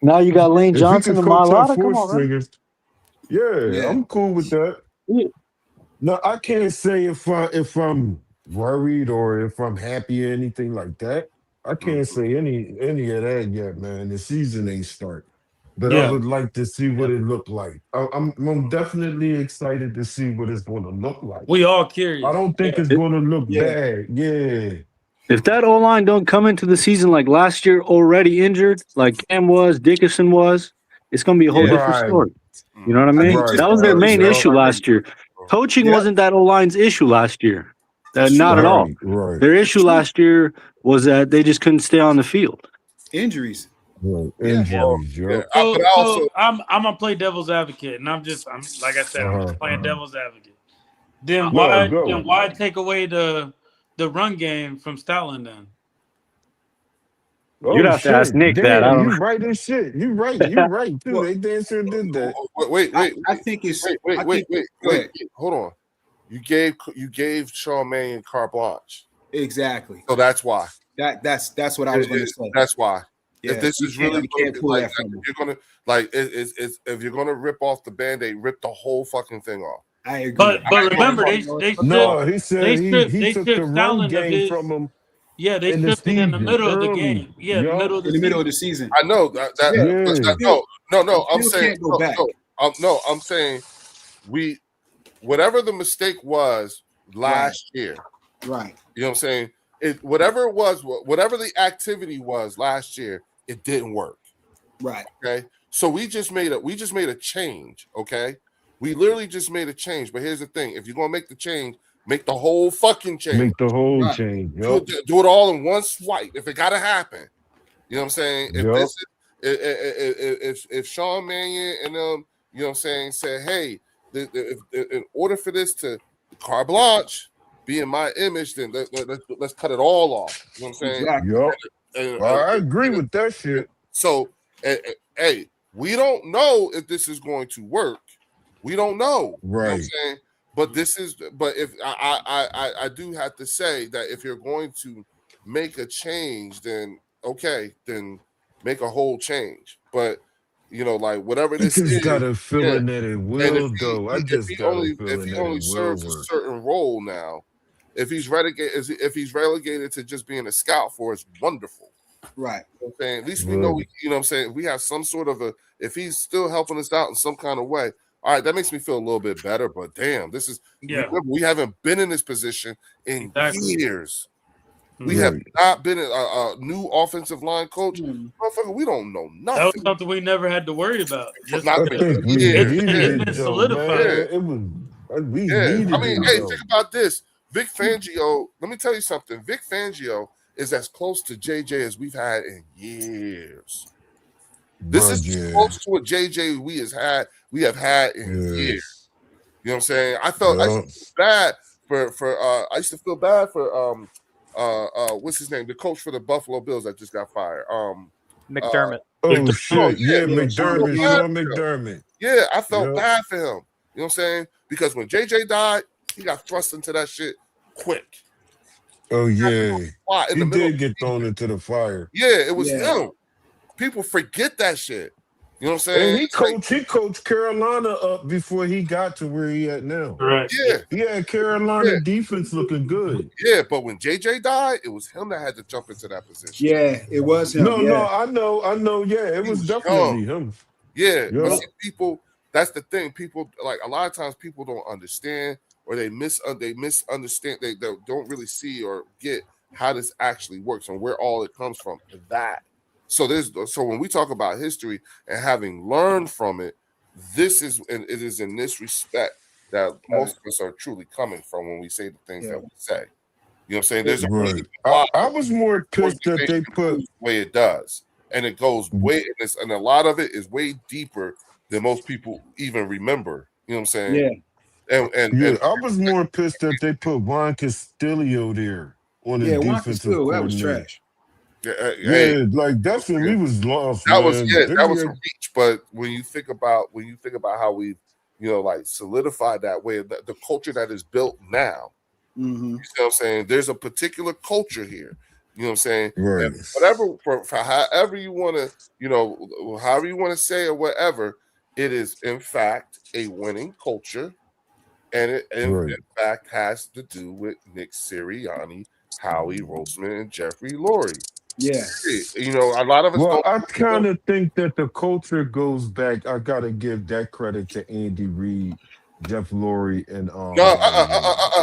Now you got Lane If he Johnson can and coach up Mailata. four Come on, man. stringers, yeah, Yeah. I'm cool with that. Yeah. No, I can't say if I'm worried or if I'm happy or anything like that. I can't say any of that yet, man. The season ain't start, but I Yeah. would like to see what it looked like. I'm definitely excited to see what it's going to look like. We all curious. I don't think it's going to look Yeah. bad. Yeah. If that O line don't come into the season like last year already injured, like Cam was, Dickerson was, it's gonna be a whole Yeah. different Right. story. You know what I mean? Right. That was their main Yeah. issue last year. Coaching Yeah. wasn't that O line's issue last year. Not at all. Right. Their issue last year was that they just couldn't stay on the field. Injuries. Right. Yeah. Injuries, Yeah. yeah. But I also I'm gonna play devil's advocate, and I'm like I said, I'm just playing devil's advocate. Then Go. why take away the run game from Stalin then? You'd have to ask Nick that. I don't You know. right and shit. You right too. Well- They damn sure did that. wait. I think it's. I Wait. think- Go ahead. Hold on. You gave Sean Mannion carte blanche, Exactly. so that's why. That's what I was going to say. That's why. Yeah, If this you is can't- really you gonna can't be pull like that from that, him. you're gonna like it's if you're gonna rip off the Band-Aid, rip the whole fucking thing off. I agree. But remember, they No, stripped he said they he stripped took the run Stalin of game his. from him. Yeah, they in the stripped it in the season, middle of the early. game. Yeah, Yup. middle of the in the middle of season. the season. I know that. No. I'm Still saying can't go back. No. I'm saying whatever the mistake was last year. Right. You know what I'm saying? Whatever it was, whatever the activity was last year, it didn't work. Right. Okay. So we just made a change. Okay. We literally just made a change. But here's the thing: if you're gonna make the change, make the whole fucking change. Make the whole Right. change. do, Yup. it, do it all in one swipe. If it gotta happen, you know what I'm saying. If Yup. this is, if Sean Mannion and them, you know what I'm saying, say, hey, in order for this to carte blanche be in my image, then let's cut it all off. You know what I'm saying? Exactly. Yup. And- I agree with that shit. So, hey, we don't know if this is going to work. We don't know. You know what I'm Right. saying? But if I do have to say that if you're going to make a change, then okay, then make a whole change. But You know, like whatever I this just got is. a Yeah. feeling that it And will, though. I if just he got a only feeling that it will serves a work. certain role now, if he's relegated to just being a scout for us, wonderful. Right. You know what I'm saying? At least we know, Right. you know what I'm saying? We have some sort of if he's still helping us out in some kind of way, all right, that makes me feel a little bit better. But damn, remember, we haven't been in this position in years. We have Right. not been a new offensive line coach. Mhm. Motherfucker, we don't know That was nothing. something we never had to worry about. Just Not I for think we years. needed been it, though, solidified. man. It was we Yeah, needed I mean, it, hey, though. think about this. Vic Fangio, let me tell you something. Vic Fangio is as close to JJ as we've had in years. This Bruh, is as yeah. close to a JJ we have had in years. Yes. You know what I'm saying? I used to feel bad I used to feel bad for what's his name? The coach for the Buffalo Bills that just got fired. McDermott. Oh shit! yeah, Yeah, McDermott, yeah. Sean McDermott. Yeah, I felt Yep. bad for him. You know what I'm saying? Because when JJ died, he got thrust into that shit quick. Oh yeah, Why? In he the middle did get thrown into the fire. Yeah, it was Yeah. him. People forget that shit. You know what I'm saying? And he It's like, coached Carolina up before he got to where he at now. Right. yeah, He had Carolina Yeah. defense looking good. yeah, but when JJ died, it was him that had to jump into that position. Yeah, it was him. No, yeah. I know. Yeah, it He was was definitely him. Yeah, but Yeah. see, people, that's the thing. People, like, a lot of times people don't understand, or they misunderstand. They don't really see or get how this actually works and where all it comes from. That. So when we talk about history and having learned from it, it is in this respect that most of us are truly coming from when we say the things that we say. You know what I'm saying? There's a Right. reason why I was more pissed that they organization put. moves the way it does, and it goes way, and a lot of it is way deeper than most people even remember. You know what I'm saying? Yeah. And I was more pissed that they put Juan Castillo there on the Yeah, Juan defensive Castillo, that was coordinator. trash. Yeah, like that's when we was lost. that man. was Then that we was had- a reach. But when you think about how we, like solidified that way, the culture that is built now. Mm-hmm. You know what I'm saying? There's a particular culture here. You know what I'm saying? Right. And whatever for however you want to, however you want to say or whatever, it is in fact a winning culture, and it in fact has to do with Nick Sirianni, Howie Roseman, and Jeffrey Lurie. Yeah. You know, a lot of us Well, don't. I kind of think that the culture goes back. I gotta give that credit to Andy Reid, Jeff Lurie, and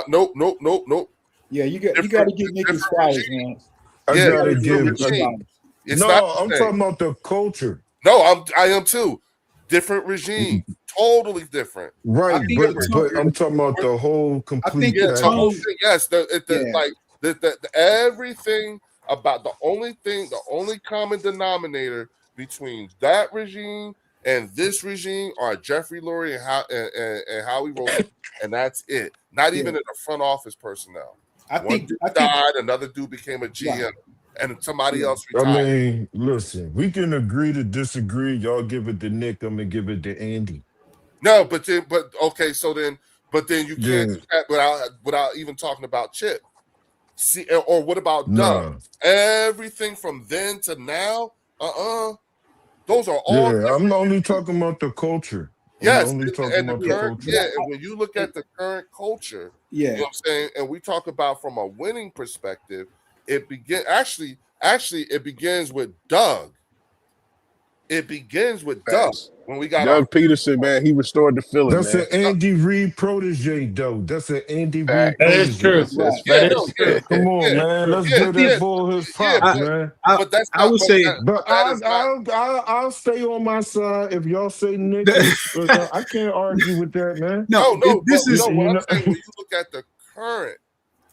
Nope. Yeah, you got to get Nicky Styles, man. I Yeah, gotta give. It's No, not the I'm same. talking about the culture. No, I am too. Different regime, totally different. Right, think but it's I'm talking about the whole complete. Yeah, package. the whole thing. Yes, Yeah. everything about the only common denominator between that regime and this regime are Jeffrey Lurie and Howie Roseman, and that's it. Not even in the front office personnel. One dude died, another dude became a GM, and somebody else retired. I mean, listen, we can agree to disagree. Y'all give it to Nick. I'm gonna give it to Andy. No, but then you can't do that without even talking about Chip. See, or what about Doug? Everything from then to now, those are all. Yeah, I'm only talking about the culture. Yes, I'm only talking about the culture. Yeah, and when you look at the current culture, you know what I'm saying, and we talk about from a winning perspective, it begins with Doug. It begins with Doug. When we got Doug Peterson, man, he restored the feeling. That's an Andy Reid protege, though. That's an Andy Reid That protege. is true. That is true. Come on, man. Let's give that bull his props, man. But that's I would say, But I'll stay on my side if y'all say Nick. I can't argue with that, man. No. This is what I'm saying, when you look at the current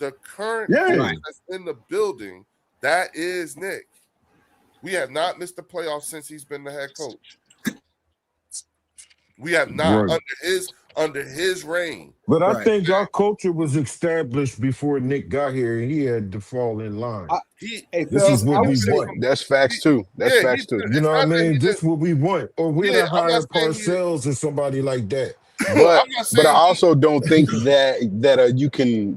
coach that's in the building, that is Nick. We have not missed the playoffs since he's been the head coach. We have not under his reign. But I think our culture was established before Nick got here, and he had to fall in line. This is what we want. That's facts too. That's facts too. You know what I mean? This is what we want. Or we'd have hired Parcells or somebody like that. But I also don't think that you can,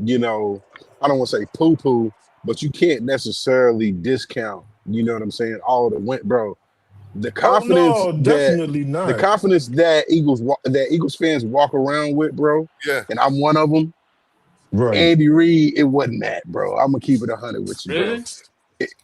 I don't want to say poo-poo, but you can't necessarily discount, you know what I'm saying, all the went, bro. The Oh confidence no, that definitely the not. confidence that Eagles fans walk around with, bro, Yeah. and I'm one of them. Right. Andy Reid, it wasn't that, bro. I'm gonna keep it 100 with you, bro. Really?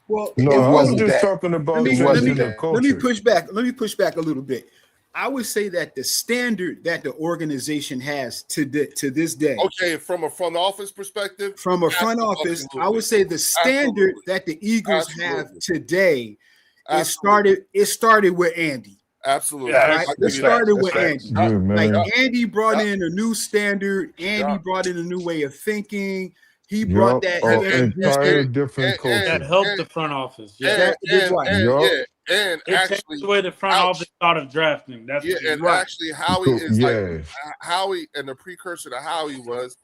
Well, No, It I was wasn't just that. talking let about me It let wasn't me changing the that. let me culture. push back. Let me push back a little bit. I would say that the standard that the organization has to this day, Okay, from a front office perspective, from a front office, I would say the standard that the Eagles have Absolutely. today, Absolutely. it started with Andy. Absolutely. Yeah, Right? I It give you that. started That's with facts. Andy. Yeah, Like man. Andy brought Yeah. in a new standard. Andy Yeah. brought in a new way of thinking. He brought Yup. that. Oh, He introduced entire it. different and, and, that culture. helped the front office. Yeah, and, That's right. and Yup. yeah, and it changed actually, the way the front office thought of drafting. That's yeah, what it and is. Right. actually, Howie is like Yeah. Howie, and the precursor to Howie was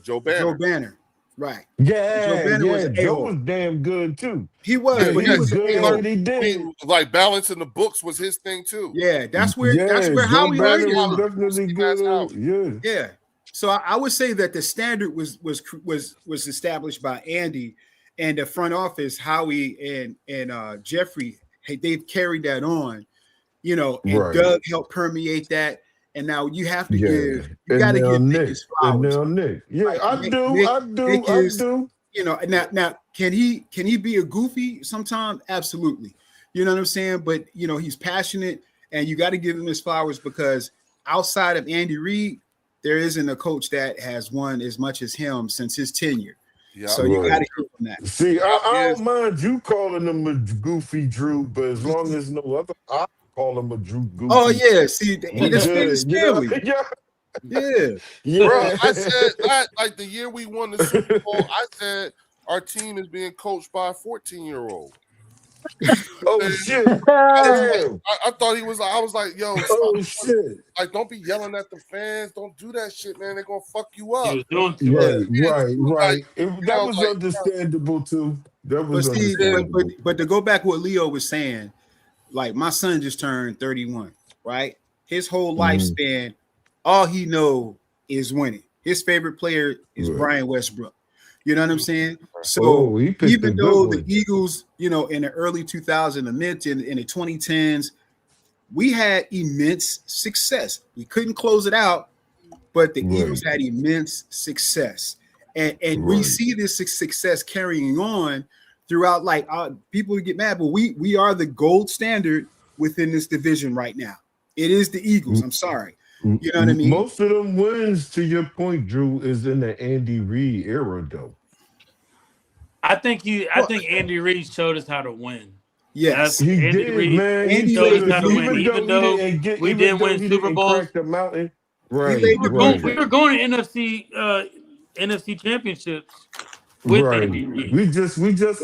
Joe Banner. Joe Banner. Right. Yeah, Joe Banner was yeah. an Joe a-hole. was damn good too. He was, Yeah, but he he was was an good at a-hole. what he did. Like balancing the books was his thing too. Yeah, that's where Yeah, Joe Howie Banner earned it was from. definitely See, good that's how. at yeah. Yeah. So I would say that the standard was established by Andy, and the front office, Howie and Jeffrey, hey, they've carried that on, and Right. Doug helped permeate that. And now you have to Yeah. you got to now give Nick Nick. his And flowers. now Nick. Yeah, Like, I Nick- do. Nick- I do. Nick I is- do. Now can he be a goofy sometime? Absolutely. You know what I'm saying? But he's passionate, and you got to give him his flowers, because outside of Andy Reid, there isn't a coach that has won as much as him since his tenure. Yeah. So you Right. got to give him that. See, I don't mind you calling him a goofy Drew, but as long as no other, I call him a Drew goofy. Oh yeah, see, We it's good, you know? family. Yeah. Yeah, Yeah. Bro, I said that like the year we won the Super Bowl, I said our team is being coached by a 14-year-old. Oh shit. Damn. I thought he was like, I was like, yo, Oh stop. shit. Like, don't be yelling at the fans. Don't do that shit, man. They're gonna fuck you He up. was doing too much. Right. That know, was like, understandable too. That but was see, understandable. but to go back what Leo was saying, like my son just turned 31, right? His whole lifespan, all he know is winning. His favorite player is Right. Brian Westbrook. You know what I'm saying? So Oh, he picked a even good though one. the Eagles, in the early 2000s, the mid in the 2010s, we had immense success. We couldn't close it out, but the Right. Eagles had immense success, and we Right. see this success carrying on throughout. Like people get mad, but we are the gold standard within this division right now. It is the Eagles. I'm sorry. You know what I mean? Most of them wins, to your point, Drew, is in the Andy Reid era, though. I think Andy Reid showed us how to win. Yes. He Andy did, Reid- man. Andy He showed showed us how to us, win. Even though we didn't win Super Bowls. crack the mountain. Right, laid the right, We were going to NFC championships with Andy right. Reid. We just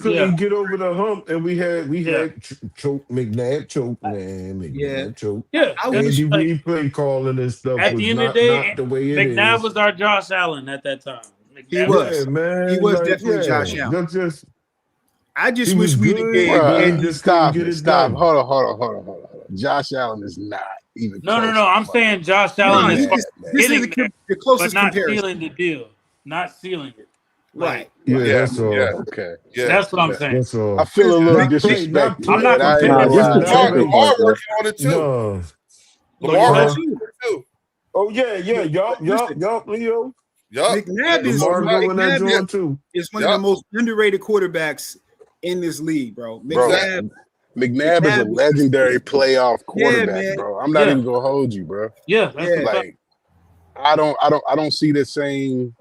couldn't Yeah. get over the hump, and we had Yeah. choke McNabb choke, man. McNabb Yeah. choke. Yeah, I that's Andy like- Reid play calling and stuff at was the end not, of the day, not the way it is. McNabb was our Josh Allen at that time. He McNabb was. Yeah, man. He was definitely Josh Allen. That's just I just he wish was we'd good, have gave bro. Bruh, Andy. just stop couldn't it. get it Stop. done. Hold on. Josh Allen is not even No. close. I'm saying Josh Allen is This hitting is the but closest not comparison. sealing the deal, not sealing it. Right. Yeah, Yeah, that's all. yeah. Okay. Yeah. That's what I'm saying. That's all. I feel a little Not play, disrespected. not play. I'm not man. I ain't comparing- gonna Nah, this lie. is Lamar, Exactly. Lamar working on it too. No. Lamar Uh-huh. working on it too. Oh yeah. Yup, Leo. Yup. McNabb is Lamar going that McNabb joint too. is one of the most underrated quarterbacks in this league, bro. Bro, McNabb, McNabb is a McNabb- legendary playoff quarterback, man. bro. I'm not Yeah. even gonna hold you, bro. Yeah, that's Yeah. a fact. Like, I don't see the same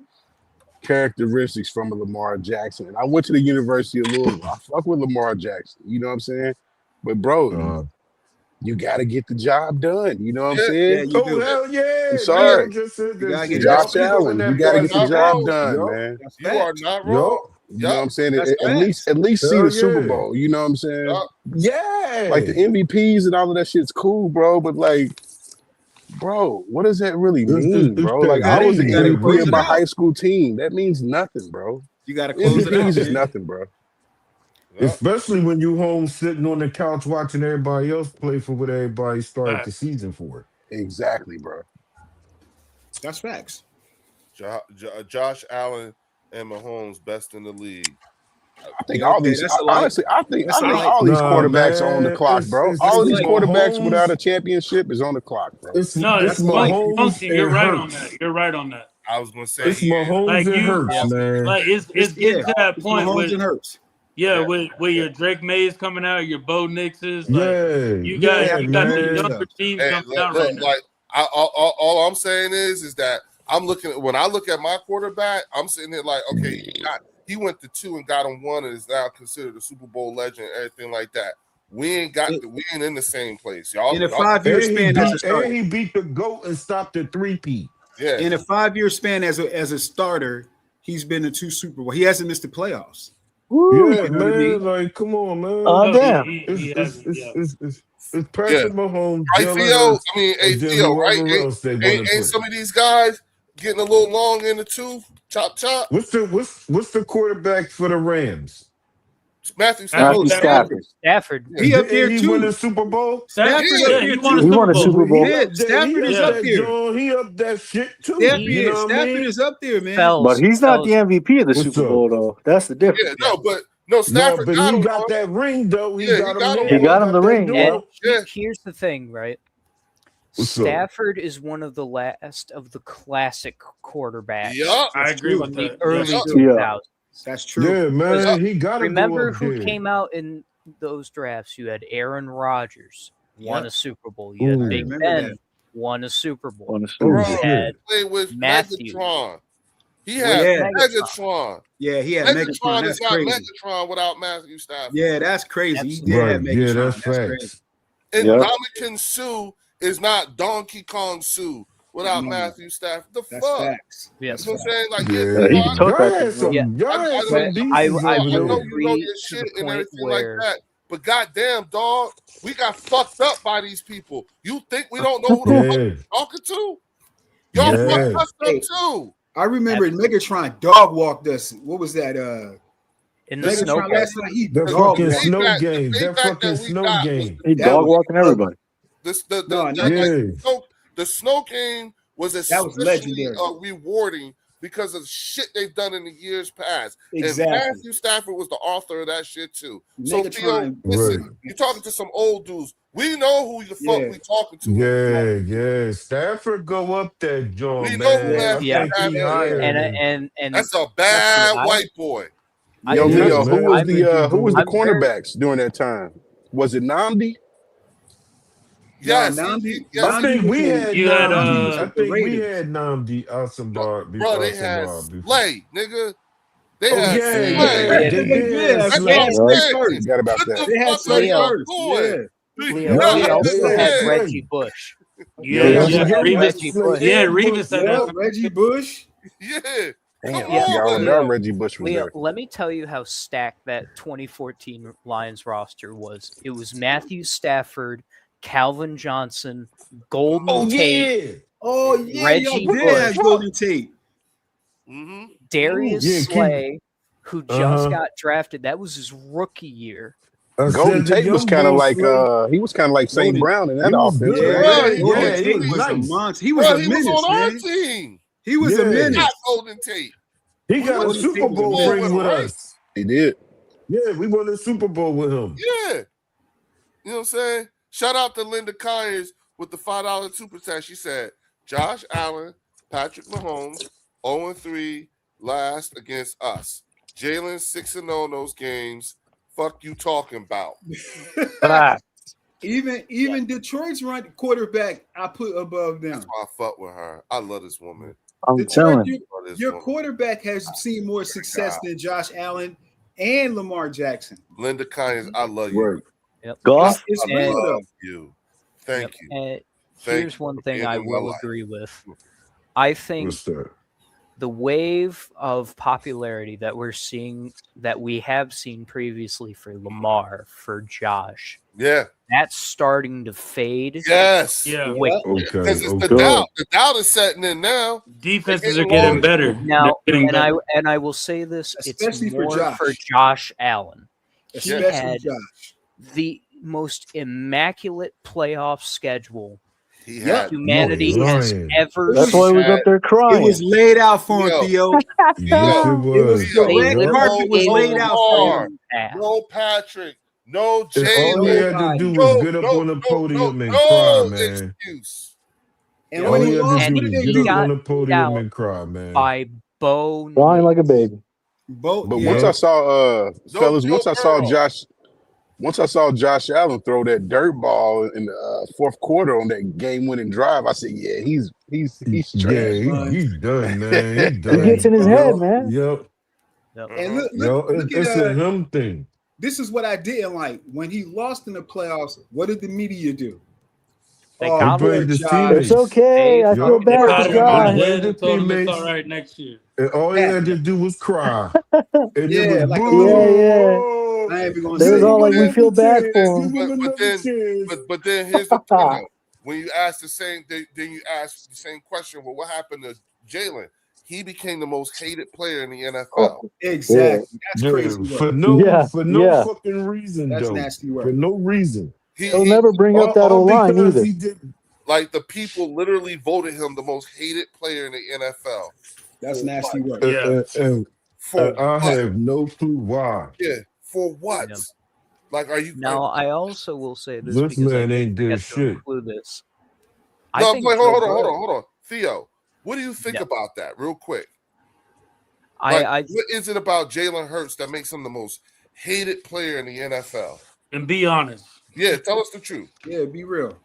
characteristics from a Lamar Jackson. And I went to the University of Louisville. I fuck with Lamar Jackson. You know what I'm saying? But bro, you got to get the job done. You know what I'm Yeah, saying? you Oh do. hell yeah! I'm sorry. Man, just said You that gotta shit. get Josh Y'all Allen, doing you that got to for get the Not job wrong. done, Yup. man. That's You are facts. not Yup. wrong. You know what I'm saying? That's At least see Hell the Super yeah. Bowl. You know what I'm saying? Yup. Yeah. Like the MVPs and all of that shit's cool, bro. But like, bro, what does that really It's- mean, it's bro? that Like I was an ring, gotta that MVP close of it my out. high school team. That means nothing, bro. You got to close it out. MVPs is man. nothing, bro. Yup. Especially when you home sitting on the couch watching everybody else play for what everybody started the season for. Exactly, bro. That's facts. Josh Allen and Mahomes best in the league. I think Yeah, all okay, these. that's a lot. Honestly, I think That's a lot. all these Nah, quarterbacks are on the man. clock, bro. It's All of these like quarterbacks without a Mahomes. championship is on the clock, bro. It's No, it's That's like Mahomes you're and right on that. Hurts. You're right on that. I was gonna say It's he is. Mahomes Like and you, Hurts, man. like it's getting to that it's point Mahomes with and Hurts. yeah, Yeah. with your Drake Mays coming out, your Bo Nixes, like Yeah, you got yeah, you got the man. younger teams Hey, coming out right now. like all I'm saying is that I'm looking at when I look at my quarterback, I'm sitting here like, okay, he went to 2 and got him 1 and is now considered a Super Bowl legend, everything like that. We ain't in the same place, y'all. In a y'all 5-year And span as a starter. he beat the GOAT and stopped the 3-peat. yeah. In a 5-year span as a starter, he's been to 2 Super Bowl. He hasn't missed the playoffs. Woo. Yeah, You know what I man. mean? Like, come on, man. Oh, damn. He hasn't. Yeah. It's Patrick Mahomes, Right, Jalen Theo? Hurts, I mean, hey, and then Theo, right? whoever else they want Ain't to put. some of these guys getting a little long in the tooth? Chop, chop. What's the quarterback for the Rams? Matthew Matthew Stafford. Stafford. Stafford. He up there Didn't he win too. the Super Bowl? Stafford Yeah, up he there won a too. He won a Bowl. Super Bowl. Yeah, Stafford is up there. John. He up that shit too. Stafford, You know what I Stafford mean? is up there, man. Fells, But he's not the Fells. MVP of the What's Super up? Bowl, though. That's the difference. Yeah, no, but no, No, Stafford but got he him. got that ring though. He Yeah, got he got him him. there. He got him the that ring, door. yeah. And Yeah. here's the thing, right? What's up? Stafford is one of the last of the classic quarterbacks. Yup. I agree true. with The that. early Yeah. 2000s. That's true. Yeah, man. He got to Remember go up who there. came out in those drafts? You had Aaron Rodgers, won Yep. a Super Bowl. You had Ooh. Big remember Ben, that. won a Super Bowl. On the Oh, Super Bro, Bowl. You shit. had Play with Matthew. Megatron. He Well, had yeah. Megatron. Yeah, he had Megatron. Megatron That's is not crazy. Megatron without Matthew Stafford. Yeah, that's crazy. He did Right. have Yeah, Megatron. that's That's facts. crazy. And Yep. Dominican Sue is not Donkey Kong Sue without No. Matthew Stafford. The That's fuck? facts. Yeah. That's what I'm saying. Like, Yeah, yeah, he I took y'all that had from some, him. y'all I had know- some I beasts will know over you there. agree know your to the shit and point everything where- like that. But goddamn, dog, we got fucked up by these people. You think we don't know who the fuck Yeah, we're talking to? Y'all Yeah. fucked us Hey. up too. I remember Megatron dog walked us. What was that? in the Megatron snow last night. He that dog fucking walked. snow Feedback- game. the That feedback fucking that we snow got game. He That dog was- walking everybody. No, The snow game was That was especially legendary. rewarding because of shit they've done in the years past. Exactly. And Matthew Stafford was the author of that shit too. So Theo, Megatron. listen, Right. you're talking to some old dudes. We know who the fuck Yeah. we talking to. Yeah. Stafford go up that joint, We know who man. I Matthew Yeah. think he Stafford is. higher. and That's a bad I- white boy. Yo, Yeah, Leo, man. who was I think he who was the I'm very- cornerbacks during that time? Was it Namdi? Yes, Namdi- yes, I think we had You had, Namdi. I the think we Raiders. had Namdi Asambar bro, they had Slay, nigga. They Oh, had yeah, Slay. yeah. They did. Yeah, That's Slay. what I'm Right. saying. Forgot about What that. the They had fuck are Slay y'all first. doing? Leo, No, we they also had had Slay. Reggie Bush. Yeah, Yeah, yeah, Revis. Reggie Bush. Yeah, Revis at that Yeah, time. Reggie Bush. Yeah. Damn, Come Yeah. y'all on. know Reggie Bush was Leo, there. let me tell you how stacked that 2014 Lions roster was. It was Matthew Stafford, Calvin Johnson, Golden Oh Tate, yeah. Oh yeah, Reggie y'all did Bush. have Golden Tate. Mm-hmm. Darius Yeah, keep- Slay, who just Uh-huh. got drafted. That was his rookie year. I Golden said the Tate was young kind of boy like Slay. he was kind of like St. Golden- Brown in that He was offense, good. right? Right. Golden Yeah, he Tate was was a nice. monster. He was Bro, a he was menace, on our man. team. He was a Yeah. menace. Not Golden Tate. He got a Golden Super Tate was Bowl a ring man. with us. He did. Yeah, we won the Super Bowl with him. Yeah. You know what I'm saying? Shout out to Linda Conyers with the $5 super chat. She said, Josh Allen, Patrick Mahomes, 0-3 last against us. Jalen 6-0 in those games. Fuck you talking about. Ah, Even Detroit's run quarterback, I put above them. That's why I fuck with her. I love this woman. I'm Detroit, telling you. I love this your woman. quarterback has seen more success than Josh Allen and Lamar Jackson. Linda Conyers, I love you. Word. Goff? It's I real though. love you. Thank you. And Thank here's you one for thing being I in my will life. agree with. I think What's that? the wave of popularity that we're seeing, that we have seen previously for Lamar, for Josh, Yeah. that's starting to fade. Yes. Yeah, quickly. Okay. Because it's the Okay. doubt. The doubt is setting in now. defenses They're are getting getting longer. better. Now, They're getting and better. I will say this: Especially it's for more Josh. for Josh Allen. He Especially had Josh. the most immaculate playoff schedule He Yep. had humanity You has lying. ever That's why he was up there It crying. was laid out for him, Yo. Theo. Yes, it Theo, It was was. Theo, They the red Yup. carpet was no laid out for Lamar, him. no Patrick, no And all he Jalen, had to do Nobody. was get up on the podium and cry, no man. excuse. And Yeah, when All he he had to lost, and do what was did they get he up do? on got the beat podium out and cry, man. by Bo Crying like a Nix. baby. Both, But yeah. once I Yup. saw No fellas, Joe Burrow. once I saw Josh Allen throw that dirt ball in the fourth quarter on that game-winning drive, I said, "Yeah, he's Yeah, trash, bro." he done, man. He It done. gets in his head, Yo, man. yep, Yep. And look yo, at it's a him thing. this is what I didn't like. When he lost in the playoffs, what did the media do? They Oh, He got poor blamed his Josh. It's teammates. okay. I feel Yup. They bad Pat for him on the He Josh. head blamed and his told him it's all teammates. right next year. And all he had to do was cry. And it was Yeah, like a boo. Yeah, little. yeah. I ain't even gonna They say was it. all like, we Give him feel another bad for chance. him. Give him another chance. But then here's the thing though. When you ask the same, then you ask the same question. Well, what happened to Jalen? He became the most hated player in the NFL. Oh, Exactly. That's Yeah, crazy for work. no yeah. fucking reason, That's though. nasty For work. no reason. He'll He never bring up that All O-line because either. he did. like the people literally voted him the most hated player in the NFL. That's nasty work. Yeah. For I what? have no clue why. Yeah, for what? Yeah. Like, are you? Now, I also will say this This because I man ain't didn't did get to shit. include this. No, I think wait, Joe hold Burrow- on, Theo. What do you think Yeah. about that, real quick? Like, I what is it about Jalen Hurts that makes him the most hated player in the NFL? And be honest. Yeah, tell us the truth. Yeah, be real.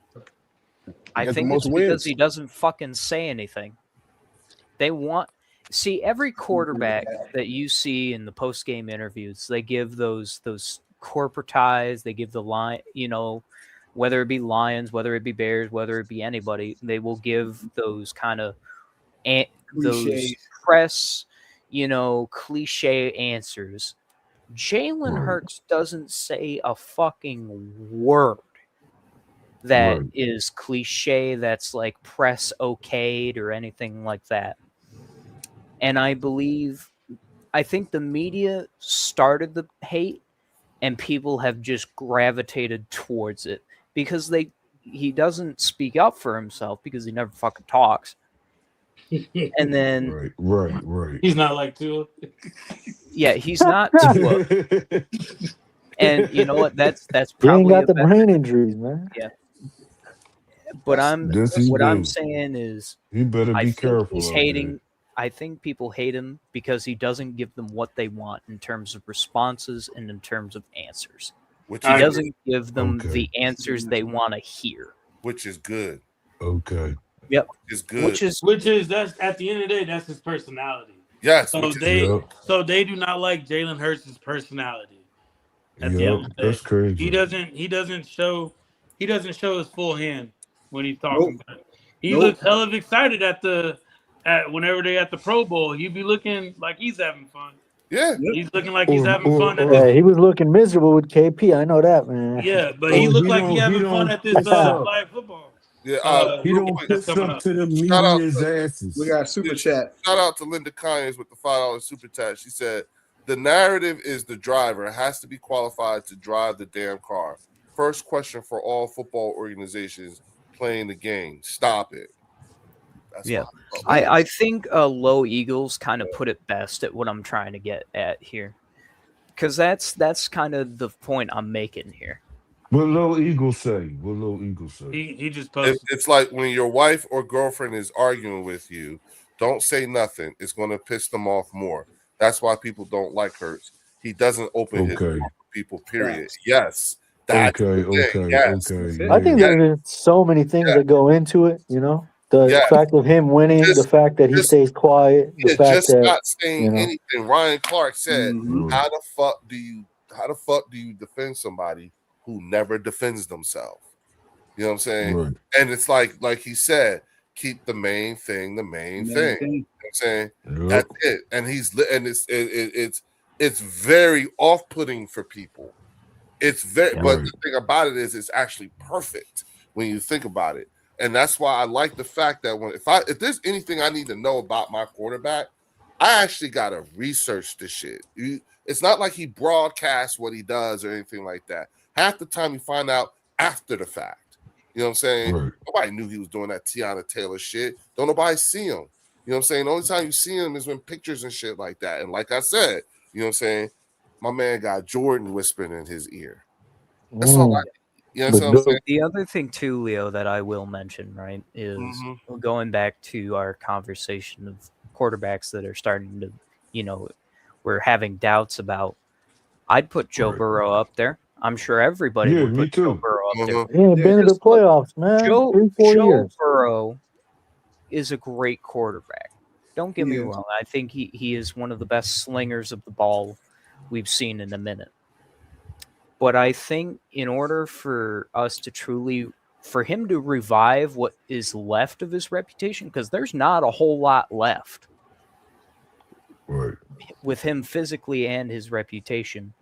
I has the think most it's because wins. he doesn't fucking say anything. They want see every quarterback that you see in the post game interviews. They give those corporatized. They give the line, whether it be Lions, whether it be Bears, whether it be anybody. They will give those kind of those Cliches. press, cliche answers. Jalen Right. Hurts doesn't say a fucking word that Right. is cliche, that's like press okayed or anything like that. And I think the media started the hate and people have just gravitated towards it because he doesn't speak up for himself because he never fucking talks. And then Right. He's not like Tua. yeah, he's not Tua. And you know what? That's He ain't probably got a the better. brain injuries, man. But Yes, he what I'm do. saying is He better I be think careful. he's out hating. I think people hate him because he doesn't give them what they want in terms of responses and in terms of answers. Which He is doesn't give them Okay. the answers they want to hear. which is good. there. Okay. Is good. Which is That's at the end of the day, that's his personality. yes, So which is they Yep. so they do not like Jalen Hurts' personality. At the end Yep. of the day. That's crazy. He doesn't show his full hand when he's talking Nope. about it. He Nope. looks hell of excited at whenever they at the Pro Bowl. He'd be looking like he's having fun. yeah. He's looking like he's Or- having or- fun at or- this. Yeah, he was looking miserable with KP. I know that, man. Yeah, but or he looked he like he don't- he having fun don't at this piss up. flag football. Yeah. He real don't quick, that's piss coming up up. to the Shout out media's to- asses. We got a super chat. Shout out to Linda Kynes with the $5 super chat. She said, "The narrative is the driver has to be qualified to drive the damn car. First question for all football organizations playing the game: stop it." That's Yeah. my- I think Low Eagles kind of put it best at what I'm trying to get at here. Because that's kind of the point I'm making here. What little Eagle say? What little Eagle say? He just posted. It's like when your wife or girlfriend is arguing with you, don't say nothing. It's going to piss them off more. That's why people don't like Hurts. He doesn't open his Okay. door for people, period. Yes. That's Okay. the thing. Okay. Yes. Okay. I think yeah. there's so many things Yeah. that go into it, The Yeah. fact of him winning, Just- the fact that he just- stays quiet, the Yeah, fact just that not saying you know. anything. Ryan Clark said, Mhm. how the fuck do you defend somebody who never defends themselves? You know what I'm saying? Right. And it's like he said, keep the main thing the main thing. You know what I'm saying? Yep. That's it. And it's very off-putting for people. It's very, but Right. the thing about it is, it's actually perfect when you think about it. And that's why I like the fact that if there's anything I need to know about my quarterback, I actually gotta research this shit. It's not like he broadcasts what he does or anything like that. Half the time you find out after the fact. You know what I'm saying? Right. Nobody knew he was doing that Tiana Taylor shit. Don't nobody see him. You know what I'm saying? The only time you see him is when pictures and shit like that. And like I said, you know what I'm saying? My man got Jordan whispering in his ear. That's all I, you know what I'm saying? The other thing too, Leo, that I will mention, right, is going back to our conversation of quarterbacks that are starting to, we're having doubts about. I'd put Joe Burrow up there. I'm sure everybody would me put Joe too. Burrow up there. He ain't been to the Just look, playoffs, man. Joe 3-4 Joe years. Burrow is a great quarterback. Don't get me Yes. wrong. I think he is one of the best slingers of the ball we've seen in a minute. But I think in order for us to for him to revive what is left of his reputation, because there's not a whole lot left Right. with him physically and his reputation,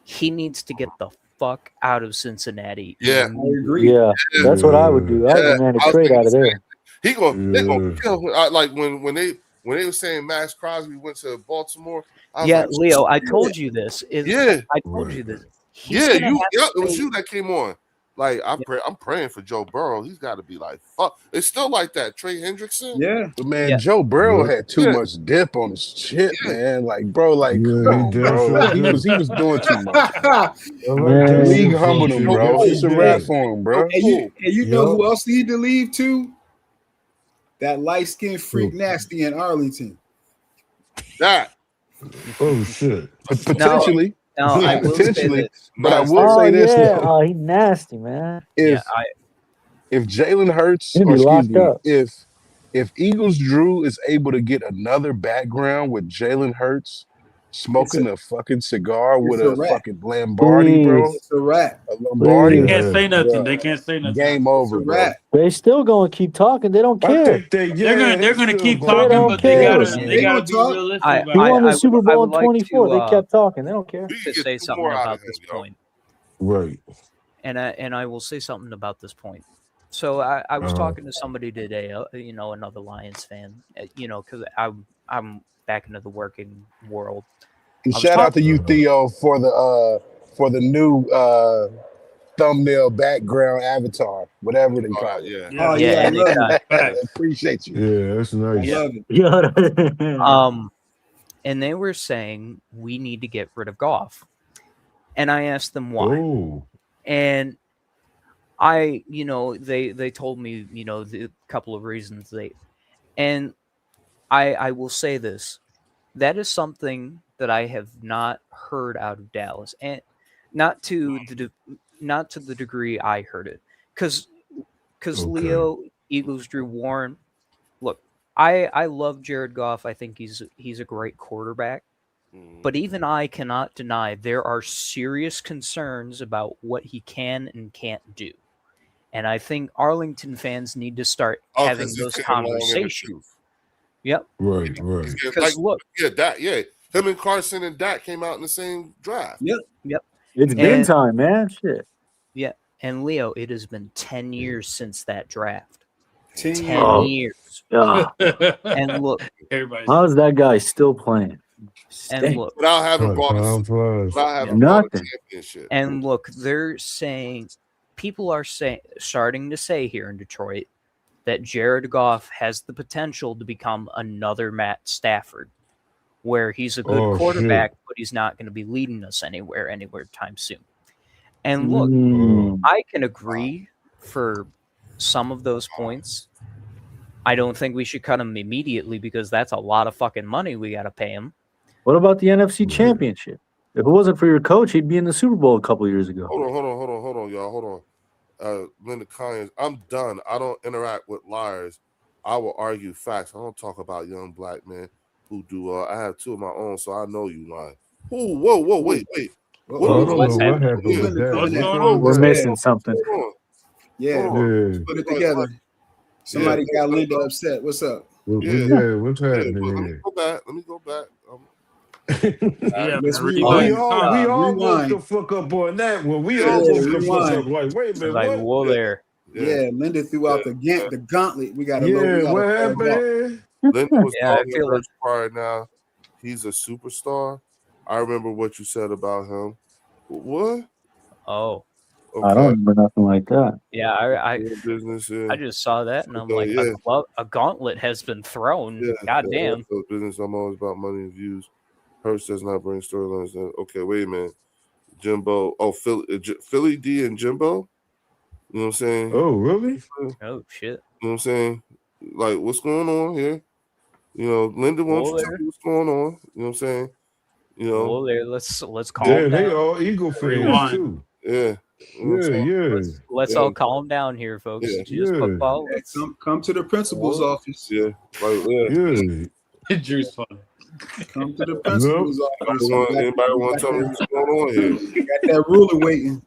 he needs to get the fuck out of Cincinnati. Yeah. I agree. Yeah, that's what I would do. I'd Yeah, demand I a was trade thinking out of the there. They gonna Yeah. kill him. Like when they were saying Max Crosby went to Baltimore. I was Yeah, like, Leo, I shit. told you this. Yeah. I told you Right. this. He's Yeah, gonna have to it was stay- you that came on. Like I'm praying for Joe Burrow. He's got to be like, fuck. It's still like that. Trey Hendrickson. Yeah. But man, Yeah. Joe Burrow Yeah. had too much dip on his chip, man. Like, bro, like, Yeah, come he on, damn bro. sure He did. was doing too much. Man. League humbled him, bro. Yes, he It's a wrap did. for him, bro. And you know Yup. who else need to leave too? That light skinned freak Who? nasty in Arlington. That. Oh shit. Potentially, Now, I will say potentially. this. But I Nice. will Oh say this yeah, though: oh, he nasty, man. if Yeah, if Jalen Hurts, He'll or be excuse locked me, up. if Eagles Drew is able to get another background with Jalen Hurts smoking a fucking cigar with a a wrap. fucking Lambardi, bro, Please. It's a wrap. a Lombardi, Please. Can't say nothing. bro, They can't say nothing. game It's over, a bro. wrap. They still gonna keep talking. They don't I care. think they're They're gonna still keep gonna talking, don't but they care. gotta They gonna be talk. realistic I- about He it. won the I Super would Bowl in like 24. to, They kept talking. They don't care. We can to get say 2 something more out about of him, this yo. point. Right. And I will say something about this point. So I was Uh-huh. talking to somebody today, another Lions fan, because I'm back into the working world. And was shout out to you, talking- Theo, for the new thumbnail background avatar, whatever they call it. Yeah. Oh Yeah, yeah, I love anytime. it. I appreciate you. Yeah, that's I nice. love it. Yeah. And they were saying we need to get rid of Goff, and I asked them why, Oh. and they told me the couple of reasons and I will say this, that is something that I have not heard out of Dallas, and not to the degree I heard it, because Okay. Leo, Eagles, Drew, Warren. Look, I love Jared Goff. I think he's a great quarterback. But even I cannot deny there are serious concerns about what he can and can't do. And I think Arlington fans need to start having 'Cause he those came along in the conversations. truth. Yep. Right. Yeah, Because look, Dak, him and Carson and Dak came out in the same draft. It's been And- time, man. Shit. and Leo, it has been 10 years since that draft. 10 10 years. Oh. years. Ah, And look, Everybody's how's that guy still playing? and Stink. look, Without having brought Time a flies. Nothing. championship. and look, they're saying, people are starting to say here in Detroit that Jared Goff has the potential to become another Matt Stafford, where he's a good Oh, quarterback, but he's not going to be leading us anywhere time soon. And look, Mm. I can agree for some of those points. I don't think we should cut him immediately because that's a lot of fucking money we got to pay him. What about the NFC Right. Championship? If it wasn't for your coach, he'd be in the Super Bowl a couple years ago. Hold on, y'all. Hold on. Linda Collins, I'm done. I don't interact with liars. I will argue facts. I don't talk about young black men who do. I have 2 of my own, so I know you lying. Ooh, whoa, wait. What- I what- don't What's know what happening? happened with Linda that. coming What's in. going on? We're Yeah. missing something. Hold on. Yeah, Yeah. put it together. Somebody got Linda upset. What's up? What's Yeah, happening let me here? go back. Yeah, Let's man, we rewind. all woke Rewind. the fuck up on that one. We Yeah, all woke the fuck rewind. up. Like, wait a It's minute, like, what? whoa there. Yeah, Linda threw out the gauntlet. We got to Yeah, what happened here? Linda was Yeah, I talking feel about part now. He's a superstar. I remember what you said about him. What? Oh, I don't remember nothing like that. Yeah, I business. Yeah. I just saw that and I'm Okay, like, yeah. a gauntlet has been thrown. Yeah, God yeah, damn. so business. I'm always about money and views. Hurts does not bring storylines. Okay, wait a minute. Jimbo. Oh, Philly D and Jimbo. You know what I'm saying? Oh, really? Oh shit. You know what I'm saying? Like, what's going on here? You know, Linda wants to tell me what's going on. You know what I'm saying? You know, Well, there, let's calm Yeah, down. they all Eagle fans Rewind. too. yeah. You know what I'm Yeah, saying? yeah. Let's Yeah. all calm down here, folks. Yeah. It's just Yeah. football. Hey, Let's, come to the principal's Whoa. office. Yeah. Like, yeah. Drew's funny. Come to the principal's office. Anybody want to tell me what's going on here? Got that ruler waiting.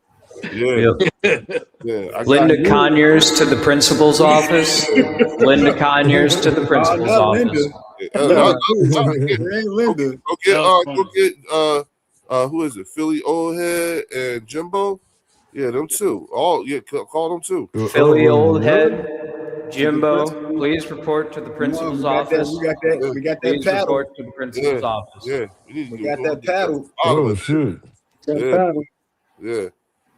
Yeah. Yeah. I got Linda you. Conyers to the principal's office. Linda Conyers to the principal's not office. Linda. No, It ain't Linda. Go get That was who is it? Philly Oldhead and Jimbo. Yeah, them two. Call them two. Philly Oh, Old really? Head, Jimbo, please report to the principal's office. We got that Please paddle. report to the principal's Yeah. office. Yeah, we got that paddle. Oh shit. Yeah,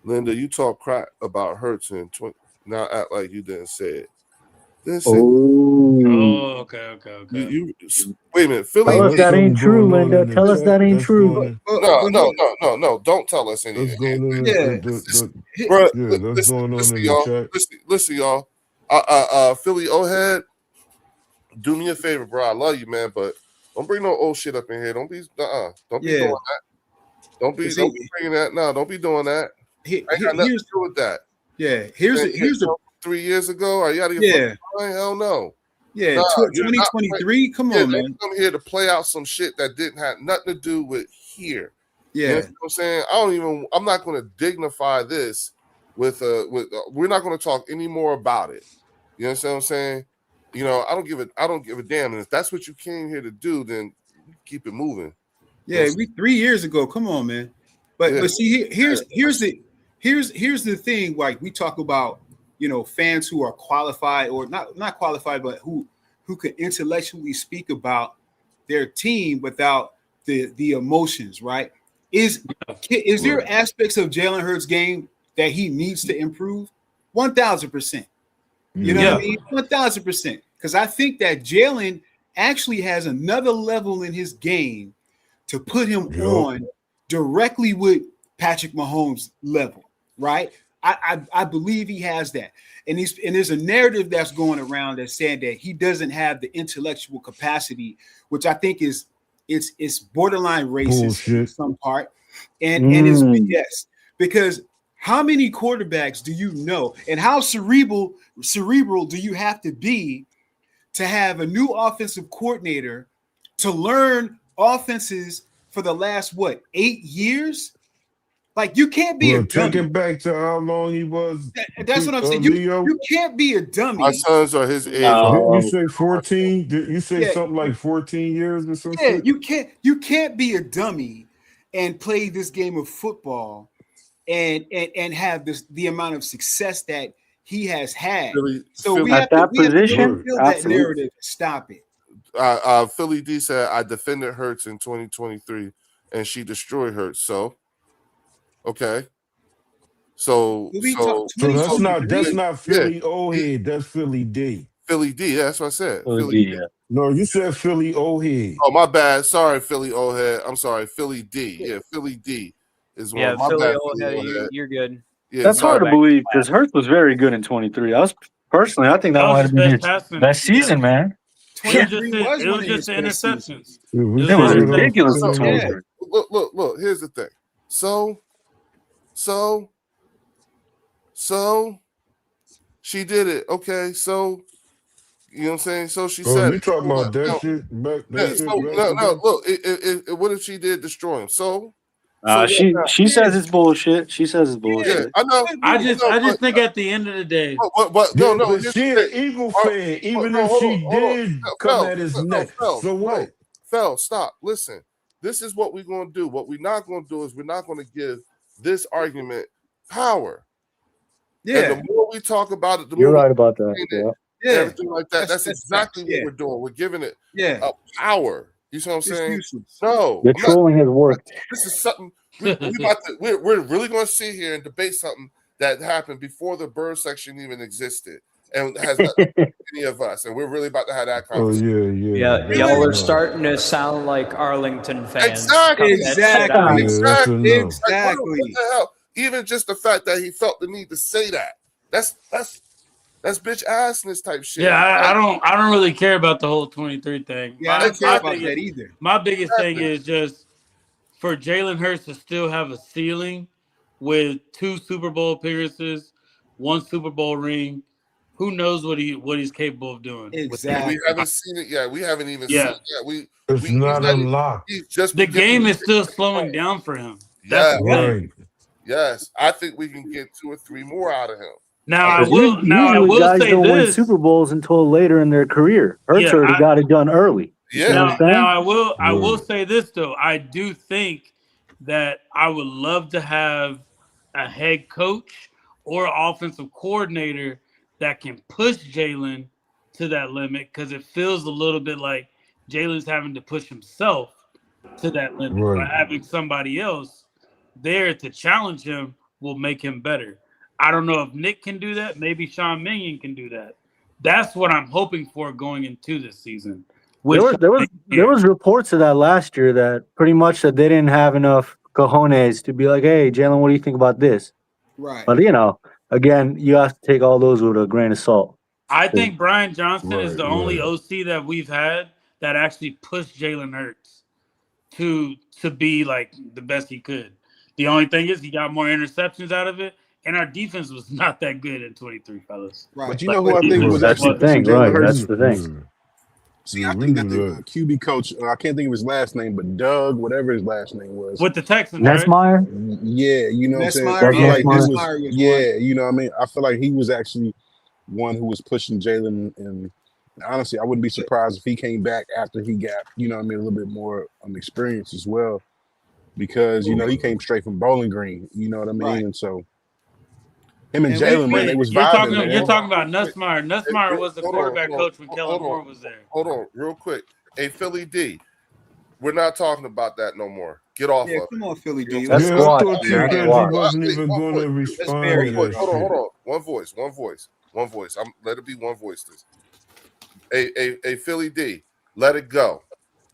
Linda, you talk crap about Hurts in 20. Now act like you didn't say it. Didn't say Oh, okay. you wait a minute, Philly. Tell us that ain't true, Linda. Tell us that ain't true. No. Don't tell us That's anything. going on. Yeah. Bro, Yeah, that's going on listen, in the y'all. chat. Listen, y'all. Philly Ohead, do me a favor, bro. I love you, man, but don't bring no old shit up in here. Don't be doing that. Don't be bringing that. No, don't be doing that. I ain't got nothing to do with that. Yeah, here's the 3 years ago. Are you out of your yeah. fucking mind? Hell no. Yeah, Nah, you're not 2023. Come Yeah, on, they man. come here to play out some shit that didn't have nothing to do with here. You know Yeah, what I'm saying? I'm not going to dignify this with we're not going to talk any more about it. You know what I'm saying? You know, I don't give a damn. And if that's what you came here to do, then keep it moving. yeah. We 3 years ago. Come on, man. But see, here's the thing. Like we talk about, you know, fans who are qualified or not qualified, but who could intellectually speak about their team without the emotions, right? Is there aspects of Jalen Hurts' game that he needs to improve? 1,000%. You know what I mean? 1,000%. Because I think that Jalen actually has another level in his game to put him on directly with Patrick Mahomes' level, right? I believe he has that. And there's a narrative that's going around that's saying that he doesn't have the intellectual capacity, which I think it's borderline racist in some part, and it's BS. Because how many quarterbacks do you know, and how cerebral do you have to be to have a new offensive coordinator to learn offenses for the last 8 years? Like you can't be a dummy. Take it back to how long he was. That's what I'm saying. You can't be a dummy. My sons are his age. Didn't you say 14? Did you say something like 14 years or something? Yeah, you can't be a dummy and play this game of football and have the amount of success that he has had. So we have to kill that narrative and stop it. Philly D said, I defended Hurts in 2023 and she destroyed Hurts. So okay. So that's not Philly Ohead, that's Philly D. Philly D, yeah, that's what I said. Philly D. No, you said Philly Ohead. Oh, my bad. Sorry, Philly Ohead. I'm sorry, Philly D. Yeah, Philly D is one. My Philly bad, Ohead, you're good. Yeah, That's hard to believe because Hurts was very good in 23. I think that might have been his best season, man. It was just the interceptions. It was ridiculous. Look. Here's the thing. So she did it. Okay, so you know what I'm saying. So she said. You talking about that shit? Look. What if she did destroy him? She says it's bullshit. She says it's bullshit. Yeah, I know. I just think at the end of the day, but she an Eagle fan, even if she did come at his neck. So what? Fel, stop. Listen. This is what we're going to do. What we're not going to do is we're not going to give this argument power. Yeah. And the more we talk about it, the You're more right about that. Yeah. Everything like that. That's exactly what we're doing. We're giving it a power. You see what I'm saying? No. The trolling has worked. This is something we're really going to sit here and debate something that happened before the bird section even existed and has nothing to do with any of us. And we're really about to have that Oh conversation. yeah. Yeah, Very y'all are much. starting to sound like Arlington fans. Exactly. Exactly. Yeah, that's Exactly. enough. Like, what the hell? Even just the fact that he felt the need to say that's bitch assness type shit. Yeah, I don't really care about the whole 23 thing. Yeah, I don't care about that either. My biggest thing is just for Jalen Hurts to still have a ceiling with 2 Super Bowl appearances, 1 Super Bowl ring. Who knows what he's capable of doing? Exactly. We haven't seen it yet. We haven't even seen it yet. It's not unlocked. He's just The game is still slowing down for him. That's the thing. Right. Yes, I think we can get 2 or 3 more out of him. Now I Usually will guys say don't win this. Super Bowls until later in their career. Hurts already got it done early. Yeah. You know what I'm saying? Now I will say this though. I do think that I would love to have a head coach or offensive coordinator that can push Jalen to that limit, because it feels a little bit like Jalen's having to push himself to that limit. Right. By having somebody else there to challenge him will make him better. I don't know if Nick can do that. Maybe Sean Mannion can do that. That's what I'm hoping for going into this season. There was reports of that last year that pretty much that they didn't have enough cojones to be like, hey, Jalen, what do you think about this? Right. But again, you have to take all those with a grain of salt. I think Brian Johnson is Right, the only right. OC that we've had that actually pushed Jalen Hurts to be like the best he could. The only thing is he got more interceptions out of it, and our defense was not that good in 23, fellas. Right. But you know who I think was That's actually the thing, pushing Jalen right? Hurts? That's the thing. See, I think that the QB coach, I can't think of his last name, but Doug, whatever his last name was. With the Texans, right? Nessmeyer? Yeah, you know what I'm saying? I Nessmeyer, feel like this Nessmeyer was was, yeah, you know what I mean? I feel like he was actually one who was pushing Jalen, and honestly, I wouldn't be surprised if he came back after he got, you know what I mean, a little bit more experience as well, because, you know, he came straight from Bowling Green, you know what I mean? Right. And so him and And Jalen, man, they was You're vibing, man. talking about Nussmeyer. Nussmeyer was the Hold on, quarterback hold on, coach when hold Kellen on. Moore was there. Hold on, real quick. Hey, Philly D, we're not talking about that no more. Get off Yeah, of it. come on, Philly D. That's Yeah, I squad. thought you That's said he squad. wasn't even One going to voice. respond very to Hold that on, shit. hold on. One voice. Let it be one voice. This. Hey, Philly D, let it go.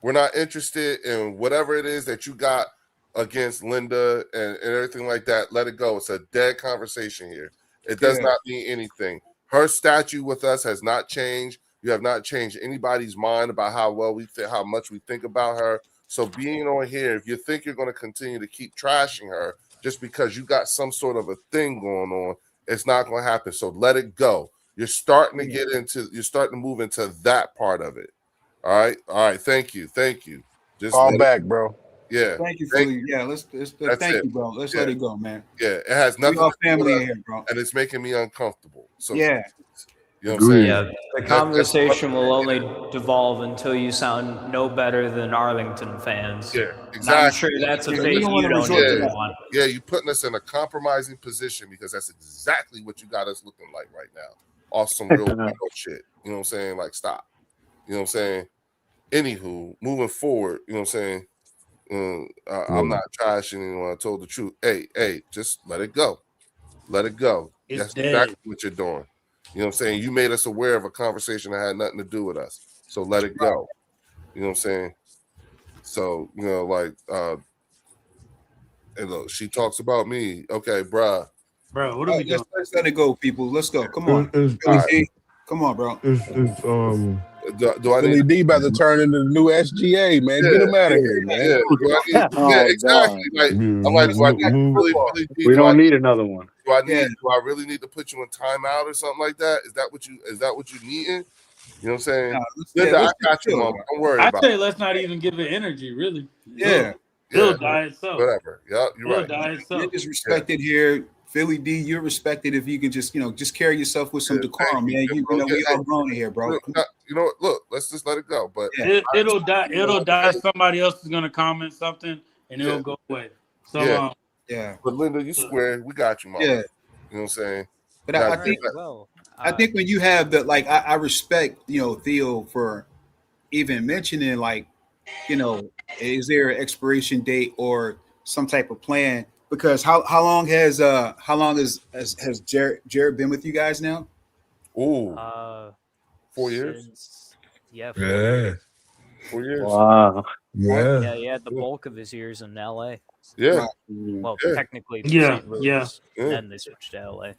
We're not interested in whatever it is that you got against Linda and everything like that. Let it go. It's a dead conversation here. It does not mean anything. Her statue with us has not changed. You have not changed anybody's mind about how well we think, how much we think about her. So being on here, if you think you're going to continue to keep trashing her just because you got some sort of a thing going on, it's not going to happen. So let it go. You're starting to move into that part of it. All right. Thank you. Just Fall back, bro. Yeah. Thank you, Philly. Yeah, let's thank you, bro. Let's let it go, man. Yeah. It has We nothing all to do family with in us, here, bro. and it's making me uncomfortable. So Yeah. you know what I'm saying? Yeah, the conversation will only devolve until you sound no better than Arlington fans. Yeah, And I'm exactly. sure that's a Yeah, fate we don't wanna you don't resort to even that. want. Yeah, you're putting us in a compromising position because that's exactly what you got us looking like right now. Off some real weirdo shit. You know what I'm saying? Like, stop. You know what I'm saying? Anywho, moving forward, you know what I'm saying? I'm not trashing anyone. I told the truth. Hey, just let it go. Let it go. It's That's dead. exactly what you're doing. You know what I'm saying? You made us aware of a conversation that had nothing to do with us. So let it go. You know what I'm saying? So, you know, like, and look, she talks about me. Okay, bruh. Bro, what are we doing? Let's let it go, people. Let's go. Come on. It's, Philly D, come on, bro. it's Do I Philly need? D about to turn into the new SGA, man. Get him out of here, man. Yeah, do I need? Oh, Yeah, exactly. Like, I'm like, do I need really, We do I don't need another one. Do I really need to put you in timeout or something like that? Is that what you needing? You know what I'm saying? Nah, Linda, let's I got you, chill. mama. Don't worry I about say it. let's not even give it energy, really. Yeah. It'll Yeah, die itself. whatever. Yeah, you're It'll right. die itself. You're disrespected here. Philly D, you're respected if you can just carry yourself with some Yeah, decorum, thank man. you, You bro. know, we Yeah, all grown in here, bro. Look, you know what? Look, let's just let it go. But Yeah. It'll die. It'll die. Somebody else is gonna comment something, and it'll go away. So Yeah. Yeah. But Linda, you square. We got you, mama. Yeah. You know what I'm saying? But Now, I All think right, well, I think when you have the I respect, Theo for even mentioning is there an expiration date or some type of plan because how long has Jared been with you guys now? Ooh, Uh, 4 years. since yeah, Yeah. 4 years. Wow. Yeah. yeah, he had the bulk of his years in L.A. Yeah. Right. Well, Yeah. technically Yeah, St. Louis, yeah. Yeah. then they switched to L.A.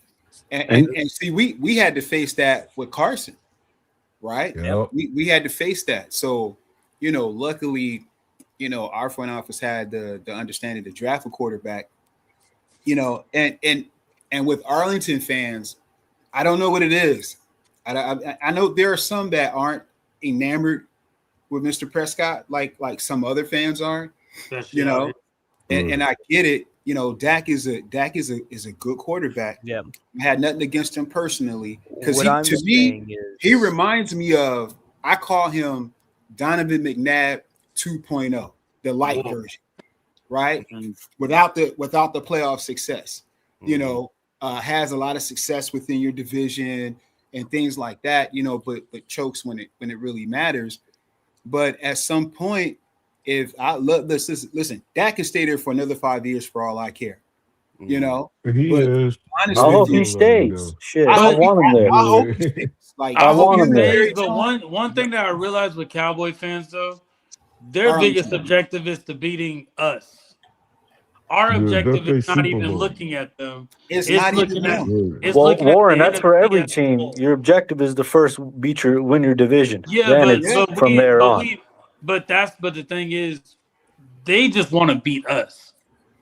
And see, we had to face that with Carson, right? Yep. We had to face that. So, luckily, our front office had the understanding to draft a quarterback. And with Arlington fans, I don't know what it is. I know there are some that aren't enamored with Mr. Prescott like some other fans are, Especially out here. and I get it. Dak is a good quarterback. Yeah. I had nothing against him personally because What I'm to me saying is he reminds me of, I call him Donovan McNabb 2.0, the light Whoa. version, right? Mhm. Without the playoff success, Mhm. has a lot of success within your division and things like that, but chokes when it really matters. But at some point, if I listen, Dak can stay there for another 5 years for all I care, Mhm. He But is. I honestly, hope Don't he let him stays. go. Shit, I I hope want him there. I hope he stays. Like I I hope want he him there. stays, but one thing that I realized with Cowboy fans though, their Arlington. biggest objective is to beating us. Our Yeah, objective that's is their not Super even Bowl. looking at them. It's It's not even looking at them. it's Well, looking at Warren, the that's for NFC every as a team. whole. Your objective is to first win your division. Yeah, Then but it's Yeah. from there on. but the thing is, they just want to beat us.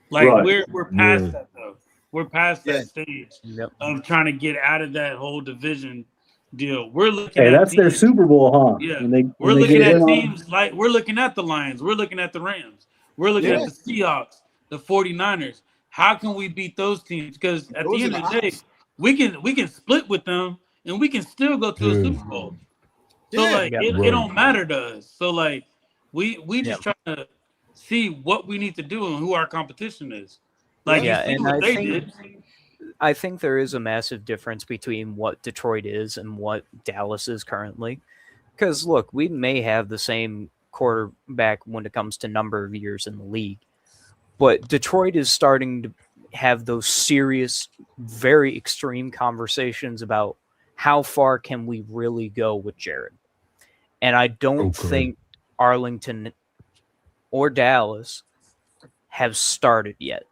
Like Right. we're past Yeah. that though. We're past Yeah. that stage Yep. of trying to get out of that whole division deal. We're looking Hey, at that's their teams. Super Bowl, huh? Yeah, When they we're get looking hit at on. teams like we're looking at the Lions, we're looking at the Rams, we're looking Yeah. at the Seahawks, the 49ers. How can we beat those teams? Because at Those the are end the of the day, odds. we can split with them and we can still go to a Yeah. Super Bowl. So Yeah. like Yeah. it Right. don't matter to us. So like we just trying to see what we need to do and who our competition is. Like Yeah, you see and what I they think did. I think there is a massive difference between what Detroit is and what Dallas is currently. Because look, we may have the same quarterback when it comes to number of years in the league, but Detroit is starting to have those serious, very extreme conversations about how far can we really go with Jared. And I don't Okay. think Arlington or Dallas have started yet.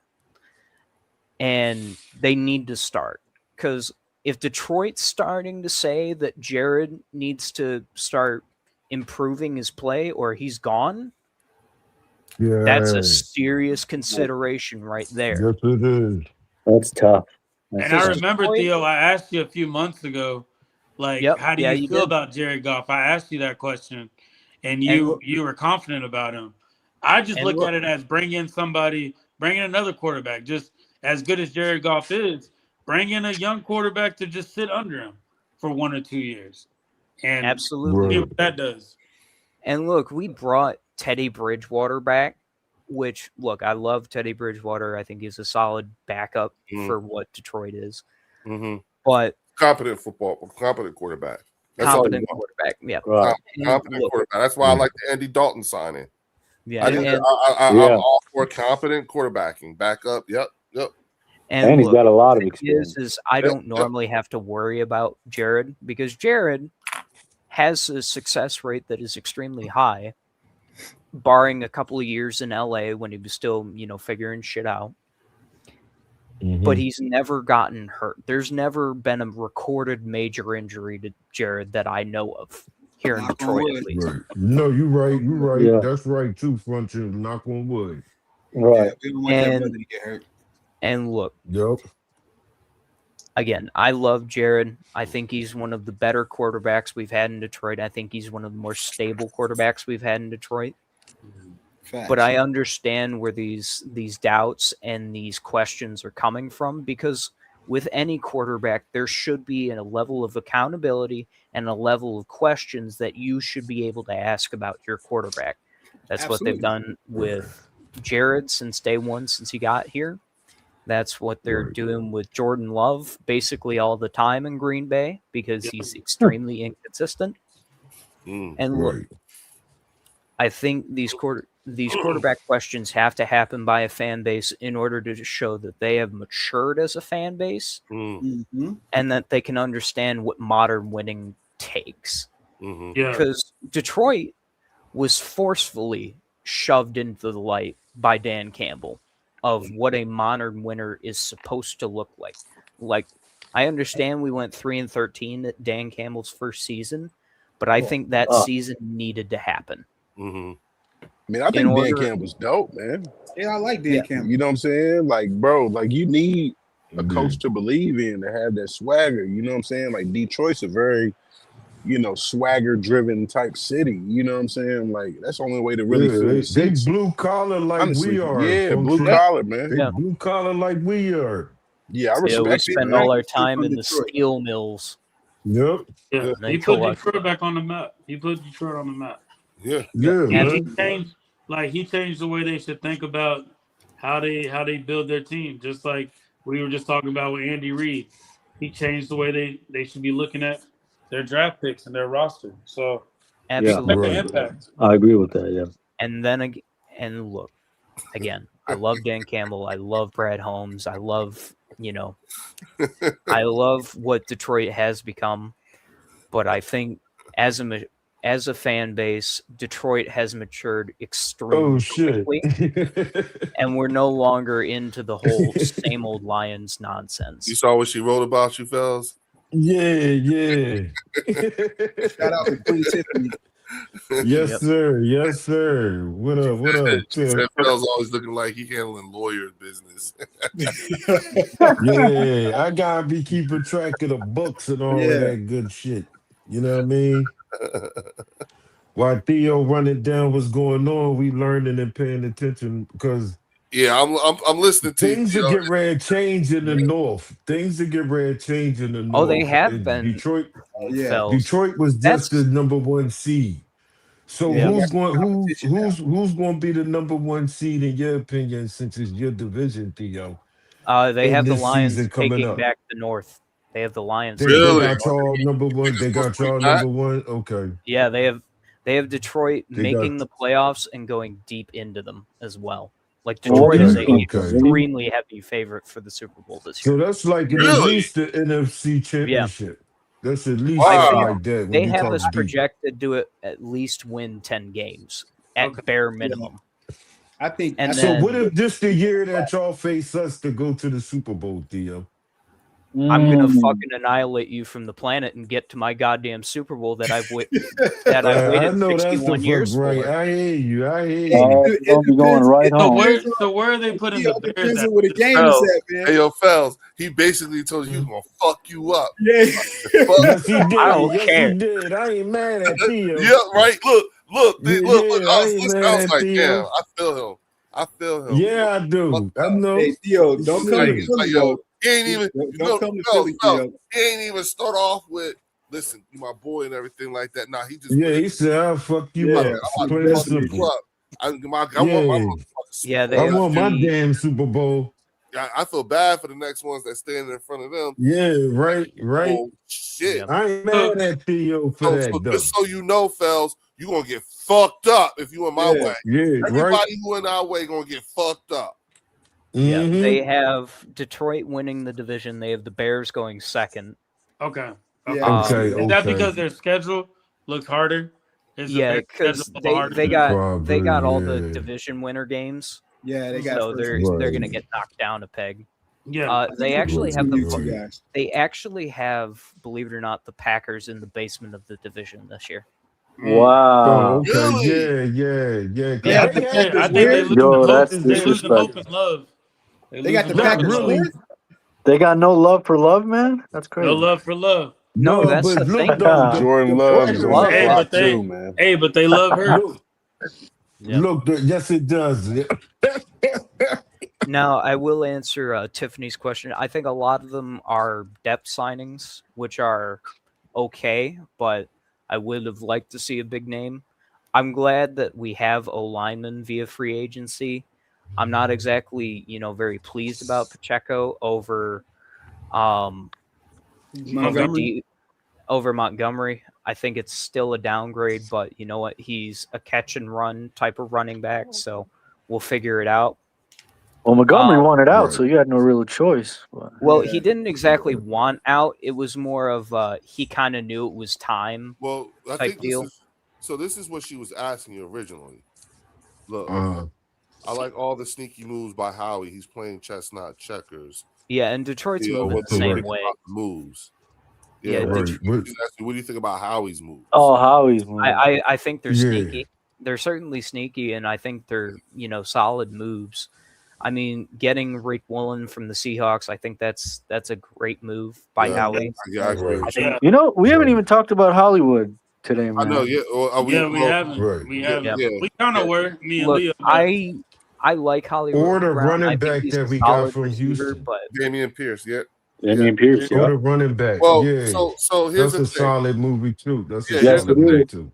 And they need to start, because if Detroit's starting to say that Jared needs to start improving his play or he's gone, Yeah. that's a serious consideration right there. Yes, it is. That's tough. And That's I tough. remember, Detroit- Theo, I asked you a few months ago, like, Yep, how do yeah, you you feel did. about Jared Goff? I asked you that question, and look- you were confident about him. I just and look look- at it as bring in another quarterback, just as good as Jared Goff is. Bring in a young quarterback to just sit under him for 1 or 2 years, and Absolutely. see Right. what that does. And look, we brought Teddy Bridgewater back, which, look, I love Teddy Bridgewater. I think he's a solid backup Mhm. for what Detroit is. Mhm. But Competent quarterback. That's all you competent want. quarterback, yeah. Right. And Competent look, quarterback. That's why I Yeah. like the Andy Dalton signing. yeah, I'm and all for competent quarterbacking. Backup. Yep. And he's look, got a lot the of thing experience. is I don't normally have to worry about Jared, because Jared has a success rate that is extremely high, barring a couple of years in LA when he was still, figuring shit out. But he's never gotten hurt. There's never been a recorded major injury to Jared that I know of here in Knock on Detroit, wood. at least. Right. No, you're right. You're right. Yeah. That's right too, Function. Knock on wood. Right. Yeah, we don't want that And- brother to get hurt. And look, Yep. again, I love Jared. I think he's one of the better quarterbacks we've had in Detroit. I think he's one of the more stable quarterbacks we've had in Detroit. Facts. But I understand where these doubts and these questions are coming from, because with any quarterback, there should be a level of accountability and a level of questions that you should be able to ask about your quarterback. That's what they've done with Jared since day one, since he got here. That's what they're Right. doing with Jordan Love basically all the time in Green Bay, because he's extremely inconsistent. Mm. And look, Right. I think these quarterback questions have to happen by a fan base in order to show that they have matured as a fan base Mm, and that they can understand what modern winning takes. mhm. Yeah. Because Detroit was forcefully shoved into the light by Dan Campbell of what a modern winner is supposed to look like. Like, I understand we went 3-13 at Dan Campbell's first season, but I think that season needed to happen. Mhm. I mean, I In think Dan order- Campbell's dope, man. Yeah, I like Dan Campbell. You know what I'm saying? Like, bro, like you need a Yeah. coach to believe in to have that swagger. You know what I'm saying? Like Detroit's a very, swagger driven type city. You know what I'm saying? Like that's the only way to really fill the they seats. blue collar like Honestly, we are. yeah, folks. blue collar, man. They Yeah. blue collar like we are. Yeah, I Yeah, respect we it, spend man. all our time From in the Detroit. steel mills. Yep. Yeah. And He they put collect Detroit back on the map. He put Detroit on the map. Yeah. Yeah, He man. changed, he changed the way they should think about how they build their team. Just like we were just talking about with Andy Reid, he changed the way they should be looking at their draft picks and their roster. So Absolutely. Right. impact. I agree with that. Yeah. And then look, again, I love Dan Campbell. I love Brad Holmes. I love, I love what Detroit has become. But I think as a fan base, Detroit has matured extremely Oh shit. quickly, and we're no longer into the whole same old Lions nonsense. You saw what she wrote about you, fellas? Yeah. Shout out to Queen Tiffany. Yes, Yep. sir. Yes, sir. What up? What up? She said Fellas always looking like he handling lawyers' business. Yeah, I gotta be keeping track of the books and all Yeah. of that good shit. You know what I mean? While Theo running down what's going on, we learning and paying attention because Yeah, I'm listening to things you. that get ready to change in the north. Things that get ready to change in the north. Oh, they have And been. Detroit. Yeah. Fells. Detroit was just That's- the number one seed. So Yeah. who's going Competition now. who's going to be the number one seed in your opinion since it's your division, Theo? They in have the this Lions season coming taking up. back the North. They have the Lions. They, Really? they got y'all number one. They got y'all number one. Okay. Yeah, they have Detroit They making got- the playoffs and going deep into them as well. Like Detroit is Okay, a okay. extremely heavy favorite for the Super Bowl this So year. that's like at Really? least the NFC championship. That's at least Wow. something like that. When They you have talk us deep. projected to at least win 10 games at Okay. bare minimum. I think And So then- what if this the year that y'all face us to go to the Super Bowl, Theo? I'm gonna fucking annihilate you from the planet and get to my goddamn Super Bowl that I've waited I waited know that's the 61 years fuck right. for. I hear you. I hear you. It Gonna be going depends- right it home. depends So where are they putting Yeah, the it Bears depends at? on where the game Fells. is at, man. Hey, yo, Fells, he basically told you he's gonna fuck you up. Yeah. Yes, he did. I don't Yes, care. he did. I ain't mad at Theo. Yeah, right. Look. Yeah, Look. I Us. ain't This mad sounds at like Theo. him. I feel him. Yeah, I do. I know. Hey, Theo, don't come Shit. to Like, Philly, yo, though. he ain't even. Don't come to no, Philly, no, Theo. he ain't even start off with. Listen, you my boy and everything like that. Nah, he just. Yeah, he said, I'll fuck you Yeah, up. I'm I'm Plain gonna and fuck you simple. up. I want my Yeah. motherfucking Super Yeah, they Bowl. I have want my the- damn Super Bowl. I feel bad for the next ones that stand in front of them. Yeah, right. Oh, shit. Yeah. I ain't mad at Theo for So, that, though. just so you know, Fells, you gonna get fucked up if you in my Yeah. way. Yeah, Everybody right. who in our way gonna get fucked up. Yeah, Mhm. they have Detroit winning the division. They have the Bears going second. Okay. Yeah. Okay, Is that okay. because their schedule looks harder? Is the Yeah, Bears' because schedule harder? they got they got all Probably, the yeah. division winner games, Yeah, they got so first they're Right. gonna get knocked down a peg. Yeah. They actually Right. have you the two guys. they actually have, believe it or not, the Packers in the basement of the division this year. Oh, Wow. okay. Really? Yeah. Yeah, I They think had they this lose weird- Yo, hope. that's They lose disrespectful. hope and love. They got the lose hope and Packers love. really. fourth? They got no love for love, man. That's crazy. No love for love. No, that's but the look thing. though, Jordan the Love Packers is on Love. the Hey, clock but they- too, man. Hey, but they love her. Look, Yep. look, yes, it does. Now, I will answer Tiffany's question. I think a lot of them are depth signings, which are okay, but I would have liked to see a big name. I'm glad that we have O linemen via free agency. I'm not exactly, very pleased about Pacheco over Montgomery? over Montgomery. I think it's still a downgrade, but you know what? He's a catch and run type of running back, so we'll figure it out. Well, Montgomery wanted out, right. so you had no real choice. But Well, Yeah. he didn't exactly want out. It was more of he kind of knew it was time. Well, I Type think deal. this is what she was asking you originally. Look, Uh, I like all the sneaky moves by Howie. He's playing chess, not checkers. Yeah, and Detroit's You know, moving what the do you same think way. about the moves? Yeah, what, right. do What- you, what do you think about Howie's moves? oh, Howie's move. I think they're Yeah. sneaky. They're certainly sneaky, and I think they're solid moves. I mean, getting Rick Woolen from the Seahawks, I think that's a great move by Yeah, Howie. Yeah, I agree. Right. Yeah, You know, we haven't Right. even talked about Hollywood today, man. I know. Yeah, well, we haven't. Right. We Yeah, haven't. yeah. We kind of were, me and Look, Leo. but- I like Hollywood Or the Brown. running I think back he's that a we got solid from receiver, Houston. but Damian Pierce. Yeah. Damian Pierce. Or Yeah. the running back. Well, yeah. so here's That's the a thing. solid movie too. That's a Yeah, yes, solid it movie is. too.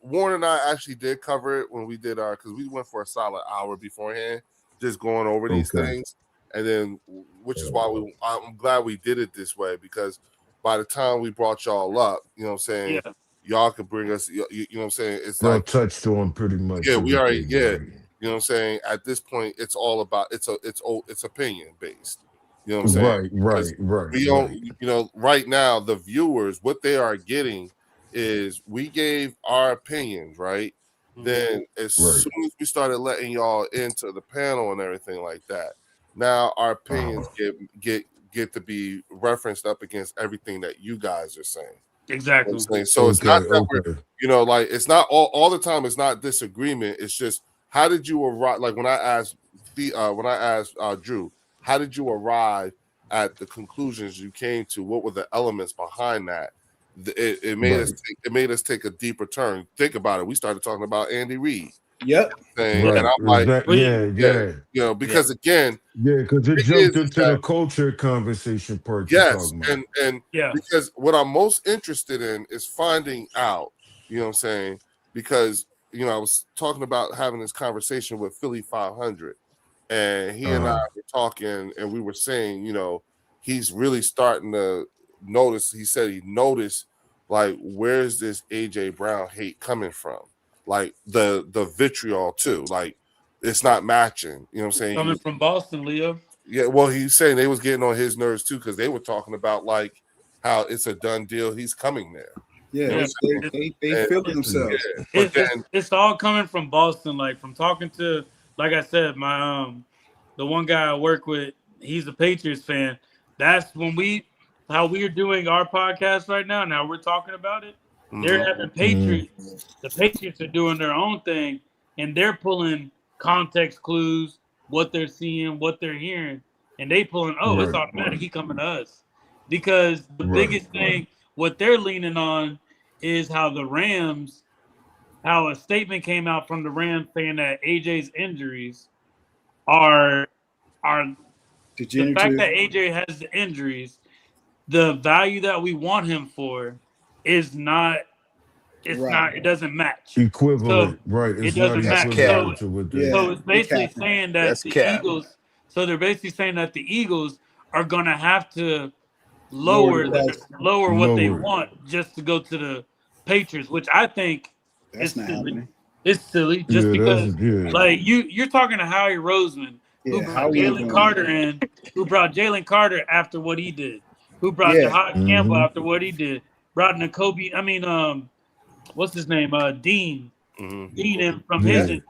Warren and I actually did cover it when we did our because we went for a solid hour beforehand, just going over these Okay. things, and then which is why I'm glad we did it this way because by the time we brought y'all up, you know what I'm saying, Yeah. y'all could bring us, you know what I'm saying, it's Y'all like touched on pretty much. Yeah, we already- everything, yeah. right? you know what I'm saying. At this point, it's all about it's opinion based. You know what I'm saying? Right. We don't, right now the viewers what they are getting is we gave our opinions, right? Then as Right. soon as we started letting y'all into the panel and everything like that, now our opinions get to be referenced up against everything that you guys are saying. You know Exactly. what I'm saying? So it's not that we're, okay. like it's not all the time. It's not disagreement. It's just how did you arrive? Like when I asked Drew, how did you arrive at the conclusions you came to? What were the elements behind that? It made us take a deeper turn. Think about it. We started talking about Andy Reid. Yep. Thing, Right. and I'm like, Yeah. because again, Because it it jumped is into that- the culture conversation part. you're yes, talking about. and Yeah. because what I'm most interested in is finding out, you know what I'm saying? Because, I was talking about having this conversation with Philly 500, and he and I were talking, and we were saying, he's really starting to notice. He said he noticed, like, where's this AJ Brown hate coming from? Like the vitriol too, like it's not matching. You know what I'm saying? Coming from Boston, Leo. Yeah, well, he's saying they was getting on his nerves too because they were talking about like how it's a done deal. He's coming there. Yeah. Yeah. They feel themselves. Yeah, but then It's all coming from Boston. Like from talking to, like I said, my the one guy I work with, he's a Patriots fan. That's when how we're doing our podcast right now. Now we're talking about it. They're having Patriots. The Patriots are doing their own thing, and they're pulling context clues, what they're seeing, what they're hearing, and they pulling. Oh, it's Right. automatic. He coming to us because the Right. biggest thing, what they're leaning on, is how the Rams, how a statement came out from the Rams saying that AJ's injuries are the fact that AJ has the injuries. The value that we want him for is not. It's Right. not. It doesn't match. Equivalent, right? it It's doesn't not match. equivalent So- to what Yeah. So it's basically cap. saying that That's the cap. Eagles. So they're basically saying that the Eagles are gonna have to Lower lower the lower what they Lower. want just to go to the Patriots, which I think That's it's not silly. happening. It's silly just because like you're talking to Howie Roseman, who Yeah, brought Howie ain't Jalen doing Carter in, who brought Jalen Carter after what he did, who brought Yeah. Jahad Campbell Mhm. after what he did, brought N'Kobe. I mean, what's his name? Dean in from Yeah. his.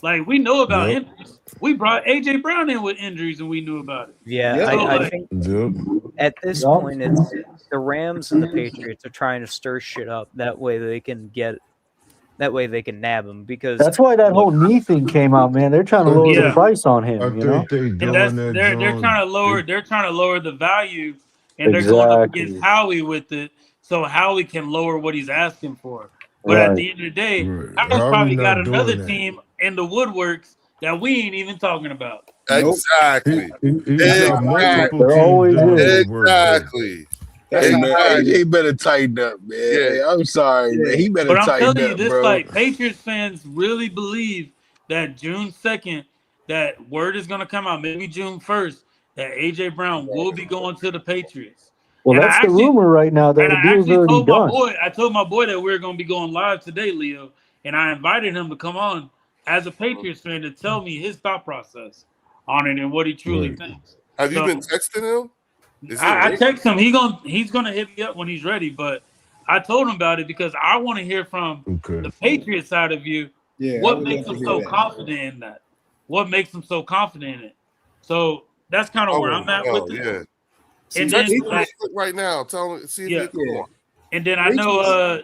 Like we know about Yep. injuries. We brought AJ Brown in with injuries, and we knew about it. yeah, Yeah. I think Yep. at this Yup. point it's the Rams and the Patriots are trying to stir shit up. That way they can nab him because That's why that whole knee thing came out, man. They're trying to lower Yeah. the price on him. I You know. think they And doing that's that. they're John. trying to lower they're trying to lower the value, and they're going up Exactly. against Howie with it, so Howie can lower what he's asking for. But at Right. the end of the day, Right. Howie's Howie probably not got doing another that. team in the woodworks that we ain't even talking about. Nope. exactly, He got multiple There teams always doing is. the work there. exactly. Hey man, Exactly. AJ better tighten up, man. Yeah. Hey, I'm sorry, man. He better But I'm tighten telling you, up, this bro. like Patriots fans really believe that June 2nd, that word is gonna come out, maybe June 1st, that AJ Brown will be going to the Patriots. Well, And I that's the actually- rumor right now that And the I deal's actually already told done. I told my boy that we were going to be going live today, Leo, and I invited him to come on as a Patriots fan to tell me his thought process on it and what he truly Right. thinks. Have you So- been texting him? Is he I awake? text him. He's gonna hit me up when he's ready. But I told him about it because I want to hear from Okay. the Patriot side of you. Yeah, I What would makes love him to so hear that. confident in that? What makes him so confident in it? So that's kind of where I'm at with it. Yeah. And Text then him like, right now. Tell him. See if Yeah. he can come on. and then I know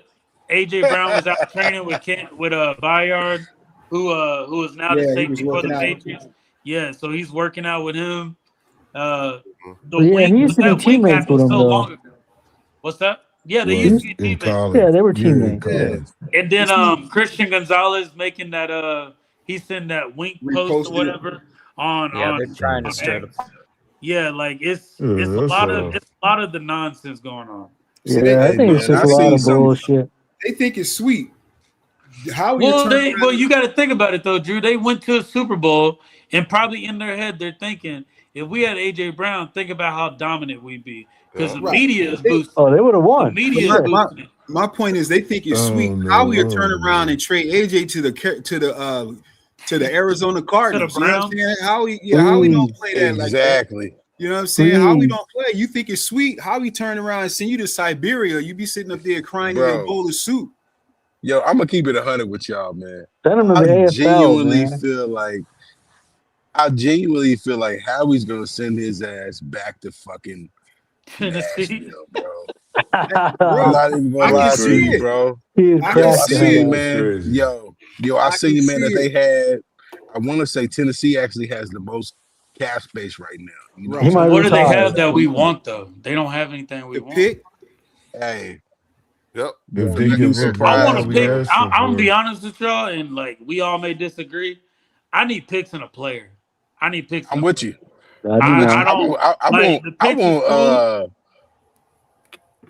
AJ Brown was out training with Bayard, who is now the Yeah, he was safety for the working out. Patriots. Yeah, so he's working out with him. The Yeah, he used to be that wing teammates tackle with him, so though. long ago. What's that? Yeah, they Well, used to be in teammates. college. Yeah, they were Yeah, in teammates. college. And then Christian Gonzalez making that he sent that wink post or Reposted. whatever on Yeah, they're trying to on set X. Yeah, like it's Yeah, a that's lot of the nonsense going on. See, Yeah, they- I hey, think it's man, just I a lot seen of some- bullshit. They think it's sweet. How Well, you got to think about it though, Drew. They went to a Super Bowl, and probably in their head they're thinking, if we had AJ Brown, think about how dominant we'd be, because Yeah. the Right. media is They- boosting. Oh, they would have The won. media is But my- boosting it. My point is, they think it's Oh, sweet. no, How we no, turn around no. and trade AJ to the Arizona Cardinals? You know what I'm saying? How we don't play that like that? Exactly. You know what I'm saying? How we Please. don't play? You think it's sweet? How we turn around and send you to Siberia? You be sitting up there crying in Bro. a bowl of soup. Yo, I'm gonna keep it 100 with y'all, man. Send him to the I AFL, genuinely man. feel like Howie's gonna send his ass back to fucking Tennessee. Nashville, bro. Bro, I'm not even I gonna can lie to see you, it. bro. He I Yo, can I cracked see seen, it. that. man. Crazy. Yo, I I seen, can man, that see they had. I want to say Tennessee actually has the most cap space right now. You know, Right. He might What do they retire. have that we want though? They don't have anything we The want. pick. hey, Yep. If they You'd be give up surprised, I want all to we pick. asking I'm gonna for, be honest with y'all, and like we all may disagree. I need picks and a player. I need picks. I'm and a with player. you. I I don't want. I like want. the I picks is want. cool.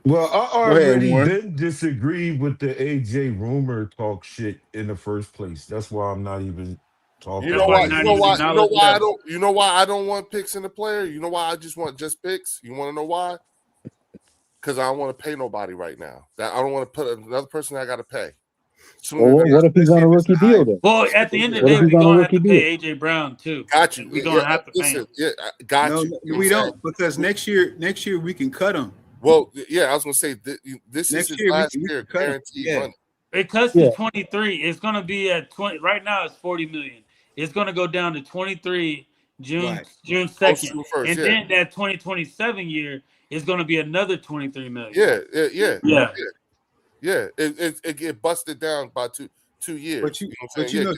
well, I Go ahead, already Warren. been disagreed with the AJ rumor talk shit in the first place. That's why I'm not even talking. You That's know why why? you're not You know even why? You know acknowledging why I that. don't? You know why I don't want picks in the player? You know why I just want just picks? You want to know why? Because I don't want to pay nobody right now. That I don't want to put another person I got to pay. Sooner Well, than what if he's on a rookie deal then? Well, at the end of the What day, if he's we're on a gonna have to rookie pay AJ Brown too. got you. We're gonna have to pay him. Yeah, I got No, you. You know we what I'm don't, saying? because next year we can cut them. Well, yeah, I was gonna say this Next is his year, we last can year cut him. guaranteed Yeah. money. It cuts Yeah. to 23. It's gonna be at 20. Right now, it's 40 million. It's gonna go down to 23 June Right. June Post 2nd, June 1st, and yeah. then that 2027 year is gonna be another 23 million. Yeah. Yeah. It get busted down by two years. But you, know what I'm but saying? you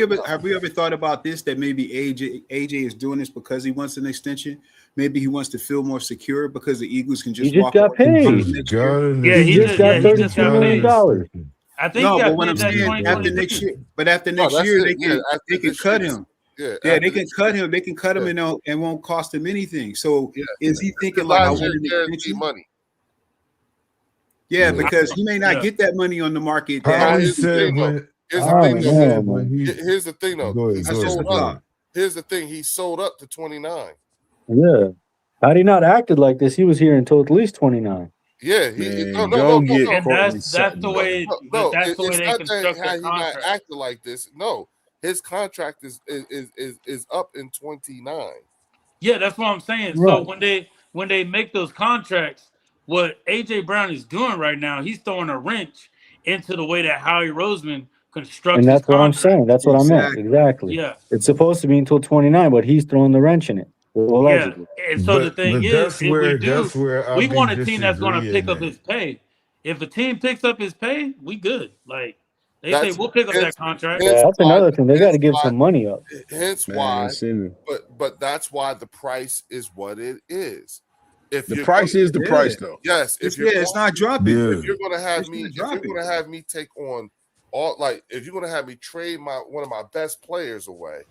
know, have we ever thought about this? That maybe AJ is doing this because he wants an extension. Maybe he wants to feel more secure because the Eagles can just He just walk got away paid. from He him just next got year. an Yeah, he just got $32 million. I think No, he but got what I'm paid that saying, after 2023. next year, but after No, next that's year it. they Yeah, can after they can this cut year. him. Yeah, Yeah, after they can this cut year. him. They can cut him Yeah. and won't cost him anything. So Yeah. is he thinking His like I last want year an guaranteed extension? money. Yeah, Yeah. because he may not Yeah. get that money on the market. How Howie here's the said thing, though. when Here's the Oh, thing, Howie though. man. said when he Here's the thing, though. go ahead, He That's go just ahead, a sold go up. ahead. Here's the thing. He sold up to 29. Yeah. Had he not acted like this, he was here until at least 29. Yeah, Man, go get And Courtney that's Sutton, the bro. way. No, But no, that's the way it's they not that construct how their he not contract. acting like this. No, his contract is up in 29. Yeah, that's what I'm saying. So Right. when they make those contracts, what AJ Brown is doing right now, he's throwing a wrench into the way that Howie Roseman constructs And his that's what I'm contract. saying. That's what I meant. Exactly. Exactly. Yeah, It's supposed to be until 29, but he's throwing the wrench in it. Well, yeah. allegedly. And so the thing But is, that's if we where do, I we be want a team that's going to disagreeing pick up at. his pay. If a team picks up his pay, we good. Like they That's say, we'll pick up hence, that contract. hence That's why, another thing. They got to hence give why, some money up. hence Man, why. send him. But that's why the price is what it is. If The you're price gonna- is the Yeah. price, though. yes, if It's, you're it's going- not dropping. Yeah. if you're gonna have It's me, not if you're dropping. gonna have me take on all, like, if you're gonna have me trade one of my best players away,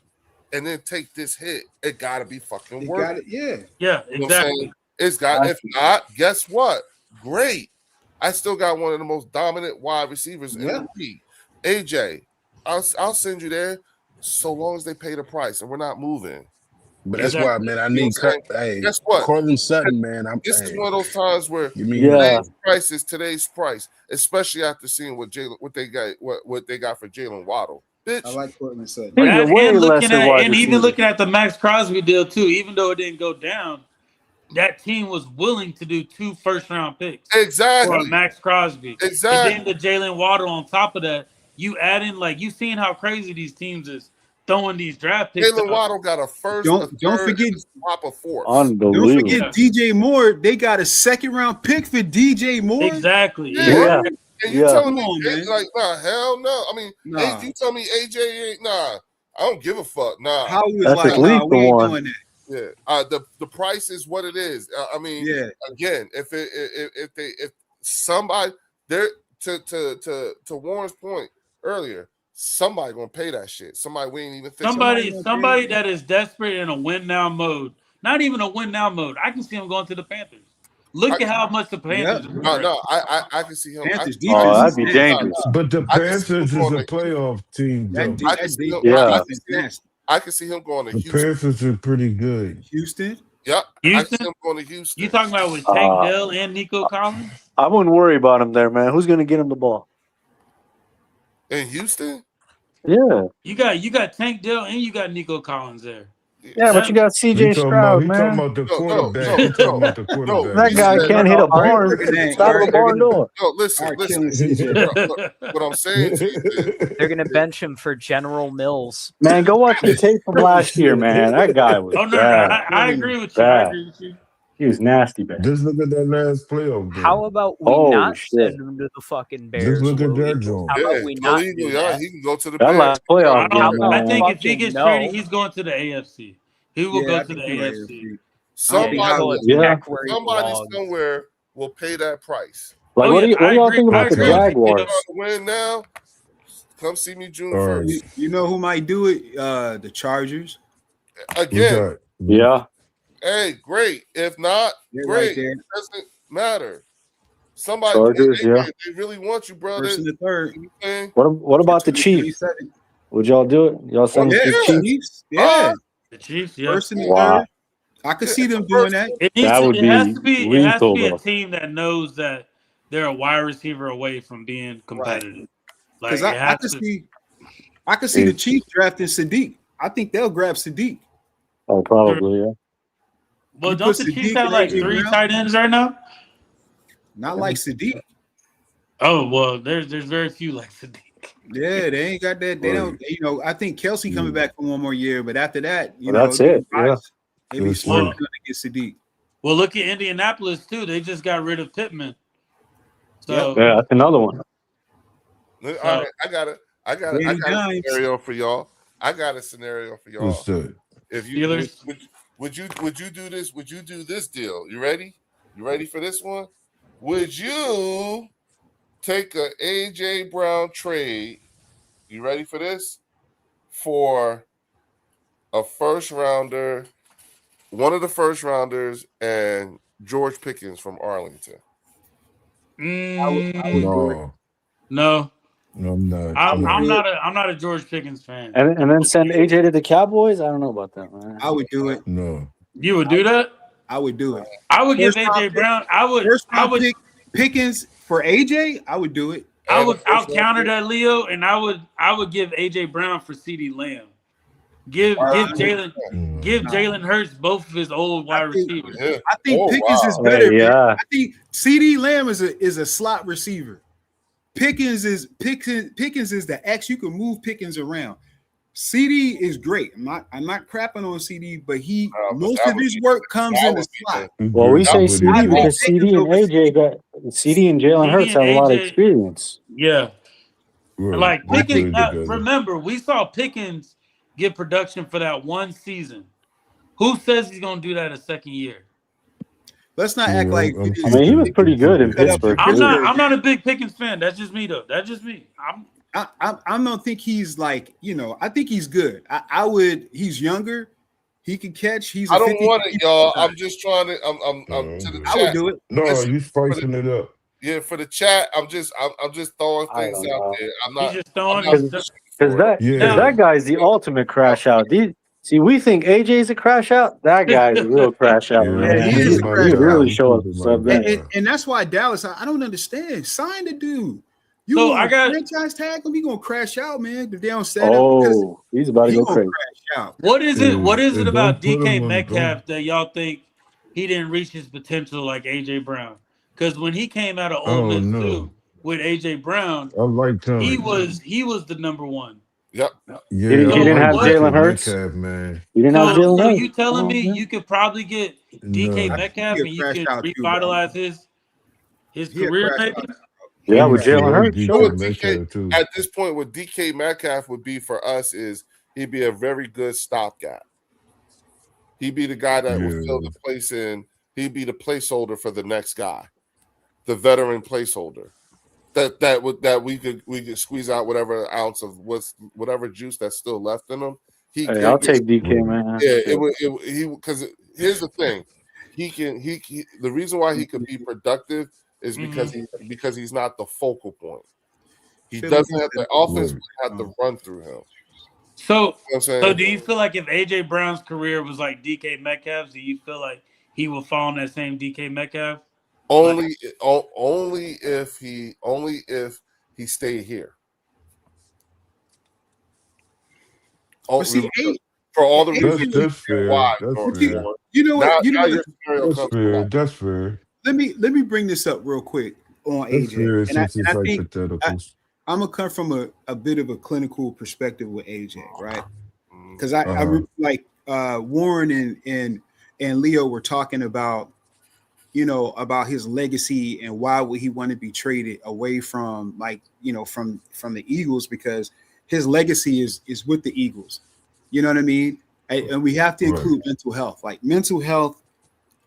and then take this hit, it gotta be fucking You worth got it. it. Yeah. Yeah, You know what I'm exactly. saying? It's got. If not, guess what? Great. I still got one of the most dominant wide receivers in Yeah. the league. AJ, I'll send you there, so long as they pay the price and we're not moving. But that's Exactly. why, man, I You know need what I'm saying? hey, Guess what? Cortland Sutton, man. This is Hey, one of those times where give me Yeah. today's price is today's price, especially after seeing what they got for Jalen Waddle. Bitch, I like Cortland Sutton. He's a That, way and looking lesser at wide and even receiver. looking at the Max Crosby deal too, even though it didn't go down, that team was willing to do 2 first-round picks for exactly, Max Crosby. exactly. And then the Jalen Waddle on top of that, you add in like you seen how crazy these teams is throwing these draft picks. Jalen out. Waddle got a first, Don't a third, forget- and a swap of fourth. Don't Unbelievable. forget DJ Moore. They got a 2nd-round pick for DJ Moore. Exactly. Yeah. Yeah. And you Yeah. telling me Come on, man. like, nah, hell no. I mean, Nah. you tell me AJ ain't nah. I don't give a fuck. Nah. How was That's like, at nah, least we the ain't one. doing that. Yeah. The price is what it is. I mean, Yeah. again, if somebody there to Warren's point earlier, somebody gonna pay that shit. Somebody we ain't even think. Somebody that is desperate in a win now mode. Not even a win now mode. I can see him going to the Panthers. Look at how much the Panthers. Yep. No, I can see him. Panthers I, defense Oh, that'd is be nasty. dangerous. But the I can see Panthers is him a going to- playoff team, though. I can see him. Yeah. I defense can is see him, nasty. I can see him going to The Houston. Panthers are pretty good. Houston. Yep. I can Houston? see him going to Houston. You talking about with Tank Dell and Nico Collins? I wouldn't worry about him there, man. Who's going to get him the ball? in Houston? Yeah. You got Tank Dell and you got Nico Collins there. Yeah, but you got He CJ talking Stroud, about man. the No, quarterback. no, He talking no. about the quarterback. That guy said- can't hit a All right, barn. look at that. It's out of a barn door. No, listen. All right, killing Listen. CJ. What I'm saying to you is, They're gonna bench him for General Mills. Man, go watch the tape from last year, man. That guy was Oh no, bad. I agree with you. I Bad. agree with you. He was nasty, bad. Just look at that last playoff game. How about we Oh, not shit. send him to the fucking Bears? Just look at Louis? that joint. How about we not do illegal, that? he can go to the That Bears. last playoff I, game, I think man. if he gets No. traded, he's going to the AFC. He will Yeah, go I to think the you're right. AFC. Somebody, People Yeah. neck where he somebody belongs. somewhere will pay that price. Like, Oh, what do yeah, you, what do y'all I think agree. about the I agree. Jaguars? You want to win now? Come see me June All right. 1st. You know who might do it? The Chargers. Who's Again, that? Yeah. hey, great. If not, They're great. right there. It doesn't matter. Somebody, Chargers, yeah. they really want you, bro. First and the third. They- What about the Chiefs? 27. Would y'all do it? Y'all send Oh, the yeah. Chiefs? Chiefs. Yeah. The Chiefs, yeah. First and the Wow. third. I could see them doing that. It needs That to, would it has be to be lethal, a though. team that knows that they're a wide receiver away from being competitive. Like Because it I has could to. see the Chiefs drafting Sadiq. I think they'll grab Sadiq. Oh, probably, yeah. Well, You don't put the Sadiq Chiefs have and like AJ 3 Brown? tight ends right now? Not like Sadiq. Oh well, there's very few like Sadiq. Yeah, they ain't got that. They don't. You know, I think Kelsey coming back for one more year, but after that, you Well, know, that's it, yeah. Maybe That's slow it. down to get Sadiq. Well, look at Indianapolis too. They just got rid of Pittman. So Yeah, that's another one. All right, I got a Danny Dimes. scenario for y'all. I got a scenario for y'all. What's that? If you Steelers. would you do this? Would you do this deal? You ready? You ready for this one? Would you take a AJ Brown trade? You ready for this? For a first rounder, one of the first rounders, and George Pickens from Arlington. No, no, I'm not. I'm No. not a George Pickens fan. And then send AJ to the Cowboys? I don't know about that, man. I would do it. No. You would do that? I would do it. I would give First round AJ pick- Brown. I would pick Pickens for AJ. I would do it. I'll counter that, Leo, and I would give AJ Brown for CeeDee Lamb. Give Jalen Hurts both of his old wide receivers. Yeah. I think Oh, Pickens wow. is better. Hey, man. yeah. I think CD Lamb is a slot receiver. Pickens is the X. You can move Pickens around. CD is great. I'm not crapping on CD, but but most that of would his be- work comes that in the would be slot. Well, we That say would CD be- because CD and AJ got CD and Jalen Hurts have a lot of AJ experience. Yeah. Like They Pickens, played together. remember, we saw Pickens get production for that one season. Who says he's going to do that a second year? Let's not act like I'm I mean, he was pretty good in Set up Pittsburgh. for- I'm too. not a big Pickens fan. That's just me though. That's just me. I don't think he's like, I think he's good. I would. He's younger. He can catch. He's. I don't 50 want it, y'all. I'm just trying to. I'm to the I would chat. do it. No, Listen, you spicing it up. Yeah, for the chat, I'm just throwing I things don't out know. there. I'm He's not. just throwing I'm his not Because that Yeah. that guy's the ultimate crash out. See, we think AJ's a crash out. That guy's a real crash out, Yeah, man. he he is a might crash He out. really He show up proved for it stuff might then. be. And that's why Dallas, I don't understand. Sign the dude. You So want I got- franchise tag him? He gonna crash out, man. If they don't set up, because Oh, he's about to he go gonna crazy. crash out. what is it? What is Yeah, it about don't put DK him on- Metcalf that y'all think he didn't reach his potential like AJ Brown? Because when he came out of Ole Oh, Miss no. too with AJ Brown, I like him. he was the number one. Yep. Yeah, He didn't I have like Jalen DK Hurts? Metcalf, man. You didn't have So, Jalen so Hurts. you telling Come on, me man. you could probably get DK No. Metcalf He a and you crash could out too, bro. revitalize his He a career crash maybe? out. Yeah, with I Jalen like Hurts, DK sure. What Metcalf, too. At this point, what DK Metcalf would be for us is he'd be a very good stopgap. He'd be the guy that would fill the place in. He'd be the placeholder for the next guy, the veteran placeholder. That we could squeeze out whatever ounce of whatever juice that's still left in him. Hey, I'll take DK, man. Yeah, because here's the thing, the reason why he could be productive is because he's not the focal point. He doesn't have the offense have to run through him. So, You know what I'm saying? so do you feel like if AJ Brown's career was like DK Metcalf's, do you feel like he will fall in that same DK Metcalf? only if he stayed here. But see, For all the reasons That's fair. why. That's George, fair. you know what? now your scenario That's comes fair. back. That's fair. Let me bring this up real quick on That's fair AJ. since it's I think hypotheticals. I'm gonna come from a bit of a clinical perspective with AJ, right? Mm. Because I like Warren and Leo were talking about, about his legacy and why would he want to be traded away from from the Eagles, because his legacy is with the Eagles. You know what I mean? And we have to include mental health. Like, mental health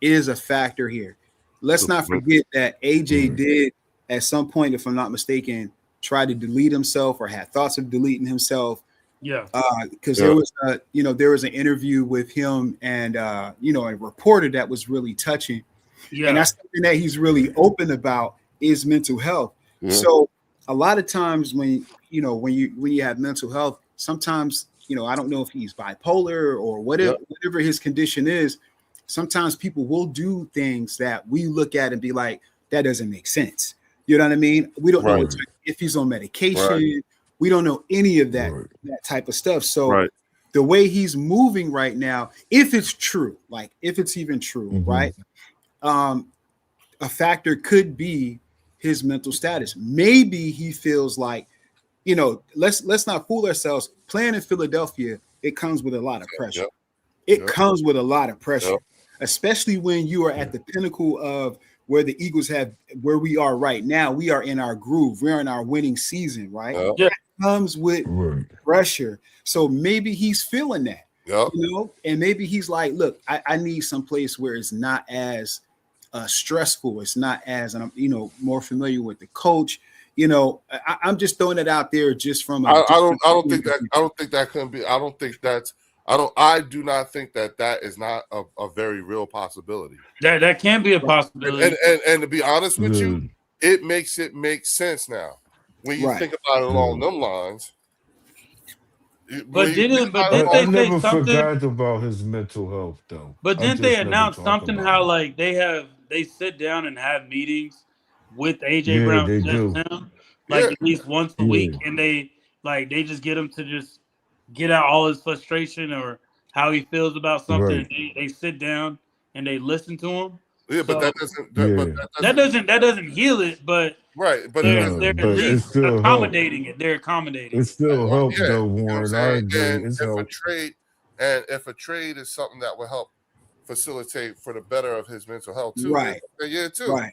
is a factor here. Let's not forget that AJ did at some point, if I'm not mistaken, try to delete himself or had thoughts of deleting himself. Yeah. Because there was an interview with him and a reporter that was really touching. Yeah. And that's something that he's really open about, is mental health. Yeah. So a lot of times when you have mental health, sometimes, I don't know if he's bipolar or whatever his condition is. Sometimes people will do things that we look at and be like, that doesn't make sense. You know what I mean? We don't know if he's on medication. Right. We don't know any of that type of stuff. So the way he's moving right now, if it's true, like if it's even true, right? A factor could be his mental status. Maybe he feels like, let's not fool ourselves. Playing in Philadelphia, it comes with a lot of pressure. It comes with a lot of pressure, especially when you are at the pinnacle of where the Eagles where we are right now. We are in our groove. We're in our winning season, right? Yeah. It comes with pressure. So maybe he's feeling that, and maybe he's like, look, I need some place where it's not as stressful. It's not as, and I'm, more familiar with the coach. I'm just throwing it out there just from. I don't think that can be. I do not think that is not a very real possibility. That can be a possibility. And to be honest with you, it makes sense now when you think about it along them lines. But didn't they never say something? forgot about his mental health though. But didn't they announce something how like they sit down and have meetings with AJ Brown, they just do. him, like at least once a week, and they just get him to just get out all his frustration or how he feels about something. They sit down and they listen to him. Yeah, but that doesn't heal it, but they're at least accommodating it. They're accommodating. It still helps though, Warren. I agree. If a trade is something that will help facilitate for the better of his mental health too. Right. Yeah, too. Right.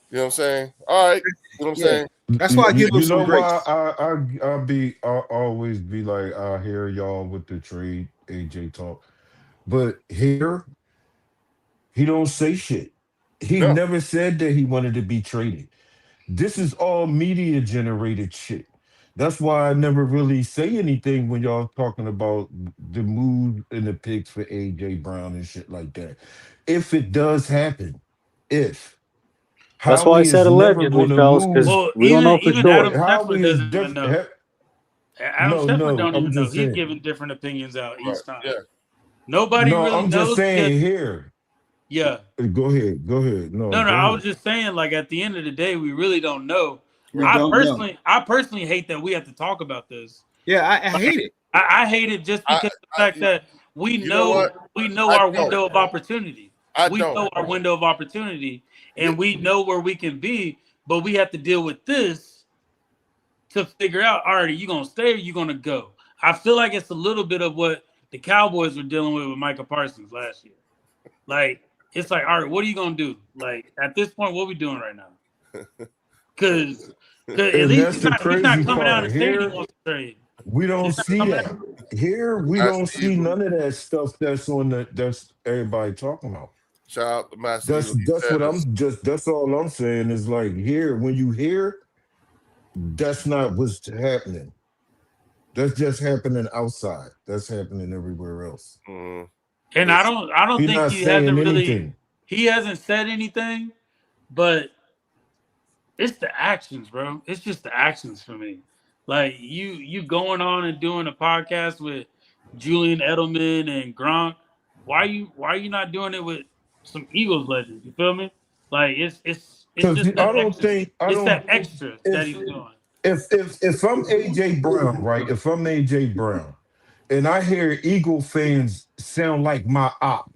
You know what I'm saying? All right. You know what I'm saying? That's why I give him some grace. I'll always be like, I hear y'all with the trade AJ talk, but here he don't say shit. He never said that he wanted to be traded. This is all media generated shit. That's why I never really say anything when y'all talking about the mood and the picks for AJ Brown and shit like that. If it does happen, that's why I said allegedly, fellas, because we don't know for sure. Adam Schefter doesn't even know. Adam No, Schefter no, don't I'm even know. just He's saying. giving different opinions out Right. each time. Yeah. Nobody No, really I'm just knows because saying here. yeah. Go ahead. Go ahead. No, No, go I was ahead. just saying, like at the end of the day, we really don't know. We don't know. I personally hate that we have to talk about this. Yeah, I hate it. I hate it just because the fact that you know what? we know I our don't. window of opportunity. I We don't. know our window of opportunity, and Yeah. we know where we can be, but we have to deal with this to figure out, all right, are you gonna stay or you gonna go? I feel like it's a little bit of what the Cowboys were dealing with Micah Parsons last year. Like, it's like, all right, what are you gonna do? Like, at this point, what are we doing right now? Because at And least that's he's the not crazy coming out part. and saying he Here, wants to trade. we don't He's not see coming that. out. Here, we That's don't see evil. none of that stuff that's everybody talking about. Shout out to Master Eagle. He That's said what this. that's all I'm saying is like here, when you hear, that's not what's happening. That's just happening outside. That's happening everywhere else. Mhm. And I don't He's think not he saying hasn't really anything. he hasn't said anything, but it's the actions, bro. It's just the actions for me. Like you going on and doing a podcast with Julian Edelman and Gronk. Why are you not doing it with some Eagles legends? You feel me? Like it's Because just I that don't extra. think I It's don't that extra that if he's doing. if I'm AJ Brown, right? If I'm AJ Brown and I hear Eagle fans sound like my op,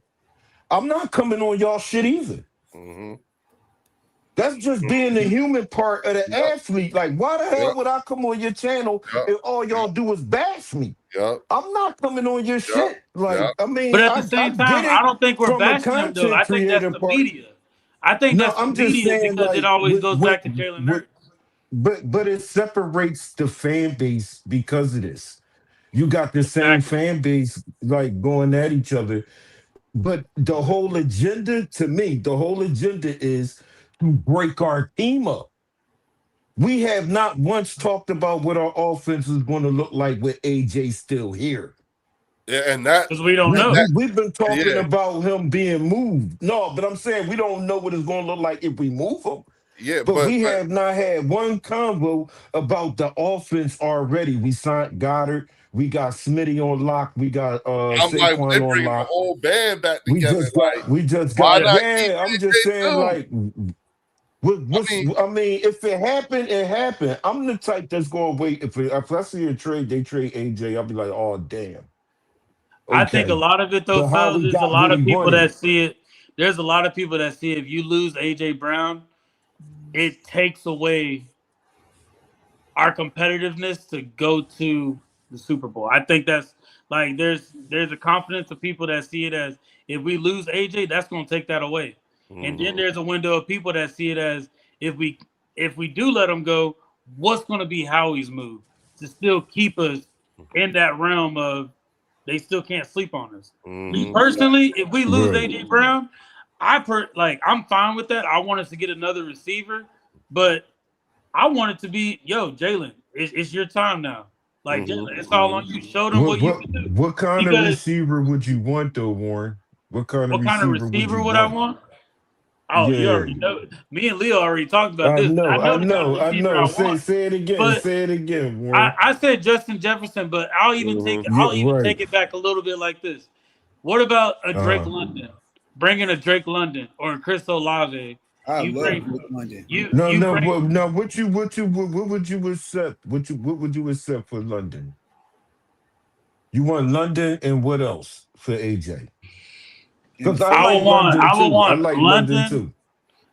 I'm not coming on y'all shit either. Mhm. That's just being the human part of the Yep. athlete. Like, why the hell Yep. would I come on your channel Yep. and all y'all do is bash me? Yep. I'm not coming on your shit. Like, Yep. I mean, But at the I same get time, it I don't think we're from a bashing him though. content I think that's creator the part. media. I think No, that's the I'm just media saying, because it like, always goes back to Jalen Hurts. but it separates the fan base because of this. You got the same Exactly. fan base like going at each other. But the whole agenda, to me, the whole agenda is to break our team up. We have not once talked about what our offense is going to look like with AJ still here. Yeah, and that Because we don't We, know. we, we've been talking Yeah. about him being moved. No, but I'm saying we don't know what it's going to look like if we move him. yeah, But but we have not had one convo about the offense already. We signed Goddard. We got Smitty on lock. We got I'm like, Saquon they on bring the lock. whole band back We together. just Like, got why not keep yeah. I'm AJ just saying, too? like, I mean, if it happened, it happened. I'm the type that's gonna wait. If I see a trade, they trade AJ, I'll be like, oh damn. I think a Okay. lot of it though, But how fellas, we is a got lot what of he people wanted. that see it. There's a lot of people that see if you lose AJ Brown, it takes away our competitiveness to go to the Super Bowl. I think that's like there's a confidence of people that see it as if we lose AJ, that's gonna take that away. And then there's a window of people that see it as if we do let him go, what's gonna be Howie's move to still keep us in that realm of they still can't sleep on us. Me personally, if we lose Right. AJ Brown, I'm fine with that. I want us to get another receiver, but I want it to be, yo, Jalen, it's your time now. Like, Jalen, it's all on you. Show them what you can do. What kind of Because receiver would you want though, Warren? What kind of what kind of receiver would receiver you would I want? want? Oh, you Yeah. already know. Me and Leo already talked about I this. know, I I know the kind know, of I receiver know. I want. Say it again. But Say it again, Warren. I said Justin Jefferson, but I'll even take it back a little bit like this. What about a Drake London? Bringing a Drake London or a Chris Olave. I You love bring Drake London. What would you accept? What would you accept for London? You want London and what else for AJ? Because I like London too. I like London too.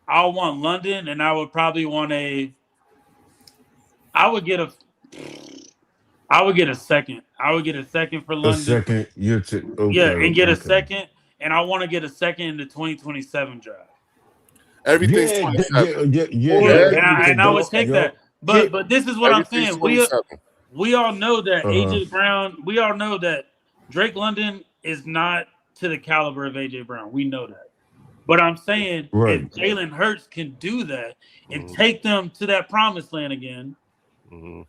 I would want London, and I would probably want I would get a second. I would get a second for London. A second, okay, yeah, and get a okay. second, and I want to get a second in the 2027 draft. Everything's Yeah, 27. And I would take that. But this is what I'm saying. 27. We all know that AJ Brown. We all know that Drake London is not to the caliber of AJ Brown. We know that. But I'm saying if Jalen Hurts can do that and take them to that promised land again,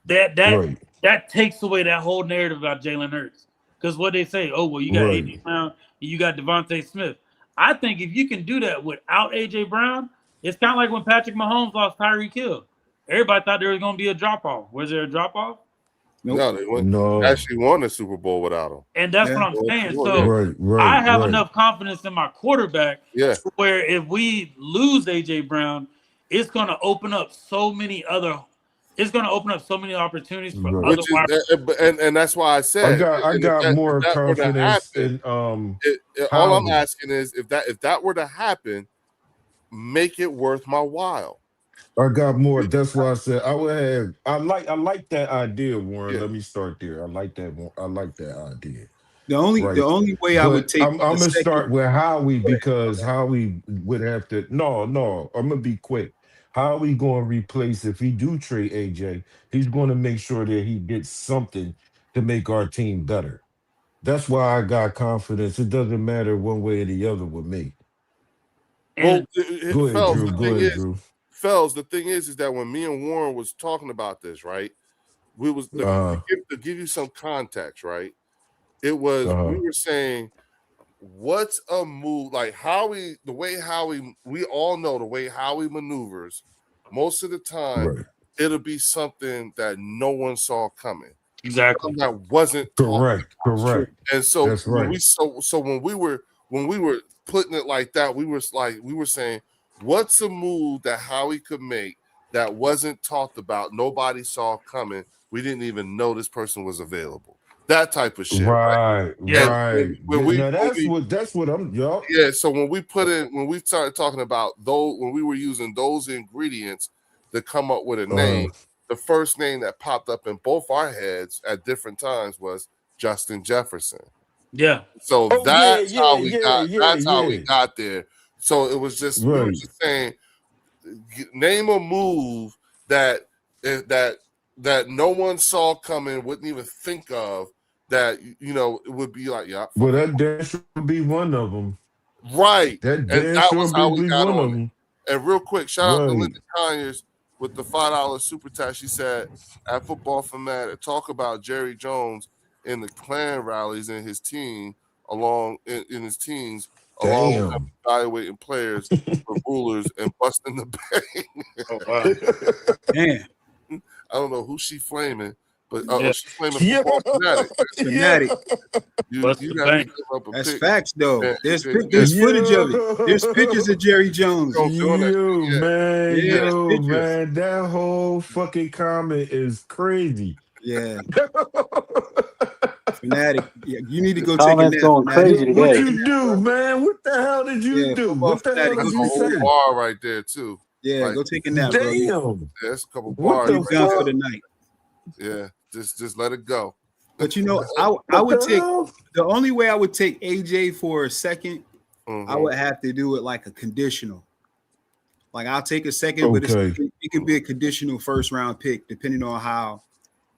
that takes away that whole narrative about Jalen Hurts. Because what they say, oh well, you got AJ Brown, you got Devontae Smith. I think if you can do that without AJ Brown, it's kind of like when Patrick Mahomes lost Tyreek Hill. Everybody thought there was going to be a drop off. Was there a drop off? Nope. No, they No. actually won the Super Bowl without him. And that's Yeah. what I'm saying. Well, So Right. I have right. enough confidence in my quarterback Yeah. where if we lose AJ Brown, it's going to open up so many opportunities for Right. other Which wide is, and that's why I said I if got that- more if that were to confidence happen, in all I'm Howard. asking is if that were to happen, make it worth my while. I got more. That's why I said I would have. I like that idea, Warren. Yeah. Let me start there. I like that idea. The only way I would But take I'm gonna second, start with Howie because Howie would have to. No, I'm gonna be quick. Howie gonna replace if he do trade AJ. He's gonna make sure that he gets something to make our team better. That's why I got confidence. It doesn't matter one way or the other with me. Well, And Go ahead, Fells, Drew. the Go thing ahead, is, Drew. Fells, the thing is that when me and Warren was talking about this, right? We was to give you some context, right? It was we were saying, what's a move like Howie? The way Howie, we all know the way Howie maneuvers. Most of the time, Right. it'll be something that no one saw coming. exactly. Something that wasn't talked Correct. And so That's when right. when we were putting it like that, we were saying, what's a move that Howie could make that wasn't talked about, nobody saw coming, we didn't even know this person was available. That type of shit. Right. Yeah. Now that's what I'm. Yup. Yeah, so when we started talking about those, when we were using those ingredients to come up with a name, the first name that popped up in both our heads at different times was Justin Jefferson. Yeah. So that's how we got. got there. So it was just we were just saying, name a move that no one saw coming, wouldn't even think of. That it would be like, yeah. Well, that damn sure would be one of them. Right. That And damn that sure was how would we be got one of on it. them. And real quick, shout out to Right. Linda Conyers with the $5 super chat. She said at Football Fanatic, talk about Jerry Jones in the Klan rallies in his team along in his teens, along with Damn. evaluating players for rulers and busting the bank. Oh, wow. man, I don't know who she flaming, but Yeah. she's flaming Yeah. Football Fanatic. fanatic. You Bust the got bank. to give up a That's pick. facts, though. Yeah, There's yeah, there's yeah. footage of it. There's pictures of Jerry Jones. Don't do that. Yo, Yeah. man, Yeah, yo, pictures. man, that whole fucking comment is crazy. Yeah, fanatic. Yeah, you need to go take a Comments nap. going Fanatic. crazy What today. you do, man? What the hell did you Yeah, do? Football What the hell Fanatic. did That's a you whole say? bar right there too. Yeah, Like, go take a nap, bro. Damn. Yeah, that's a couple What bars. the You right done there. for the night. Yeah, just let it go. But I What would the take hell? the only way I would take AJ for a second. I Mhm. would have to do it like a conditional. Like I'll take a second, but Okay. it could be a conditional first round pick depending on how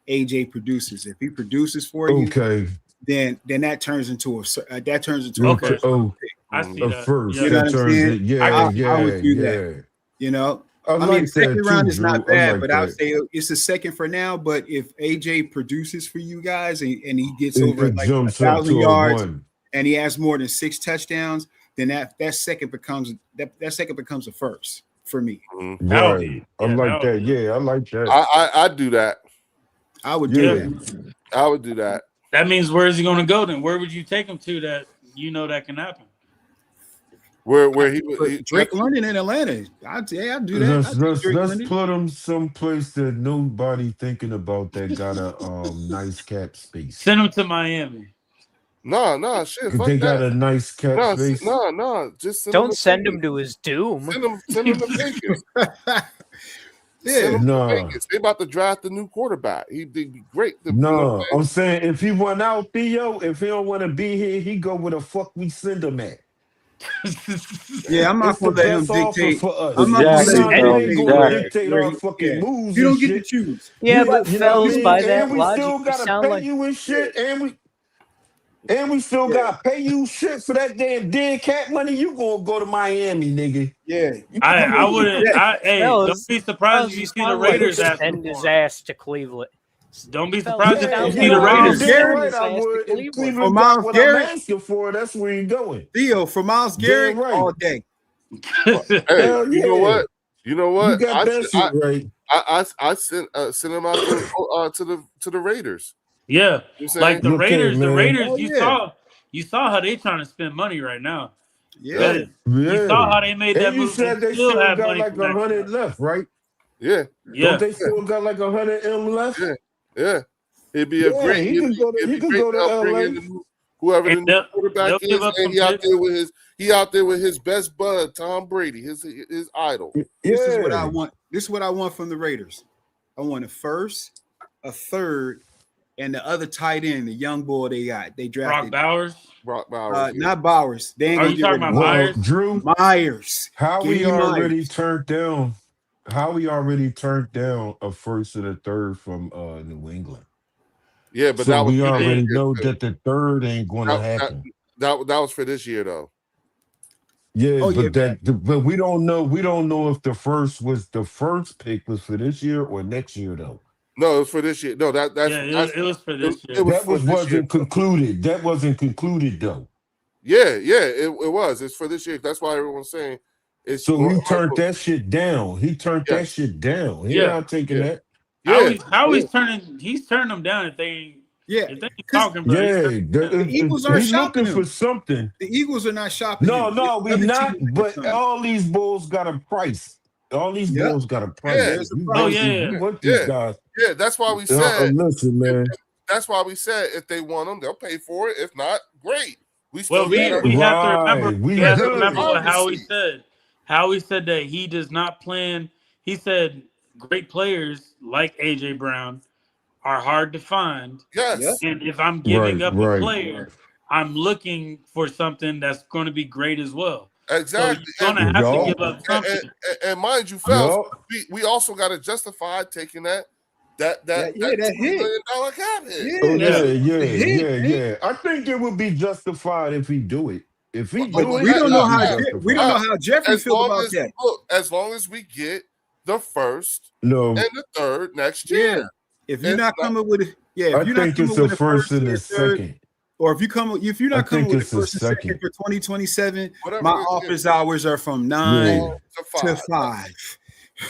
AJ produces. If he produces for you, Okay. then that turns into a Okay. first Oh, I see a that. first. Yeah. You know That what I'm turns saying? it. Yeah, I would do that. yeah. you know. I I mean, like second that round too, is Drew. not I bad, like but I would that. say it's a second for now. But if AJ produces for you guys and he gets It over like jumps up 1,000 to a yards one. and he has more than 6 touchdowns, then that second becomes a first for me. Mhm. That would Right. be- I yeah, like that would that. be- Yeah, I like that. I do that. I would Yeah. do that. I would do that. That means where is he going to go then? Where would you take him to that that can happen? Where he But would Drake London in Atlanta, I'd do that. Let's Drake let's London. put him someplace that nobody thinking about that got a nice cap space. Send him to Miami. No, shit. Fuck They got that. a nice cap space. No. Just Don't send to him to his doom. Vegas. Send him to Vegas. Yeah. Send him Nah. to Vegas. They about to draft a new quarterback. He'd be great. No, I'm saying if he went out, Theo, if he don't want to be here, he go where the fuck we send him at. Yeah, I'm not It's the gonna let him best offer dictate. for us. I'm not Exactly, gonna let Nah, him he ain't Fells, gonna exactly. dictate where our he- fucking yeah. moves. You don't and get to shit. choose. Yeah, but You know what I Fells, mean? by And that we logic, still you gotta sound pay like you and shit, and we still gotta pay you shit for that damn dead cat money. You gonna go to Miami, nigga? Yeah. I wouldn't. Hey, Fellas, don't be surprised if you see the Raiders like asking send his for him. ass to Cleveland. Don't be Fellas, surprised if sounds you see like the Miles Raiders. Garrett. Damn right his I ass to would. If Cleveland. Cleveland For got Miles what Garrett? I'm asking for, that's where you going. Theo, for Miles Garrett, right. all day. Hey, Hell you know yeah. what? You know You what? got that shit right. I sent him out to the Raiders. Yeah, You know what I'm saying? like the Look here, Raiders. The man. Raiders. Oh, yeah. You saw how they trying to spend money right now. Yeah. You saw how they made that And you move. said they still still have got money like for next 100 year. left, right? Yeah, Yeah, Don't they still got like 100 M left? Yeah. yeah. It'd be a Yeah, great. he could go to- it'd he be could great go to help bring LA. in the new, whoever the And new they'll quarterback give is, up and some he out picks. there with his best bud, Tom Brady, his idol. This is what I Yeah. want. This is what I want from the Raiders. I want a first, a third, and the other tight end, the young boy they got. They Brock drafted Bowers. Brock Bowers. yeah. not Bowers. They ain't Are gonna you get talking rid of about Well, Myers? Drew, Myers. how Give we me already Myers. turned down a first and a third from New England. Yeah, but So that was we for this already year, know too. that the third ain't going to That- happen. That was for this year though. Yeah, Oh, yeah, but we don't know. We don't know if the first pick was for this year or next year though. No, it was for this year. No, that's It was for this year. it was That for this year. wasn't concluded. That wasn't concluded though. Yeah, it was. It's for this year. That's why everyone's saying it's. So he turned that shit down. He turned Yeah. that shit down. He Yeah. not taking Yeah. that. He's turning them down if they Yeah. if they ain't talking, bro. Yeah, The Eagles aren't he's shopping looking for him. something. The Eagles are not shopping. No, him. no, It's we other not. teams But that are. all these bulls got a price. All these Yeah. bulls got a price. Yeah. There's a We price. want Oh, these- yeah. we want these Yeah. guys. Yeah, that's why we said. Listen, man. That's why we said if they want them, they'll pay for it. If not, great. We Well, still we got our- have to Right. remember. We We have to good. remember what Howie Obviously. said. Howie said that he does not plan. He said great players like AJ Brown are hard to find, yes. and if I'm giving Right, up right. a player, I'm looking for something that's going to be great as well. Exactly. So you're going to have Yup. to give up something. And mind you, fellas, Yup. we also got to justify taking that that $2 hit. million cap hit. Yeah, Oh, that's- yeah. I think it would be justified if he do it. If he But do it, we don't know how justified. we don't know how Jeffrey As feels long about as that. look, as long as we get the first No, and the third next Yeah. year. If you're It's not not- coming with it, I if you're not think coming it's the with a first and or the a third, second. or if you're I not coming think with it's the the first and second second. for 2027, Whatever my it is. office hours are from 9 Yeah. to 5.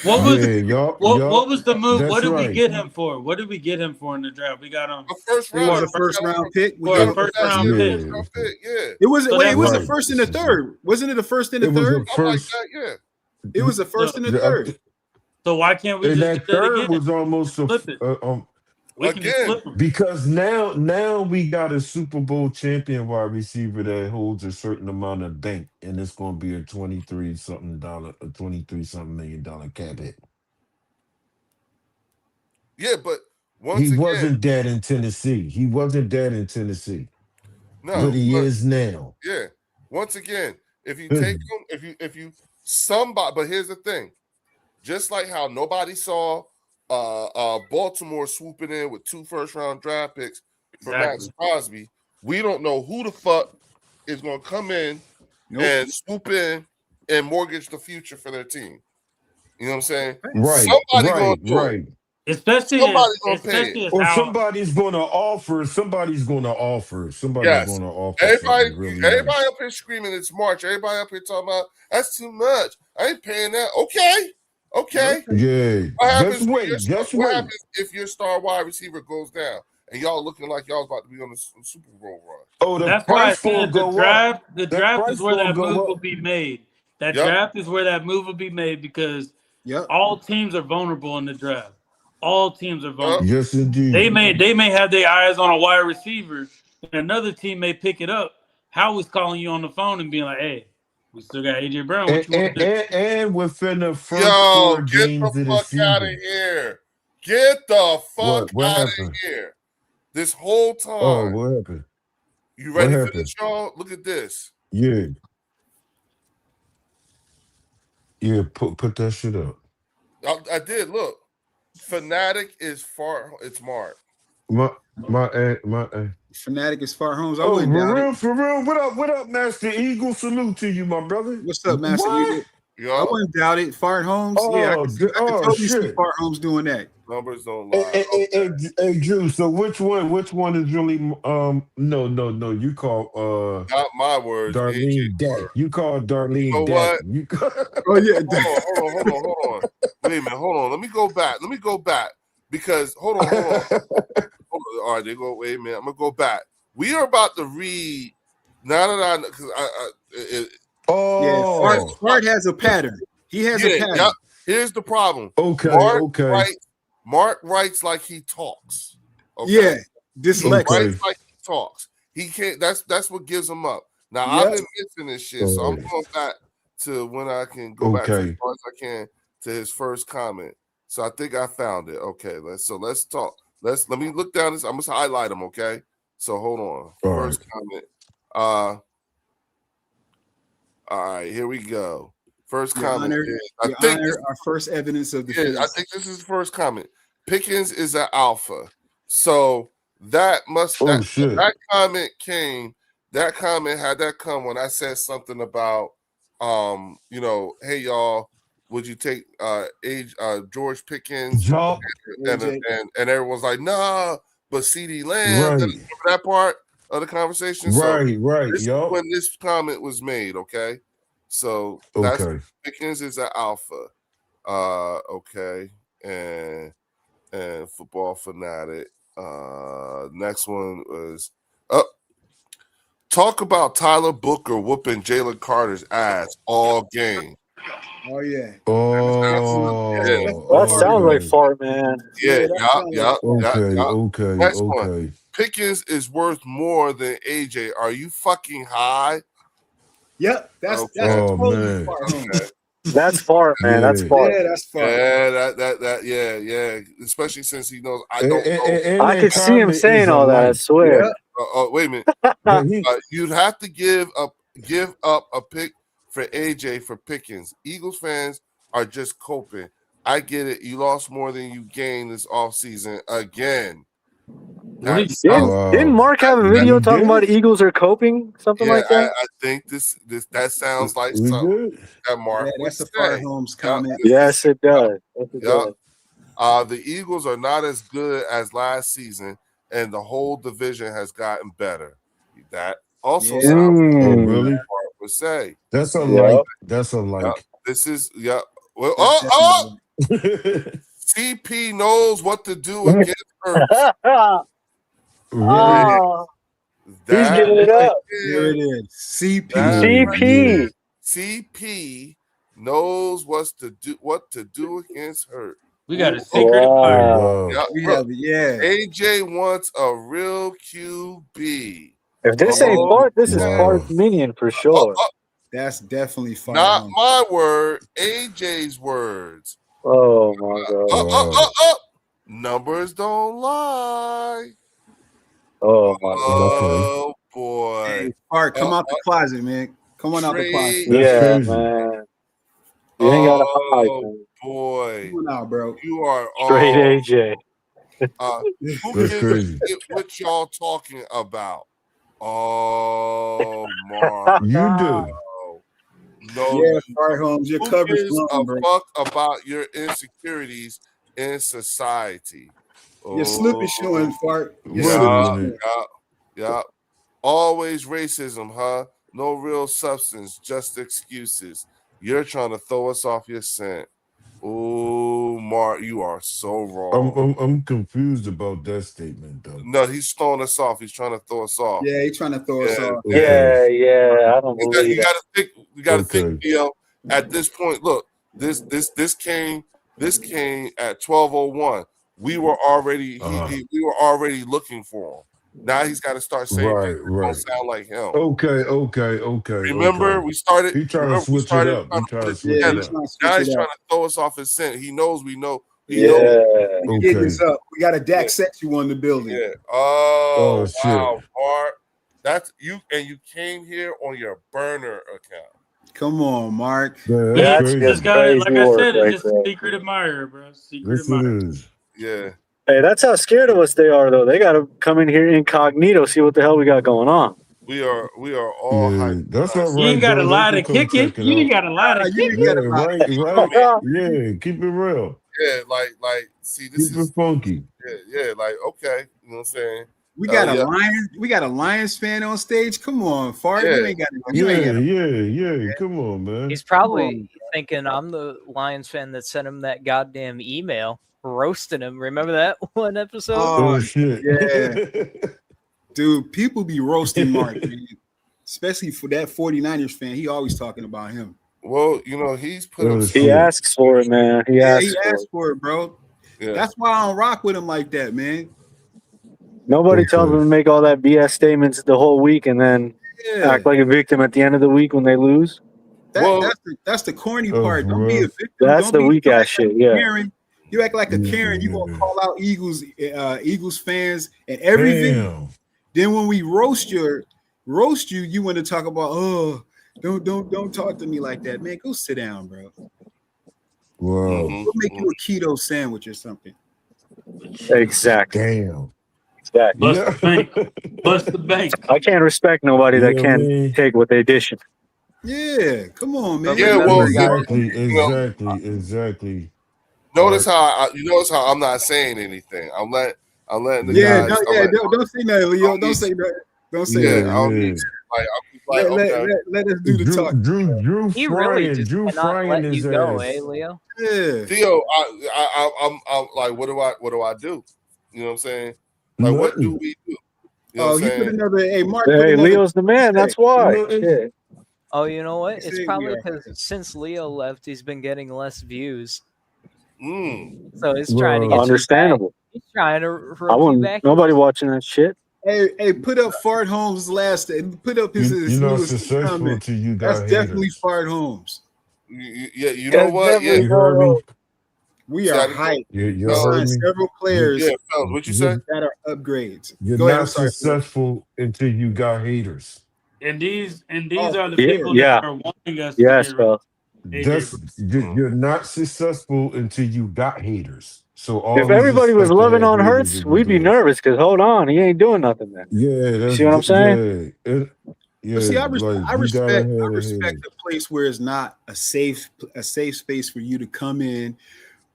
What was Yeah, yup, what yup. was the move? That's What did we right. get him for? What did we get him for in the draft? We got him. A first It was round. a first round pick. We For got a a first first round Yeah. pick. Yeah. It was So wait, that- it was the Right. first and the third. Wasn't it the first and the It was third? a Something like first. that, yeah. It was the first and the the- third. So why can't we And just that get that third again? was almost a Flip it. We can just Again. flip him. because now we got a Super Bowl champion wide receiver that holds a certain amount of bank, and it's going to be a $23 something million cap hit. Yeah, but once He again, wasn't that in Tennessee. He wasn't that in Tennessee, no, but he is now. Yeah. Once again, if you Mhm. take them, if you somebody, but here's the thing, just like how nobody saw Baltimore swooping in with 2 first-round draft picks for Max Exactly. Crosby, we don't know who the fuck is going to come in Nope. and swoop in and mortgage the future for their team. You know what I'm saying? Right, Somebody right, gonna do it. right. Especially Somebody's gonna pay especially it. as Or how somebody's going to offer. Somebody's going to offer. Yes. Everybody, something really everybody nice. up here screaming it's March. Everybody up here talking about that's too much. I ain't paying that. Okay. Yeah, What happens, just wait. what happens if your star wide receiver goes down and y'all looking like y'all about to be on the Super Bowl run? Oh, the that's why I price will said the go up. draft. The That draft price is where will that go move up. will be made. That Yep. draft is where that move will be made because Yep. all teams are vulnerable in the draft. All teams are vulnerable. Yes, indeed. They may have their eyes on a wide receiver, and another team may pick it up. Howie's calling you on the phone and being like, "Hey, we still got AJ Brown. What you want to do?" And within the first Yo, 4 get games the of the fuck out of season. here. Get the fuck What out of happened? here. This whole time. Oh, what happened? You ready what for happened? this, y'all? Look at this. Yeah. Yeah, put that shit up. I did. Look. Fanatic is far. It's Mark. My. Fanatic is Fart Holmes. I Oh, wouldn't doubt it. for real. What up, Master Eagle? Salute to you, my brother. What's up, Master What? Eagle? I Y'all wouldn't doubt it. Fart Holmes. Yeah, I Oh, can totally see shit. Fart Holmes doing that. numbers don't Hey, lie. hey, Drew. So which one is really no? You call Not my words. Darlene Deck. You call Darlene know Deck. what? You call, Oh yeah, Hold on. Wait a minute. Hold on. Let me go back because hold on. Hold on. All right, they go. Wait a minute. I'm gonna go back. We are about to read. Now that I, because Yeah, Fart has a pattern. He has a pattern. Yep. Here's the problem. Okay. Mark writes like he talks. Okay? Yeah, dyslexic. Writes like he talks. He can't. That's what gives him up. Now I've been missing this shit, so I'm going back to when I can go back to as far as I can to his first comment. So I think I found it. Okay, let's talk. Let me look down this. I'm gonna highlight them. Okay, so hold on. First comment. All right, here we go. First comment. I think our first evidence of the. I think this is the first comment. Pickens is an alpha, so that must that comment came. That comment had that come when I said something about hey y'all, would you take George Pickens? And everyone's like, nah, but CeeDee Lamb. Remember that part of the conversation? Right. This is when this comment was made, okay? So that's Pickens is an alpha. Okay, and Football Fanatic. Next one was talk about Tyler Booker whooping Jalen Carter's ass all game. Oh yeah. That sounds like Fart, man. Yeah. Okay. Next one. Pickens is worth more than AJ. Are you fucking high? Yep. That's totally Fart. That's Fart, man. That's Fart. Yeah, that's Fart. Yeah. Especially since he knows I don't know. I could see him saying all that. I swear. Yeah. Wait a minute. You'd have to give up a pick for AJ for Pickens. Eagles fans are just coping. I get it. You lost more than you gained this offseason again. Didn't Mark have a video talking about Eagles are coping? Something like that? I think that sounds like something that Mark would say. That's a Fart Holmes comment. Yes, it does. The Eagles are not as good as last season, and the whole division has gotten better. That also sounds like really? Mark would say. That's a like. That's a like. This is Well, CP knows what to do against Hurts. Really? He's getting it up. Here it is. CP knows what to do against Hurts. We got a secret admirer. AJ wants a real QB. If this ain't Fart, this is Fart's minion for sure. That's definitely Fart. Not my word, AJ's words. Oh my god. Numbers don't lie. Oh my god. Oh boy. Hey, Fart, come out the closet, man. Come on out the closet. Yeah, man. You ain't gotta hide, man. Boy. Come on out, bro. You are straight AJ. Who gives a shit what y'all talking about? Oh, Mark. You do. No, yeah, Fart Holmes, your coverage wrong, bro. Fuck about your insecurities in society. Your slip is showing, Fart. Yeah. Always racism, huh? No real substance, just excuses. You're trying to throw us off your scent. Oh, Mark, you are so wrong. I'm confused about that statement, though. No, he's throwing us off. He's trying to throw us off. Yeah, he's trying to throw us off. Yeah. I don't believe you gotta think. You gotta think, Theo. At this point, look, this came at 12:01. We were already we were already looking for him. Now he's got to start saying things that don't sound like him. Okay. Remember, we started. He trying to switch it up. Now he's trying to throw us off his scent. He knows we know. We got a Dak section on the building. Yeah. Oh wow, Bart. That's you, and you came here on your burner account. Come on, Mark. This guy, like I said, is just a secret admirer, bro. Secret admirer. Yeah. Hey, that's how scared of us they are, though. They got to come in here incognito, see what the hell we got going on. We are all hyped. That's not right. You ain't got to lie to kick it. You ain't got to lie to kick it. Right. Yeah, keep it real. Yeah, like, see, this keep it funky. Yeah, like, okay, you know what I'm saying? We got a yeah. Lions. We got a Lions fan on stage. Come on, Fart. Yeah. You ain't got to. You ain't got to. Come on, man. He's probably thinking I'm the Lions fan that sent him that goddamn email roasting him. Remember that one episode? Oh shit. Yeah. Dude, people be roasting Mark, man. Especially for that 49ers fan. He always talking about him. Well, you know, he's put Oh, himself. shit. He asks for it, man. He Yeah, asks he for it. asked for it, bro. Yeah. That's why I don't rock with him like that, man. Nobody tells Okay. him to make all that BS statements the whole week and then Yeah. act like a victim at the end of the week when they lose. Well- That's the corny Oh, part. Don't be a bro. victim. That's Don't the be weak ass shit. Yeah. Karen. You act like a Karen. You gonna call out Eagles fans and everything. Damn. Then when we roast you, you want to talk about don't talk to me like that, man. Go sit down, bro. Wow. Mhm. Go make you a keto sandwich or something. Exactly. Damn. Exactly. Bust the bank. Bust the bank. I can't respect nobody that Yeah, can't man. take what they dish. Yeah, come on, man. Yeah, well, Exactly. know, Exactly. Notice how I'm not saying anything. I'm letting the Yeah, guys. don't say nothing, Leo. Don't say that. Don't say Yeah, that. I don't Yeah. need to, like, I'm just like, okay. Let us do the talk. Drew He really frying, just Drew cannot frying let his you go, ass. Leo? Yeah. Theo, I'm like, what do I do? You know what I'm saying? Like, what do Nothing. we do? You know what I'm He put saying? another. Hey, Mark. put Hey, another- Leo's the man. That's why. No, it's- Yeah. Oh, you know what? They It's say we probably are. because since Leo left, he's been getting less views. Mm. So he's trying to get Understandable. you back. He's trying to I rope you wouldn't. back. Nobody watching that shit. Hey, put up Fart Holmes' last. Put up his. You're not newest successful comment. till you That's got definitely haters. Fart Holmes. Yeah, you know That's what? definitely You heard me? We See, are I didn't- hyped. You We heard signed me? several players Yeah, fellas, what you say? that are upgrades. You're Go ahead. I'm not sorry. successful until you got haters. And these Oh, are the yeah, people yeah. that are wanting us Yes, to get rid bro. AJ That's you're not successful until you got haters. So all If everybody was loving on Hurts, we'd be nervous. nervous because hold on, he ain't doing nothing there. Yeah, that's See what I'm saying? Yeah, But see, I like, you gotta respect have the haters. a place where it's not a safe space for you to come in,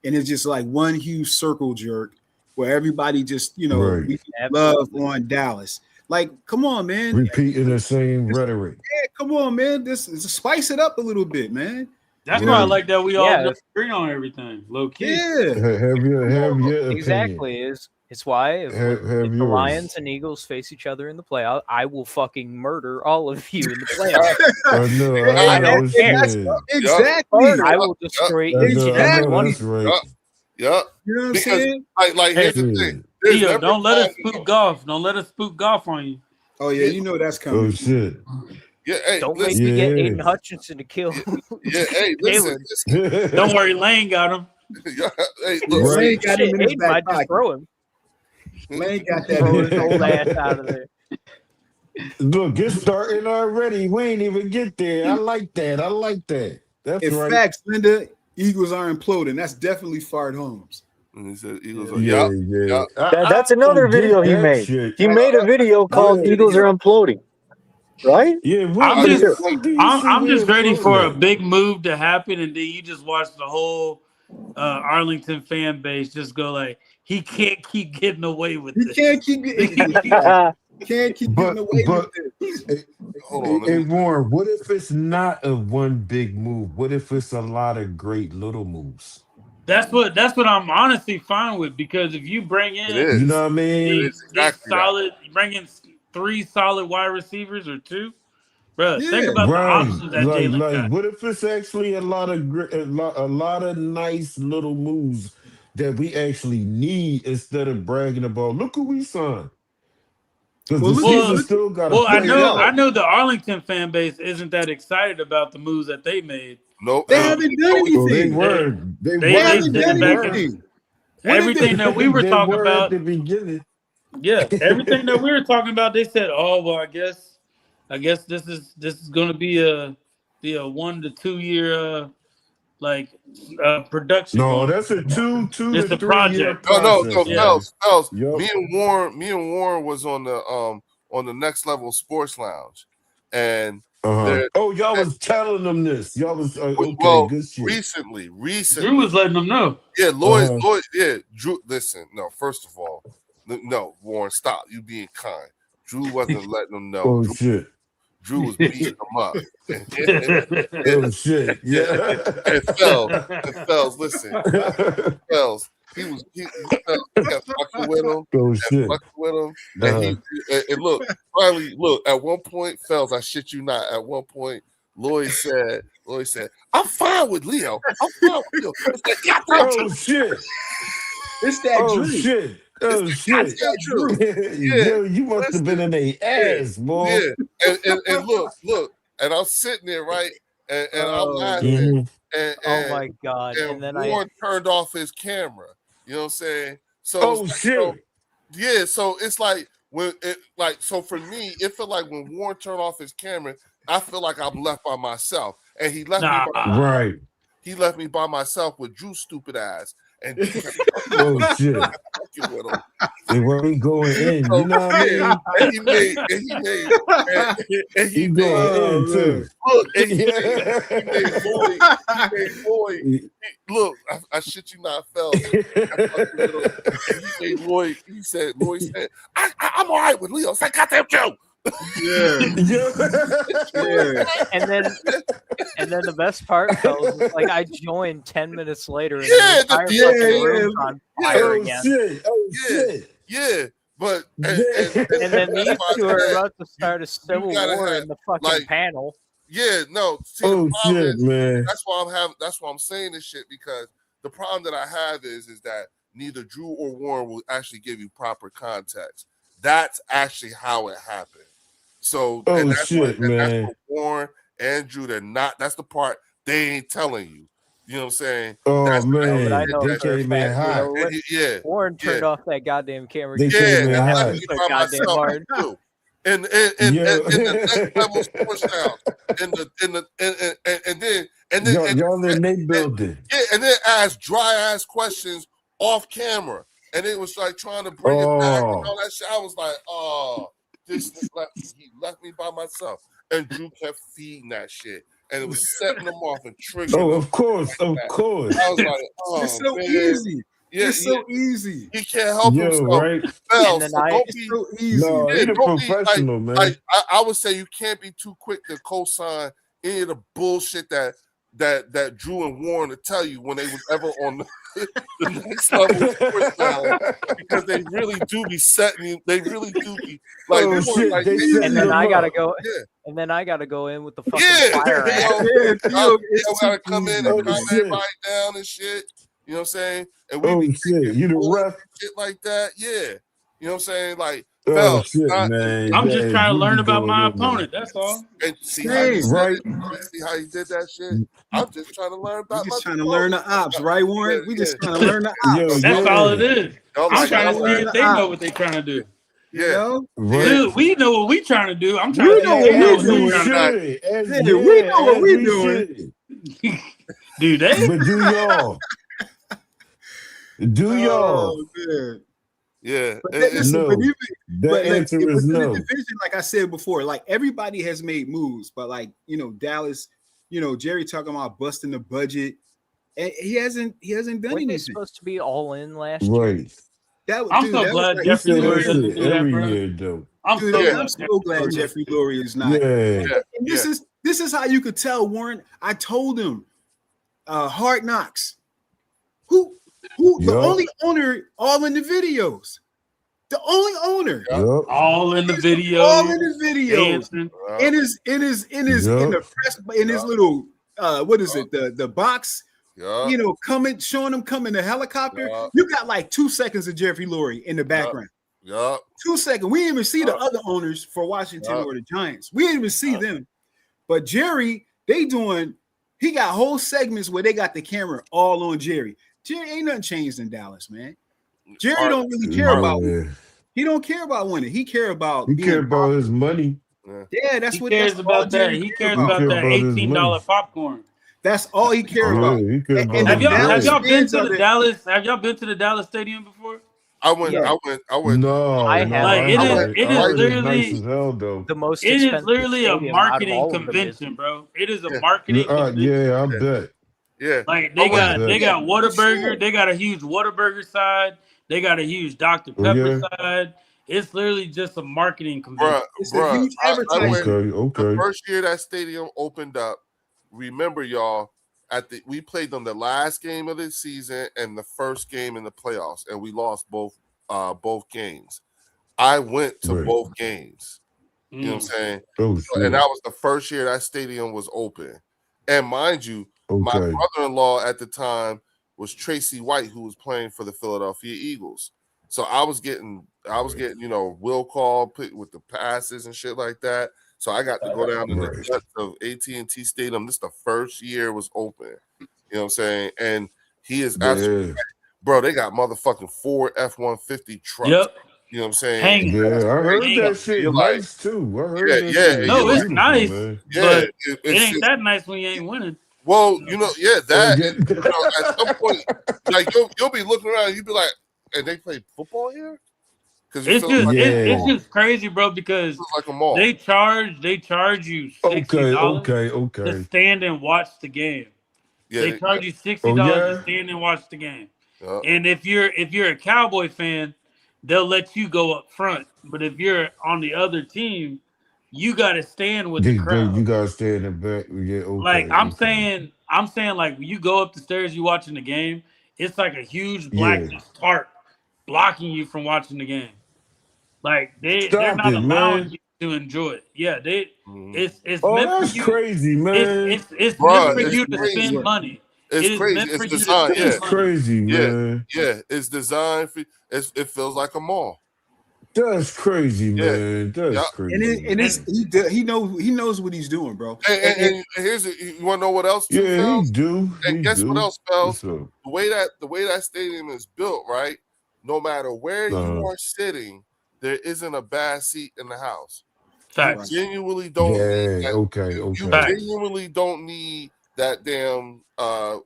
and it's just like one huge circle jerk where everybody just Right. we love on Dallas. Like, come on, man. Repeating the same rhetoric. Yeah, come on, man. This spice it up a little bit, man. That's Yeah. why I like that we all Yeah. just agree on everything, low key. Yeah. Have your opinion. Exactly. It's why if Have the yours. Lions and Eagles face each other in the playoff, I will fucking murder all of you in the playoff. I know. I I know. don't care. Shit. Exactly. I will destroy I each know, and I every know one of that's you. right. Yeah. You know what I'm Because- saying? Like here's the Yeah. thing. There's Theo, never don't let us time- spook golf. Don't let us spook golf on you. Oh yeah, you know that's coming. Oh shit. Yeah, hey, Don't make listen. me get Yeah. Aiden Hutchinson to kill. Yeah, hey, listen. listen. Don't worry, Lane got him. Yeah, hey, Yeah, look, Right. Lane got him Shit, in his Aiden back might just pocket. throw him. Lane got that. Throw in his his old back ass out of there. Look, it's starting already. We ain't even get there. I like that. I like that. That's In right. fact, Linda, Eagles are imploding. That's definitely Fart Holmes. and he said Eagles are, Yeah, yeah. yeah. yeah. That's I another don't get video he that made. shit. He made a video called Yeah. "Eagles Are Imploding," right? Yeah, I'm what the just- fuck do you see I'm just there ready for for a that? big move to happen, and then you just watch the whole Arlington fan base just go like, he can't keep getting away with He this. can't keep getting But- away but- with this. Hold on. Hey, Warren, what if it's not a one big move? What if it's a lot of great little moves? That's what I'm honestly fine with, because if you bring in It is. You know what I mean? It is exactly that. solid, you bring in 3 solid wide receivers or 2, bro. Yeah. Think about the Right. options that Like, Jalen got. what if it's actually a lot of a lot of nice little moves that we actually need instead of bragging about? Look who we signed. Because Well, the look- season look- still got to Well, I play know out. the Arlington fan base isn't that excited about the moves that they made. Nope. They haven't done Well, they anything. were. They They were. haven't did done it back in- anything. What did Everything they- that we were They talking were about, at the beginning. yeah, everything that we were talking about, they said, "Oh, well, I guess this is going to be a 1 to 2 year production." No, going. that's a two It's to a 3 year project. process. No, Yeah. Fells. Yup. Me and Warren was on the Next Level Sports Lounge, and There- Oh, y'all was telling them this. Y'all was okay. well, Good shit. recently, Drew was letting them know. yeah, Lloyd, Uh-huh. yeah, Drew. Listen, no, first of all, No, Warren, stop. You being kind. Drew wasn't letting them know. Oh shit. Drew was beating them up. Oh shit. Yeah. And Fells, listen. Fells, he got fucking with him. Oh shit. Fucking with him. And look, finally, at one point, Fells, I shit you not, at one point, Lloyd said, I'm fine with Leo. I'm fine with Leo. It's that goddamn Oh shit. It's that Oh Drew. shit. Oh shit. Yo, you must have been in a ass, boy. Yeah. And look, and I'm sitting there, right? And I'm laughing. And Oh my god! And then Warren turned off his camera. You know what I'm saying? So Oh shit. yeah, so it's like so for me, it felt like when Warren turned off his camera, I feel like I'm left by myself. And he left me Right. he left me by myself with Drew's stupid ass. And Oh shit. with him. And where he going in, you know what I mean? And he made He going in too. look, and he made Lloyd. Look, I shit you not, Fells. Lloyd said, I'm all right with Leo. It's like goddamn Joe. Yeah. Yeah. And then the best part was like I joined 10 minutes later and Yeah, the entire yeah, fucking yeah. room's on fire Oh again. shit. Oh Yeah. shit. Yeah, but And then these two are about to start a civil gotta war have, in the fucking like, panel. yeah, no. See, Oh the problem shit, is, man. that's why I'm saying this shit, because the problem that I have is that neither Drew or Warren will actually give you proper context. That's actually how it happened. So Oh and that's shit, what, and man. that's what Warren and Drew, they're not. That's the part they ain't telling you. You know what I'm saying? Oh That's- man, But I know they for a came in fact, you hot. know, Yeah, Warren turned off that goddamn camera. They too. came in and hot. let me So by goddamn myself hard. too. And the next level push down, and then Y'all in they building. yeah, and then ask dry ass questions off camera, and it was like trying to bring it back and all that shit. I was like, oh, he left me by myself, and Drew kept feeding that shit, and it was setting them off and triggering. Oh, them. of course. I was like, oh, It's so man. easy. Yeah, It's so easy. he can't help Yo, himself. right? Fells, And so then don't It's be. so easy. No, Yeah, he the don't be, professional, man. Like I would say, you can't be too quick to co-sign any of the bullshit that Drew and Warren to tell you when they was ever on the next level sports now, because they really do be setting you. They really do be like. Oh, they shit, like they they- set And then them I gotta up. go. Yeah. And then I gotta go in with the fucking Yeah, fire act. Yeah, Theo, you it's gotta too come in easy, and Oh, calm shit. everybody down and shit. You know what I'm saying? And we Oh be shit, you the bullshit ref? shit like that. Yeah, you know what I'm saying? Like, Oh Fells, shit, not- man. I'm just Yeah, trying to you learn be about going my in there. opponent. That's all. and see how you Same. said Right. it. You see how you did that shit? I'm just trying to learn We're about just my trying to learn the ops, right, Warren? We just trying to learn the Yo, ops. That's yeah. all it is. Y'all I'm like trying to y'all see learn- if they know what they're trying to do. You Yeah. know? Right. Dude, we know what we trying to do. I'm trying We to know see if what they know we what As we we trying to should. As, Yeah, we know what as we we doing. should. do. They? But do y'all? Do y'all? Oh, man. Yeah. But And- then listen, No. but even The but like, answer is within the no. division, like I said before, like everybody has made moves, but like Dallas, Jerry talking about busting the budget, and he hasn't done Weren't they anything. supposed to be all in last year? Right. I'm Dude, so that was glad like- He Jeffrey said Lurie that doesn't shit do that, every bro. year, though. I'm Dude, so Yeah. glad. I'm so glad Jeffrey Lurie is not. Yeah. Yeah. And this is how you could tell, Warren. I told him, Hard Knocks. Who the Yup. only owner all in the videos. The only owner Yup. All in the video. all in the videos. Dancing. In his in the press in his little what is it, the box, yeah. coming, showing him coming the helicopter. Yeah. You got like 2 seconds of Jeffrey Lurie in the background. Yeah. 2 seconds. We didn't even see the other owners for Washington Yeah. or the Giants. We didn't even see them. But Jerry, he got whole segments where they got the camera all on Jerry. Jerry ain't nothing changed in Dallas, man. Jerry don't really care about winning. He don't care about winning. He care about He being care about his money. Yeah, that's He what cares that's all about that. Jerry He care cares about. about He care that about his $18 money. popcorn. That's all he care Yeah, about. he care And- about and Have his y'all money. have y'all been fans to of the it. Dallas? Have y'all been to the Dallas Stadium before? I went. Yeah. I went. No, I no, have- Like, it I is- heard- it I is heard it's literally- nice as hell though. The most It is expensive literally a stadium out of marketing all of them convention, is- bro. It is a Yeah. marketing convention. Yeah, I bet. Yeah. Like I they went- got Yeah. Whataburger. Sure. They got a huge Whataburger side. They got a huge Dr. Oh Pepper yeah. side. It's literally just a marketing convention. It's a huge I advertising. went Okay. the Okay. first year that stadium opened up. Remember, y'all, we played them the last game of the season and the first game in the playoffs, and we lost both games. I went to Right. both games. You know what I'm Mm. saying? Oh And shit. that was the first year that stadium was open. And mind you, my Okay. brother-in-law at the time was Tracy White, who was playing for the Philadelphia Eagles. So I was getting, will call with the passes and shit like that. So I got to go down in the Right. guts of AT&T Stadium. This the first year it was open. You know what I'm saying? And he is absolutely Yeah. right. Bro, they got motherfucking 4 F-150 trucks. Yep. You know what I'm saying? Hanging. Yeah. I heard Hanging. that shit You're like, nice too. I heard yeah, that yeah, shit. No, was it's beautiful, nice, man. Yeah, but it it's ain't that nice when you ain't winning. well, that Yeah. at some point, like you'll be looking around, and you'll be like, and they play football here? Because It's it feels just like, it's Yeah. just crazy, bro, because it feels like a mall. they charge you $60 to Okay. stand and watch the game. Yeah, They charge you $60 Oh, yeah? to stand and watch the game. yeah. And if you're a Cowboy fan, they'll let you go up front. But if you're on the other team, you got to stand with the crowd. You gotta stay in the back. Yeah. Okay. Like I'm okay. saying, like when you go up the stairs, you watching the game. It's like a huge black Yeah. tarp blocking you from watching the game. Like they're Stop not it, allowing man. you to enjoy it. Yeah, Mhm. it's Oh, meant that's for you. crazy, man. It's Bruh, meant for it's you to crazy. spend money. It's It is crazy. meant It's for you to designed. spend That's Yeah, money. crazy, yeah, man. yeah. It's designed for. It feels like a mall. That's crazy, Yeah. man. That's Yeah. crazy. And it's he knows what he's doing, bro. And here's you want to know what else too, Yeah, he Phelps? do. And He guess what do. else, Phelps? What's up? The way that stadium is built, right? No matter where you Uh-huh. are sitting, there isn't a bad seat in the house. Facts. You genuinely don't need Yeah. that. Okay. You Okay. Facts. genuinely don't need that damn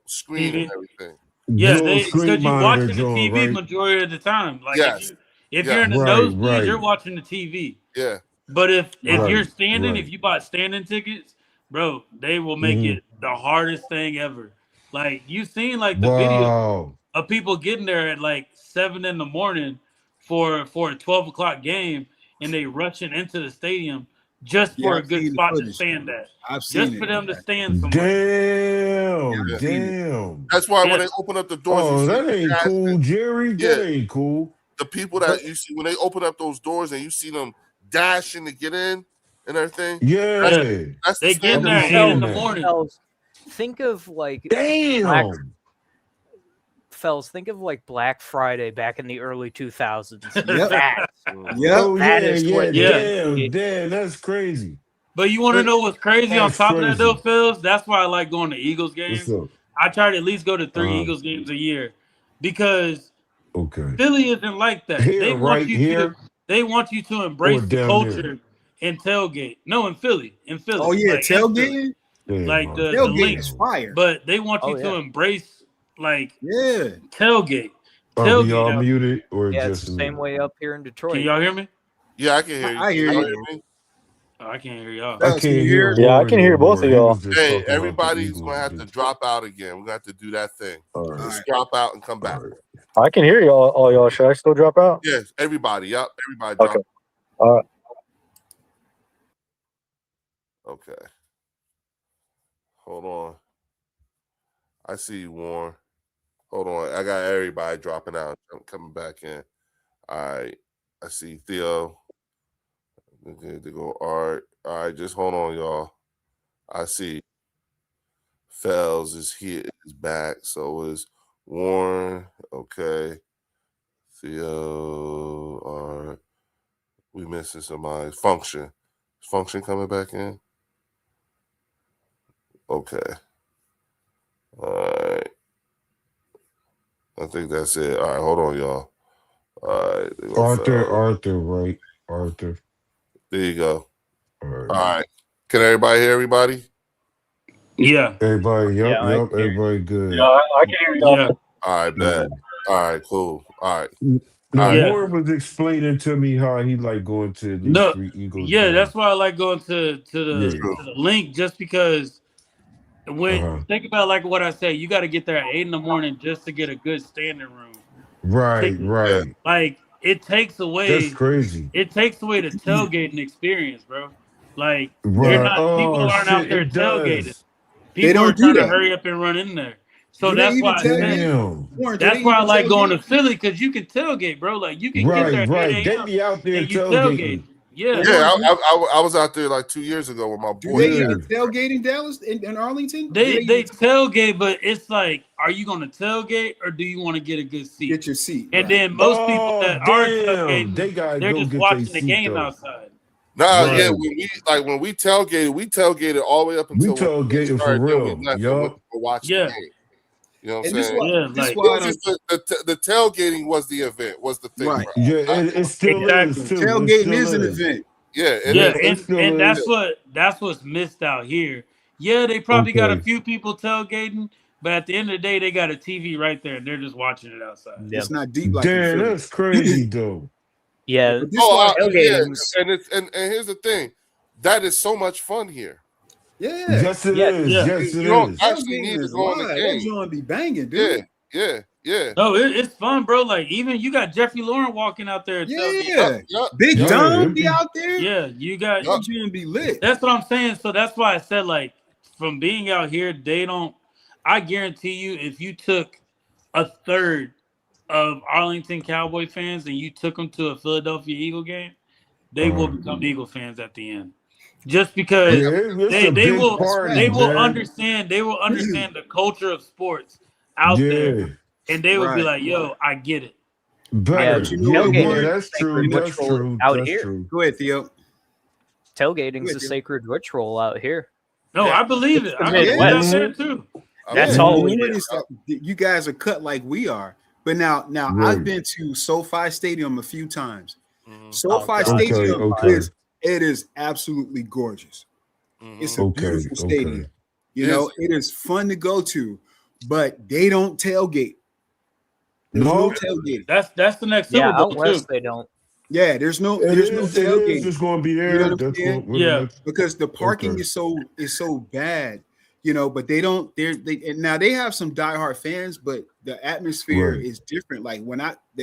screen TV. and everything. Yeah, Little because screen you're monitor watching the joint, TV right? majority of the time. Like Yes. if Yeah. you're in the Right, nosebleeds, right. you're watching the TV. Yeah. But if Right, you're standing, right. if you bought standing tickets, bro, they will make Mhm. it the hardest thing ever. Like you've seen like the video Wow. of people getting there at like 7 a.m. for a 12 o'clock game, and they rushing into the stadium just Yeah, for a I've good seen the spot to footage. stand at, I've seen just it. for them to stand somewhere. Damn. Yeah, I've seen it. Damn. That's why when Yeah. they open up the doors, Oh, you see that the ain't guys cool, Jerry. Yeah. That ain't cool. the people that you see when they open up those doors and you see them dashing to get in and everything. Yeah. That's They the get standard there at seen 8 in the that. morning. Fells, think of like Damn. think of like Black Friday back in the early 2000s. Yep. That Yep. Oh, That yeah, is yeah. what- Damn. Damn. That's crazy. But you want to know what's crazy on That's top of that though, crazy. Phils? That's why I like going to Eagles games. What's up? I try to at least go to 3 Uh-huh. Eagles games a year because Okay. Philly isn't like that. Here, They want right you here? to they want you to embrace Or the down culture there? and tailgate. No, in Philly. Oh yeah, Like, in Philly. tailgating. Damn, Like man. the Tailgate link. is fire. But they want you Oh, to yeah. embrace like Yeah. tailgate. Are we Tailgate all out. muted or yeah, it's just the same way up here in Detroit. Can y'all hear me? Yeah, I can hear you. I hear Can y'all you. hear me? Oh, I can't hear y'all. I Fellas, can't can you hear. hear? Yeah, I Warren can hear no both of more. He y'all. was just Hey, talking about the everybody's Eagles. gonna have to drop out again. We're gonna have to do that thing. All right. Just drop out and come back. All right. I can hear y'all. All y'all. Should I still drop out? Yes, everybody. Yep, everybody Okay. drop. All right. Okay. Hold on. I see you, Warren. Hold on. I got everybody dropping out. I'm coming back in. All right. I see Theo. Okay, to go Art. All right, just hold on, y'all. I see Fells is here, is back. So is Warren. Okay. Theo. Art. We missing somebody. Function. Is Function coming back in? Okay. All right. I think that's it. All right, hold on, y'all. All right. There go Fells. Arthur, right? Arthur. There you go. All right. All right. Can everybody hear everybody? Yeah. Everybody, Yeah, I yup, can hear you. everybody good. Yeah, I can hear y'all. Yeah. All right, bet. All right, cool. All right. Now, Yeah. Warren was explaining to me how he like going to at least No, 3 Eagles. Yeah, games. that's why I like going to Yeah. the link just because when Uh-huh. think about like what I say, you got to get there at 8 in the morning just to get a good standing room. Right, Take- right. Like it takes away. That's crazy. It takes away the tailgating experience, bro. Like they're Right. not. People Oh aren't out shit, there it tailgating. does. People don't are do trying to that. hurry up and run in there. So Do they that's even why I tailgate? said, Damn. Warren, do that's they why I even like going to tailgate? Philly because you can tailgate, bro. Like you can get there Right, at right. 8 They a.m. be out there and you tailgate. tailgating. Yeah. Yeah, I was out there like 2 years ago with my Do boy. they Yeah. even tailgate in Dallas in Arlington? Do They even tailgate, but it's like, are you going to tailgate or do you want to get a good seat? get your seat? And right. then most people Oh that are damn. tailgating, They gotta they're go just get their watching the seat game though. outside. Nah, Right. yeah, when we tailgated all the way up We until when the game tailgating for started. Then we real. left and went Yup. to watch Yeah. the game. You know what I'm And this saying? why Yeah, this like- why It I was don't just the tailgating was the event, was the thing. Right. Bro. Yeah, it still Exactly. is too. It tailgating still is an event. Yeah, it Yeah, is. it still and is. that's what's missed out here. Yeah, they probably got a Okay. few people tailgating, but at the end of the day, they got a TV right there. They're just watching it outside. Yeah. It's not deep like in Damn, Philly. that's crazy though. Yeah, But this Oh, why yeah, tailgating's- and it's and here's the thing, that is so much fun here. yeah. Yes, it Yeah, is. yeah. Yes, it You don't is. actually Tailgating need to is go on the live. game. That joint be banging, Yeah, dude. yeah. No, it's fun, bro. Like even you got Jeffrey Lauren walking out there. tailgating. Yeah. Yup. Big Yeah, Dom it'd be be- out there. Yeah, you got. That joint be lit. That's what I'm saying. So that's why I said like from being out here, they don't. I guarantee you, if you took a third of Arlington Cowboy fans and you took them to a Philadelphia Eagle game, they will become Eagle fans at the end. Just because Yeah, it's a they big will party, they will man. understand the culture of sports out there, Yeah, and they will be Right. like, "Yo, I get it." better. but you know what, Yeah, Warren? that's true. Sacred That's ritual true. out That's here. true. Go ahead, Theo. tailgating's With a you. sacred ritual out here. No, Yeah. I believe it. the I believe it out Midwest. there too. That's Yeah. all we What do. is that? You guys are cut like we are. But now Right. I've been to SoFi Stadium a few times. Mhm, SoFi Okay, Stadium okay. is absolutely gorgeous. mhm. It's a Okay, beautiful okay. stadium. You Yes. know, it is fun to go to, but they don't tailgate. There's no No? tailgate. That's the next Super Yeah, Bowl out west too. they don't. Yeah, there's no It tailgate is. It's going to be there. You know what I'm That's saying? going, Yeah. because the parking Okay. is so bad, you know. But they don't. And now they have some diehard fans, but the atmosphere Right. is different. Like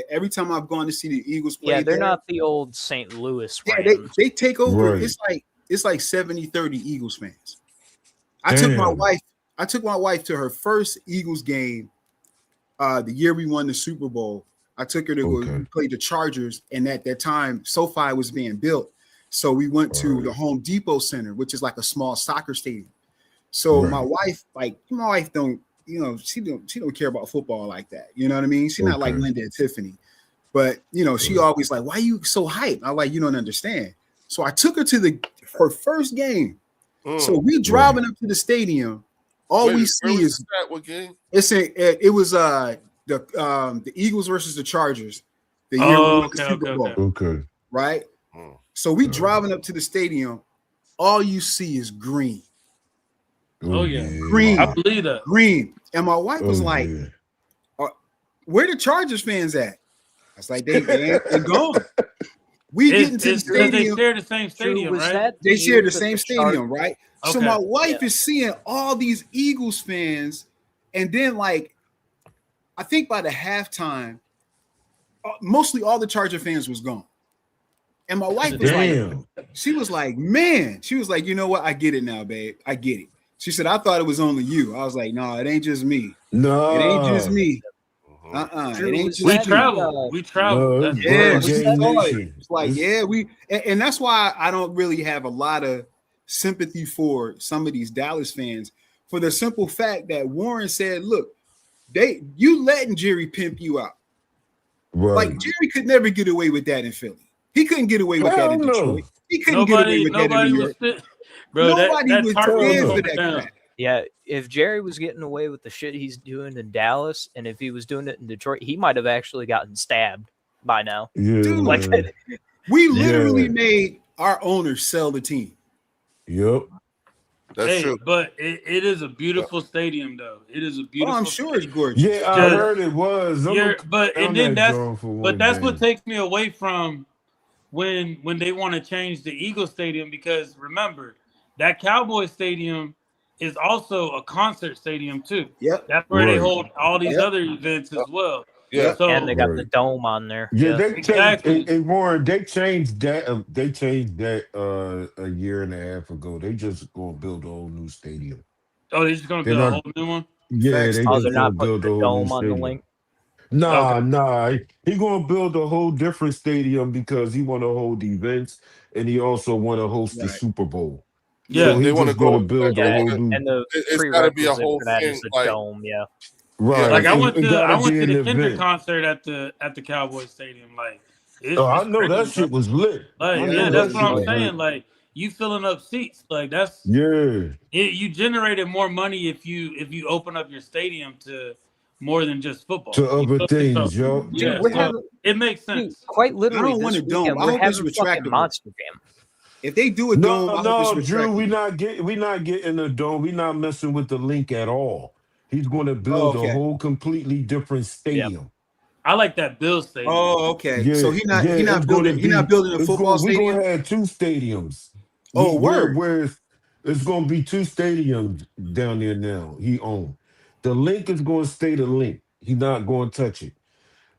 every time I've gone to see the Eagles play, Yeah, they're there, not the old St. Louis Yeah, Rams. they take over. Right. It's like 70-30 Eagles fans. I took my wife to her first Eagles game the year we won the Super Bowl. I took her to go Okay. play the Chargers, and at that time SoFi was being built. So we went to Right. the Home Depot Center, which is like a small soccer stadium. So Right. my wife don't, you know, she don't care about football like that. You know what I mean? She's not like Okay. Linda and Tiffany. But you know, she Right. always like, why are you so hyped? I'm like, you don't understand. So I took her to her first game. Mm. So we driving up to the stadium. All Wait, we where see was is this at? What game? it was the Eagles versus the Chargers. The year we Oh, won the okay, Super okay, Bowl, okay. Okay. right? Mm. So we Uh-huh. driving up to the stadium. All you see is green, Oh, yeah. Green. I believe that. green. And my wife was Oh, like, yeah. "Where the Chargers fans at?" I was like, "They're gone." We get into the It's 'cause they stadium. share the same Drew, stadium, was right? that They share year the that same Chargers- stadium, right? So Okay. my wife Yeah. is seeing all these Eagles fans, and then like, I think by the halftime, mostly all the Charger fans was gone. And my wife was like, Damn. she was like, man, she was like, you know what? I get it now, babe. I get it. She said, I thought it was only you. I was like, no, it ain't just me. No. It ain't just me. Mhm. It Drew, ain't was just We that, me. travel. We travel. No, That's Yeah, Broad she Game saw it. Nation. It's like, It's- yeah, and that's why I don't really have a lot of sympathy for some of these Dallas fans for the simple fact that Warren said, look, you letting Jerry pimp you out. Right. Like Jerry could never get away with that in Philly. He couldn't get away with that in Hell no. Detroit. He couldn't get away with that in Nobody New was York. fit. Bro, Nobody that would target stand was for going that down. crap. Yeah, if Jerry was getting away with the shit he's doing in Dallas, and if he was doing it in Detroit, he might have actually gotten stabbed by now. Yeah. Dude, Like, We literally Yeah. made our owners sell the team. Yep. That's Hey, true. but it is a beautiful stadium, though. It is a Oh, beautiful. I'm sure it's gorgeous. Yeah, I Just- heard it was. I'm Yeah, a- but I'm and then that that's drawn for one but that's game. what takes me away from when they want to change the Eagle Stadium, because remember that Cowboy Stadium is also a concert stadium too. Yep. That's where they Right. hold all these Yep. other events as well. Yeah. So And they got Right. the dome on there. Yeah, Yeah. they changed. Exactly. And Warren, they changed that. They changed that a year and a half ago. They just gonna build a whole new stadium. oh, they're just gonna They're build a not. whole new one. Yeah, Facts. they Oh, just they're gonna not putting build a the whole new dome on the stadium. link. Nah, Okay. nah. He gonna build a whole different stadium because he want to hold events and he also want to host the Right. Super Bowl. Yeah. So They he want to just gonna go. build a They Yeah, whole wanna, new. and the it's got to be a prerequisite whole for that is thing. the Like, dome. Yeah. Right. Like yeah, It I gotta went be to an the Kendrick event. concert at the Cowboys Stadium. Like Oh, I it's know that crazy, bro. shit was lit. Like I Yeah, know yeah, it that that's was. what shit I'm was Yeah. saying. lit. Like you filling up seats. Like that's Yeah. you generated more money if you open up your stadium to more than just football. To You other feel me? So things, yo. Dude, yeah, we're so having it makes dude, sense. quite I literally don't want this a dome. weekend I we're hope it's having fucking retractable. Monster Jam. If they do a No, dome, I hope it's no, Drew, retractable. we not getting a dome. We not messing with the link at all. He's going to Oh, build a okay. whole completely different Yeah. stadium. I like that Bill Stadium. Oh, okay. So Yeah, yeah, he not it's going to building be. a It's football going. We're going stadium. to have two stadiums. Oh, word. Where it's going to be two stadiums down there now. He owns. The link is going to stay the link. He's not going to touch it.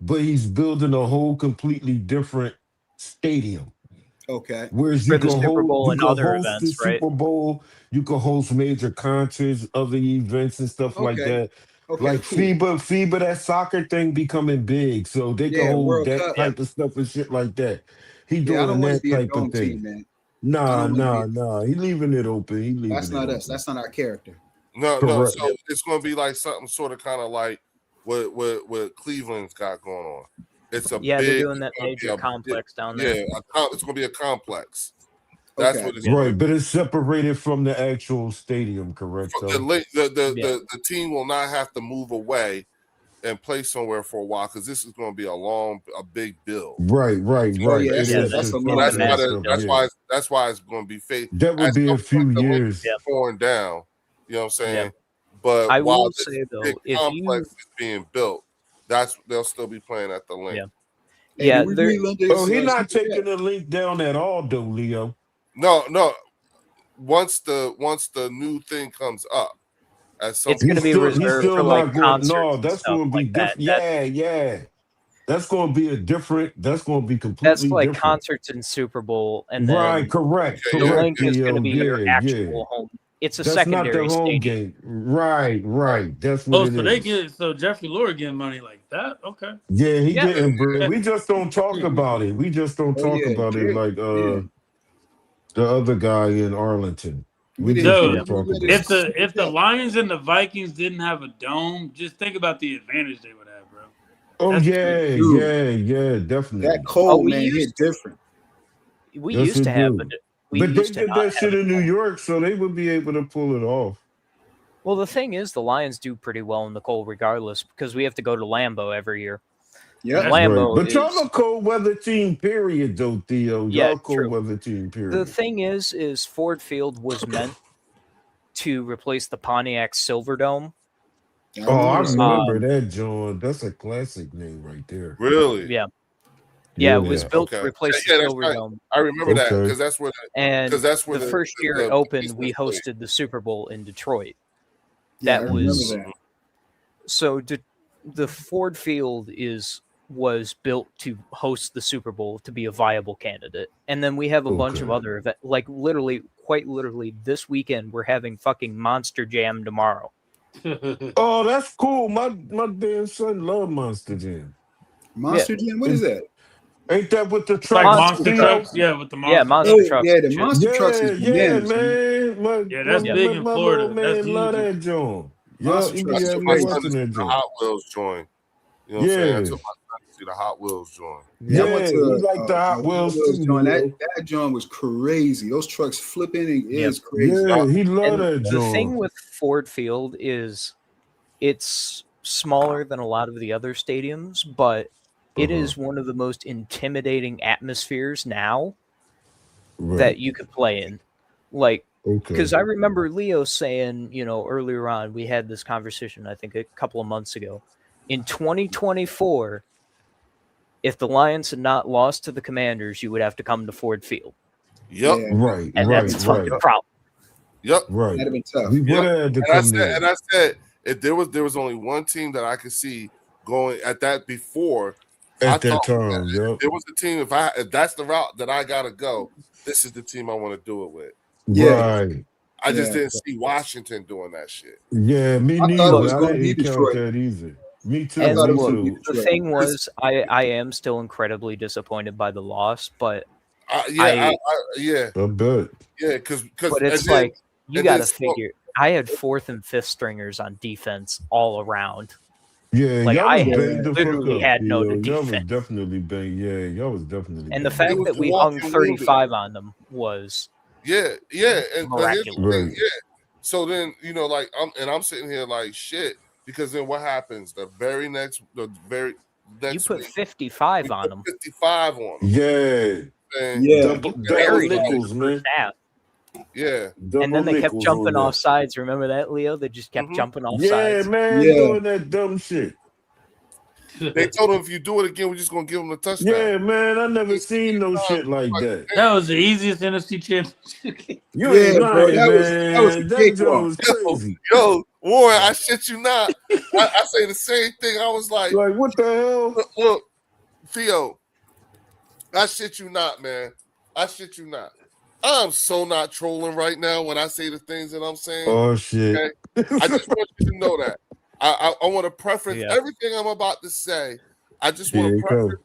But he's building a whole completely different stadium. Okay. Whereas For the Super Bowl you and can other host the events, right? Super Bowl, you can host major concerts, other events and stuff like Okay. that. Okay. Like Cool. FIBA, that soccer thing becoming big, so they can Yeah. hold World that Cup. Yeah. type of stuff and shit like that. He Yeah. I doing don't want to that be a type of dome team, thing. man. I Nah, don't want to be. nah, nah. He leaving it open. He That's leaving it not us. open. That's not our character. no, no. Correct. So it's going to be like something sort of kind of like what Cleveland's got going on. It's a Yeah, they're big. doing that It's gonna be major complex down there. yeah, it's going to be a complex. That's Okay. what it's Yeah. going to Right, but it's separated from the actual stadium, correct? the, So link- Yeah. the team will not have to move away and play somewhere for a while because this is going to be a big build. right. Oh It yeah. Yeah, is that's That's a it's So a long. that's why massive stuff, building. yeah. that's why it's going to be fake. That would At be some a few point, the link years. Yeah. is torn down. You know what I'm saying? Yeah. But I while will this say though, big if complex you is being built, they'll still be playing at the link. Yeah. Hey, Yeah, did we there relink Oh, this? he not Super taking Chat? the link down at all, though, Leo. No. Once the new thing comes up, at some it's gonna be He's reserved still for like not going. concerts No, and that's stuff going to be like that. different. Yeah. That's going to be a different. That's going to be That's completely like different. concerts and Super Bowl, and Right, then correct, the Yeah. link is going Leo. to be your Yeah. actual home. It's a That's not the secondary home stadium. game. Right. That's what Oh, it so they is. get so Jeffrey Lurie getting money like that? Okay. Yeah, he Yeah. getting bread. We just don't talk Yeah. about it. We just don't Oh talk yeah. about it Drake. like Yeah. the other guy in Arlington. We did- just Dude, don't talk about If it. the Lions and the Vikings didn't have a dome, just think about the advantage they would have, bro. Oh That's yeah, Dude. yeah, definitely. That cold we man hit used- different. We Yes, used it to have, do. we But they used to did not that have shit a in New dome. York, so they would be able to pull it off. Well, the thing is, the Lions do pretty well in the cold, regardless, because we have to go to Lambeau every year. Yeah. That's Lambeau But y'all is a cold weather team, period, though, Theo. Yeah, Y'all cold true. weather team, the period. thing is Ford Field was meant to replace the Pontiac Silverdome. Oh, I remember remember that, John. That's a classic name right there. Really? Yeah, it was Yeah. built Okay. to replace Yeah, the that's right. Silverdome. I remember that Okay. because that's where And the first year it opened, we Pistons played. hosted the Super Bowl in Detroit. Yeah, That I remember was that. so. The Ford Field was built to host the Super Bowl to be a viable candidate, and then we have a bunch of Okay. other events. Like quite literally, this weekend we're having fucking Monster Jam tomorrow. Oh, that's cool. My damn son love Monster Jam. Monster Jam. What is that? Ain't that with the It's like trucks? monster Theo? trucks, yeah, with the monster. Yeah, monster Oh, trucks. yeah, and the shit. monster trucks is Yeah, bananas, man. man. Yeah, that's big in my Florida. little That's man love huge. that joint. Yeah, Monster he be trucks I is took having my me crazy. son watching to see that the joint. Hot Wheels joint. You know what I'm saying? I Yeah. took my son to see the Hot Wheels joint. Yeah, I went Yeah, to he like the Hot Wheels too, joint. Leo. That joint was crazy. Those trucks flipping Yep. is crazy. Yeah, he love And that the thing joint. with Ford Field is it's smaller than a lot of the other stadiums, but it is one of the most intimidating atmospheres now that you could play in. Like, Okay. because I remember Leo saying, earlier on, we had this conversation, I think a couple of months ago. In 2024, if the Lions had not lost to the Commanders, you would have to come to Ford Field. Yep. Yeah, Right, And that's a fucking problem. Yep. right. that'd have been tough. We would have had to come there. And I said if there was only one team that I could see going at that before. At that thought time, yep. there was a team. If that's the route that I gotta go, this is the team I want to do it with. Yeah. Right. I just Yeah. didn't see Washington doing that shit. Yeah, me I thought it neither. was I gonna be didn't count Detroit. that either. Me too. And thought it Me was gonna be too. the Detroit. thing was, I am still incredibly disappointed by the loss, but Yeah, I bet. yeah, because but it's like you and got to then so- figure. I had fourth and fifth stringers on defense all around. Yeah, Like, y'all I was had banged the fuck literally up. had no Yo, y'all was defense. definitely banged. Yeah, y'all was definitely And the banged. fact was that we the hung walking 35 on them was yeah, and but here's the Miraculous. thing, Right. yeah. So then like I'm sitting here like shit because then what happens? The very next you put week, 55 we on put them. 55 on them. Yeah. And Yeah. Double Buried them in nickels, the man. first half. yeah, Double And then they kept nickels jumping on off sides. Remember that, Leo? They just kept Mhm. jumping off that. Yeah, sides. man, Yeah. doing that dumb shit. they told him if you do it again, we're just gonna give them a touchdown. Yeah, man, I never seen no shit like that. That was the easiest NFC championship. You Yeah, ain't bro, lying, that was a man. That cakewalk. joke was crazy. Yo, Warren, I shit you not. I say the same thing. I was like, Like, what the hell? look, Theo, I shit you not, man. I shit you not. I'm so not trolling right now when I say the things that I'm saying. Oh shit. Okay. I just want you to know that. I want to preference Yeah. everything I'm about to say. I just Here want it to come. preference.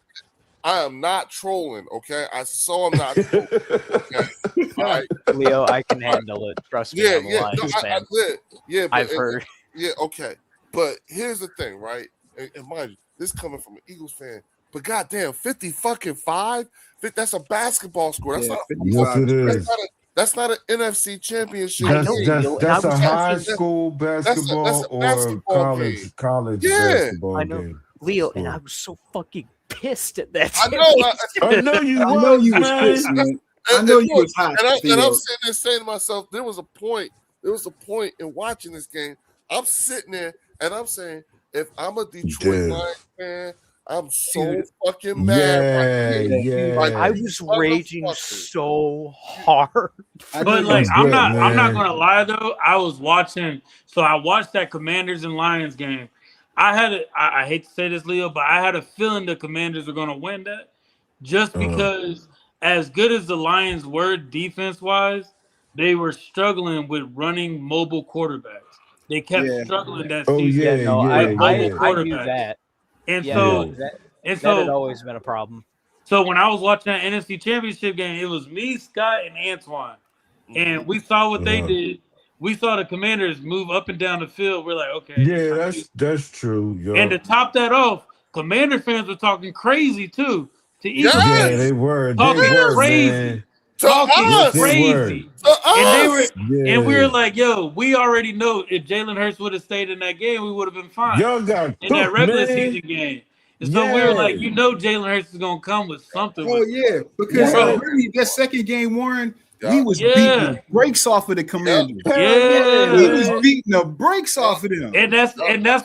I am not trolling, okay? I'm not trolling. Okay. All right. Leo, I can handle it. Trust me, Yeah, I'm a yeah, Lions fan. yeah. But I've heard. Yeah, okay. But here's the thing, right? And mind you, this coming from an Eagles fan. But goddamn, 50 fucking 5? That's a basketball score. That's Yeah, not. 55. Yes, it is. That's not an NFC championship. I know, game. Leo, and That's I a was high thinking- school basketball that's a or basketball college game. college Yeah. basketball I know. game. Leo, and Sure. I was so fucking pissed at that. I know. I know you I was, know you was man. pissed, man. I know you was hot. And I'm Theo. sitting there saying to myself, there was a point in watching this game. I'm sitting there and I'm saying, if I'm a Detroit Dude. Lions fan, I'm so Dude. fucking mad. Yeah, yeah. Like, I was raging Motherfucker. so hard. I know But you like, was I'm good, not man. gonna lie though. I was watching, so I watched that Commanders and Lions game. I hate to say this, Leo, but I had a feeling the Commanders were gonna win that, just because as good as the Lions were defense wise, they were struggling with running mobile quarterbacks. They kept Yeah. struggling that Oh season. yeah, Yeah, no, yeah, I yeah. knew quarterback. that. And Yeah, so no, that and had so always been a problem. so when I was watching that NFC Championship game, it was me, Scott, and Antoine. And we saw what they Uh-huh. did. We saw the Commanders move up and down the field. We're like, okay. Yeah, that's true. Yo. And to top that off, Commander fans were talking crazy too. To Eagles Yes! yeah, fans they were. They talking were, crazy. man. To talking us, They crazy. to us. And they were Yeah. and we were like, yo, we already know if Jalen Hurts would have stayed in that game, we would have been fine. Y'all got In that cooked, regular man. season game. And so we were like, Yeah. you know Jalen Hurts is gonna come with something. Oh with yeah, because Bro. really that second game, Warren, Yeah. he was Yeah. beating the brakes off of the Commanders. Hell Yeah. He was man. beating the brakes off of them. And that's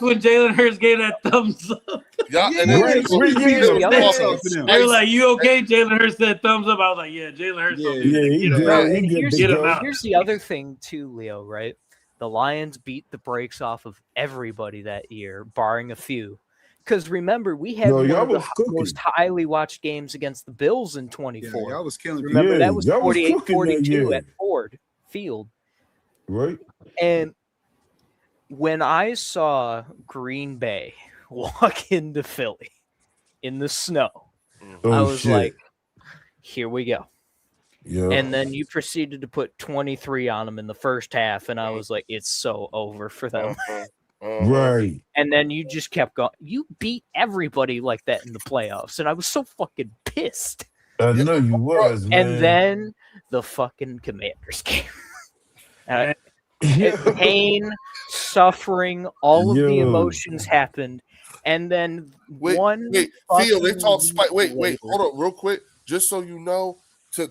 when Jalen Hurts gave that thumbs up. Yeah, Yeah, and then Right, he was right, beating yeah. the The brakes other off of them. They were like, "You okay?" Jalen Hurts said thumbs up. I was like, "Yeah, Jalen Hurts." Yeah. Okay. Yeah, he Get him good. out. No, He and good here's, to Get him go. out. here's the other thing too, Leo, right? The Lions beat the brakes off of everybody that year, barring a few. Because remember, we had No, one y'all of the was cooking. most highly watched games against the Bills in Yeah, 24. y'all was killing people. Remember, Yeah, that was y'all was cooking that 48-42 year. at Ford Field. Right? And when I saw Green Bay walk into Philly in the snow, Oh, I was shit. like, here we go. Yeah. And then you proceeded to put 23 on them in the first half, and I was like, it's so over for them. Right. And then you just kept going. You beat everybody like that in the playoffs, and I was so fucking pissed. I know you was, man. And then the fucking Commanders came. Man. Pain, suffering, all of the Yo. emotions happened, and then Wait, one. wait, Theo, they fucking talk spike. Wait, later- hold up, real quick, just so you know, to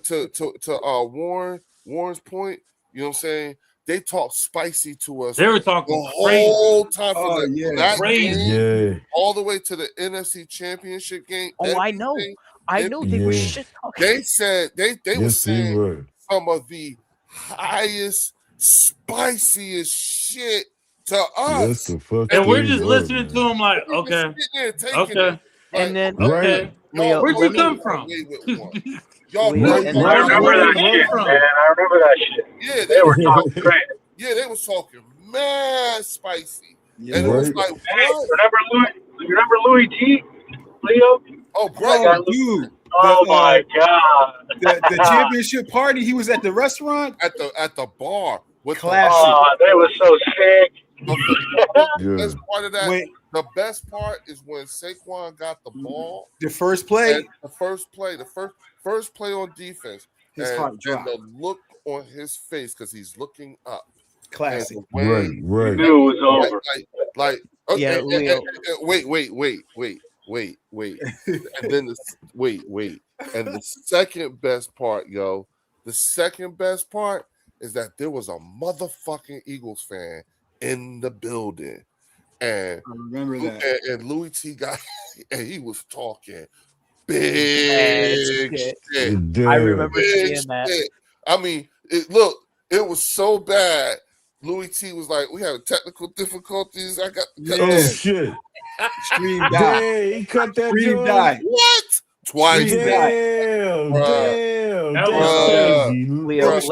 Warren's point, you know what I'm saying? They talk spicy to us They were the talking crazy. whole time from Oh, the, yeah. that Crazy. game Yeah. all the way to the NFC Championship game. Oh, I know. everything. I know they were Yeah. shit talking. They said they were Yes, they saying were. some of the highest, spiciest shit to Yes, us. the fuck And we're they just were, listening man. to him like, We was okay, sitting there taking okay. it. And then Right. Leo, Where'd let you me come from? Away with one. Y'all Leo, Right, and I then I right, remember where that you right, came shit, from? man. I remember that shit. Yeah, They were talking crazy. yeah, they was talking mad spicy. Yeah. And it was right. like, Hey, what? remember Louis G, Leo? Oh, That Brett. guy Oh, dude, Oh my god. the championship party. He was at the restaurant. At the bar with Classic. Oh, they was so sick. the Yeah. best part of that. Wait, The best part is when Saquon got the ball the first play, and the first play on defense, his and heart dropped. the look on his face because he's looking up. Classic. And the way, Right, You right. knew it was over. like okay, Yeah, Leo. wait. And then wait. And the second best part, yo, the second best part is that there was a motherfucking Eagles fan in the building. And I remember that. and Louis T got and he was talking big shit. shit. I Damn. remember Big seeing that. shit. I mean, it was so bad. Louis T was like, "We have technical difficulties. I got to cut Oh Yeah. this." shit. Stream die. Damn, he cut that Stream joint. die. What? Twice. Stream Damn, Bruh. damn, That that's was- crazy. Leo, Bruh,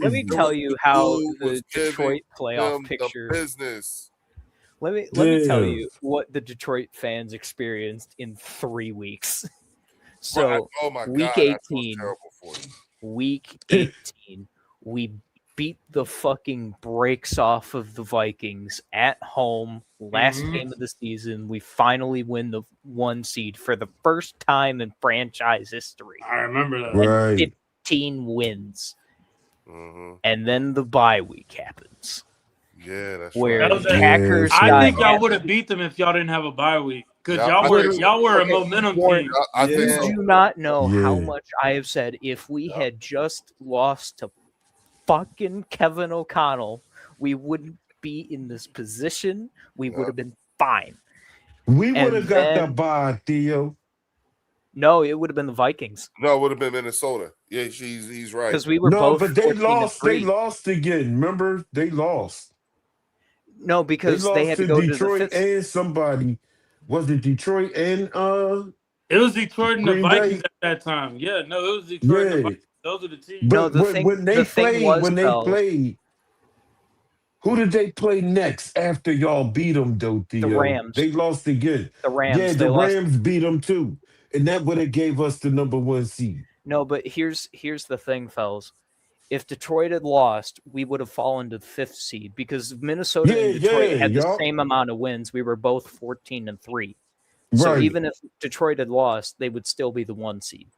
let me the tell you how dude the was giving Detroit playoff them picture. the business. Let me tell Damn. you what the Detroit fans experienced in 3 weeks. Bruh, So oh my week god, that was 18. terrible for you. week 18, we beat the fucking brakes off of the Vikings at home. Last Mhm. game of the season, we finally win the 1 seed for the first time in franchise history. I remember that. Right. 15 wins. hmm And then the bye week happens, Yeah, that's where That right. was the a- Packers I got think y'all at- would have beat them if y'all didn't have a bye week. Because Yeah, y'all were a Okay, momentum Warren, team. I think Yeah. so. You do not know how Yeah. much I have said. If we Yeah. had just lost to fucking Kevin O'Connell, we wouldn't be in this position. We would Yeah. have been fine. We And would have got then- that by Theo. No, it would have been the Vikings No, it would have been Minnesota. Yeah, he's right. because we were No, both but they 14 and lost. They 3. lost again. Remember, they lost. No, They because lost they had to go to the Detroit fifth. and somebody. Was it Detroit and It was Detroit and the Green Bay? Vikings at that time. Yeah, no, it was Detroit and the Yeah. Vikings. Those are the teams. But No, the when, thing- when they the thing played, was, when they Pels- played, who did they play next after y'all beat them, though, Theo? Rams. They lost again. The Rams. Yeah, they the lost. Rams beat them too. And that would have gave us the number 1 seed. No, but here's the thing, fellas. If Detroit had lost, we would have fallen to the 5th seed because Minnesota and Yeah, Detroit yeah, had the yup. same amount of wins. We were both 14 and 3. So Right. even if Detroit had lost, they would still be the 1 seed,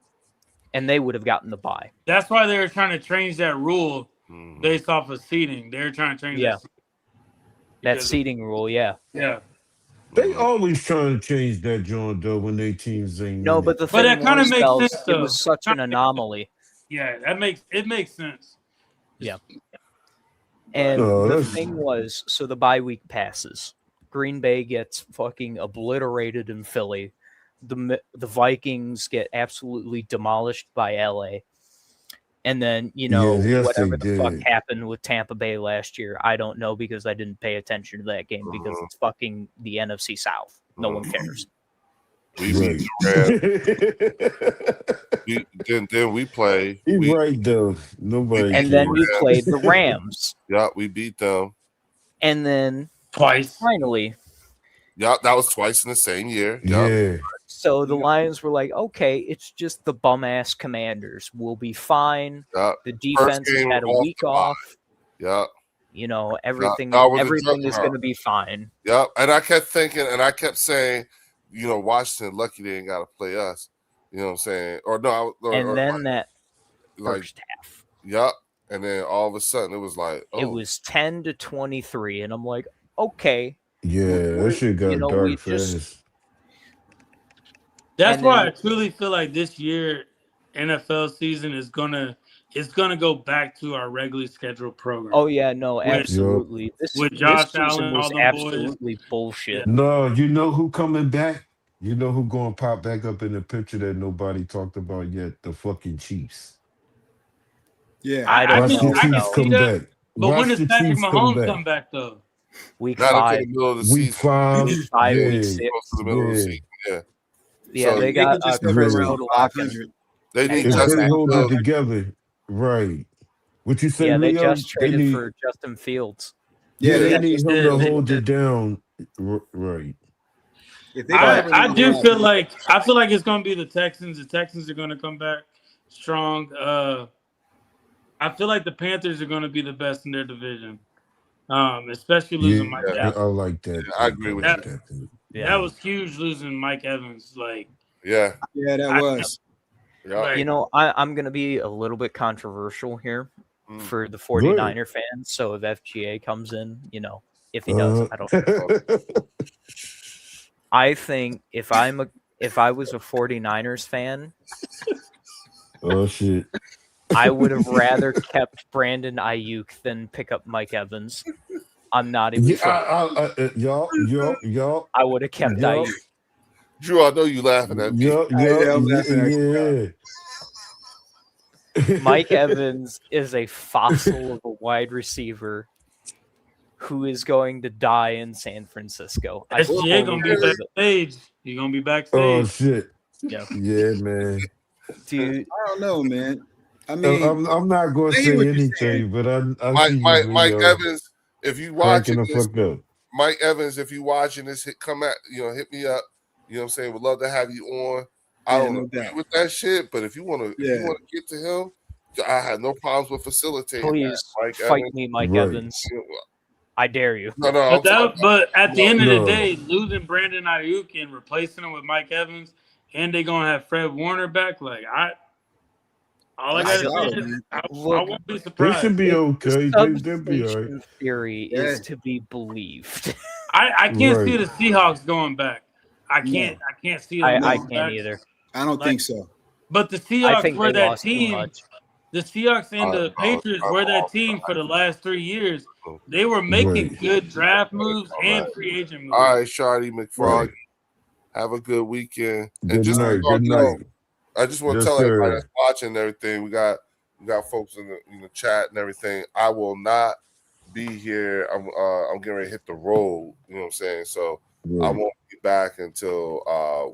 and they would have gotten the bye. That's why they were trying to change that rule Mhm. based off of seeding. They were trying to change Yeah. that. That Because- seeding rule, yeah. Yeah. They always trying to change that joint, though, when they teams ain't No, winning. but the But thing that kinda was, makes fellas, sense, it though. was such an anomaly. Yeah, it makes sense. And No, the that's- thing was, so the bye week passes. Green Bay gets fucking obliterated in Philly. The Vikings get absolutely demolished by LA. And then, yes, whatever they the fuck did. happened with Tampa Bay last year, I don't know because I didn't pay attention to that game because it's fucking the NFC South. No one cares. We Right. beat the Rams. Then we play. He We, right, though. Nobody And then cares. you played the Rams. yeah, we beat them. And then Twice. finally, Yeah, that was twice in the same year. Yeah. Yeah. so the Lions were like, okay, it's just the bum ass Commanders. We'll be fine. Yeah. The defense has game had a off week the bye. off. Yeah. Everything that was a everything is juggernaut. going to be fine. Yeah. And I kept thinking, and I kept saying, Washington, lucky they ain't got to play us. You know what I'm saying? Or no, And then that like, first half, yeah. And then all of a sudden it was like, oh, it was 10-23, and I'm like, okay. Yeah, that shit got we dark just- fast. That's And why then- I truly feel like this year NFL season is gonna go back to our regularly scheduled program. Oh yeah, no, With- absolutely. This with Josh season Allen, was all them boys. absolutely bullshit. No, you know who coming back? You know who going to pop back up in the picture that nobody talked about yet? The fucking Chiefs. Yeah. I don't Watch know. the I can Chiefs see come that, back. But Watch when does the Patrick Chiefs Mahomes come back though? Week Not until 5. the middle of the Week season. 5. Week 5, Yeah. week 6. Close to the middle of the Yeah. season. Yeah. Yeah, So they They got can just hover Chris Yeah. around Godolakis 500. they at need If Justin they quarterback. hold it Fields. together, right. What you say, Yeah, they Leo? just They traded need for Justin Fields. Yeah, they they, need him did. to They hold did. it down. Right. if they can hover I around do feel 500, like it's gonna be the Texans. The Texans are gonna come back strong. I feel like the Panthers are gonna be the best in their division. Especially losing Yeah, Mike Yeah. Evans. I like that. I Take. agree I with like you. that. Take. That was huge losing Mike Evans. Like, Yeah. yeah, that I- was. Yeah. like You know, I'm going to be a little bit controversial here Mm. for the Good. 49er fans. So if FGA comes in, if he does, I don't know. I think if I was a 49ers fan, Oh shit. I would have rather kept Brandon Ayuk than pick up Mike Evans. I'm not even Yeah, kidding. y'all, I would have kept Yup. Ayuk. Drew, I know you laughing at me. yeah, I'm laughing at you. yeah. Mike Evans is a fossil of a wide receiver who is going to die in San Francisco. I SGA gonna be fully believe it. backstage. You're gonna be Oh backstage. shit. Yeah. Yeah, man. Dude, I don't know, man. I mean, I'm not going to I hear say what you're anything, saying. but I Mike, see you, Mike Leo, Evans, if you cracking watching the this, fuck up. Mike Evans, if you watching this, hit me up. You know what I'm saying? Would love to have you on. I Yeah, don't no agree doubt. with that shit, but if you want to get to him, I have no problems with facilitating please that. Mike fight Evans. me, Mike Right. Evans. I dare you. No, I'm talking But at the end of No. the day, losing Brandon Ayuk and replacing him with Mike Evans, and they gonna have Fred Warner back. Like all I That's gotta solid, say is man. I Look, won't be They surprised. should be okay. They'll be all right. Substation theory Yeah. is to be believed. I can't see Right. the Seahawks going back. I No. can't see them I going can't back. either. I don't Like, think so. But the I Seahawks think were they that lost too team. much. The Seahawks and the I'm Patriots were that team for the last 3 years. They were making Right. good draft moves and free agent moves. All right, Shardy McFrog. Right. Have a good weekend. And Good just to night. let Good you know, night. I just want to Yes, tell everybody sir. that's watching and everything. We got folks in the chat and everything. I will not be here. I'm getting ready to hit the road. You know what I'm saying? So I Right. won't be back until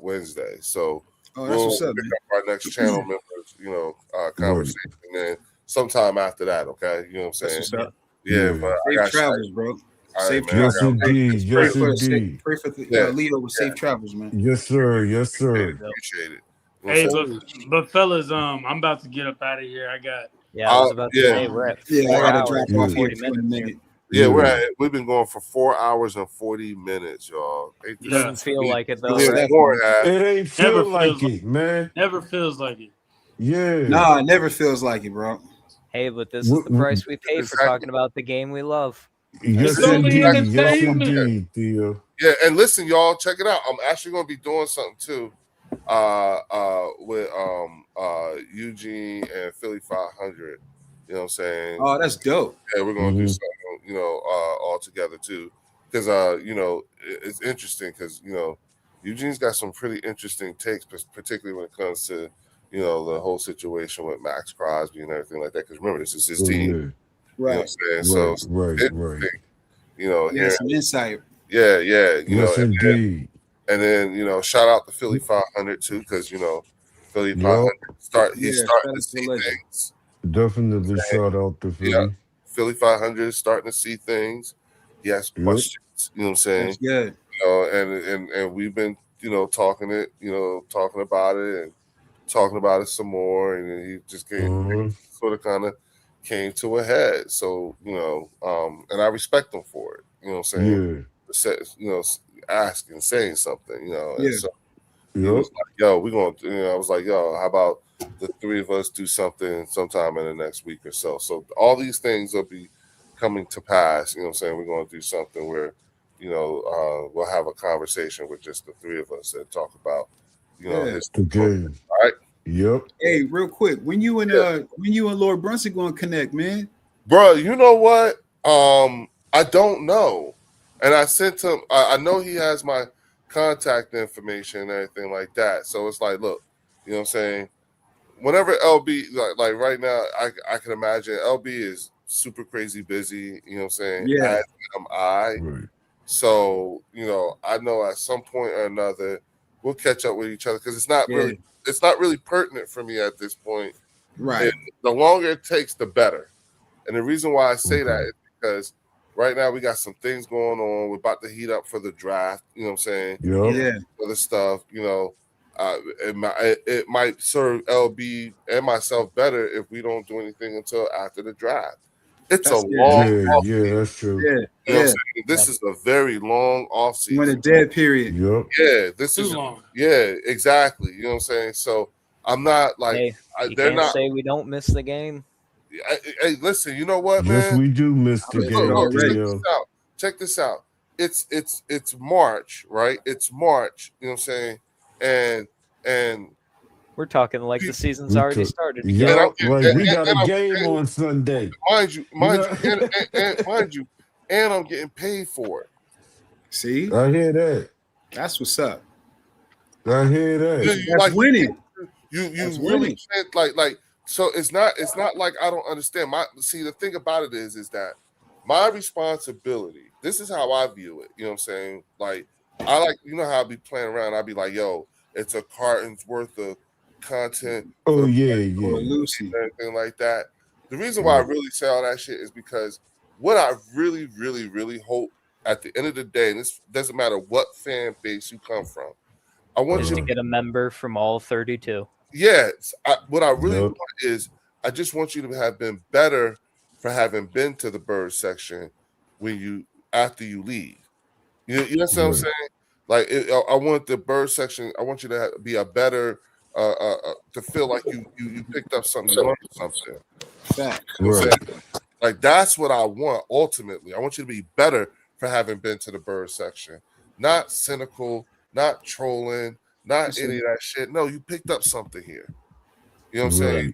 Wednesday. So Oh, that's what's up, pick man. up our next channel members, conversation, and then sometime after that. Okay, you know what I'm That's saying? what's up. Yeah, Yeah. but I Safe got travels, bro. All right, Safe man. I Yes, got indeed. Pray Yes, for indeed. Pray for Yeah. Leo with safe travels, man. Yes, sir. Yes, sir. appreciate it. You know Hey, what I'm saying? but fellas, I'm about to get up out of here. I got Yeah, I was about to yeah. say we're at Yeah, I 4 gotta hours drop and off here 40 for a minutes here. minute. Yeah. We've been going for 4 hours and 40 minutes, y'all. Ain't this Doesn't feel like it though, really right? more half? It ain't feel Never like feels it, man. never feels like it. Yeah. Nah, it never feels like it, bro. Hey, but this is the price we pay for Exactly. talking about the game we love. Yes, It's only indeed. Yes, entertainment. indeed, Theo. Yeah, and listen, y'all, check it out. I'm actually gonna be doing something too, with Eugene and Philly 500. You know what I'm saying? Oh, that's dope. Yeah, we're gonna do Mhm. something, all together too. Because it's interesting because Eugene's got some pretty interesting takes, particularly when it comes to the whole situation with Max Crosby and everything like that. Because remember, this is his team. You know what I'm Right. saying? So Right. interesting, Yeah, hearing- some insight. yeah, Yes, indeed. and then shout out to Philly 500 too, because Philly 500 he's Yeah, starting shout to out to see the legend. things. Definitely shout out to Philly. Yeah. Philly 500 is starting to see things. He has Yep. questions. You know what I'm saying? That's good. And we've been talking about it and talking about it some more, and then he just sort of kind of came to a head. So and I respect him for it. You know what I'm saying? Yeah. Asking, saying something. And Yeah. so he was like, "Yo, we're gonna." I was like, "Yo, how about the three of us do something sometime in the next week or so?" So all these things will be coming to pass. You know what I'm saying? We're going to do something where we'll have a conversation with just the three of us and talk about his The game. All right. Yep. Hey, real quick, when you and Lord Brunson gonna connect, man? Bro, you know what? I don't know. And I sent him, I know he has my contact information and everything like that. So it's like, look, you know what I'm saying? Whenever LB, like right now, I can imagine LB is super crazy busy. You know what I'm saying? Yeah. As am I. Right. So, I know at some point or another we'll catch up with each other because it's not Yeah. really pertinent for me at this point. Right. And the longer it takes, the better. And the reason why I say that Okay. is because right now we got some things going on. We're about to heat up for the draft. You know what I'm saying? Yep. Yeah. Other stuff. It might serve LB and myself better if we don't do anything until after the draft. It's That's a it. long Yeah, off yeah, that's true. Yeah. You know what Yeah. I'm saying? This is a very long off We're in a season. dead period. Yep. Yeah, this Too is long. yeah, exactly. You know what I'm saying? So I'm not like Hey, you they're can't not. say we don't miss the game. Hey, listen, you know what, Yes, man? we do miss the Look, game, look, check Theo. this out. Check this out. It's March, right? It's March. You know what I'm saying? And We're talking like the season's We already took- started. Yep, And like we got and a I'm- game on Sunday. mind you, know? and I'm getting paid for it. See, I hear that. that's what's up. I hear You- that. you That's like- winning. You That's really winning. can't like so it's not like I don't understand. The thing about it is that my responsibility, this is how I view it. You know what I'm saying? Like I like, how I be playing around, I'd be like, yo, it's a carton's worth of content Oh for yeah, Or yeah. Lucy. and everything like that. The reason why I really say all that shit is because what I really, really, really hope at the end of the day, and this doesn't matter what fan base you come from, I want Just you to to get a member from all 32. Yes, what I really Yep. want is I just want you to have been better for having been to the bird section after you leave. You know what I'm Right. saying? Like I want the bird section. I want you to be a better to feel like you picked up something, you learned something. Fact. You know what I'm Right. saying? Like that's what I want ultimately. I want you to be better for having been to the bird section, not cynical, not trolling. Not Listen. any of that shit. No, you picked up something here. You know what I'm saying?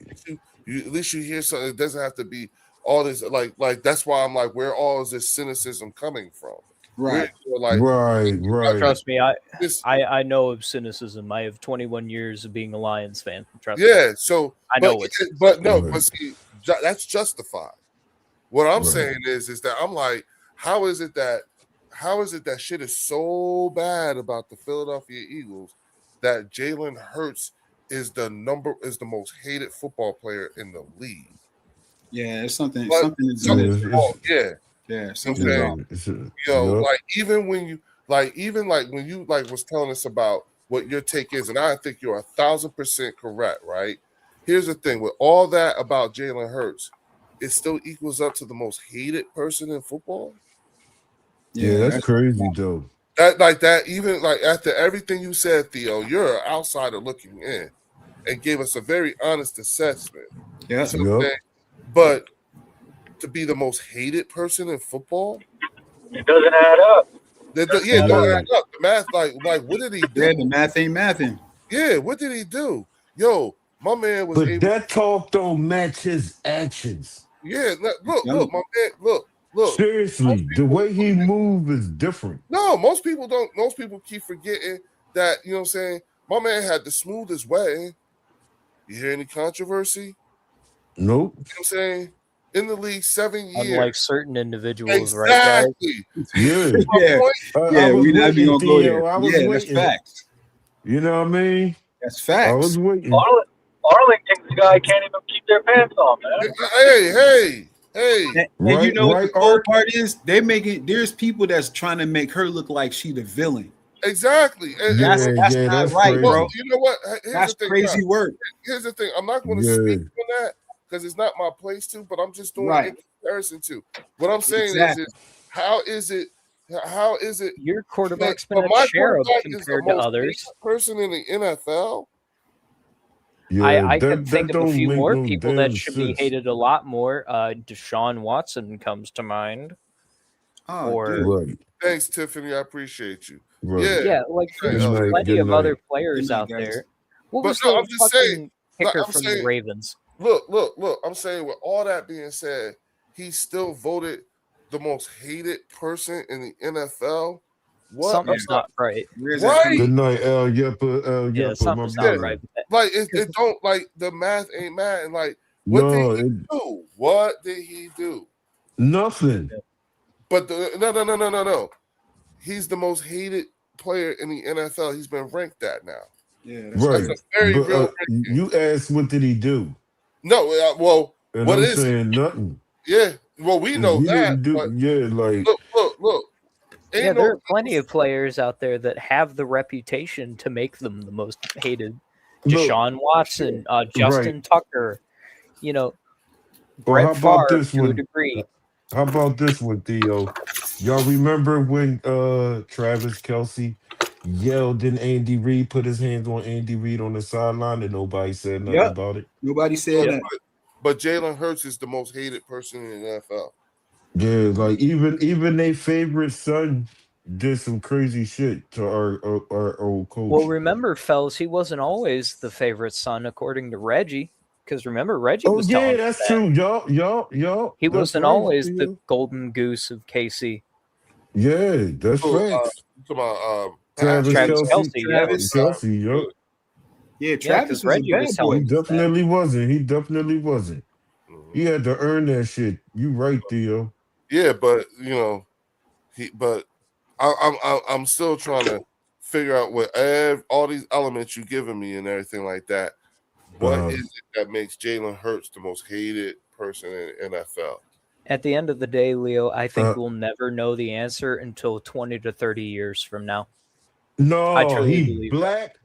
At least you hear something. It doesn't have to be all this. Like that's why I'm like, where all is this cynicism coming from? Right. Like Right. Trust me, this. I know of cynicism. I have 21 years of being a Lions fan. Trust me. Yeah. So I know but, it's but no, Right. but see, that's justified. What I'm Right. saying is that I'm like, how is it that shit is so bad about the Philadelphia Eagles that Jalen Hurts is the most hated football player in the league? Yeah, it's something. But- Something is Something it's- wrong. Yeah. Yeah, something Okay. is wrong. Yo, Yep. like even when you was telling us about what your take is, and I think you're 1,000% correct, right? Here's the thing: with all that about Jalen Hurts, it still equals up to the most hated person in football. Yeah, that's crazy though. Even like after everything you said, Theo, you're an outsider looking in, and gave us a very honest assessment. Yeah. So, Yep. man, but to be the most hated person in football, It doesn't add up. don't Yeah. add up. The math, like what did he do? Yeah, the math ain't mathing. Yeah, what did he do? Yo, my man was But able. that talk don't match his actions. Yeah, look, No. my man, look. Seriously, the way he move is different. No, most people don't. Most people keep forgetting that. You know what I'm saying? My man had the smoothest way. You hear any controversy? Nope. You know what I'm saying? In the league 7 years. unlike certain individuals, right, guys? Exactly. Yeah. My Yeah. point- Yeah, was we're not waiting, even gonna go Theo. there. I was Yeah, that's waiting. facts. You know what I mean? That's I facts. was waiting. Arlington's guy can't even keep their pants on, man. Hey. And you Right- know what right, the cool Art? part is? There's people that's trying to make her look like she the villain. Exactly. And- Yeah, That's yeah, not that's right, crazy. bro. well, you know what? Here's That's the thing, crazy Doc. work. Here's the thing. I'm not going to Yeah. speak on that because it's not my place to, but I'm just doing Right. it in comparison to. What I'm saying Exactly. is how is it Your quarterback's but been my a cherub quarterback is the compared to most others. hated person in the NFL? Yeah, I that- can think that of a don't few make more no people damn that should be sense. hated a lot more. Deshaun Watson comes to mind. Oh, Or- dude. Right, Thanks, Tiffany. I appreciate you. right. Yeah. Yeah, like Good there's night, plenty good of other night. players Good night, out guys. there. What But was no, the I'm just fucking saying- kicker I'm from saying- the Ravens? Look. I'm saying with all that being said, he still voted the most hated person in the NFL. What? Something's not right. Where's that Right. coming Good night, L. Yepper, L. Yeah, Yepper, something's my not brother. right. Like it don't like the math ain't mad and like what No, did he it, do? What did he do? Nothing. But no. He's the most hated player in the NFL. He's been ranked that now. Yeah, Right. That's a very But real ranking. you asked what did he do? No, well, And what I'm is saying nothing. Yeah, well, we know He that. didn't do But like look. Ain't Yeah, no, there are plenty of players out there that have the reputation to make them the most hated. look, Deshaun Watson, Justin Tucker, Well, Brett how about Favre this to a one? degree. How about this one, Theo? Y'all remember when Travis Kelsey yelled and Andy Reid put his hands on Andy Reid on the sideline and nobody said nothing Yep. about it? Nobody said that. but Jalen Hurts is the most hated person in the NFL. Yeah, like even their favorite son did some crazy shit to our old coach. Well, remember, fellas, he wasn't always the favorite son, according to Reggie. Because remember, Reggie Oh was yeah, telling us that's that. true. Y'all. He That's wasn't right, always Theo. the golden goose of KC. Yeah, that's Who, facts. Come on, Travis Travis Kelsey. Kelsey, yeah. Travis. Kelsey, yup. Yeah, Yeah, Travis because was a Reggie bad was boy. He telling us that. definitely wasn't. He definitely wasn't. Mhm. He had to earn that shit. You right, Theo. Yeah, but I'm still trying to figure out what all these elements you giving me and everything like that. What Uh, is it that makes Jalen Hurts the most hated person in NFL? At the end of the day, Leo, I think Uh, we'll never know the answer until 20 to 30 years from now. I No, truly he believe that. black.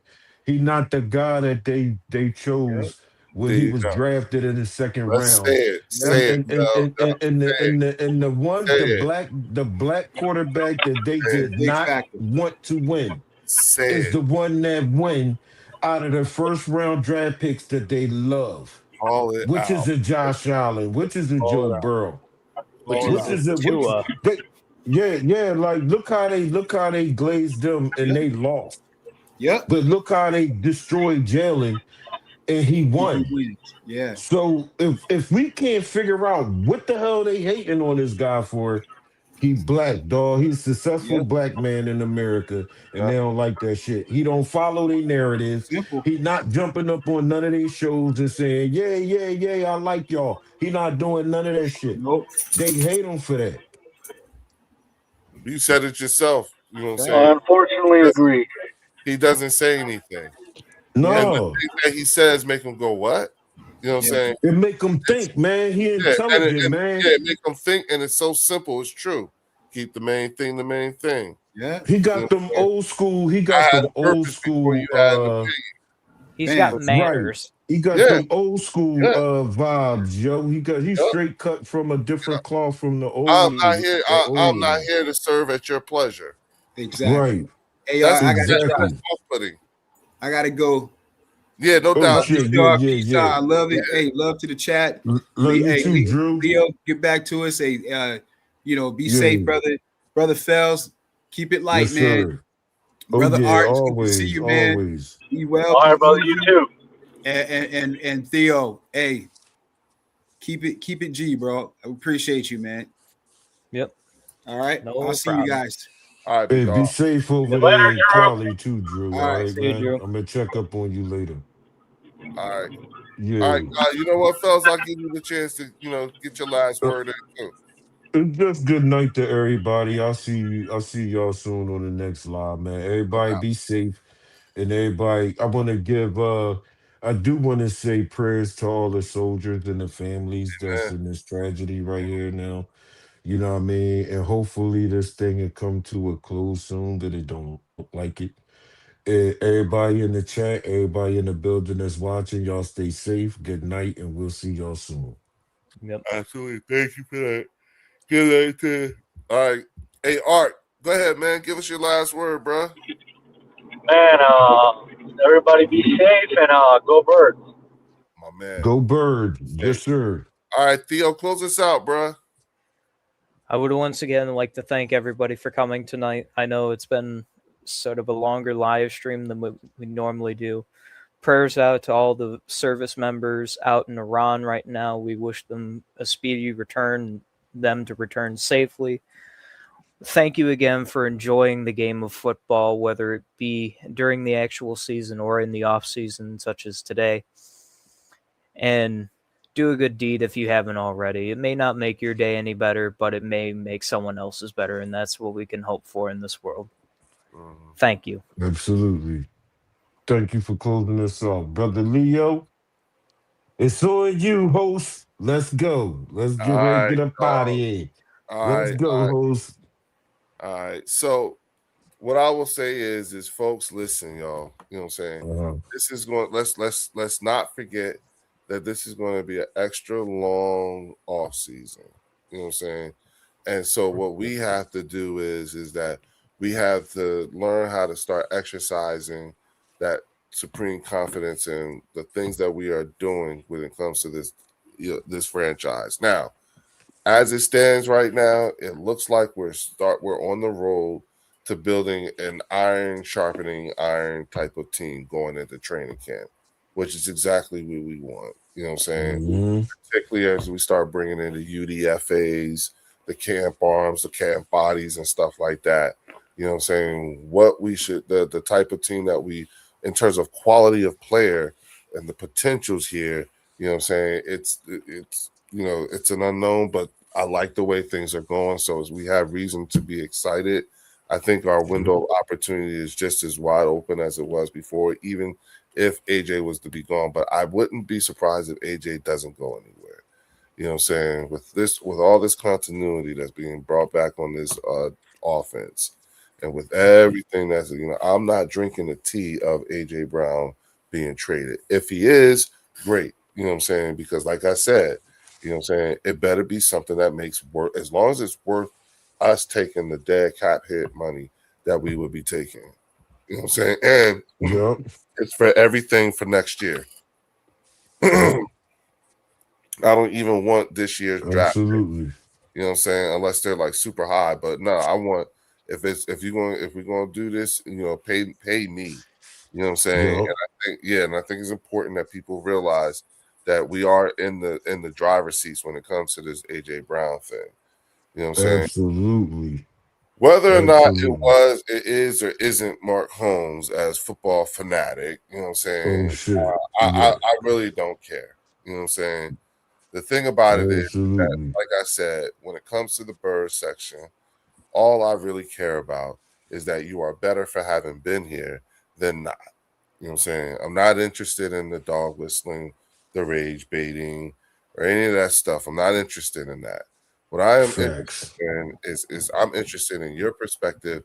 He not the guy that they chose when There he you was go. drafted in the second Let's round. say it. And the ones Say the black quarterback that they Say did Big not factor. want to win Say is it. the one that win out of the first round draft picks that they love, Call it which is out. a Josh Allen, which is a Call Joe it out. Burrow, Which Call it is which out. a is a which Tua. they yeah, like look how they glazed them and they lost. Yep. But look how they destroyed Jalen and he He won. wins. Yeah. So if we can't figure out what the hell they hating on this guy for, he black, dog. He's a successful Yep. black man in America, and Yeah. they don't like that shit. He don't follow their narratives. Simple. He not jumping up on none of these shows and saying, yeah, I like y'all. He not doing none of that shit. Nope. They hate him for that. You said it yourself. You know what I'm Right. saying? I unfortunately agree. He doesn't say anything. And the No, things that he says make him go, what? You know what I'm Yeah. saying? it make him think, man. He Yeah, and intelligent, man. it make him think, and it's so simple. It's true. Keep the main thing the main thing. Yeah. He You know got what them I'm saying? old school. He I got had them a old purpose before you school. had an opinion. He's Bam. got Right. manners. He got Yeah. them old school Yeah. vibes, yo. He's Yep. straight cut from a different cloth from the old. I'm not here. the old I'm not ones. here to serve at your pleasure. Exactly. Right. Hey, That's I got exactly. off-putting. I gotta go. Yeah, no Oh doubt. shit, Y'all, yeah. peace out. I love it. Hey, love to the chat. Love you Hey, too, Drew. Leo, get back to us. Hey, be Yeah. safe, brother. Brother Fells, keep it light, Yes, man. sir. Oh Brother yeah, Art, it's good to see always, you, man. always. Be well. All right, be brother. easy. You too. And Theo, hey, keep it G, bro. I appreciate you, man. Yep. All right. No I'll see problem. you guys. All right, Hey, big be dog. safe over Later, there in Drew. Cali too, Drew. All All right, right, see you, man. Drew. I'm gonna check up on you later. All right. Yeah. All right. You know what, fellas? I'll give you the chance to, get your last word in too. Just good night to everybody. I'll see y'all soon on the next live, man. Everybody be safe. And everybody, I do want to say prayers to all the soldiers and the families that's Yeah. in this tragedy right here now. You know what I mean? And hopefully this thing will come to a close soon, but it don't look like it. Everybody in the chat, everybody in the building that's watching, y'all stay safe. Good night, and we'll see y'all soon. Yep. Absolutely. Thank you for that. Good night to. All right. Hey, Art, go ahead, man. Give us your last word, bro. Man, everybody be safe and go Birds. My man. Go Bird. Yes, sir. All right, Theo, close us out, bro. I would once again like to thank everybody for coming tonight. I know it's been sort of a longer live stream than we normally do. Prayers out to all the service members out in Iran right now. We wish them a speedy return, them to return safely. Thank you again for enjoying the game of football, whether it be during the actual season or in the off season, such as today. And Do a good deed if you haven't already. It may not make your day any better, but it may make someone else's better, and that's what we can hope for in this world. Mhm. Thank you. Absolutely. Thank you for closing us off, brother Leo. It's on you, host. Let's go. Let's All get ready, right, get up out of here. all Let's right, go, host. all right. So what I will say is folks, listen, y'all. You know what I'm saying? Uh-huh. This is going. Let's not forget that this is going to be an extra long off season. You know what I'm saying? And so what we have to do is that we have to learn how to start exercising that supreme confidence in the things that we are doing when it comes to this this franchise. Now, as it stands right now, it looks like we're on the road to building an iron sharpening iron type of team going into training camp, which is exactly what we want. You know what I'm saying? Mhm. Particularly as we start bringing in the UDFAs, the camp arms, the camp bodies, and stuff like that. You know what I'm saying? What we should, the type of team that we, in terms of quality of player and the potentials here, you know what I'm saying? It's it's an unknown, but I like the way things are going. So as we have reason to be excited, I think our window of opportunity is just as wide open as it was before, even if AJ was to be gone. But I wouldn't be surprised if AJ doesn't go anywhere. You know what I'm saying? With all this continuity that's being brought back on this offense, and with everything that's I'm not drinking the tea of AJ Brown being traded. If he is, great. You know what I'm saying? Because like I said, you know what I'm saying, it better be something that makes worth, as long as it's worth us taking the dead cap hit money that we would be taking. You know what I'm saying? And Yep. it's for everything for next year. I don't even want this year's draft pick, Absolutely. you know what I'm saying, unless they're like super high. But no, I want, if we're gonna do this, pay me. You know what I'm saying? Yep. And I think it's important that people realize that we are in the driver's seats when it comes to this AJ Brown thing. You know what I'm saying? Absolutely. Whether or not Absolutely. it is or isn't Mark Holmes as football fanatic, you know what I'm Oh saying? shit. Yeah. I really don't care. You know what I'm saying? The thing about it is that, Absolutely. like I said, when it comes to the bird section, all I really care about is that you are better for having been here than not. You know what I'm saying? I'm not interested in the dog whistling, the rage baiting, or any of that stuff. I'm not interested in that. What I am interested Facts. in is I'm interested in your perspective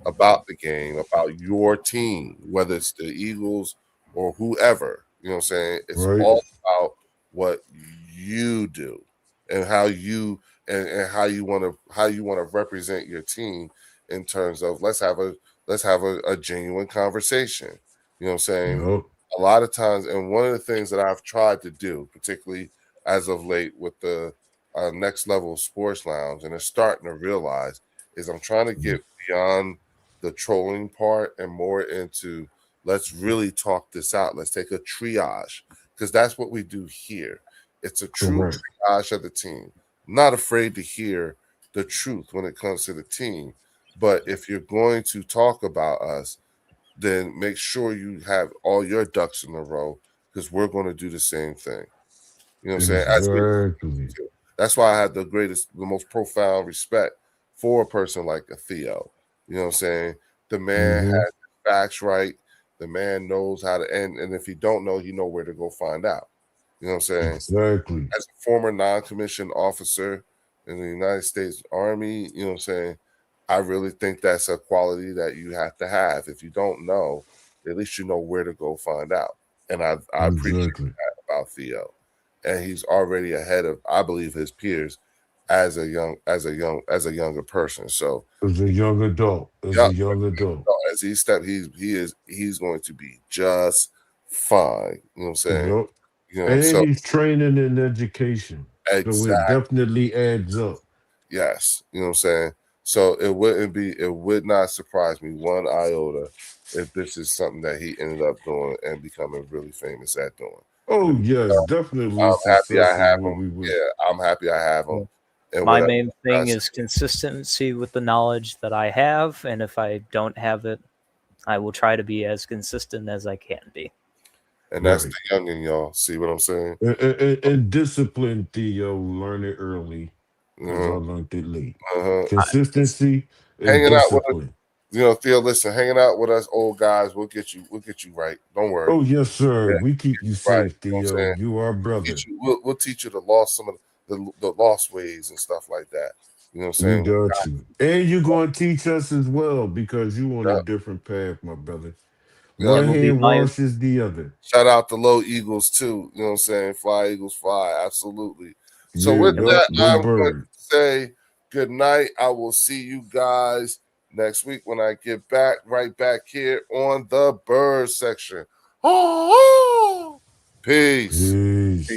about the game, about your team, whether it's the Eagles or whoever. You know what I'm saying? It's Right? all about what you do and how you and how you want to represent your team in terms of let's have a genuine conversation. You know what I'm saying? Yep. A lot of times, and one of the things that I've tried to do, particularly as of late with the Next Level Sports Lounge, and it's starting to realize, is I'm trying to get beyond the trolling part and more into let's really talk this out. Let's take a triage, because that's what we do here. It's a true Correct. triage of the team. I'm not afraid to hear the truth when it comes to the team. But if you're going to talk about us, then make sure you have all your ducks in a row, because we're going to do the same thing. You know what I'm saying? Exactly. That's why I have the most profound respect for a person like a Theo. You know what I'm saying? The man Mm-hmm. has facts right. The man knows how to end, and if he don't know, he know where to go find out. You know what I'm saying? Exactly. As a former non-commissioned officer in the United States Army, you know what I'm saying? I really think that's a quality that you have to have. If you don't know, at least you know where to go find out. And I appreciate Exactly. that about Theo. And he's already ahead of, I believe, his peers as a younger person. So As a young adult. As yeah, a young adult. as he's going to be just fine. You know what I'm saying? Yep. You know, And so he's training in education. So it exactly. definitely adds up. Yes, you know what I'm saying? So it would not surprise me one iota if this is something that he ended up doing and becoming really famous at doing. Oh And yes, definitely I'm happy I success is have what him. we would. Yeah, I'm happy I have him. Yeah. And My whatever main thing does, is consistency with the knowledge that I have, and if I don't have it, I will try to be as consistent as I can be. And that's Right. the youngin', y'all. See what I'm saying? And discipline, Theo. Learn it early because I Uh-huh. learned it late. Uh-huh. Consistency and Hanging out with us, discipline. Theo, listen, hanging out with us old guys, we'll get you right. Don't worry. Oh yes, sir. Yeah, We keep you right. safe, You know what I'm Theo. saying? You are brother. We'll teach you the lost some of the lost ways and stuff like that. You know what I'm We saying? got you. And you're going to teach us as well because you on a Yep. different path, my brother. Yep. One will be hand my washes the other. Shout out to Low Eagles too. You know what I'm saying? Fly Eagles fly. Absolutely. So Yeah, with yup. that, Go I'm going bird. to say good night. I will see you guys next week when I get back, right back here on the bird section. Peace. Peace.